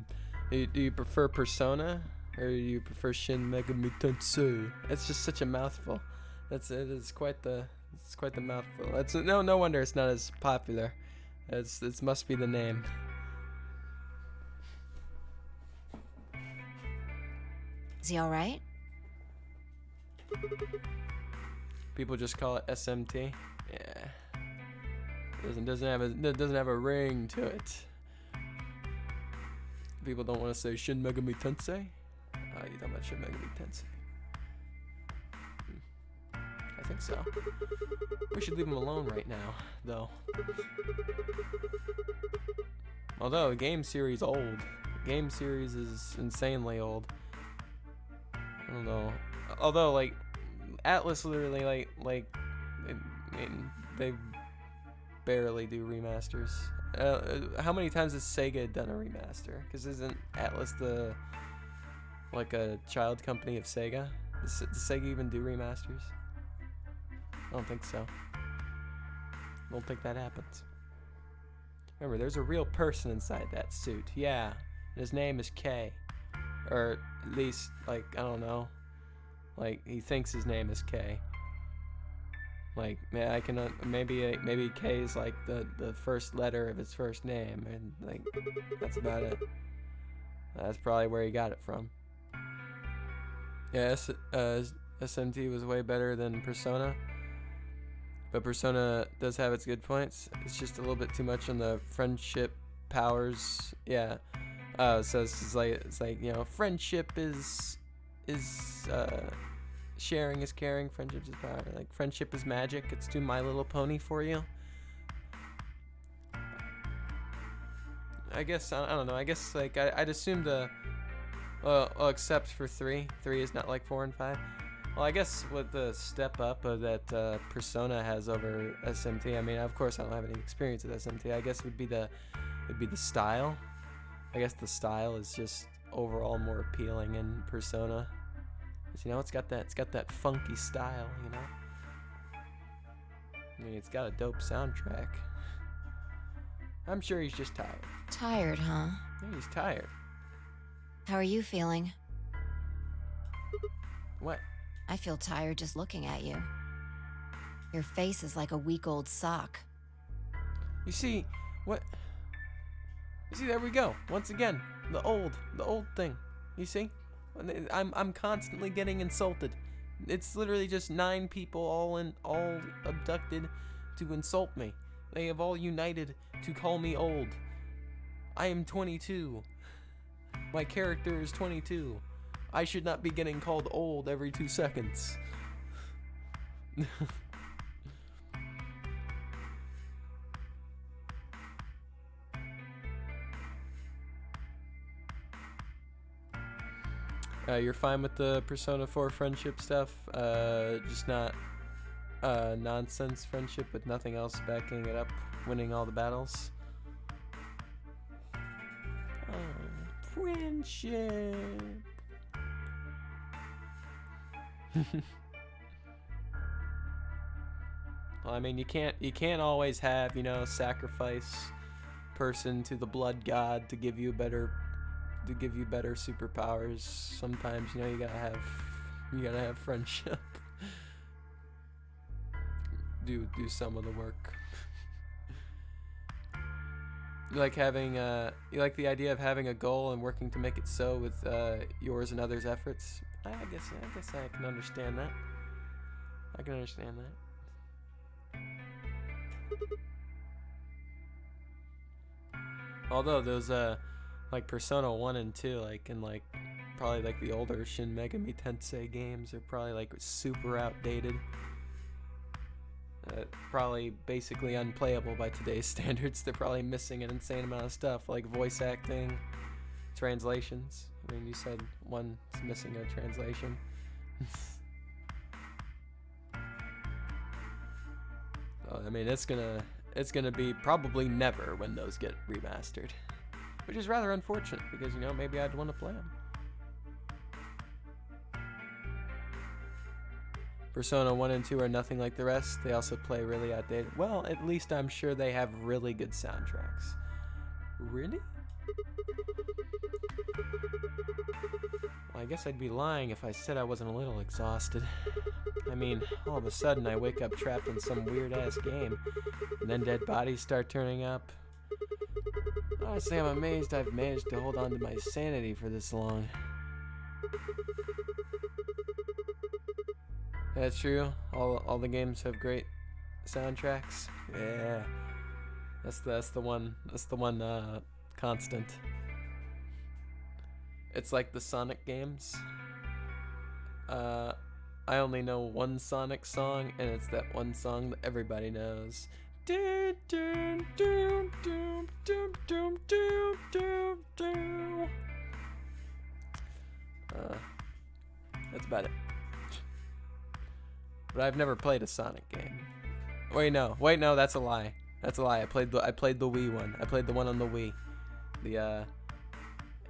you prefer Persona, or do you prefer Shin Megami Tensei? It's just such a mouthful. It's quite the mouthful. That's no wonder it's not as popular. It must be the name. Is he all right? People just call it SMT. Yeah. Doesn't have a ring to it. People don't want to say Shin Megami Tensei. Oh, you talking about Shin Megami Tensei? I think so. We should leave him alone right now, though. Although the game series old. The game series is insanely old. I don't know. Although like Atlas literally like I mean, they barely do remasters. How many times has Sega done a remaster? Because isn't Atlas like a child company of Sega? Does Sega even do remasters? I don't think so. I don't think that happens. Remember, there's a real person inside that suit. Yeah, and his name is K, or at least like, I don't know. Like, he thinks his name is K. Like, I can maybe K is like the first letter of his first name, and like that's about it. That's probably where he got it from. Yeah, SMT was way better than Persona, but Persona does have its good points. It's just a little bit too much on the friendship powers. Yeah. So it's like you know, friendship is sharing is caring, friendship is power. Like, friendship is magic. It's too My Little Pony for you. I guess, I don't know. I guess, like, I'd assume except for 3. 3 is not like 4 and 5. Well, I guess with the step up that Persona has over SMT, I mean, of course, I don't have any experience with SMT. I guess it'd be the style. I guess the style is just overall more appealing in Persona. You know, it's got that funky style, you know. I mean, it's got a dope soundtrack. I'm sure he's just tired. Tired, huh? Yeah, he's tired. How are you feeling? What? I feel tired just looking at you. Your face is like a week-old sock. You see, there we go. Once again, the old thing. You see? I'm constantly getting insulted. It's literally just 9 people all abducted to insult me. They have all united to call me old. I am 22. My character is 22. I should not be getting called old every 2 seconds. You're fine with the Persona 4 friendship stuff, just not nonsense friendship with nothing else backing it up, winning all the battles. Oh, friendship. Well, I mean, you can't always have, you know, sacrifice person to the blood god to give you better superpowers. Sometimes, you know, you gotta have friendship. do some of the work. You like the idea of having a goal and working to make it so with yours and others' efforts. I guess I can understand that. I can understand that. Although those like Persona 1 and 2, like in like probably like the older Shin Megami Tensei games are probably like super outdated. Probably basically unplayable by today's standards. They're probably missing an insane amount of stuff like voice acting, translations. I mean, you said one's missing a translation. I mean, it's gonna be probably never when those get remastered, which is rather unfortunate because, you know, maybe I'd want to play them. Persona 1 and 2 are nothing like the rest. They also play really outdated. Well, at least I'm sure they have really good soundtracks. Really? Well, I guess I'd be lying if I said I wasn't a little exhausted. I mean, all of a sudden I wake up trapped in some weird-ass game, and then dead bodies start turning up. Honestly, I'm amazed I've managed to hold on to my sanity for this long. That's true. All the games have great soundtracks. Yeah, that's the one constant. It's like the Sonic games. I only know one Sonic song, and it's that one song that everybody knows. Dun, dun, dun, dun, dun, dun, dun, dun, dun. That's about it. But I've never played a Sonic game. Wait, no, that's a lie. That's a lie. I played the Wii one. I played the one on the Wii.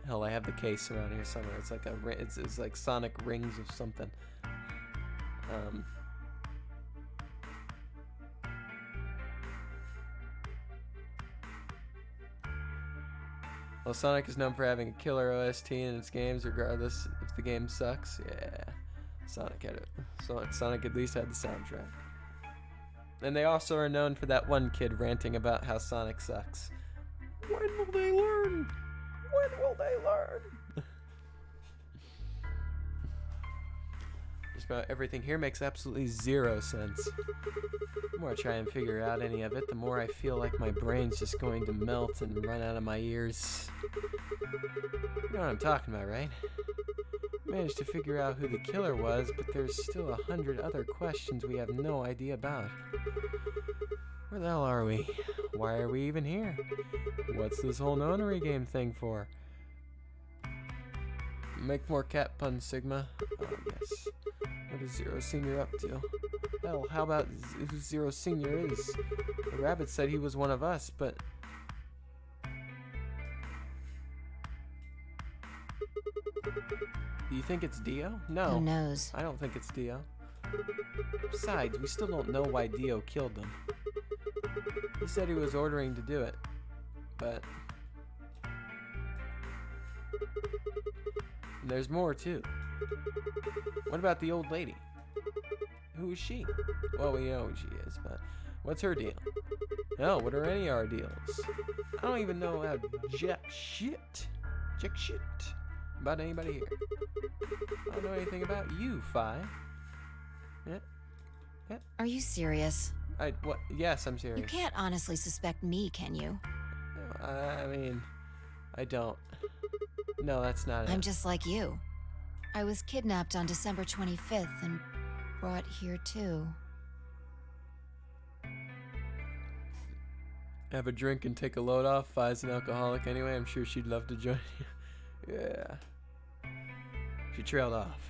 Hell, I have the case around here somewhere. It's like it's like Sonic Rings of something. Well, Sonic is known for having a killer OST in its games, regardless if the game sucks. Yeah, Sonic had it. Sonic at least had the soundtrack. And they also are known for that one kid ranting about how Sonic sucks. When will they learn? When will they learn? Just about everything here makes absolutely zero sense. The more I try and figure out any of it, the more I feel like my brain's just going to melt and run out of my ears. You know what I'm talking about, right? Managed to figure out who the killer was, but there's still 100 other questions we have no idea about. Where the hell are we? Why are we even here? What's this whole nonary game thing for? Make more cat puns, Sigma. Oh, yes. What is Zero Senior up to? Hell, how about who Zero Senior is? The rabbit said he was one of us, but... Do you think it's Dio? No. Who knows? I don't think it's Dio. Besides, we still don't know why Dio killed them. He said he was ordering to do it, but... And there's more, too. What about the old lady? Who is she? Well, we know who she is, but what's her deal? Hell, what are any of our deals? I don't even know how jack shit about anybody here. I don't know anything about you, Fi. Yeah. Are you serious? What? Yes, I'm serious. You can't honestly suspect me, can you? I mean, I don't. No, that's not it. I'm just like you. I was kidnapped on December 25th and brought here too. Have a drink and take a load off. Fi's an alcoholic anyway. I'm sure she'd love to join you. Yeah. She trailed off.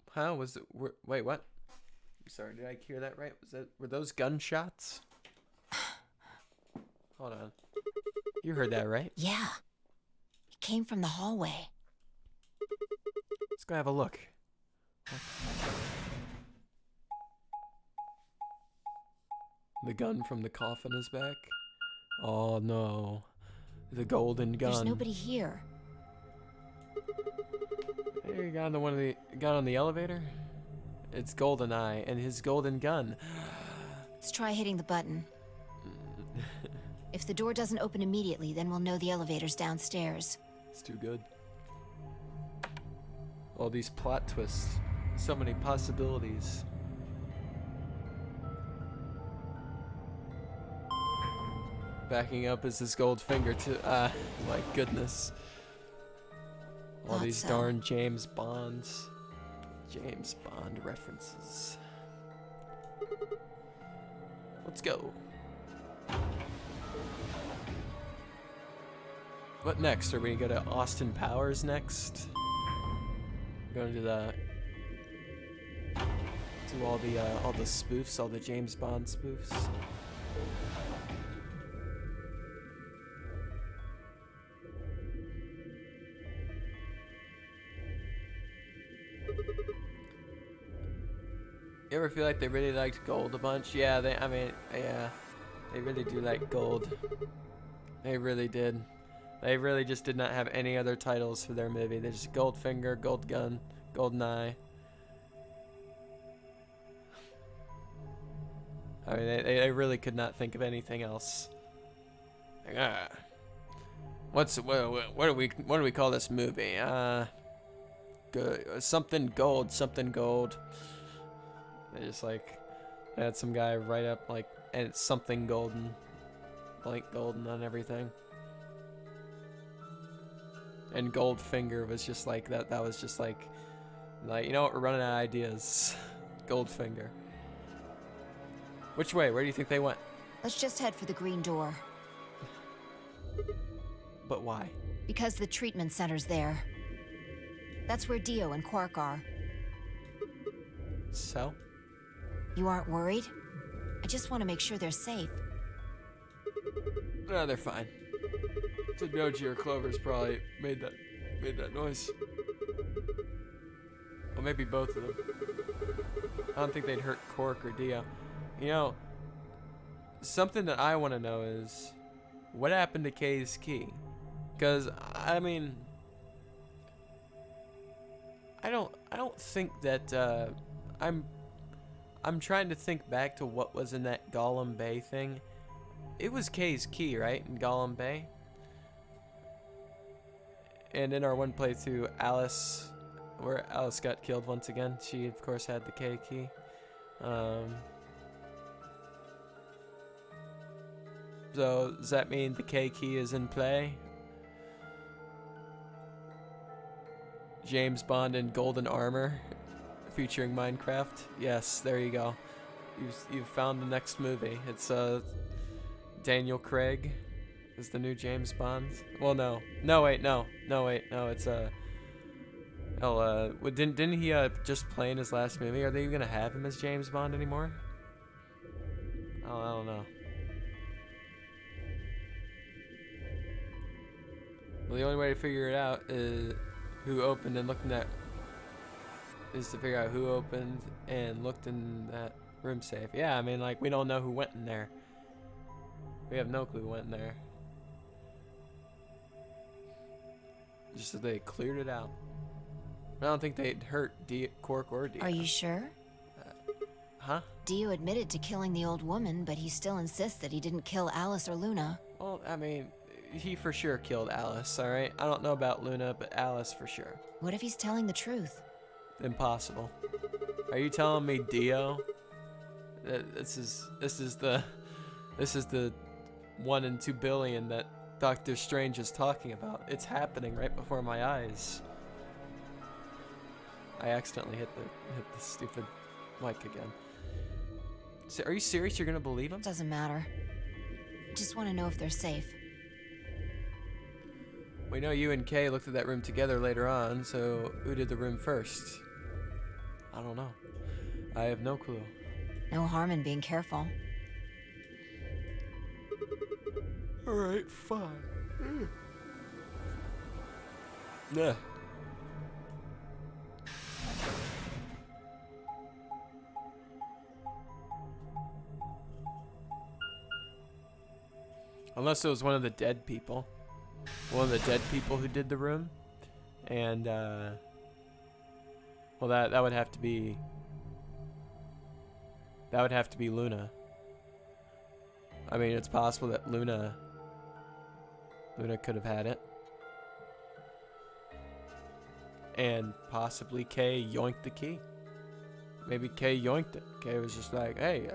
Huh? Wait, what? I'm sorry, did I hear that right? Were those gunshots? Hold on. You heard that, right? Yeah. It came from the hallway. Let's go have a look. The gun from the coffin is back. Oh no. The golden gun. There's nobody here. Hey, you got on the elevator? It's GoldenEye and his golden gun. Let's try hitting the button. If the door doesn't open immediately, then we'll know the elevator's downstairs. It's too good. All these plot twists. So many possibilities. Backing up is his gold finger to my goodness. All Thought these so. darn James Bond references. Let's go. What next? Are we gonna go to Austin Powers next? Going to the all the spoofs, all the James Bond spoofs. You ever feel like they really liked gold a bunch? Yeah, they really do like gold. They really did. They really just did not have any other titles for their movie. They just Goldfinger, Gold Gun, Golden Eye. I mean, they really could not think of anything else. Like, what do we call this movie? Something gold. They just like had some guy write up like, and it's something golden, blank golden on everything. And Goldfinger was just like that. That was just like you know what? We're running out of ideas. Goldfinger. Which way? Where do you think they went? Let's just head for the green door. But why? Because the treatment center's there. That's where Dio and Quark are. So? You aren't worried? I just want to make sure they're safe. No, they're fine. Noji or Clover's probably made that noise. Well, maybe both of them. I don't think they'd hurt Quark or Dio. You know, something that I want to know is, what happened to K's key? Because I mean, I don't think that I'm trying to think back to what was in that Gollum Bay thing. It was K's key, right, in Gollum Bay? And in our one playthrough, where Alice got killed once again, she of course had the K key. So does that mean the K key is in play? James Bond in golden armor, featuring Minecraft. Yes, there you go. You've found the next movie. It's Daniel Craig is the new James Bond. Well, no, it's didn't he just play in his last movie? Are they gonna have him as James Bond anymore? Oh, I don't know. Well, the only way to figure it out is who opened and looked in that is to figure out who opened and looked in that room safe. Yeah, I mean, like, we don't know who went in there. We have no clue who went in there. Just that they cleared it out. I don't think they'd hurt Quark or Dio. Are you sure? Huh? Dio admitted to killing the old woman, but he still insists that he didn't kill Alice or Luna. Well, I mean, he for sure killed Alice, alright? I don't know about Luna, but Alice for sure. What if he's telling the truth? Impossible. Are you telling me Dio? This is the 1 in 2 billion that Doctor Strange is talking about. It's happening right before my eyes. I accidentally hit the stupid mic again. So, are you serious? You're gonna believe him? Doesn't matter. Just want to know if they're safe. We know you and Kay looked at that room together later on, so who did the room first? I don't know. I have no clue. No harm in being careful. Alright, fine. Yeah. Unless it was one of the dead people. One of the dead people who did the room. And, well, that would have to be... That would have to be Luna. I mean, it's possible that Luna could have had it. And possibly K yoinked the key. Maybe K yoinked it. K was just like, hey,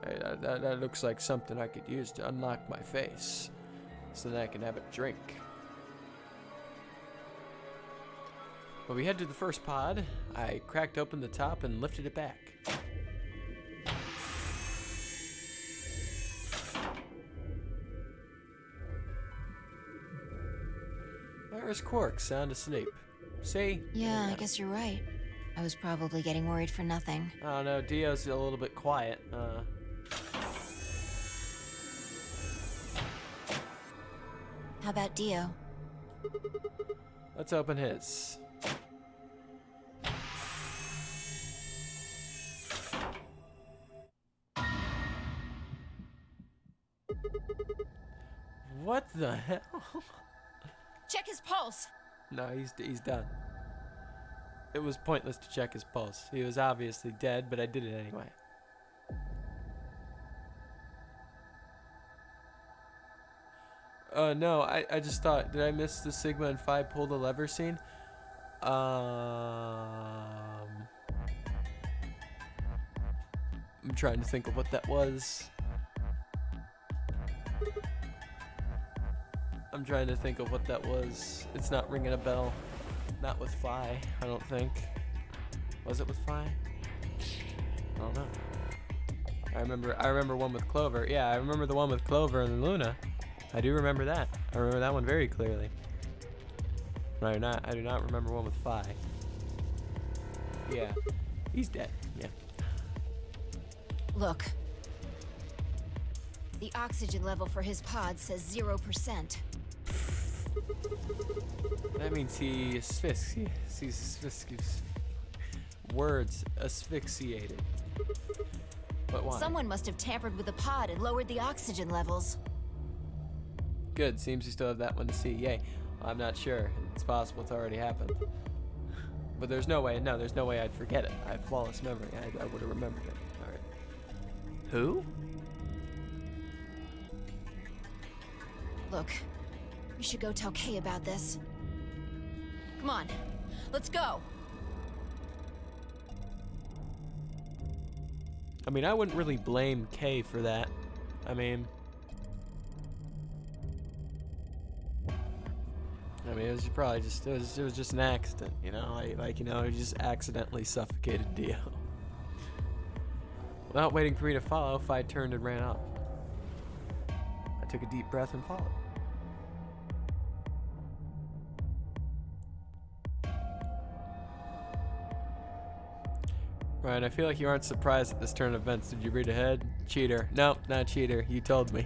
that looks like something I could use to unlock my face, so that I can have a drink. But we head to the first pod. I cracked open the top and lifted it back. Where's Quark? Sound asleep. See? Yeah, I guess you're right. I was probably getting worried for nothing. I don't know, Dio's a little bit quiet. How about Dio? Let's open his. What the hell? Check his pulse! No, he's done. It was pointless to check his pulse. He was obviously dead, but I did it anyway. No, I just thought, did I miss the Sigma and Phi pull the lever scene? I'm trying to think of what that was. It's not ringing a bell. Not with Phi, I don't think. Was it with Phi? I don't know. I remember one with Clover. Yeah, I remember the one with Clover and Luna. I do remember that. I remember that one very clearly. But I do not remember one with Phi. Yeah. He's dead. Yeah. Look. The oxygen level for his pod says 0%. That means he asphyxiated. But why? Someone must have tampered with the pod and lowered the oxygen levels. Good. Seems you still have that one to see. Yay. I'm not sure. It's possible it's already happened. But there's no way. No, there's no way I'd forget it. I have flawless memory. I would have remembered it. All right. Who? Look, we should go tell Kay about this. Come on, let's go. I mean, I wouldn't really blame Kay for that. I mean, it was probably just it was just an accident, you know, like he just accidentally suffocated Dio. Without waiting for me to follow, Phi turned and ran off. I took a deep breath and followed. Ryan, I feel like you aren't surprised at this turn of events. Did you read ahead? Cheater. No, not cheater. You told me.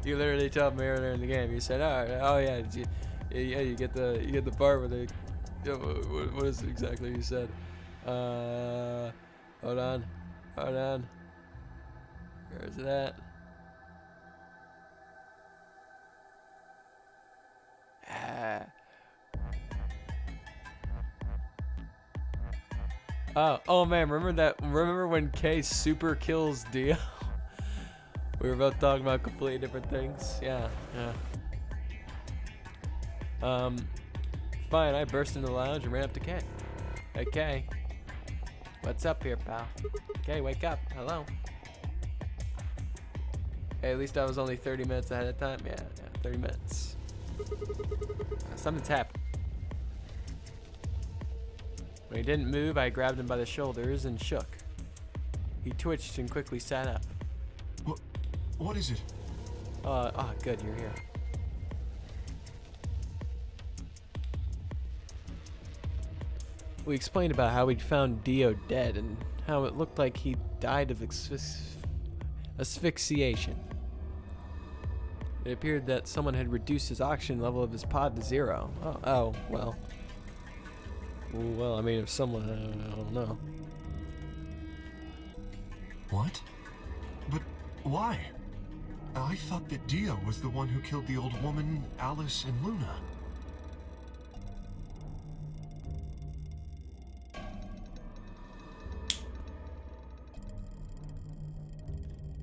You literally told me earlier in the game. You said, "Oh yeah, you get the part where they." What is it exactly you said? Hold on. Where is it at? Oh man, remember when K super kills Dio? We were both talking about completely different things. Yeah. Fine, I burst into the lounge and ran up to K. Hey K. What's up here, pal? K, wake up. Hello. Hey, at least I was only 30 minutes ahead of time. Yeah, 30 minutes. Something's happened. When he didn't move, I grabbed him by the shoulders and shook. He twitched and quickly sat up. What is it? Good, you're here. We explained about how we'd found Dio dead and how it looked like he died of asphyxiation. It appeared that someone had reduced his oxygen level of his pod to 0. Well, I mean, if someone, I don't know. What? But why? I thought that Dio was the one who killed the old woman, Alice, and Luna.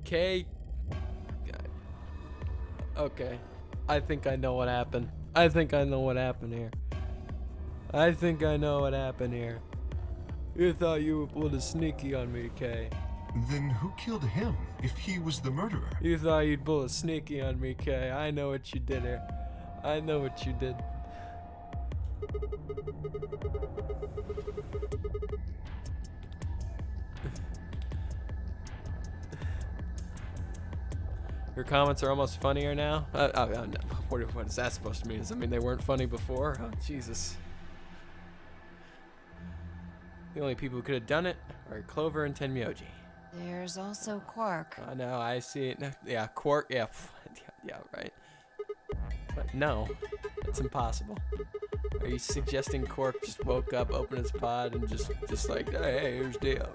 K. Okay. I think I know what happened. I think I know what happened here. I think I know what happened here. You thought you were pulled a sneaky on me, Kay. Then who killed him if he was the murderer? You thought you'd pull a sneaky on me, Kay. I know what you did here. I know what you did. Your comments are almost funnier now? No. What is that supposed to mean? Does that mean they weren't funny before? Oh, Jesus. The only people who could have done it are Clover and Tenmyoji. There's also Quark. I know, I see it. Yeah, Quark. Yeah, yeah, right. But no, that's impossible. Are you suggesting Quark just woke up, opened his pod, and just like, hey, here's Dio?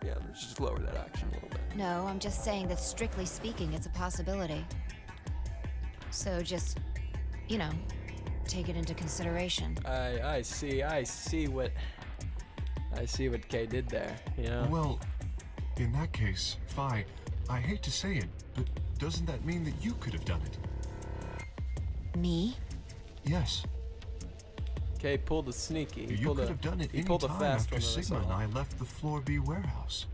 Yeah, let's just lower that action a little bit. No, I'm just saying that strictly speaking, it's a possibility. So just, you know, take it into consideration. I see what Kay did there, you know? Well, in that case, Phi, I hate to say it, but doesn't that mean that you could have done it? Me? Yes. Kay pulled a sneaky. You could have done it any pulled a time fast after one. Sigma and I left the Floor B warehouse.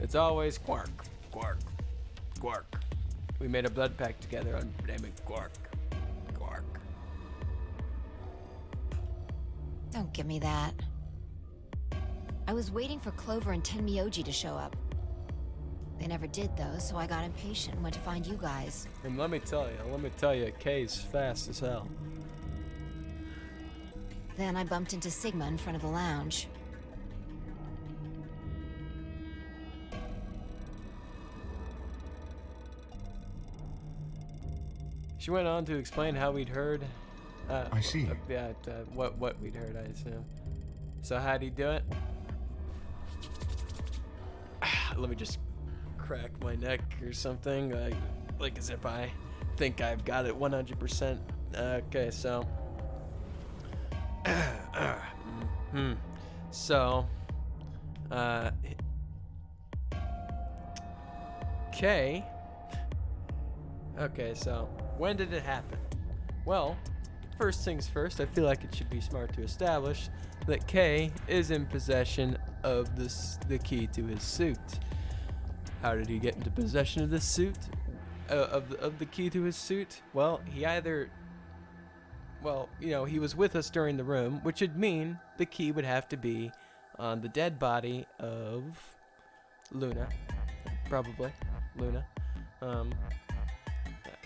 It's always Quark. Quark. Quark. We made a blood pact together on naming Quark. Quark. Don't give me that. I was waiting for Clover and Tenmyoji to show up. They never did though, so I got impatient and went to find you guys. And let me tell you, Kay's fast as hell. Then I bumped into Sigma in front of the lounge. She went on to explain how we'd heard. I see. What we'd heard, I assume. So how'd he do it? Let me just crack my neck or something, like as if I think I've got it 100%. Okay, so. So. Kay. Okay, so when did it happen? Well, first things first, I feel like it should be smart to establish that Kay is in possession of the key to his suit. How did he get into possession of this suit? Of the key to his suit? Well, he was with us during the room, which would mean the key would have to be on the dead body of Luna. Probably. Luna.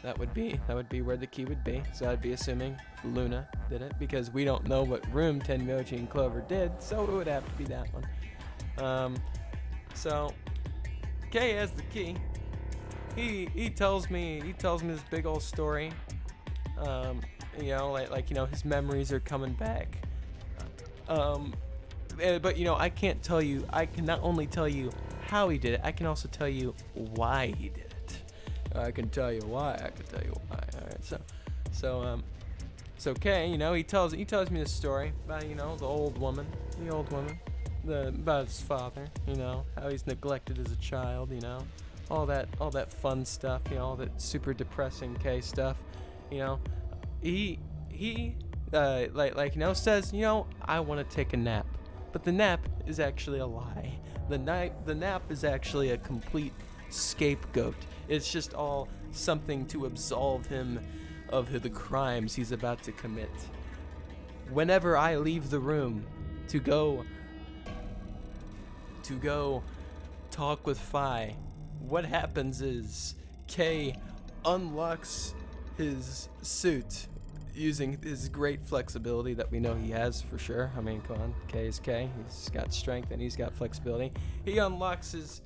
That would be where the key would be. So I'd be assuming Luna did it, because we don't know what room Tenmyoji and Clover did, so it would have to be that one. So Kay has the key. He tells me this big old story. His memories are coming back. But I can't tell you. I can not only tell you how he did it, I can also tell you why he did it. I can tell you why. All right. So Kay, he tells me this story about the old woman, about his father, how he's neglected as a child, all that fun stuff, all that super depressing Kay stuff, he says, I want to take a nap, but the nap is actually a lie. The nap is actually a complete scapegoat. It's just all something to absolve him of the crimes he's about to commit. Whenever I leave the room to go talk with Phi, what happens is Kay unlocks his suit using his great flexibility that we know he has for sure. I mean, come on, Kay is Kay. He's got strength and he's got flexibility. He unlocks it.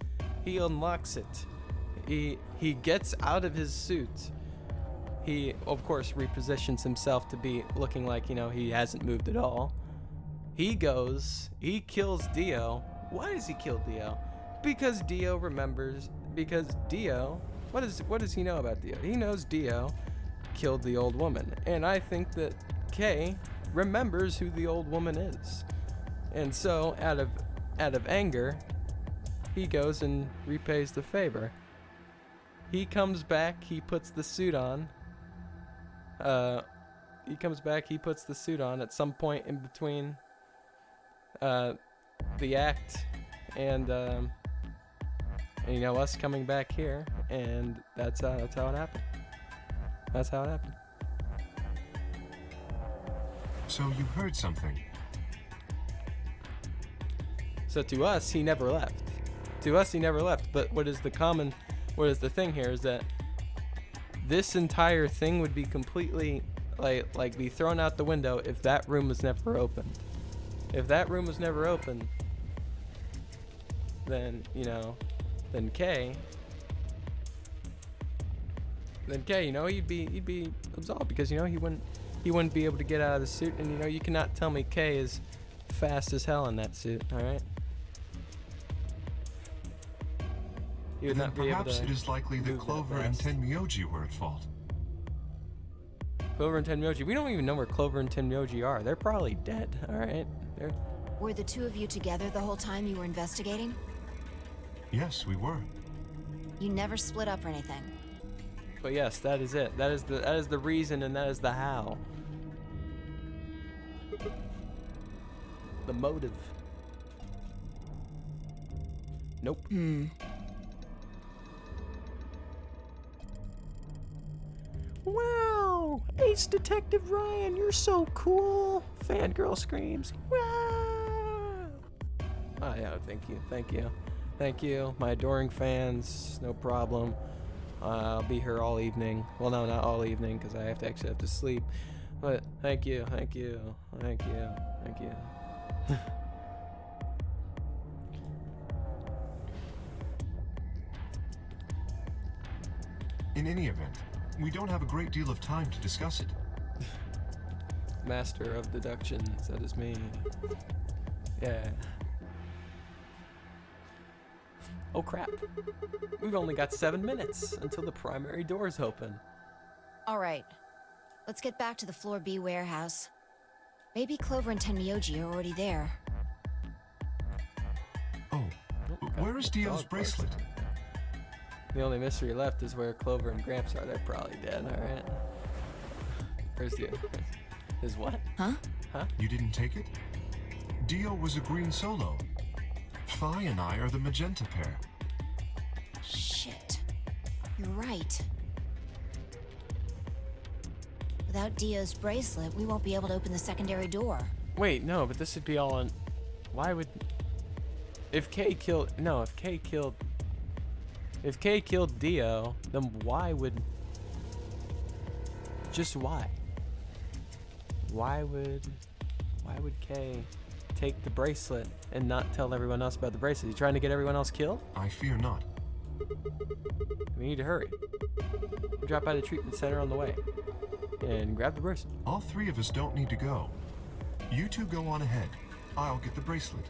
He gets out of his suit. He, of course, repositions himself to be looking like, he hasn't moved at all. He kills Dio. Why does he kill Dio? Because Dio remembers, what does he know about Dio? He knows Dio killed the old woman. And I think that Kay remembers who the old woman is. And so, out of anger, he goes and repays the favor. He comes back, he puts the suit on. He comes back, he puts the suit on at some point in between the act and you know, us coming back here, and that's how it happened. That's how it happened. So you heard something. So to us, he never left. To us, he never left. But what is the thing here is that this entire thing would be completely like be thrown out the window if that room was never opened. If that room was never opened, then then K, you know, he'd be absolved because he wouldn't be able to get out of the suit, and you cannot tell me K is fast as hell in that suit. All right. He would Then not be able perhaps to it is likely that move that Clover and fast. Tenmyoji were at fault. Clover and Tenmyoji. We don't even know where Clover and Tenmyoji are. They're probably dead. All right. Were the two of you together the whole time you were investigating? Yes, we were. You never split up or anything? But yes, that is it. That is the reason, and that is the how. The motive. Nope. Wow! Ace Detective Ryan, you're so cool! Fangirl screams. Wow! Oh yeah, thank you, my adoring fans. No problem. I'll be here all evening. Well, no, not all evening, because I actually have to sleep. But thank you. In any event, we don't have a great deal of time to discuss it. Master of deductions, that is me. Yeah. Oh crap. We've only got 7 minutes until the primary doors open. All right. Let's get back to the Floor B warehouse. Maybe Clover and Tenmyoji are already there. Oh, where is Dio's Dog bracelet? barks. The only mystery left is where Clover and Gramps are. They're probably dead, alright? Where's Dio? His what? Huh? You didn't take it? Dio was a green solo. Phi and I are the magenta pair. Shit. You're right. Without Dio's bracelet, we won't be able to open the secondary door. Wait, no, but this would be all on... Why would... If K killed Dio, then why would... Just why? Why would K take the bracelet and not tell everyone else about the bracelet? You trying to get everyone else killed? I fear not. We need to hurry. Drop by the treatment center on the way. And grab the bracelet. All three of us don't need to go. You two go on ahead. I'll get the bracelet.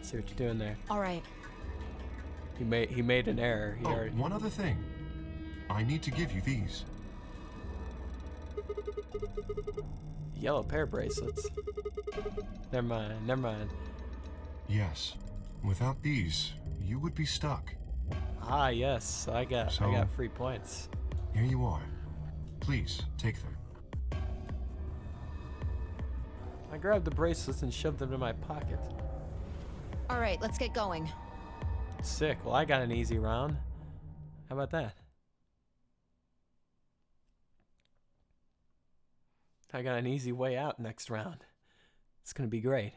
See what you're doing there. All right. He made an error. One other thing. I need to give you these. Yellow pair bracelets. Never mind. Yes. Without these, you would be stuck. Ah, yes. I got free points. Here you are. Please, take them. I grabbed the bracelets and shoved them in my pocket. All right, let's get going. Sick. Well, I got an easy round. How about that? I got an easy way out next round. It's gonna be great.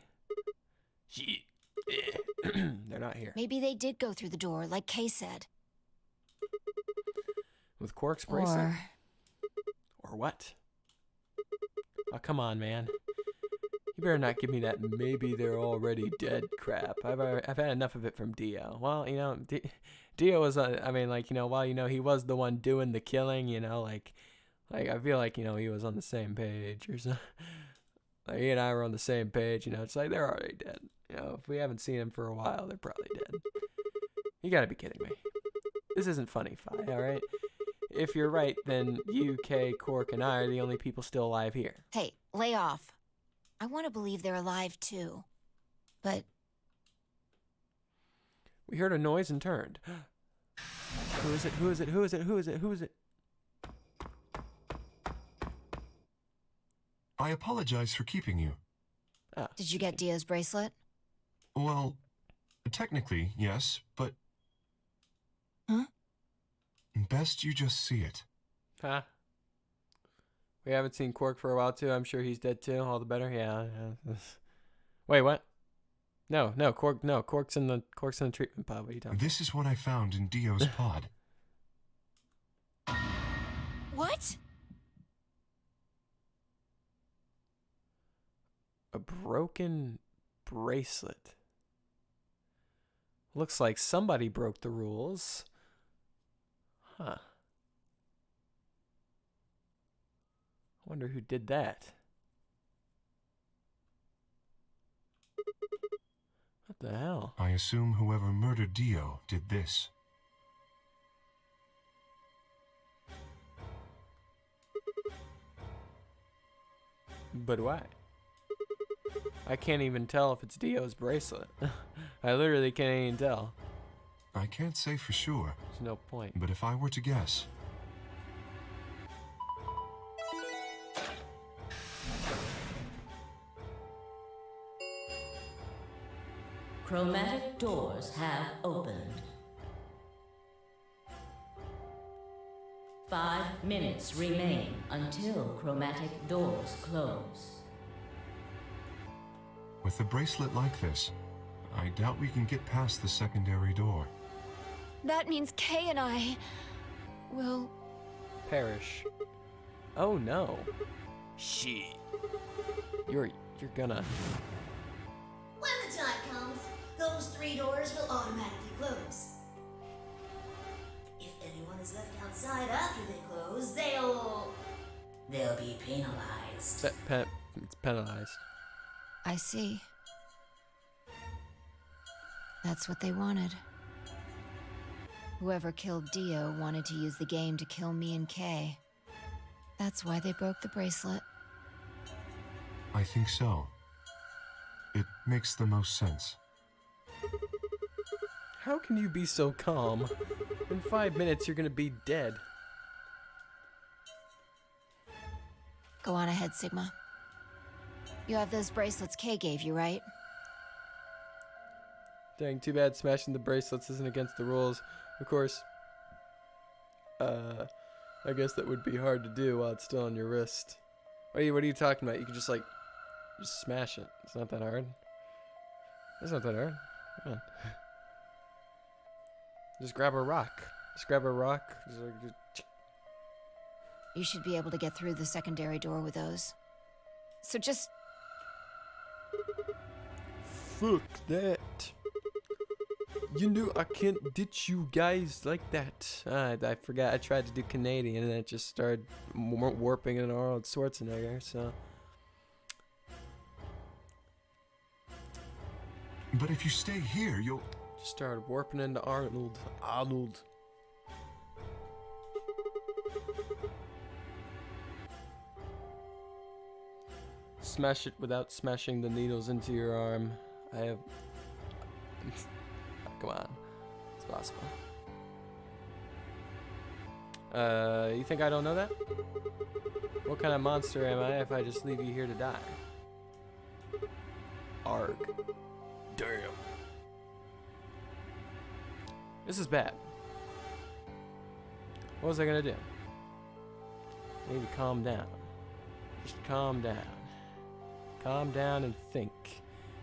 They're not here. Maybe they did go through the door, like Kay said. With Quark's bracelet? Or what? Oh, come on, man. You better not give me that maybe they're already dead crap. I've had enough of it from Dio. Well, Dio was, while, he was the one doing the killing, I feel like, he was on the same page or something. Like, he and I were on the same page, it's like, they're already dead. If we haven't seen them for a while, they're probably dead. You gotta be kidding me. This isn't funny, Phi, alright? If you're right, then you, Kay, Quark, and I are the only people still alive here. Hey, lay off. I want to believe they're alive too. But We heard a noise and turned. Who is it? Who is it? Who is it? Who is it? Who is it? I apologize for keeping you. Ah, Did you get Dio's bracelet? Well, technically, yes, but... Huh? Best you just see it. huh? We haven't seen Quark for a while too. I'm sure he's dead too. All the better. Yeah. Wait, what? No, Quark. No, Quark's in the treatment pod. What are you talking? This is what I found in Dio's pod. What? A broken bracelet. Looks like somebody broke the rules. Huh. Wonder who did that. What the hell? I assume whoever murdered Dio did this. But why? I can't even tell if it's Dio's bracelet. I literally can't even tell. I can't say for sure, There's no point. but if I were to guess... Chromatic doors have opened. 5 minutes remain until chromatic doors close. With a bracelet like this, I doubt we can get past the secondary door. That means K and I will... Perish. Oh no. Shit. You're gonna... When the time comes, those 3 doors will automatically close. If anyone is left outside after they close, they'll be penalized. It's penalized. I see. That's what they wanted. Whoever killed Dio wanted to use the game to kill me and Kay. That's why they broke the bracelet. I think so. It makes the most sense. How can you be so calm? In 5 minutes, you're gonna be dead. Go on ahead, Sigma. You have those bracelets Kay gave you, right? Dang, too bad smashing the bracelets isn't against the rules. Of course, I guess that would be hard to do while it's still on your wrist. What are you talking about? You can just smash it. It's not that hard. It's not that hard. Come on. Just grab a rock. Just grab a rock. You should be able to get through the secondary door with those. So just... Fuck that. You know I can't ditch you guys like that. I forgot. I tried to do Canadian and it just started warping in Arnold Schwarzenegger, so... But if you stay here, you'll... Just started warping into Arnold. Smash it without smashing the needles into your arm. I have... Come on. It's possible. You think I don't know that? What kind of monster am I if I just leave you here to die? Arg. Damn. This is bad. What was I gonna do? I need to calm down. Just calm down. Calm down and think.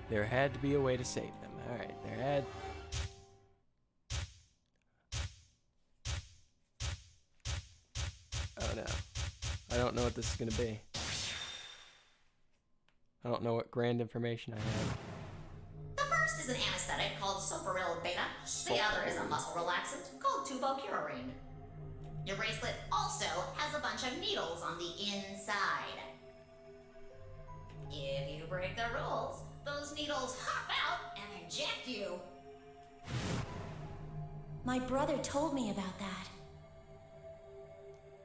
There had to be a way to save them. Alright, there had... Oh no. I don't know what this is gonna be. I don't know what grand information I have. The first is an anesthetic called Soparil Beta. The other is a muscle relaxant called tubocurarine. Your bracelet also has a bunch of needles on the inside. If you break the rules, those needles hop out and inject you. My brother told me about that.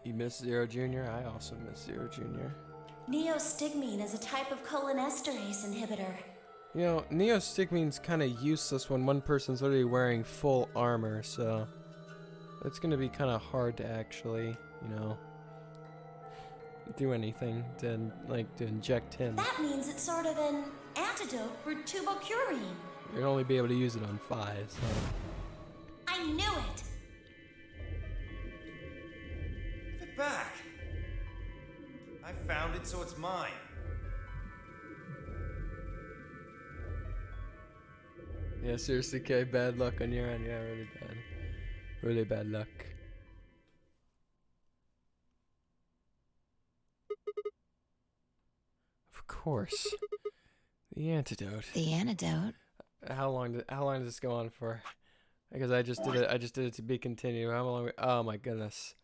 You miss Zero Jr.? I also miss Zero Jr. Neostigmine is a type of cholinesterase inhibitor. You know, Neo Stigmine's kind of useless when one person's literally wearing full armor, so it's gonna be kind of hard to actually, you know, do anything to to inject him. That means it's sort of an antidote for tubocurine. You'll only be able to use it on 5, so. I knew it! Give it back. I found it, so it's mine. Yeah, seriously, K, bad luck on your end. Yeah, really bad. Really bad luck. Of course. The antidote. The antidote? How long does this go on for? Because I just did it to be continued. How long? Oh my goodness.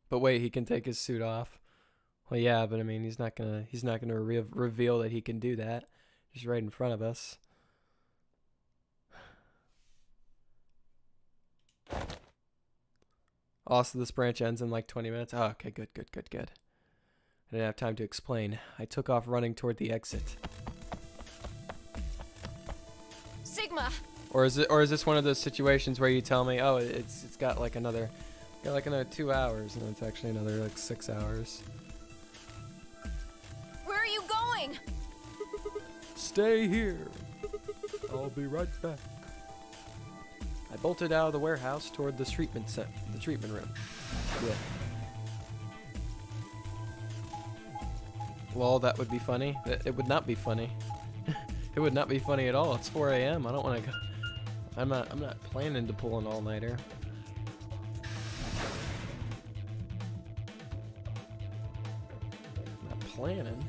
But wait, he can take his suit off. Well, yeah, but I mean, he's not gonna reveal that he can do that, just right in front of us. Also, this branch ends in like 20 minutes. Oh, okay, good. I didn't have time to explain. I took off running toward the exit. Sigma! Or is this one of those situations where you tell me, oh, it's got like another 2 hours, and it's actually another like 6 hours. Where are you going? Stay here. I'll be right back. I bolted out of the warehouse toward the treatment room. Yeah. Well, that would be funny. It would not be funny. It would not be funny at all. It's 4 a.m. I don't want to go. I'm not planning to pull an all-nighter. Not planning.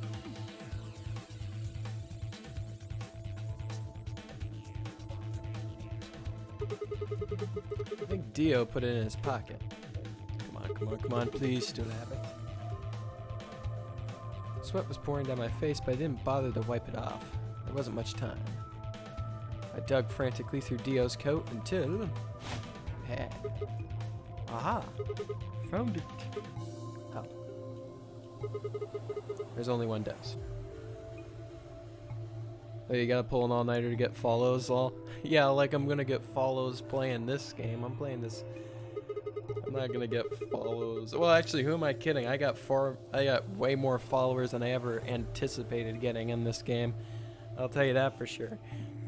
I think Dio put it in his pocket. Come on, please don't have it. Sweat was pouring down my face, but I didn't bother to wipe it off. There wasn't much time. I dug frantically through Dio's coat until... Hey. Aha! Found it. Oh. There's only one dose. Oh, you gotta pull an all-nighter to get follows all? Yeah, like I'm gonna get follows playing this game. I'm playing this... I'm not gonna get follows. Well, actually, who am I kidding? I got way more followers than I ever anticipated getting in this game. I'll tell you that for sure.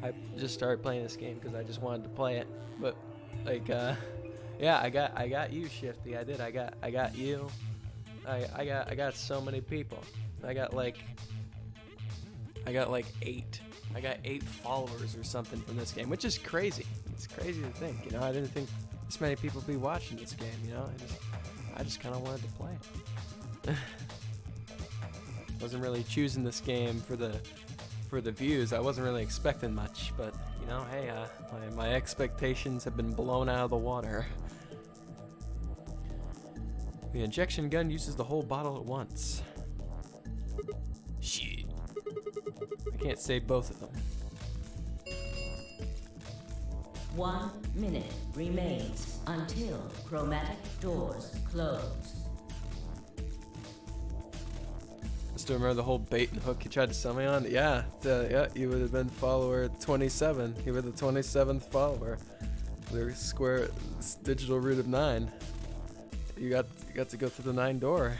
I just started playing this game because I just wanted to play it. But like, yeah, I got you, Shifty. I did. I got you. I got so many people. I got like 8. I got 8 followers or something from this game, which is crazy. It's crazy to think. You know, I didn't think this many people would be watching this game. You know, I just kind of wanted to play it. Wasn't really choosing this game for the views. I wasn't really expecting much, but you know, hey, my expectations have been blown out of the water. The injection gun uses the whole bottle at once. Shit. I can't save both of them. 1 minute remains until chromatic doors close. Still remember the whole bait and hook you tried to sell me on? Yeah, yeah, you would have been follower 27. You were the 27th follower. The square digital root of 9. You got to go through the 9 door.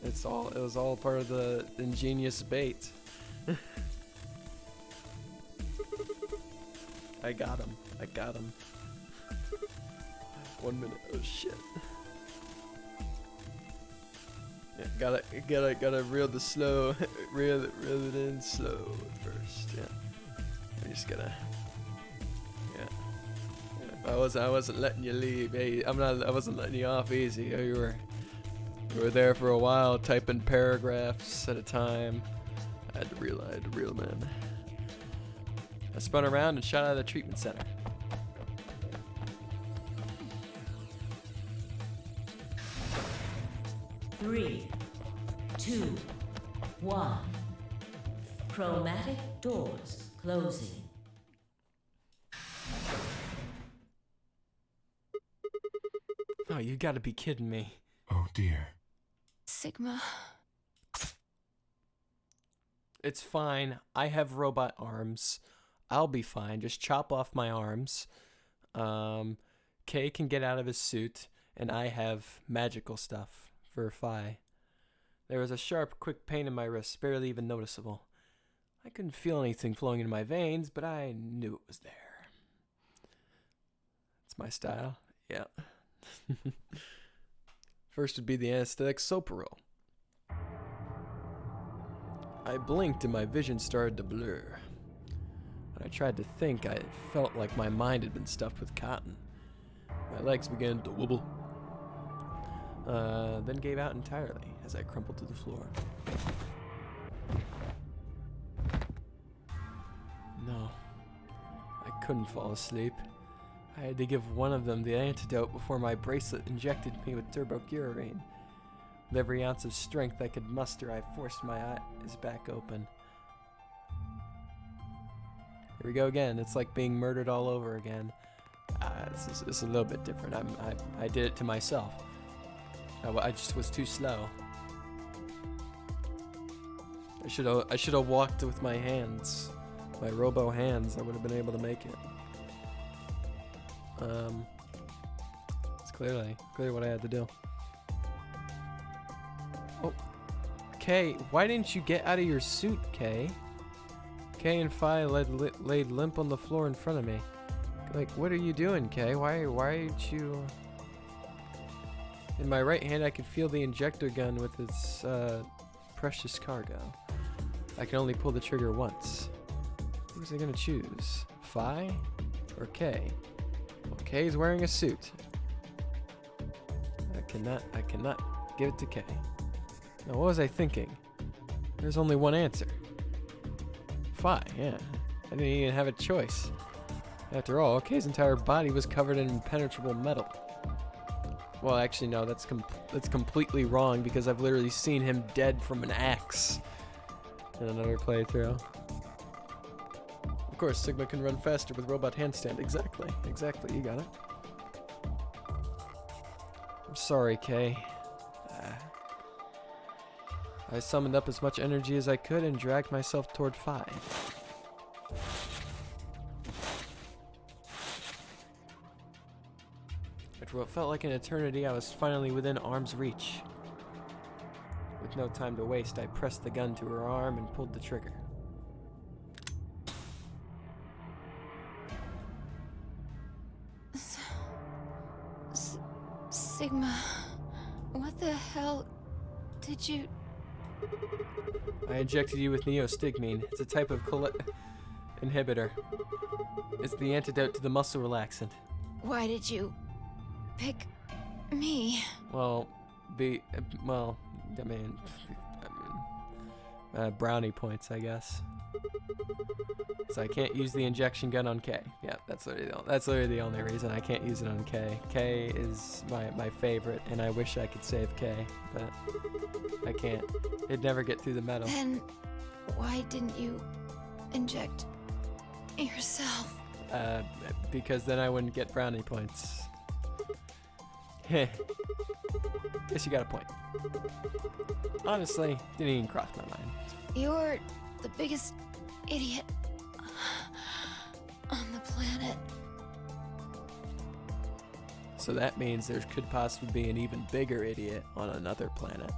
It was all part of the ingenious bait. I got him. 1 minute. Oh shit. Yeah, gotta reel the slow, reel it in slow first. Yeah, I just gotta. Yeah. I wasn't letting you leave. Hey, I wasn't letting you off easy. You were there for a while, typing paragraphs at a time. I had to reel them in. I spun around and shot out of the treatment center. Three, 2, 1. Chromatic doors closing. Oh, you gotta be kidding me. Oh dear. Sigma. It's fine. I have robot arms. I'll be fine. Just chop off my arms. K can get out of his suit, and I have magical stuff for Phi. There was a sharp, quick pain in my wrist, barely even noticeable. I couldn't feel anything flowing in my veins, but I knew it was there. It's my style. Yeah. First would be the anesthetic Soparil. I blinked and my vision started to blur. When I tried to think, I felt like my mind had been stuffed with cotton. My legs began to wobble, then gave out entirely as I crumpled to the floor. No, I couldn't fall asleep. I had to give one of them the antidote before my bracelet injected me with turbocurarine. With every ounce of strength I could muster, I forced my eyes back open. Here we go again. It's like being murdered all over again. This is a little bit different. I did it to myself. I just was too slow. I should have walked with my hands, my robo hands. I would have been able to make it. It's clearly what I had to do. Oh, Kay, why didn't you get out of your suit, Kay? Kay and Phi laid limp on the floor in front of me. Like, what are you doing, Kay? Why aren't you... In my right hand, I could feel the injector gun with its precious cargo. I can only pull the trigger once. Who was I gonna choose? Phi or Kay? Well, Kay's wearing a suit. I cannot give it to Kay. Now, what was I thinking? There's only one answer. Phi, yeah. I didn't even have a choice. After all, Kay's entire body was covered in impenetrable metal. Well, actually, no, that's completely wrong because I've literally seen him dead from an axe in another playthrough. Of course, Sigma can run faster with robot handstand. Exactly, you got it. I'm sorry, Kay. I summoned up as much energy as I could and dragged myself toward Phi. After what felt like an eternity, I was finally within arm's reach. With no time to waste, I pressed the gun to her arm and pulled the trigger. Sigma, what the hell did you... I injected you with neostigmine. It's a type of inhibitor. It's the antidote to the muscle relaxant. Why did you pick me? Well, brownie points, I guess. So I can't use the injection gun on K. Yeah, that's literally the only reason I can't use it on K. K is my favorite, and I wish I could save K, but I can't. It'd never get through the metal. Then why didn't you inject yourself? Because then I wouldn't get brownie points. Heh. Guess you got a point. Honestly, didn't even cross my mind. You're the biggest idiot on the planet. So that means there could possibly be an even bigger idiot on another planet.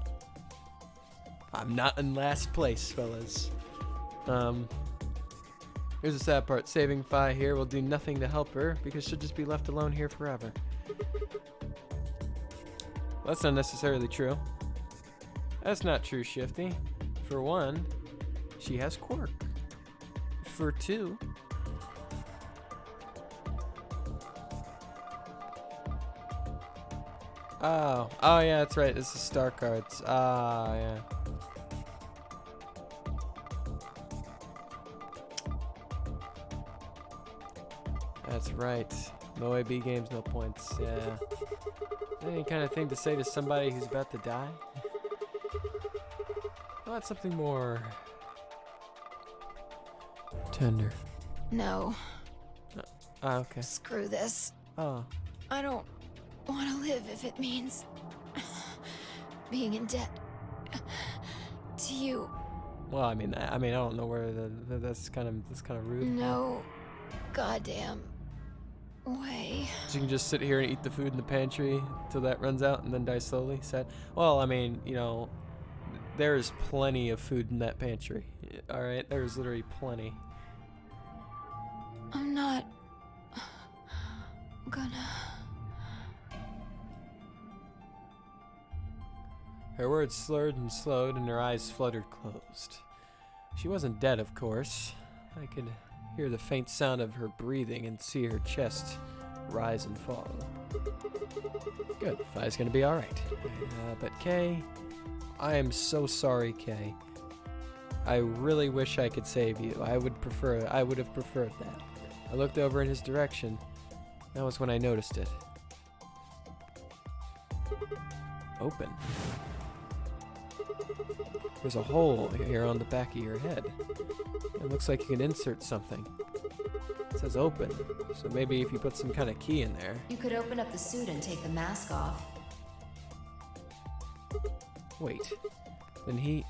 I'm not in last place, fellas. Here's the sad part. Saving Phi here will do nothing to help her because she'll just be left alone here forever. Well, that's not necessarily true. That's not true, Shifty. For one, she has Quark. For two, oh yeah, that's right. This is star cards. Yeah. That's right. No AB games, no points. Yeah. Any kind of thing to say to somebody who's about to die? How about something more tender? No. Okay. Screw this. Oh. I don't want to live if it means being in debt to you. Well, I mean, I don't know where that's kind of rude. No goddamn way. So you can just sit here and eat the food in the pantry till that runs out and then die slowly. Sad. Well, I mean, you know, there's plenty of food in that pantry. All right, there's literally plenty. I'm not gonna. Her words slurred and slowed, and her eyes fluttered closed. She wasn't dead, of course. I could hear the faint sound of her breathing and see her chest rise and fall. Good, Fi's gonna be alright. But Kay, I am so sorry, Kay. I really wish I could save you. I would have preferred that. I looked over in his direction. That was when I noticed it. Open. There's a hole here on the back of your head. It looks like you can insert something. It says open, so maybe if you put some kind of key in there. You could open up the suit and take the mask off. Wait, then he...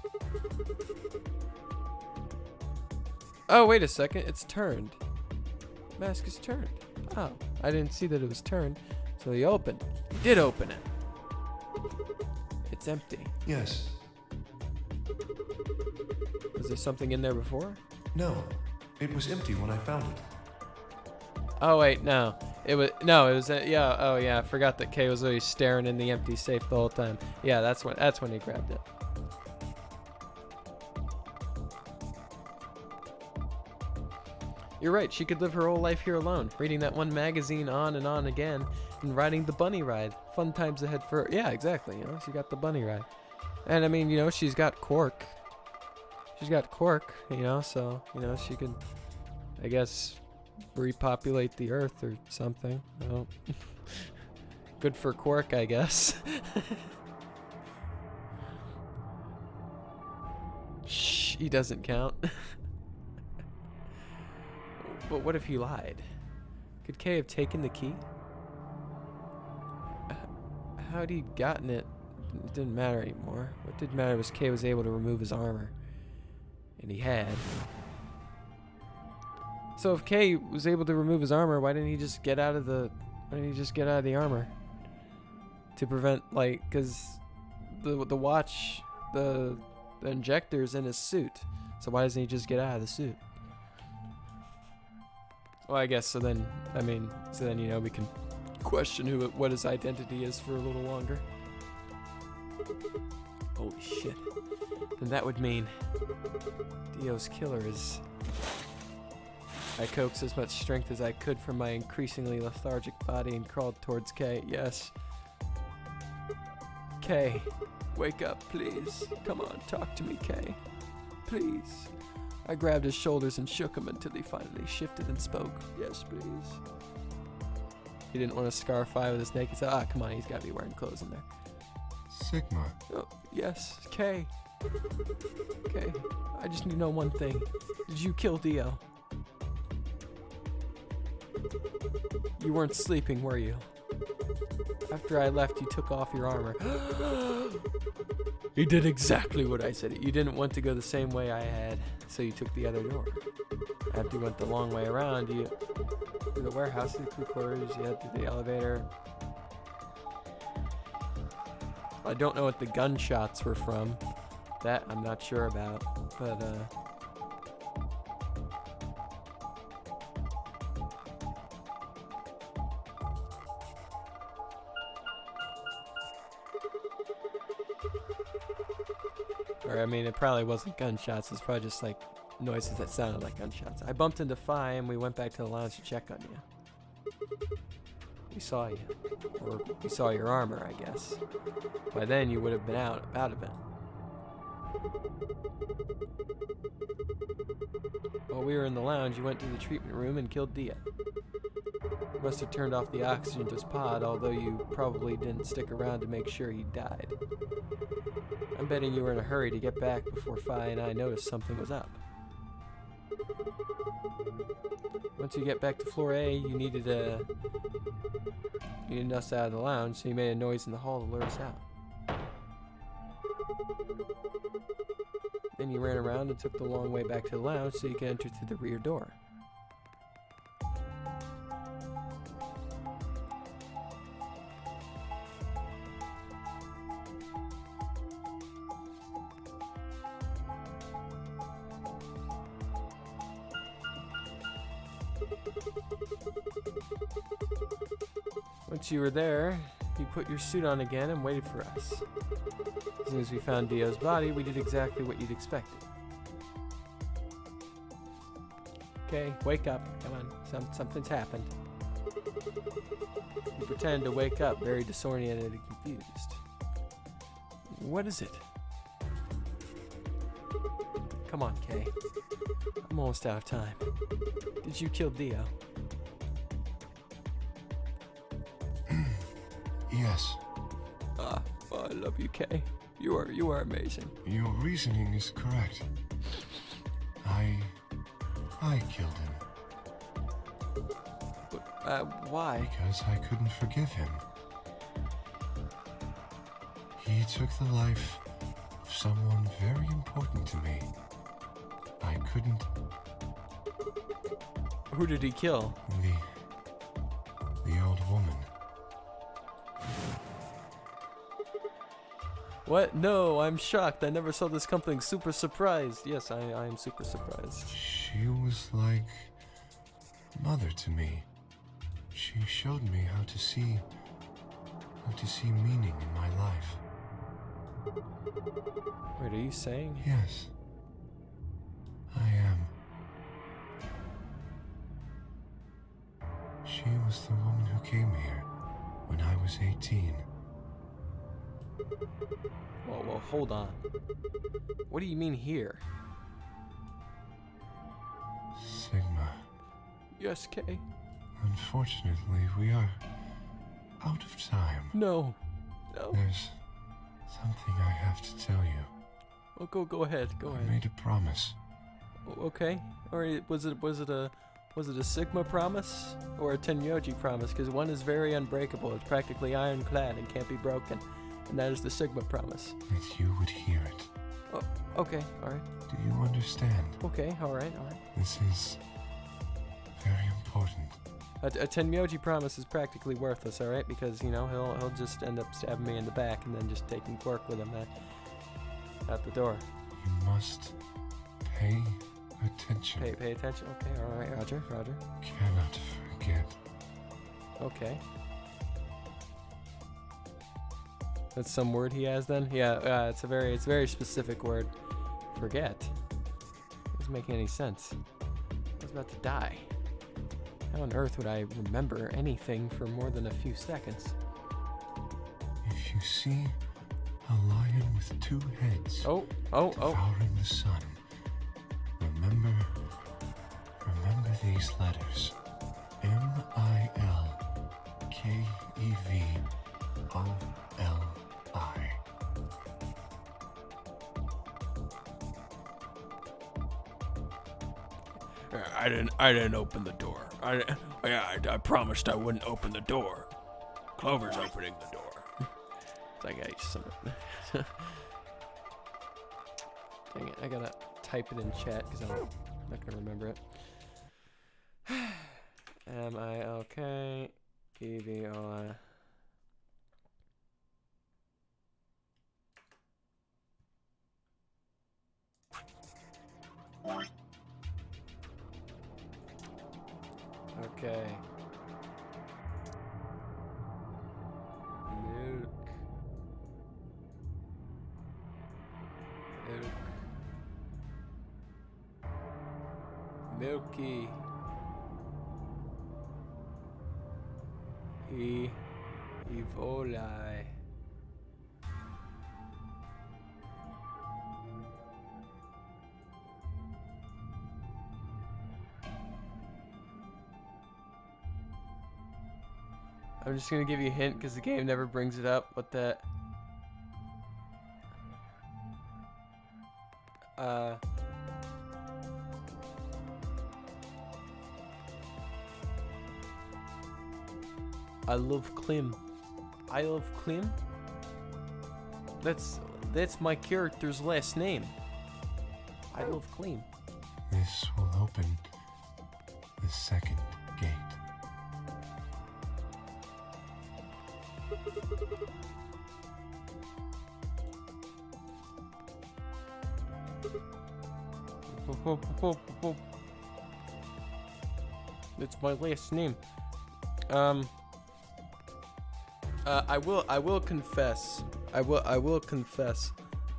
Oh, wait a second, it's turned. Mask is turned. Oh, I didn't see that it was turned, so he opened. He did open it. It's empty. Yes. Was there something in there before? No. It was empty when I found it. Oh wait, no. It was yeah. Oh yeah, I forgot that Kay was always staring in the empty safe the whole time. Yeah, that's when he grabbed it. You're right. She could live her whole life here alone, reading that one magazine on and on again, and riding the bunny ride. Fun times ahead for her. Yeah, exactly. You know, she got the bunny ride, and I mean, you know, she's got Quark. She's got Quark, you know, so, you know, she could, I guess, repopulate the Earth or something. Well, good for Quark, I guess. Shh, he doesn't count. But what if he lied? Could Kay have taken the key? How'd he gotten it? It didn't matter anymore. What did matter was Kay was able to remove his armor. And he had. So if Kay was able to remove his armor, why didn't he just get out of the armor? To prevent, like, because the watch, the injector's in his suit. So why doesn't he just get out of the suit? Well, I guess so then, you know, we can question what his identity is for a little longer. Holy shit. Then that would mean Dio's killer is... I coaxed as much strength as I could from my increasingly lethargic body and crawled towards Kay. Yes. Kay, wake up, please. Come on, talk to me, Kay. Please. I grabbed his shoulders and shook him until he finally shifted and spoke. Yes, please. He didn't want to scar Fi with his naked side. Ah, come on, he's got to be wearing clothes in there. Sigma. Oh, yes, Kay. Okay, I just need to know one thing. Did you kill Dio? You weren't sleeping, were you? After I left, you took off your armor. You did exactly what I said. You didn't want to go the same way I had, so you took the other door. After you went the long way around, you through the warehouse, through the crew quarters, you had through the elevator. I don't know what the gunshots were from. That I'm not sure about, but or I mean, it probably wasn't gunshots. It's probably just like noises that sounded like gunshots. I bumped into Fi and we went back to the lounge to check on you. We saw you, or we saw your armor, I guess. By then, you would have been out of it. While we were in the lounge, you went to the treatment room and killed Dia. You must have turned off the oxygen to his pod, although you probably didn't stick around to make sure he died. I'm betting you were in a hurry to get back before Fi and I noticed something was up. Once you get back to floor A, you needed us out of the lounge, so you made a noise in the hall to lure us out. Then you ran around and took the long way back to the lounge so you could enter through the rear door. Once you were there, you put your suit on again and waited for us. As soon as we found Dio's body, we did exactly what you'd expected. Okay, wake up. Come on, something's happened. You pretended to wake up, very disoriented and confused. What is it? Come on, Kay. I'm almost out of time. Did you kill Dio? Yes. Oh, I love you, Kay. You are amazing. Your reasoning is correct. I killed him. But, why? Because I couldn't forgive him. He took the life of someone very important to me. I couldn't. Who did he kill? The old woman. What? No, I'm shocked. I never saw this coming. Super surprised. Yes, I am super surprised. She was like mother to me. She showed me how to see meaning in my life. Wait, are you saying? Yes, I am. She was the woman who came here when I was 18. Well, hold on. What do you mean here? Sigma. Yes, Kay. Unfortunately, we are out of time. No. There's something I have to tell you. Oh, go ahead. Go ahead. I made a promise. Okay. Or was it a Sigma promise or a Tenyoji promise? Because one is very unbreakable. It's practically ironclad and can't be broken. And that is the Sigma promise. That you would hear it. Oh, okay, alright. Do you understand? Okay, alright. This is very important. A Tenmyoji promise is practically worthless, alright? Because, you know, he'll just end up stabbing me in the back and then just taking Quark with him out the door. You must pay attention. Pay attention? Okay, alright, Roger. Cannot forget. Okay. That's some word he has then? Yeah, it's a very specific word. Forget. Doesn't make any sense. I was about to die. How on earth would I remember anything for more than a few seconds? If you see a lion with two heads devouring the sun, remember these letters. MILKEVOLI. I didn't open the door. I promised I wouldn't open the door. Clover's opening the door. It's like dang it, I gotta type it in chat because I'm not gonna remember it. MILKEVOLI. Okay. Milky. Evoli. I'm just gonna give you a hint because the game never brings it up. What that? I love Klim. I love Klim? That's my character's last name. I love Klim. This will open the second gate. It's my last name. I will confess. I will confess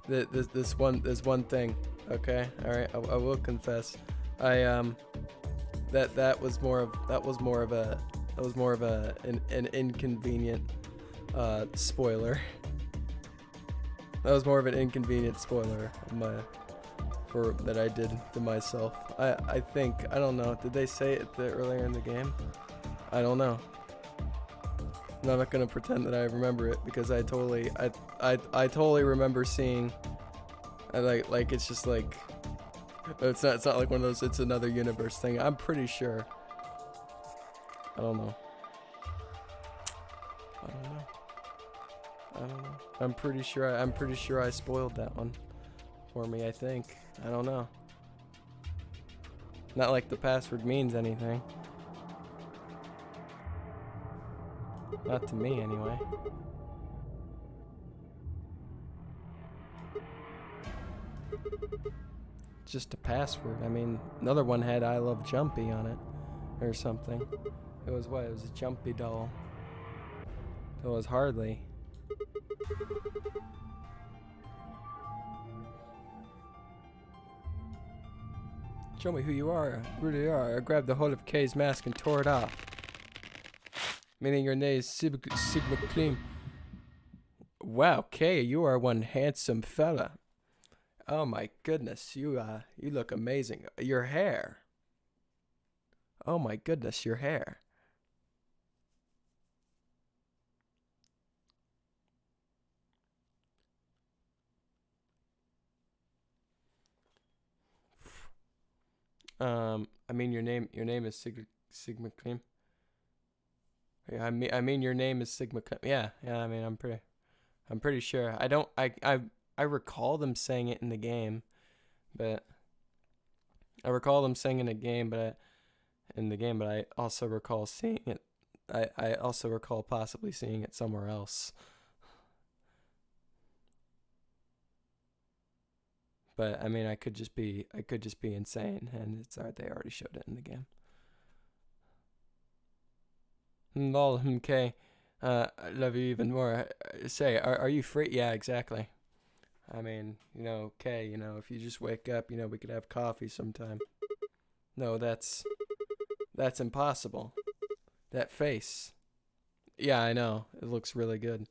that there's one thing. Okay, all right. I will confess. That was more of an inconvenient spoiler. That was more of an inconvenient spoiler that I did to myself. I think, I don't know. Did they say it earlier in the game? I don't know. I'm not gonna pretend that I remember it because I totally remember seeing. Like it's just like it's not like one of those it's another universe thing. I'm pretty sure. I don't know. I'm pretty sure I spoiled that one for me, I think. I don't know. Not like the password means anything. Not to me, anyway. Just a password. I mean, another one had I love Jumpy on it. Or something. It was what? It was a Jumpy doll. It was hardly. Show me who you are. Who you are. I grabbed the hold of K's mask and tore it off. Meaning your name is Sigma Clean. Wow, K, you are one handsome fella. Oh my goodness, you look amazing. Your hair. Oh my goodness, your hair. I mean your name is Sigma Clean. Yeah, I mean your name is Sigma Clean. Yeah, I mean I'm pretty sure. I recall them saying it in the game, but I also recall seeing it. I also recall possibly seeing it somewhere else. But I mean, I could just be insane, and it's alright. They already showed it in the game. Lol, okay. I love you even more. Say, are you free? Yeah, exactly. I mean, Kay, if you just wake up, we could have coffee sometime. No, that's impossible. That face. Yeah, I know. It looks really good.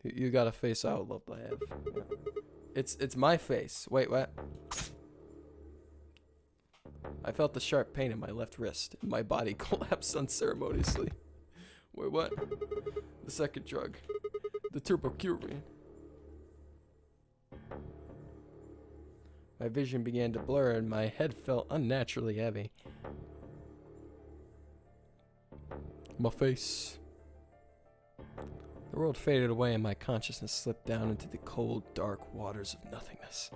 You got a face I would love to have. Yeah. It's my face. Wait, what? I felt the sharp pain in my left wrist, and my body collapsed unceremoniously. Wait, what? The second drug. The turbocurine. My vision began to blur, and my head felt unnaturally heavy. My face. The world faded away, and my consciousness slipped down into the cold, dark waters of nothingness.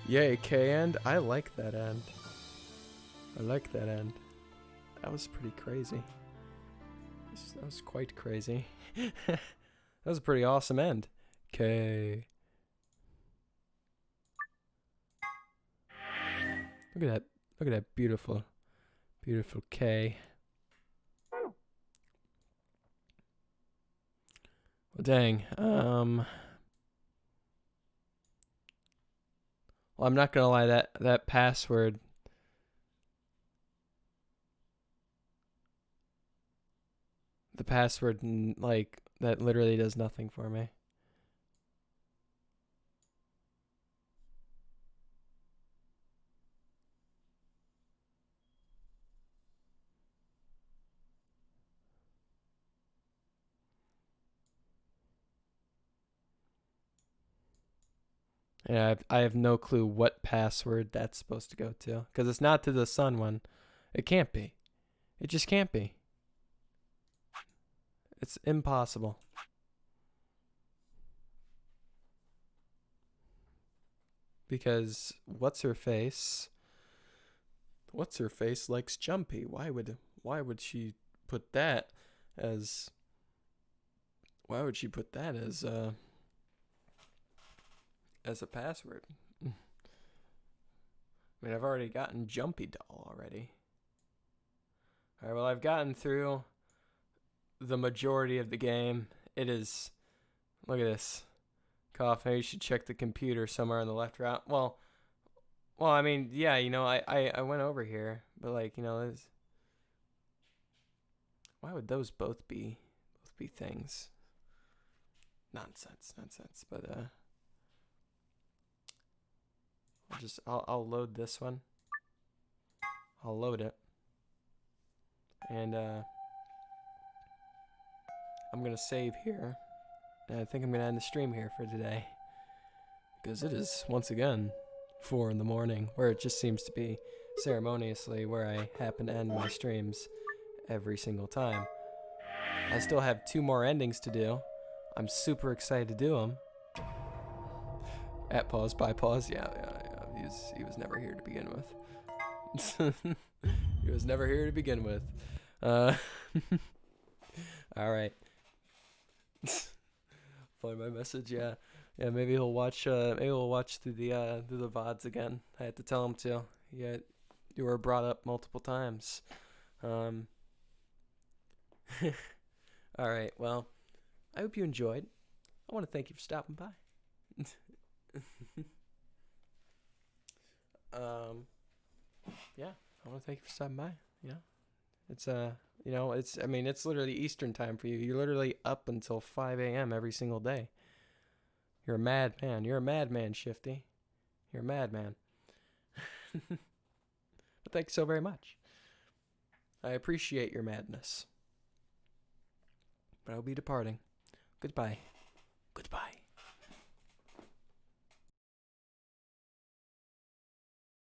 Yay, K end. I like that end. That was pretty crazy. That was quite crazy. That was a pretty awesome end. K. Look at that. Look at that beautiful, beautiful K. Well, dang. Well, I'm not gonna lie, that password. The password, like, That literally does nothing for me. Yeah, I have no clue what password that's supposed to go to. Because it's not to the sun one. It can't be. It just can't be. It's impossible. Because what's her face? What's her face likes Jumpy. Why would she put that as as a password? I mean, I've already gotten Jumpy Doll already. Alright, well, I've gotten through the majority of the game. It is... Look at this. Cough, maybe you should check the computer somewhere on the left route. Well, I mean, yeah, you know, I went over here. But, like, you know, why would those both be things? Nonsense. But, I'll load this one. I'll load it. And I'm gonna save here. And I think I'm gonna end the stream here for today. Because it is, once again, 4 in the morning, where it just seems to be ceremoniously where I happen to end my streams every single time. I still have 2 more endings to do. I'm super excited to do them. At pause, by pause, yeah. He was never here to begin with. He was never here to begin with. All right. Find my message. Yeah. Maybe he'll watch. Maybe he'll watch through the VODs again. I had to tell him to. Yeah, you were brought up multiple times. All right. Well, I hope you enjoyed. I want to thank you for stopping by. Yeah, I want to thank you for stopping by. You know, it's you know, I mean, it's literally Eastern time for you. You're literally up until 5 a.m. every single day. You're a madman. You're a madman, Shifty. You're a madman. But thank you so very much. I appreciate your madness. But I'll be departing. Goodbye. Goodbye.